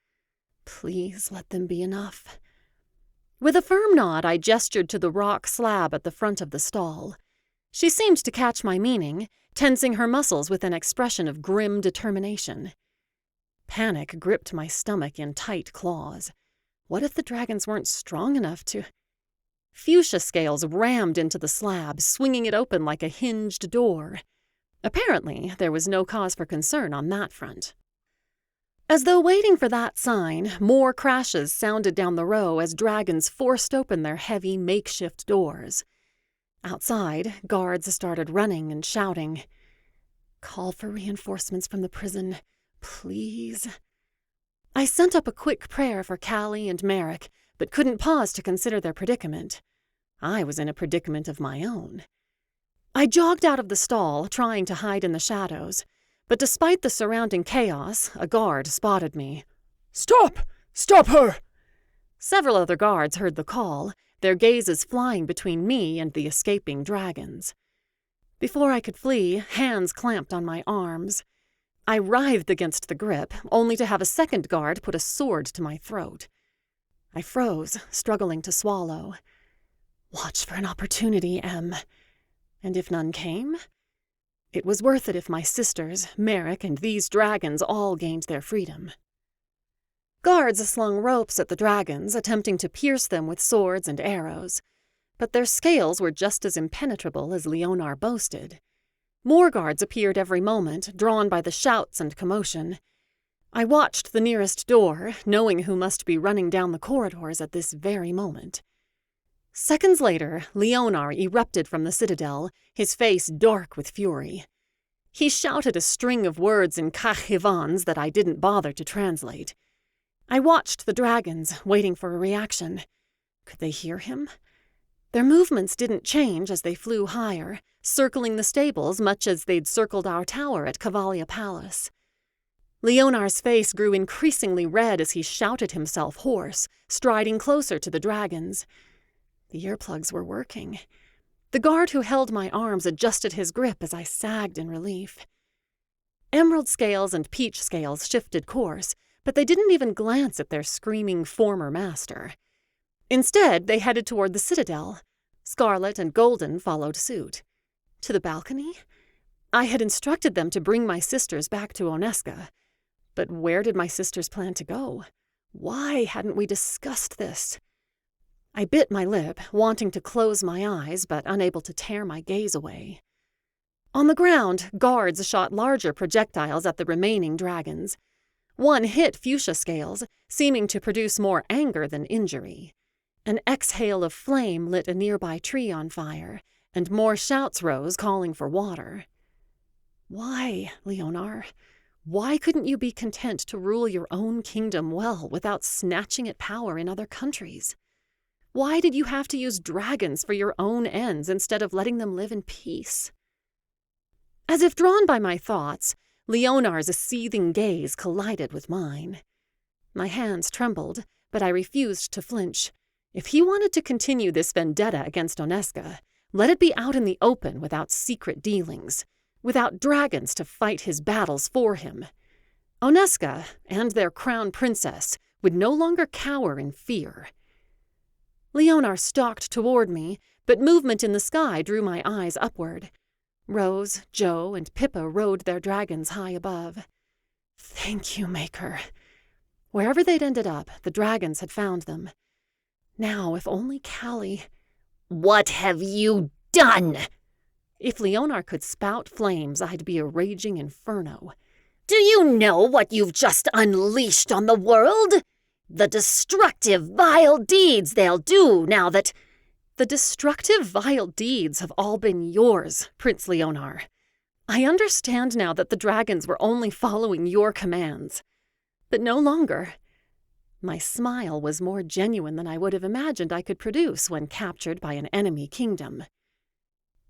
Please let them be enough. With a firm nod, I gestured to the rock slab at the front of the stall. She seemed to catch my meaning, tensing her muscles with an expression of grim determination. Panic gripped my stomach in tight claws. What if the dragons weren't strong enough to... Fuchsia Scales rammed into the slab, swinging it open like a hinged door. Apparently, there was no cause for concern on that front. As though waiting for that sign, more crashes sounded down the row as dragons forced open their heavy makeshift doors. Outside, guards started running and shouting. Call for reinforcements from the prison, please. I sent up a quick prayer for Callie and Merrick, but couldn't pause to consider their predicament. I was in a predicament of my own. I jogged out of the stall, trying to hide in the shadows, but despite the surrounding chaos, a guard spotted me. Stop! Stop her! Several other guards heard the call, their gazes flying between me and the escaping dragons. Before I could flee, hands clamped on my arms. I writhed against the grip, only to have a second guard put a sword to my throat. I froze, struggling to swallow. Watch for an opportunity, Em. And if none came? It was worth it if my sisters, Merrick, and these dragons all gained their freedom. Guards slung ropes at the dragons, attempting to pierce them with swords and arrows, but their scales were just as impenetrable as Leonar boasted. More guards appeared every moment, drawn by the shouts and commotion. I watched the nearest door, knowing who must be running down the corridors at this very moment. Seconds later, Leonar erupted from the citadel, his face dark with fury. He shouted a string of words in Kahivans that I didn't bother to translate. I watched the dragons, waiting for a reaction. Could they hear him? Their movements didn't change as they flew higher, circling the stables much as they'd circled our tower at Cavalia Palace. Leonar's face grew increasingly red as he shouted himself hoarse, striding closer to the dragons. The earplugs were working. The guard who held my arms adjusted his grip as I sagged in relief. Emerald Scales and Peach Scales shifted course, but they didn't even glance at their screaming former master. Instead, they headed toward the citadel. Scarlet and Golden followed suit. To the balcony? I had instructed them to bring my sisters back to Oneska. But where did my sisters plan to go? Why hadn't we discussed this? I bit my lip, wanting to close my eyes, but unable to tear my gaze away. On the ground, guards shot larger projectiles at the remaining dragons. One hit Fuchsia Scales, seeming to produce more anger than injury. An exhale of flame lit a nearby tree on fire, and more shouts rose calling for water. Why, Leonar? Why couldn't you be content to rule your own kingdom well without snatching at power in other countries? Why did you have to use dragons for your own ends instead of letting them live in peace? As if drawn by my thoughts, Leonar's seething gaze collided with mine. My hands trembled, but I refused to flinch. If he wanted to continue this vendetta against Oneska, let it be out in the open without secret dealings, without dragons to fight his battles for him. Oneska and their crown princess would no longer cower in fear. Leonar stalked toward me, but movement in the sky drew my eyes upward. Rose, Jo, and Pippa rode their dragons high above. Thank you, Maker. Wherever they'd ended up, the dragons had found them. Now, if only Callie... What have you done? If Leonar could spout flames, I'd be a raging inferno. Do you know what you've just unleashed on the world? The destructive, vile deeds they'll do now that... The destructive, vile deeds have all been yours, Prince Leonar. I understand now that the dragons were only following your commands. But no longer. My smile was more genuine than I would have imagined I could produce when captured by an enemy kingdom.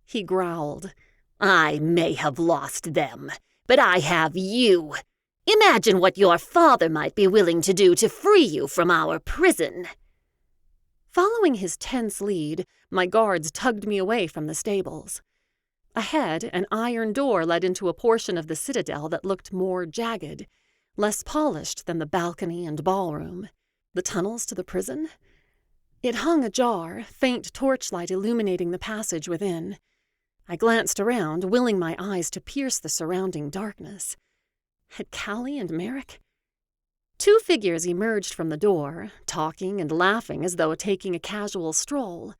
He growled. I may have lost them, but I have you. Imagine what your father might be willing to do to free you from our prison. Following his tense lead, my guards tugged me away from the stables. Ahead, an iron door led into a portion of the citadel that looked more jagged, less polished than the balcony and ballroom. The tunnels to the prison? It hung ajar, faint torchlight illuminating the passage within. I glanced around, willing my eyes to pierce the surrounding darkness. Had Callie and Merrick? Two figures emerged from the door, talking and laughing as though taking a casual stroll.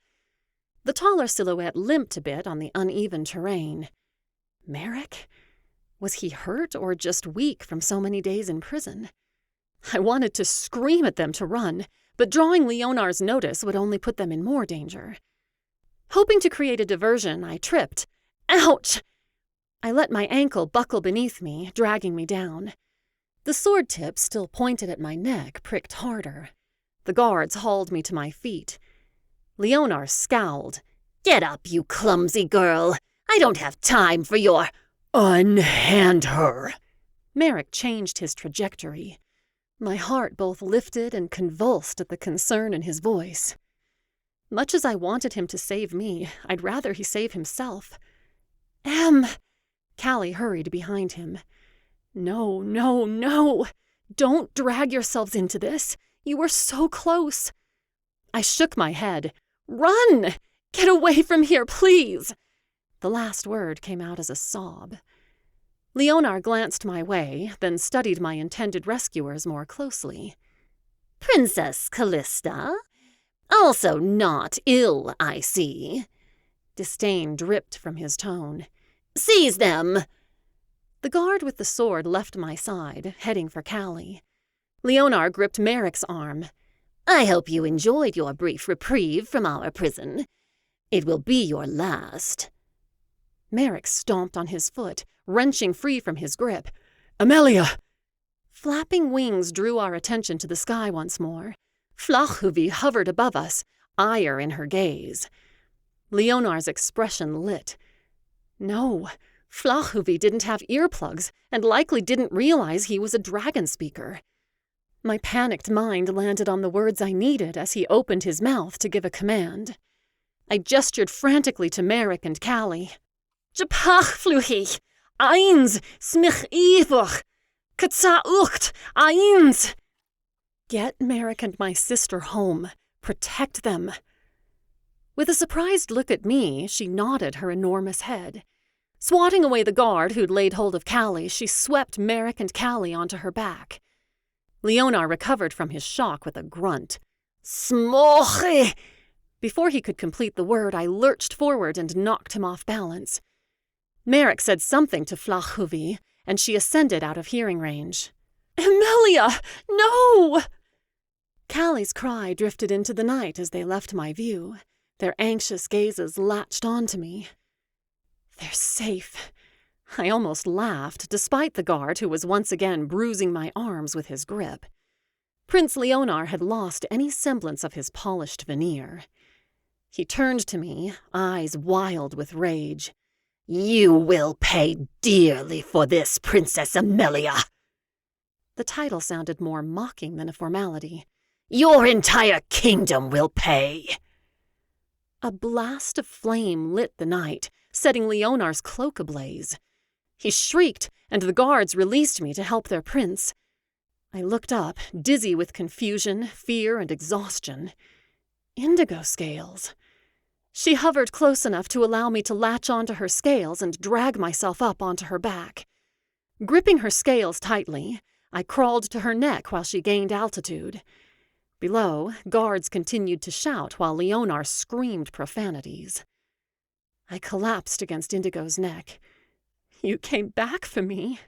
The taller silhouette limped a bit on the uneven terrain. Merrick? Was he hurt or just weak from so many days in prison? I wanted to scream at them to run, but drawing Leonar's notice would only put them in more danger. Hoping to create a diversion, I tripped. Ouch! I let my ankle buckle beneath me, dragging me down. The sword tip, still pointed at my neck, pricked harder. The guards hauled me to my feet. Leonar scowled. Get up, you clumsy girl. I don't have time for your... Unhand her. Merrick changed his trajectory. My heart both lifted and convulsed at the concern in his voice. Much as I wanted him to save me, I'd rather he save himself. Callie hurried behind him. No, no, no! Don't drag yourselves into this. You were so close. I shook my head. Run! Get away from here, please! The last word came out as a sob. Leonar glanced my way, then studied my intended rescuers more closely. Princess Callista? Also not ill, I see. Disdain dripped from his tone. Seize them! The guard with the sword left my side, heading for Callie. Leonar gripped Merrick's arm. I hope you enjoyed your brief reprieve from our prison. It will be your last. Merrick stomped on his foot, wrenching free from his grip. Emelia! Flapping wings drew our attention to the sky once more. Flachhuvi hovered above us, ire in her gaze. Leonar's expression lit. No, Flachhuvi didn't have earplugs and likely didn't realize he was a dragon speaker. My panicked mind landed on the words I needed as he opened his mouth to give a command. I gestured frantically to Merrick and Callie. Japach fluchich! Eins! Smich ivoch! Katsaucht! Eins! Get Merrick and my sister home. Protect them. With a surprised look at me, she nodded her enormous head. Swatting away the guard who'd laid hold of Callie, she swept Merrick and Callie onto her back. Leonar recovered from his shock with a grunt. Smoche! Before he could complete the word, I lurched forward and knocked him off balance. Merrick said something to Flachhuvi, and she ascended out of hearing range. Emelia! No! Callie's cry drifted into the night as they left my view. Their anxious gazes latched onto me. They're safe. I almost laughed, despite the guard who was once again bruising my arms with his grip. Prince Leonar had lost any semblance of his polished veneer. He turned to me, eyes wild with rage. You will pay dearly for this, Princess Emelia. The title sounded more mocking than a formality. Your entire kingdom will pay. A blast of flame lit the night, setting Leonar's cloak ablaze. He shrieked, and the guards released me to help their prince. I looked up, dizzy with confusion, fear, and exhaustion. Indigo scales. She hovered close enough to allow me to latch onto her scales and drag myself up onto her back. Gripping her scales tightly, I crawled to her neck while she gained altitude. Below, guards continued to shout while Leonar screamed profanities. I collapsed against Indigo's neck. You came back for me.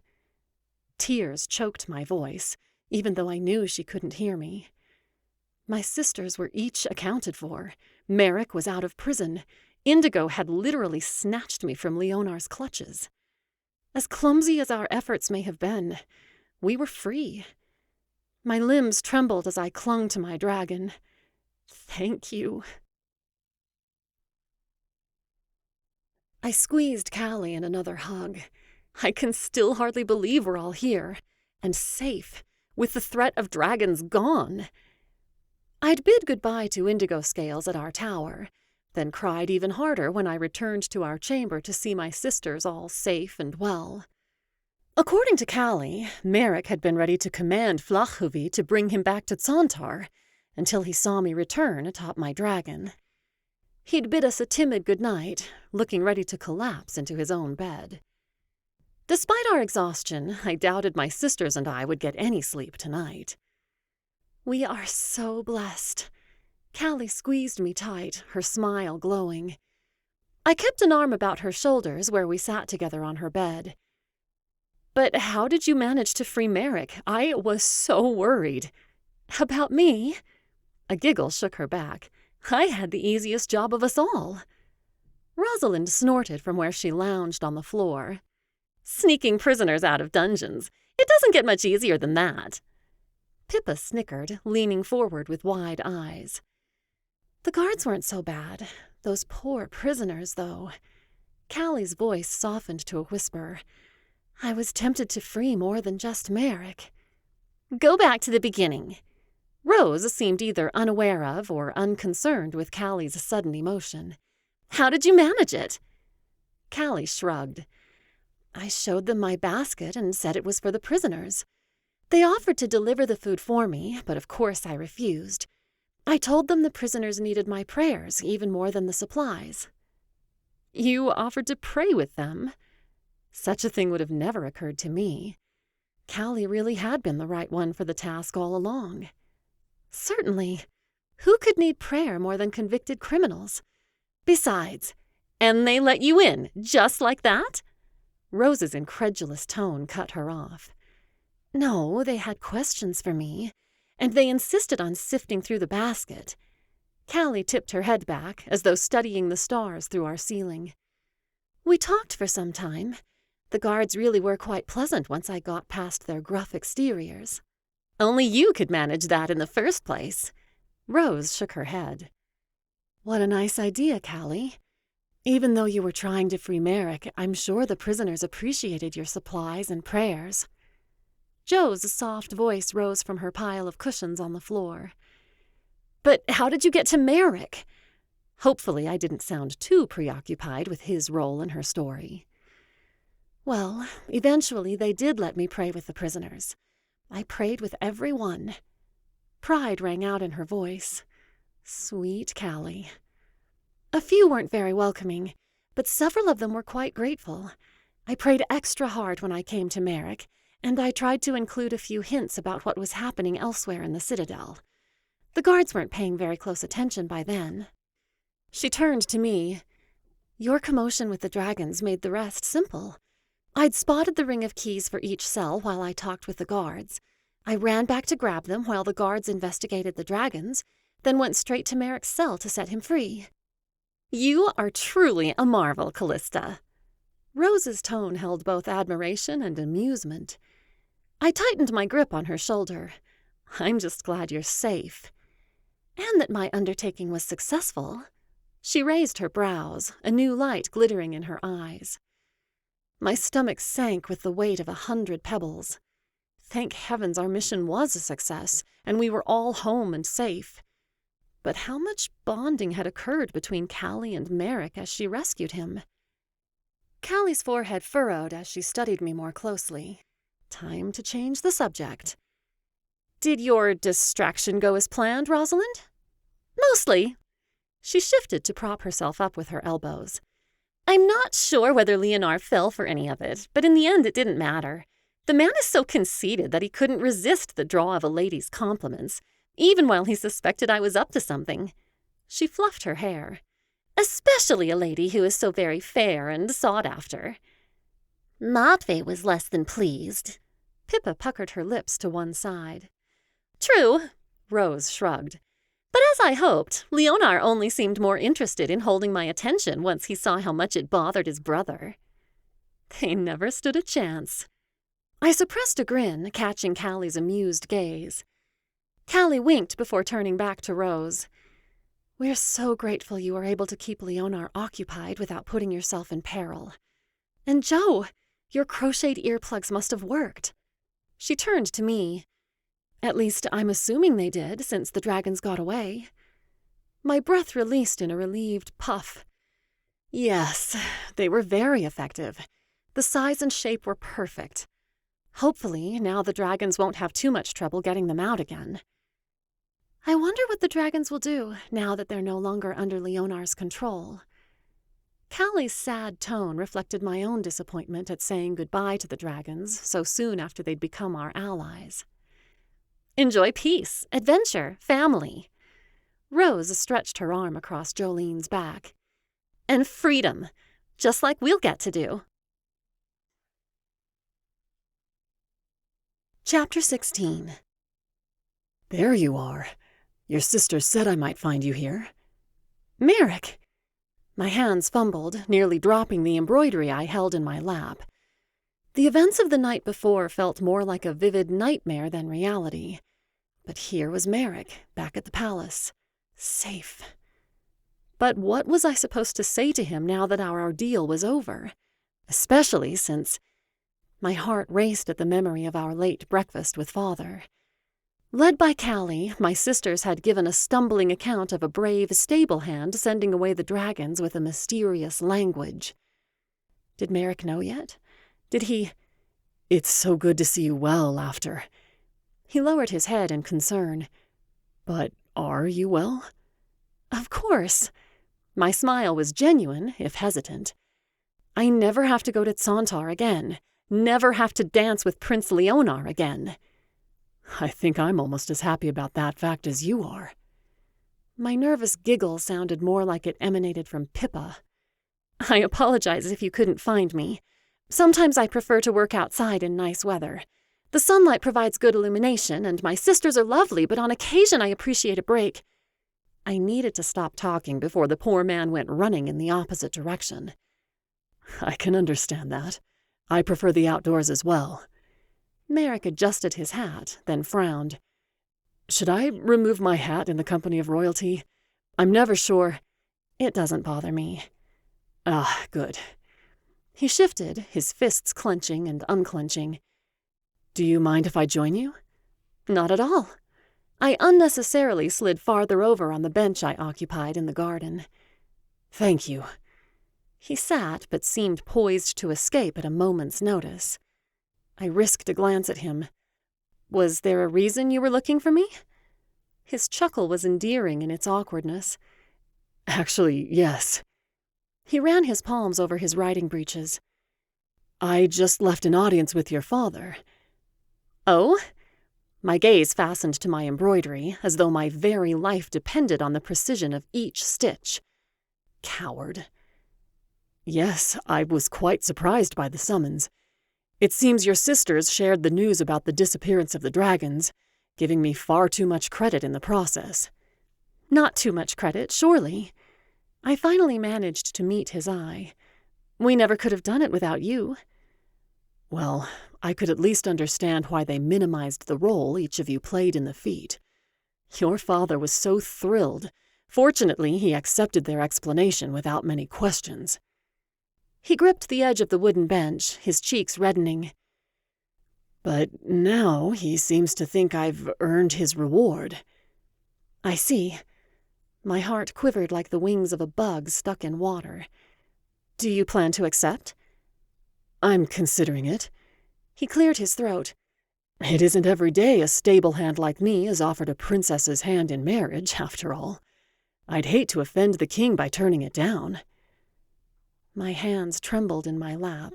Tears choked my voice, even though I knew she couldn't hear me. My sisters were each accounted for. Merrick was out of prison. Indigo had literally snatched me from Leonar's clutches. As clumsy as our efforts may have been, we were free. My limbs trembled as I clung to my dragon. Thank you. I squeezed Callie in another hug. I can still hardly believe we're all here, and safe, with the threat of dragons gone. I'd bid goodbye to Indigo Scales at our tower, then cried even harder when I returned to our chamber to see my sisters all safe and well. According to Callie, Merrick had been ready to command Flachhuvi to bring him back to Santar until he saw me return atop my dragon. He'd bid us a timid goodnight, looking ready to collapse into his own bed. Despite our exhaustion, I doubted my sisters and I would get any sleep tonight. We are so blessed. Callie squeezed me tight, her smile glowing. I kept an arm about her shoulders where we sat together on her bed. But how did you manage to free Merrick? I was so worried. About me? A giggle shook her back. I had the easiest job of us all. Rosalind snorted from where she lounged on the floor. Sneaking prisoners out of dungeons. It doesn't get much easier than that. Pippa snickered, leaning forward with wide eyes. The guards weren't so bad. Those poor prisoners, though. Callie's voice softened to a whisper. I was tempted to free more than just Merrick. Go back to the beginning. Rose seemed either unaware of or unconcerned with Callie's sudden emotion. How did you manage it? Callie shrugged. I showed them my basket and said it was for the prisoners. They offered to deliver the food for me, but of course I refused. I told them the prisoners needed my prayers even more than the supplies. You offered to pray with them? Such a thing would have never occurred to me. Callie really had been the right one for the task all along. Certainly. Who could need prayer more than convicted criminals? Besides, and they let you in, just like that? Rose's incredulous tone cut her off. No, they had questions for me, and they insisted on sifting through the basket. Callie tipped her head back, as though studying the stars through our ceiling. We talked for some time. The guards really were quite pleasant once I got past their gruff exteriors. Only you could manage that in the first place. Rose shook her head. What a nice idea, Callie. Even though you were trying to free Merrick, I'm sure the prisoners appreciated your supplies and prayers. Jo's soft voice rose from her pile of cushions on the floor. But how did you get to Merrick? Hopefully I didn't sound too preoccupied with his role in her story. Well, eventually they did let me pray with the prisoners. I prayed with every one. Pride rang out in her voice. Sweet Callie. A few weren't very welcoming, but several of them were quite grateful. I prayed extra hard when I came to Merrick, and I tried to include a few hints about what was happening elsewhere in the Citadel. The guards weren't paying very close attention by then. She turned to me. Your commotion with the dragons made the rest simple. I'd spotted the ring of keys for each cell while I talked with the guards. I ran back to grab them while the guards investigated the dragons, then went straight to Merrick's cell to set him free. You are truly a marvel, Callista. Rose's tone held both admiration and amusement. I tightened my grip on her shoulder. I'm just glad you're safe. And that my undertaking was successful. She raised her brows, a new light glittering in her eyes. My stomach sank with the weight of 100 pebbles. Thank heavens our mission was a success, and we were all home and safe. But how much bonding had occurred between Callie and Merrick as she rescued him? Callie's forehead furrowed as she studied me more closely. Time to change the subject. Did your distraction go as planned, Rosalind? Mostly. She shifted to prop herself up with her elbows. I'm not sure whether Leonard fell for any of it, but in the end it didn't matter. The man is so conceited that he couldn't resist the draw of a lady's compliments, even while he suspected I was up to something. She fluffed her hair. Especially a lady who is so very fair and sought after. Matvey was less than pleased. Pippa puckered her lips to one side. True, Rose shrugged. But as I hoped, Leonard only seemed more interested in holding my attention once he saw how much it bothered his brother. They never stood a chance. I suppressed a grin, catching Callie's amused gaze. Callie winked before turning back to Rose. We're so grateful you were able to keep Leonard occupied without putting yourself in peril. And Joe, your crocheted earplugs must have worked. She turned to me. At least I'm assuming they did, since the dragons got away. My breath released in a relieved puff. Yes, they were very effective. The size and shape were perfect. Hopefully, now the dragons won't have too much trouble getting them out again. I wonder what the dragons will do now that they're no longer under Leonard's control. Callie's sad tone reflected my own disappointment at saying goodbye to the dragons so soon after they'd become our allies. Enjoy peace, adventure, family. Rose stretched her arm across Jolene's back. And freedom, just like we'll get to do. Chapter 16. There you are. Your sister said I might find you here. Merrick! My hands fumbled, nearly dropping the embroidery I held in my lap. The events of the night before felt more like a vivid nightmare than reality. But here was Merrick, back at the palace. Safe. But what was I supposed to say to him now that our ordeal was over? Especially since my heart raced at the memory of our late breakfast with Father. Led by Callie, my sisters had given a stumbling account of a brave stable hand sending away the dragons with a mysterious language. Did Merrick know yet? Did he— It's so good to see you well, Laughter. He lowered his head in concern. But are you well? Of course. My smile was genuine, if hesitant. I never have to go to Santar again. Never have to dance with Prince Leonard again. I think I'm almost as happy about that fact as you are. My nervous giggle sounded more like it emanated from Pippa. I apologize if you couldn't find me. Sometimes I prefer to work outside in nice weather. The sunlight provides good illumination, and my sisters are lovely, but on occasion I appreciate a break. I needed to stop talking before the poor man went running in the opposite direction. I can understand that. I prefer the outdoors as well. Merrick adjusted his hat, then frowned. Should I remove my hat in the company of royalty? I'm never sure. It doesn't bother me. Ah, good. He shifted, his fists clenching and unclenching. Do you mind if I join you? Not at all. I unnecessarily slid farther over on the bench I occupied in the garden. Thank you. He sat, but seemed poised to escape at a moment's notice. I risked a glance at him. Was there a reason you were looking for me? His chuckle was endearing in its awkwardness. Actually, yes. He ran his palms over his riding breeches. I just left an audience with your father. Oh? My gaze fastened to my embroidery, as though my very life depended on the precision of each stitch. Coward. Yes, I was quite surprised by the summons. It seems your sisters shared the news about the disappearance of the dragons, giving me far too much credit in the process. Not too much credit, surely. I finally managed to meet his eye. We never could have done it without you. Well, I could at least understand why they minimized the role each of you played in the feat. Your father was so thrilled. Fortunately, he accepted their explanation without many questions. He gripped the edge of the wooden bench, his cheeks reddening. But now he seems to think I've earned his reward. I see. My heart quivered like the wings of a bug stuck in water. Do you plan to accept? I'm considering it. He cleared his throat. It isn't every day a stable hand like me is offered a princess's hand in marriage, after all. I'd hate to offend the king by turning it down. My hands trembled in my lap.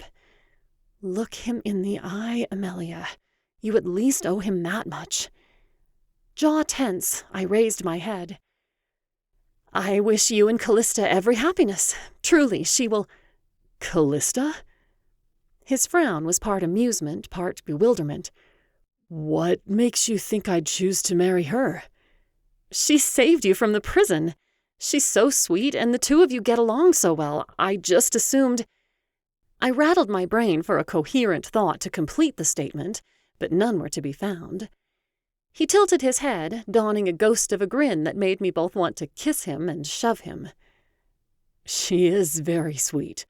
Look him in the eye, Emelia. You at least owe him that much. Jaw tense, I raised my head. I wish you and Callista every happiness. Truly, she will— Callista? His frown was part amusement, part bewilderment. What makes you think I'd choose to marry her? She saved you from the prison. She's so sweet, and the two of you get along so well. I just assumed— I rattled my brain for a coherent thought to complete the statement, but none were to be found. He tilted his head, donning a ghost of a grin that made me both want to kiss him and shove him. She is very sweet.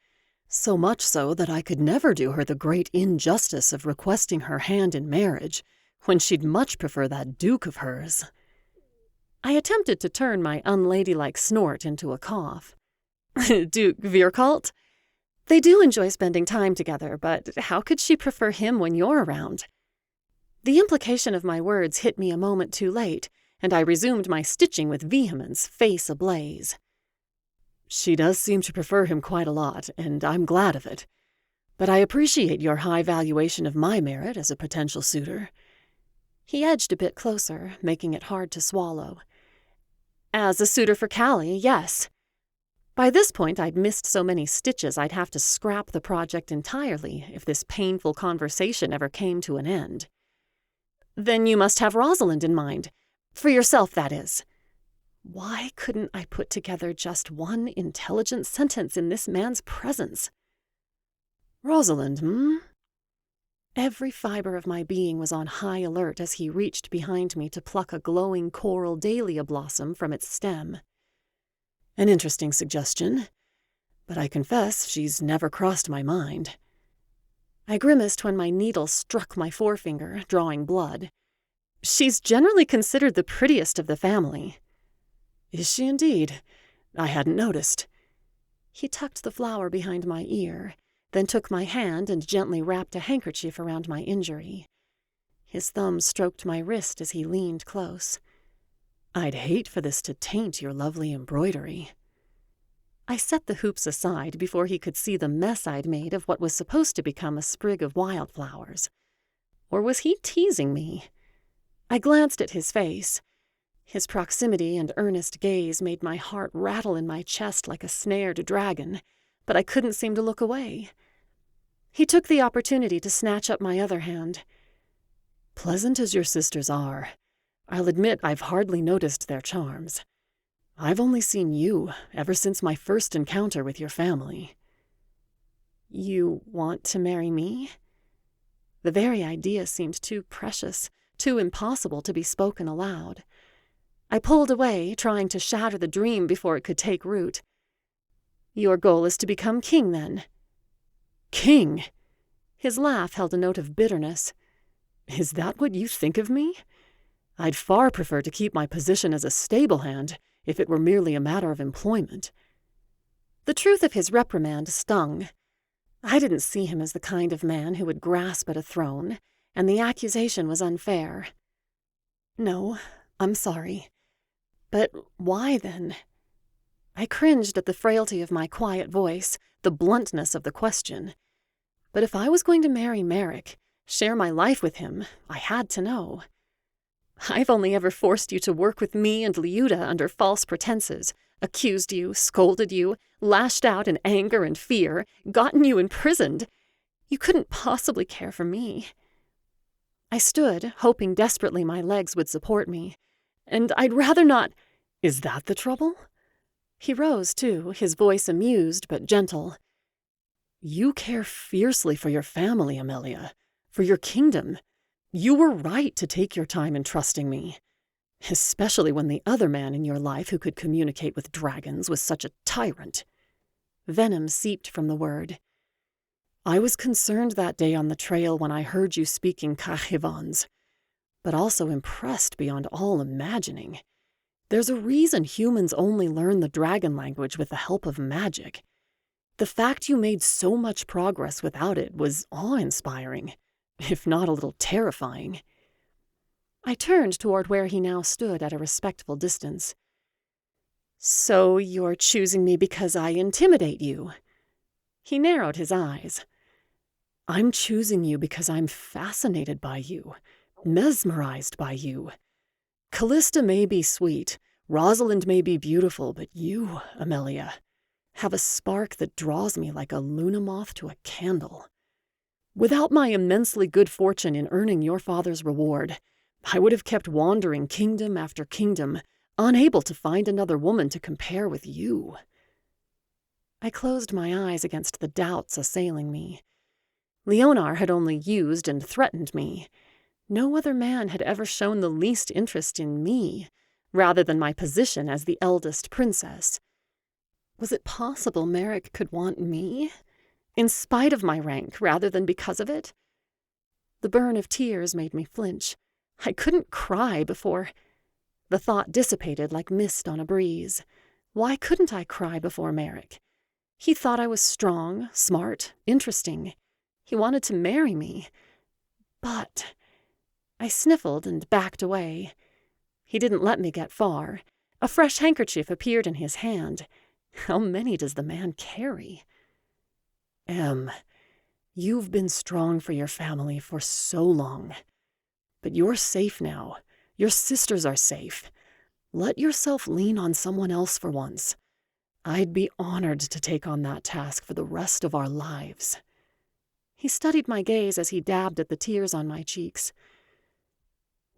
So much so that I could never do her the great injustice of requesting her hand in marriage, when she'd much prefer that duke of hers. I attempted to turn my unladylike snort into a cough. Duke Virkalt? They do enjoy spending time together, but how could she prefer him when you're around? The implication of my words hit me a moment too late, and I resumed my stitching with vehemence, face ablaze. She does seem to prefer him quite a lot, and I'm glad of it. But I appreciate your high valuation of my merit as a potential suitor. He edged a bit closer, making it hard to swallow. As a suitor for Callie, yes. By this point, I'd missed so many stitches I'd have to scrap the project entirely if this painful conversation ever came to an end. Then you must have Rosalind in mind. For yourself, that is. Why couldn't I put together just one intelligent sentence in this man's presence? Rosalind, hmm? Every fiber of my being was on high alert as he reached behind me to pluck a glowing coral dahlia blossom from its stem. An interesting suggestion, but I confess she's never crossed my mind. I grimaced when my needle struck my forefinger, drawing blood. She's generally considered the prettiest of the family. Is she indeed? I hadn't noticed. He tucked the flower behind my ear, then took my hand and gently wrapped a handkerchief around my injury. His thumb stroked my wrist as he leaned close. I'd hate for this to taint your lovely embroidery. I set the hoops aside before he could see the mess I'd made of what was supposed to become a sprig of wildflowers. Or was he teasing me? I glanced at his face. His proximity and earnest gaze made my heart rattle in my chest like a snared dragon, but I couldn't seem to look away. He took the opportunity to snatch up my other hand. Pleasant as your sisters are, I'll admit I've hardly noticed their charms. I've only seen you ever since my first encounter with your family. You want to marry me? The very idea seemed too precious, too impossible to be spoken aloud. I pulled away, trying to shatter the dream before it could take root. Your goal is to become king, then? King? His laugh held a note of bitterness. Is that what you think of me? I'd far prefer to keep my position as a stable hand if it were merely a matter of employment. The truth of his reprimand stung. I didn't see him as the kind of man who would grasp at a throne, and the accusation was unfair. No, I'm sorry. But why then? I cringed at the frailty of my quiet voice, the bluntness of the question. But if I was going to marry Merrick, share my life with him, I had to know. I've only ever forced you to work with me and Liuda under false pretenses, accused you, scolded you, lashed out in anger and fear, gotten you imprisoned. You couldn't possibly care for me. I stood, hoping desperately my legs would support me. And I'd rather not— Is that the trouble? He rose, too, his voice amused but gentle. You care fiercely for your family, Emelia, for your kingdom. You were right to take your time in trusting me, especially when the other man in your life who could communicate with dragons was such a tyrant. Venom seeped from the word. I was concerned that day on the trail when I heard you speaking Kahivans, but also impressed beyond all imagining. There's a reason humans only learn the dragon language with the help of magic. The fact you made so much progress without it was awe-inspiring, if not a little terrifying. I turned toward where he now stood at a respectful distance. So you're choosing me because I intimidate you? He narrowed his eyes. I'm choosing you because I'm fascinated by you, mesmerized by you. Callista may be sweet, Rosalind may be beautiful, but you, Emelia, have a spark that draws me like a luna moth to a candle. Without my immensely good fortune in earning your father's reward, I would have kept wandering kingdom after kingdom, unable to find another woman to compare with you. I closed my eyes against the doubts assailing me. Leonar had only used and threatened me. No other man had ever shown the least interest in me, rather than my position as the eldest princess. Was it possible Merrick could want me, in spite of my rank rather than because of it? The burn of tears made me flinch. I couldn't cry before— The thought dissipated like mist on a breeze. Why couldn't I cry before Merrick? He thought I was strong, smart, interesting. He wanted to marry me. But— I sniffled and backed away. He didn't let me get far. A fresh handkerchief appeared in his hand. How many does the man carry? Em, you've been strong for your family for so long. But you're safe now. Your sisters are safe. Let yourself lean on someone else for once. I'd be honored to take on that task for the rest of our lives. He studied my gaze as he dabbed at the tears on my cheeks.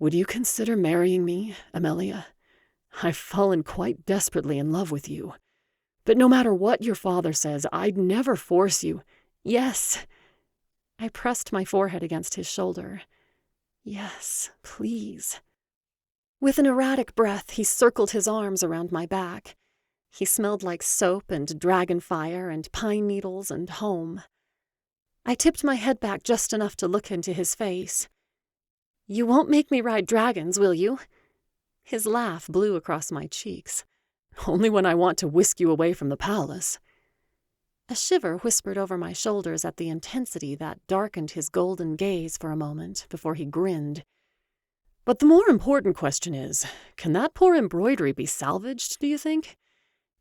Would you consider marrying me, Emelia? I've fallen quite desperately in love with you. But no matter what your father says, I'd never force you. Yes. I pressed my forehead against his shoulder. Yes, please. With an erratic breath, he circled his arms around my back. He smelled like soap and dragon fire and pine needles and home. I tipped my head back just enough to look into his face. You won't make me ride dragons, will you? His laugh blew across my cheeks. Only when I want to whisk you away from the palace. A shiver whispered over my shoulders at the intensity that darkened his golden gaze for a moment before he grinned. But the more important question is, can that poor embroidery be salvaged, do you think?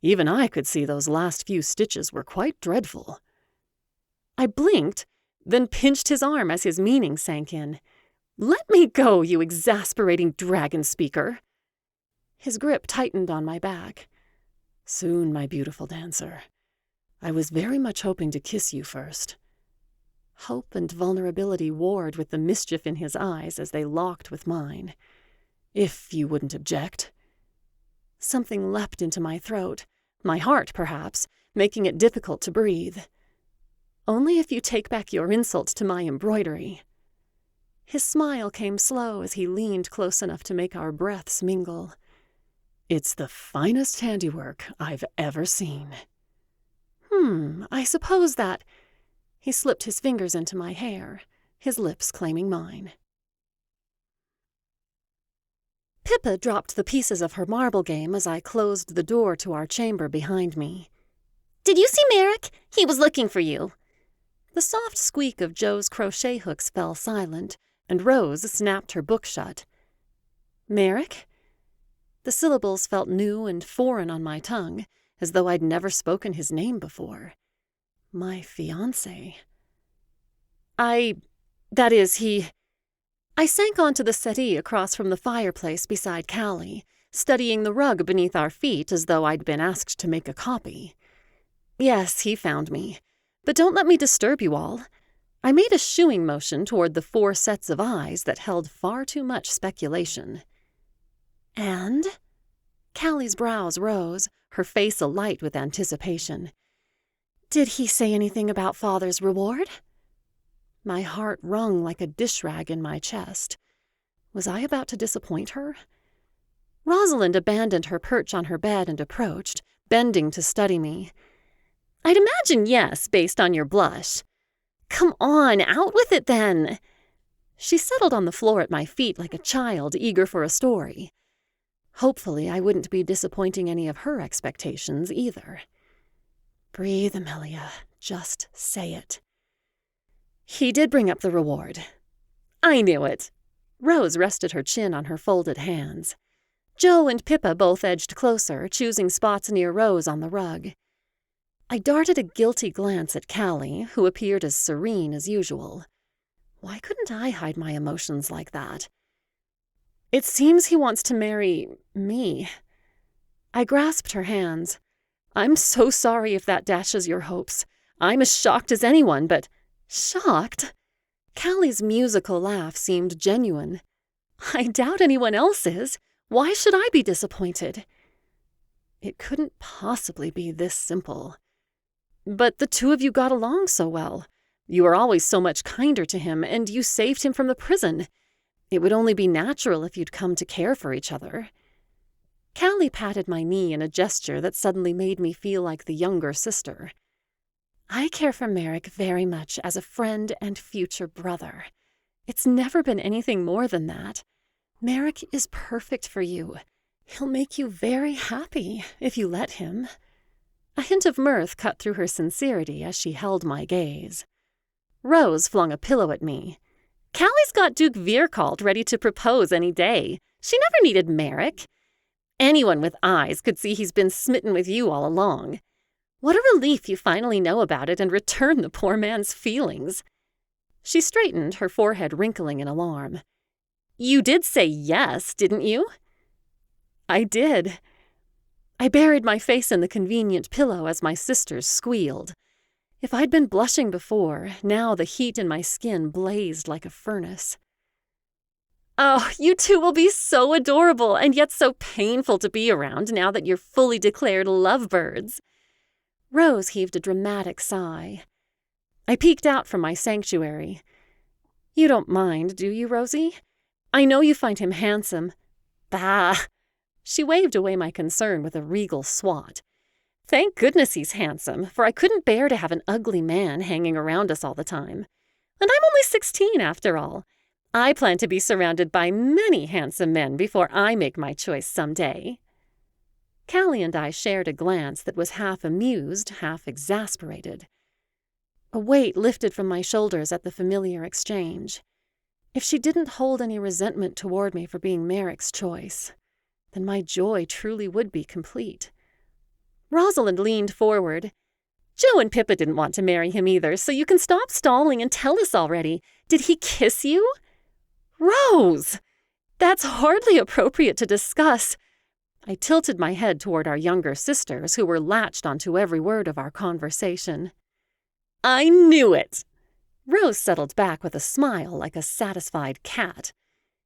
Even I could see those last few stitches were quite dreadful. I blinked, then pinched his arm as his meaning sank in. Let me go, you exasperating dragon speaker. His grip tightened on my back. Soon, my beautiful dancer. I was very much hoping to kiss you first. Hope and vulnerability warred with the mischief in his eyes as they locked with mine. If you wouldn't object. Something leapt into my throat, my heart perhaps, making it difficult to breathe. Only if you take back your insult to my embroidery. His smile came slow as he leaned close enough to make our breaths mingle. It's the finest handiwork I've ever seen. I suppose that— He slipped his fingers into my hair, his lips claiming mine. Pippa dropped the pieces of her marble game as I closed the door to our chamber behind me. Did you see Merrick? He was looking for you. The soft squeak of Joe's crochet hooks fell silent, and Rose snapped her book shut. Merrick? The syllables felt new and foreign on my tongue, as though I'd never spoken his name before. My fiancé. I sank onto the settee across from the fireplace beside Callie, studying the rug beneath our feet as though I'd been asked to make a copy. Yes, he found me. But don't let me disturb you all. I made a shooing motion toward the 4 sets of eyes that held far too much speculation. And? Callie's brows rose, her face alight with anticipation. Did he say anything about Father's reward? My heart wrung like a dish rag in my chest. Was I about to disappoint her? Rosalind abandoned her perch on her bed and approached, bending to study me. I'd imagine yes, based on your blush. Come on, out with it then. She settled on the floor at my feet like a child eager for a story. Hopefully, I wouldn't be disappointing any of her expectations either. Breathe, Emelia. Just say it. He did bring up the reward. I knew it. Rose rested her chin on her folded hands. Jo and Pippa both edged closer, choosing spots near Rose on the rug. I darted a guilty glance at Callie, who appeared as serene as usual. Why couldn't I hide my emotions like that? It seems he wants to marry me. I grasped her hands. I'm so sorry if that dashes your hopes. I'm as shocked as anyone, but... Shocked? Callie's musical laugh seemed genuine. I doubt anyone else is. Why should I be disappointed? It couldn't possibly be this simple. But the 2 of you got along so well. You were always so much kinder to him, and you saved him from the prison. It would only be natural if you'd come to care for each other. Callie patted my knee in a gesture that suddenly made me feel like the younger sister. I care for Merrick very much as a friend and future brother. It's never been anything more than that. Merrick is perfect for you. He'll make you very happy if you let him. A hint of mirth cut through her sincerity as she held my gaze. Rose flung a pillow at me. Callie's got Duke Viercald ready to propose any day. She never needed Merrick. Anyone with eyes could see he's been smitten with you all along. What a relief you finally know about it and return the poor man's feelings. She straightened, her forehead wrinkling in alarm. You did say yes, didn't you? I did. I buried my face in the convenient pillow as my sisters squealed. If I'd been blushing before, now the heat in my skin blazed like a furnace. Oh, you 2 will be so adorable and yet so painful to be around now that you're fully declared lovebirds. Rose heaved a dramatic sigh. I peeked out from my sanctuary. You don't mind, do you, Rosie? I know you find him handsome. Bah! She waved away my concern with a regal swat. Thank goodness he's handsome, for I couldn't bear to have an ugly man hanging around us all the time. And I'm only 16 after all. I plan to be surrounded by many handsome men before I make my choice someday. Callie and I shared a glance that was half amused, half exasperated. A weight lifted from my shoulders at the familiar exchange. If she didn't hold any resentment toward me for being Merrick's choice, then my joy truly would be complete. Rosalind leaned forward. Jo and Pippa didn't want to marry him either, so you can stop stalling and tell us already. Did he kiss you? Rose! That's hardly appropriate to discuss. I tilted my head toward our younger sisters, who were latched onto every word of our conversation. I knew it! Rose settled back with a smile like a satisfied cat.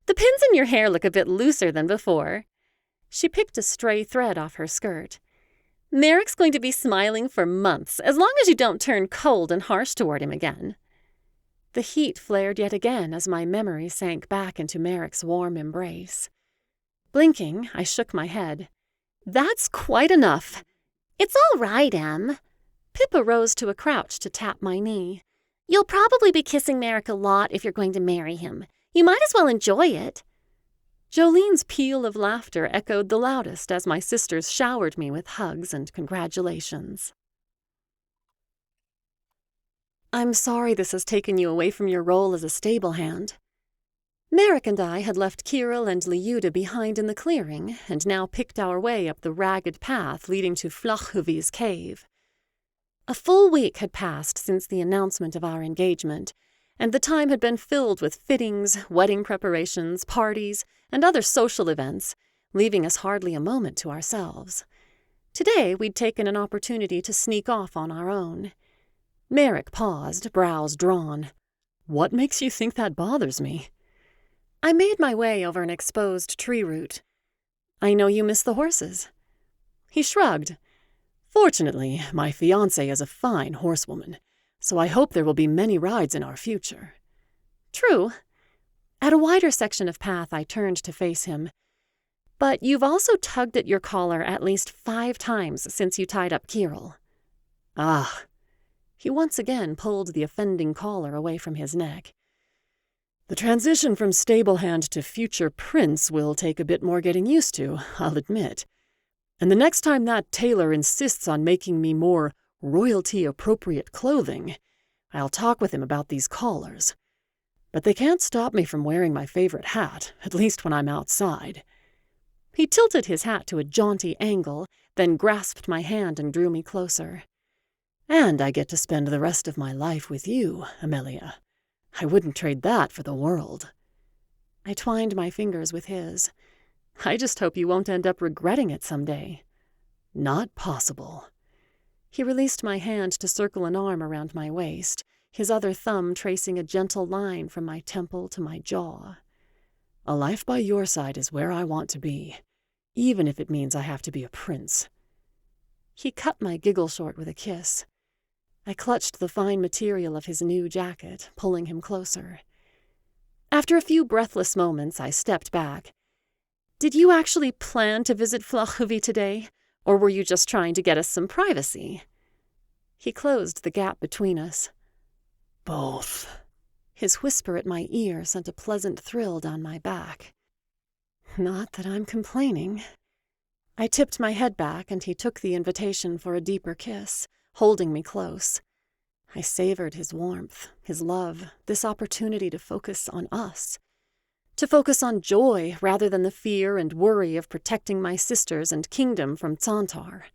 The pins in your hair look a bit looser than before. She picked a stray thread off her skirt. Merrick's going to be smiling for months, as long as you don't turn cold and harsh toward him again. The heat flared yet again as my memory sank back into Merrick's warm embrace. Blinking, I shook my head. That's quite enough. It's all right, Em. Pippa rose to a crouch to tap my knee. You'll probably be kissing Merrick a lot if you're going to marry him. You might as well enjoy it. Jolene's peal of laughter echoed the loudest as my sisters showered me with hugs and congratulations. I'm sorry this has taken you away from your role as a stable hand. Merrick and I had left Kirill and Liuda behind in the clearing and now picked our way up the ragged path leading to Flachhuvi's cave. A full week had passed since the announcement of our engagement, and the time had been filled with fittings, wedding preparations, parties, and other social events, leaving us hardly a moment to ourselves. Today we'd taken an opportunity to sneak off on our own. Merrick paused, brows drawn. "What makes you think that bothers me?" I made my way over an exposed tree root. "I know you miss the horses." He shrugged. "Fortunately, my fiancée is a fine horsewoman, so I hope there will be many rides in our future." "True." At a wider section of path, I turned to face him. "But you've also tugged at your collar at least 5 times since you tied up Kirill." "Ah." He once again pulled the offending collar away from his neck. "The transition from stablehand to future prince will take a bit more getting used to, I'll admit. And the next time that tailor insists on making me more royalty-appropriate clothing, I'll talk with him about these collars. But they can't stop me from wearing my favorite hat, at least when I'm outside." He tilted his hat to a jaunty angle, then grasped my hand and drew me closer. "And I get to spend the rest of my life with you, Emelia. I wouldn't trade that for the world." I twined my fingers with his. "I just hope you won't end up regretting it someday." "Not possible." He released my hand to circle an arm around my waist, his other thumb tracing a gentle line from my temple to my jaw. "A life by your side is where I want to be, even if it means I have to be a prince." He cut my giggle short with a kiss. I clutched the fine material of his new jacket, pulling him closer. After a few breathless moments, I stepped back. "Did you actually plan to visit Flachhuvi today, or were you just trying to get us some privacy?" He closed the gap between us. "Both." His whisper at my ear sent a pleasant thrill down my back. Not that I'm complaining. I tipped my head back, and he took the invitation for a deeper kiss, holding me close. I savored his warmth, his love, this opportunity to focus on us. To focus on joy rather than the fear and worry of protecting my sisters and kingdom from Santar.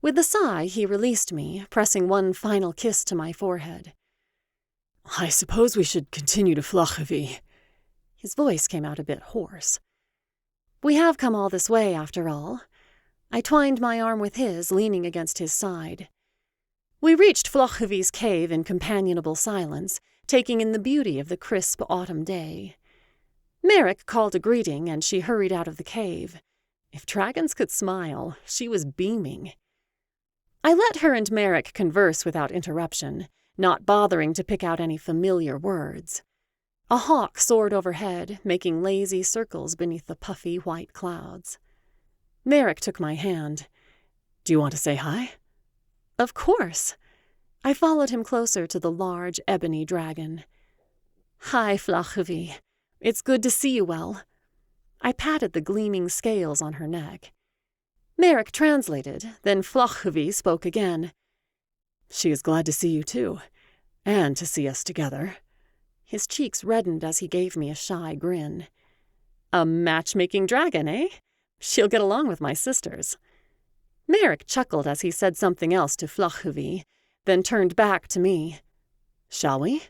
With a sigh, he released me, pressing one final kiss to my forehead. "I suppose we should continue to Flachhuvi." His voice came out a bit hoarse. "We have come all this way, after all." I twined my arm with his, leaning against his side. We reached Flachhuvi's cave in companionable silence, taking in the beauty of the crisp autumn day. Merrick called a greeting, and she hurried out of the cave. If dragons could smile, she was beaming. I let her and Merrick converse without interruption, not bothering to pick out any familiar words. A hawk soared overhead, making lazy circles beneath the puffy white clouds. Merrick took my hand. "Do you want to say hi?" "Of course." I followed him closer to the large ebony dragon. "Hi, Flachhuvi. It's good to see you well." I patted the gleaming scales on her neck. Merrick translated, then Flachhuvi spoke again. "She is glad to see you too, and to see us together." His cheeks reddened as he gave me a shy grin. "A matchmaking dragon, eh? She'll get along with my sisters." Merrick chuckled as he said something else to Flachhuvi, then turned back to me. "Shall we?"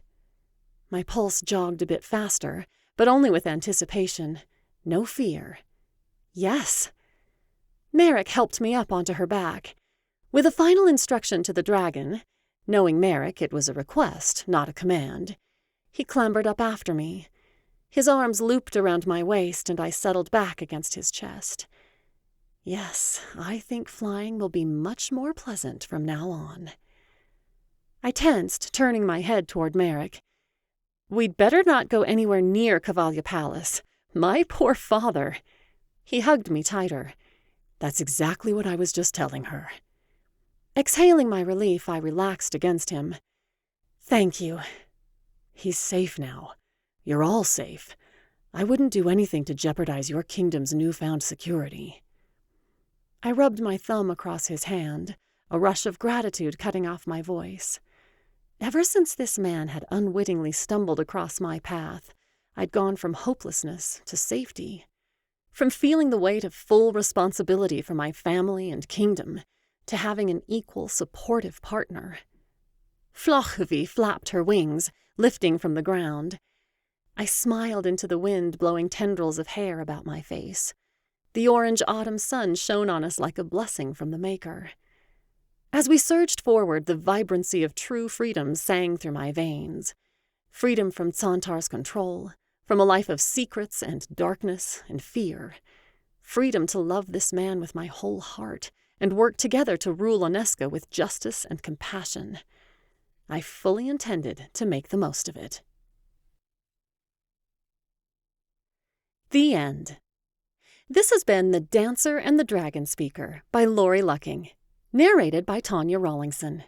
My pulse jogged a bit faster, but only with anticipation. No fear. Yes. Merrick helped me up onto her back. With a final instruction to the dragon, knowing Merrick it was a request, not a command, he clambered up after me. His arms looped around my waist, and I settled back against his chest. Yes, I think flying will be much more pleasant from now on. I tensed, turning my head toward Merrick. "We'd better not go anywhere near Cavalia Palace. My poor father." He hugged me tighter. "That's exactly what I was just telling her." Exhaling my relief, I relaxed against him. "Thank you." "He's safe now. You're all safe. I wouldn't do anything to jeopardize your kingdom's newfound security." I rubbed my thumb across his hand, a rush of gratitude cutting off my voice. Ever since this man had unwittingly stumbled across my path, I'd gone from hopelessness to safety, from feeling the weight of full responsibility for my family and kingdom to having an equal, supportive partner. Flochvi flapped her wings, lifting from the ground. I smiled into the wind, blowing tendrils of hair about my face. The orange autumn sun shone on us like a blessing from the Maker. As we surged forward, the vibrancy of true freedom sang through my veins. Freedom from Santar's control, from a life of secrets and darkness and fear. Freedom to love this man with my whole heart and work together to rule Oneska with justice and compassion. I fully intended to make the most of it. The end. This has been The Dancer and the Dragon Speaker by Laurie Lucking, narrated by Tawnya Rollingson.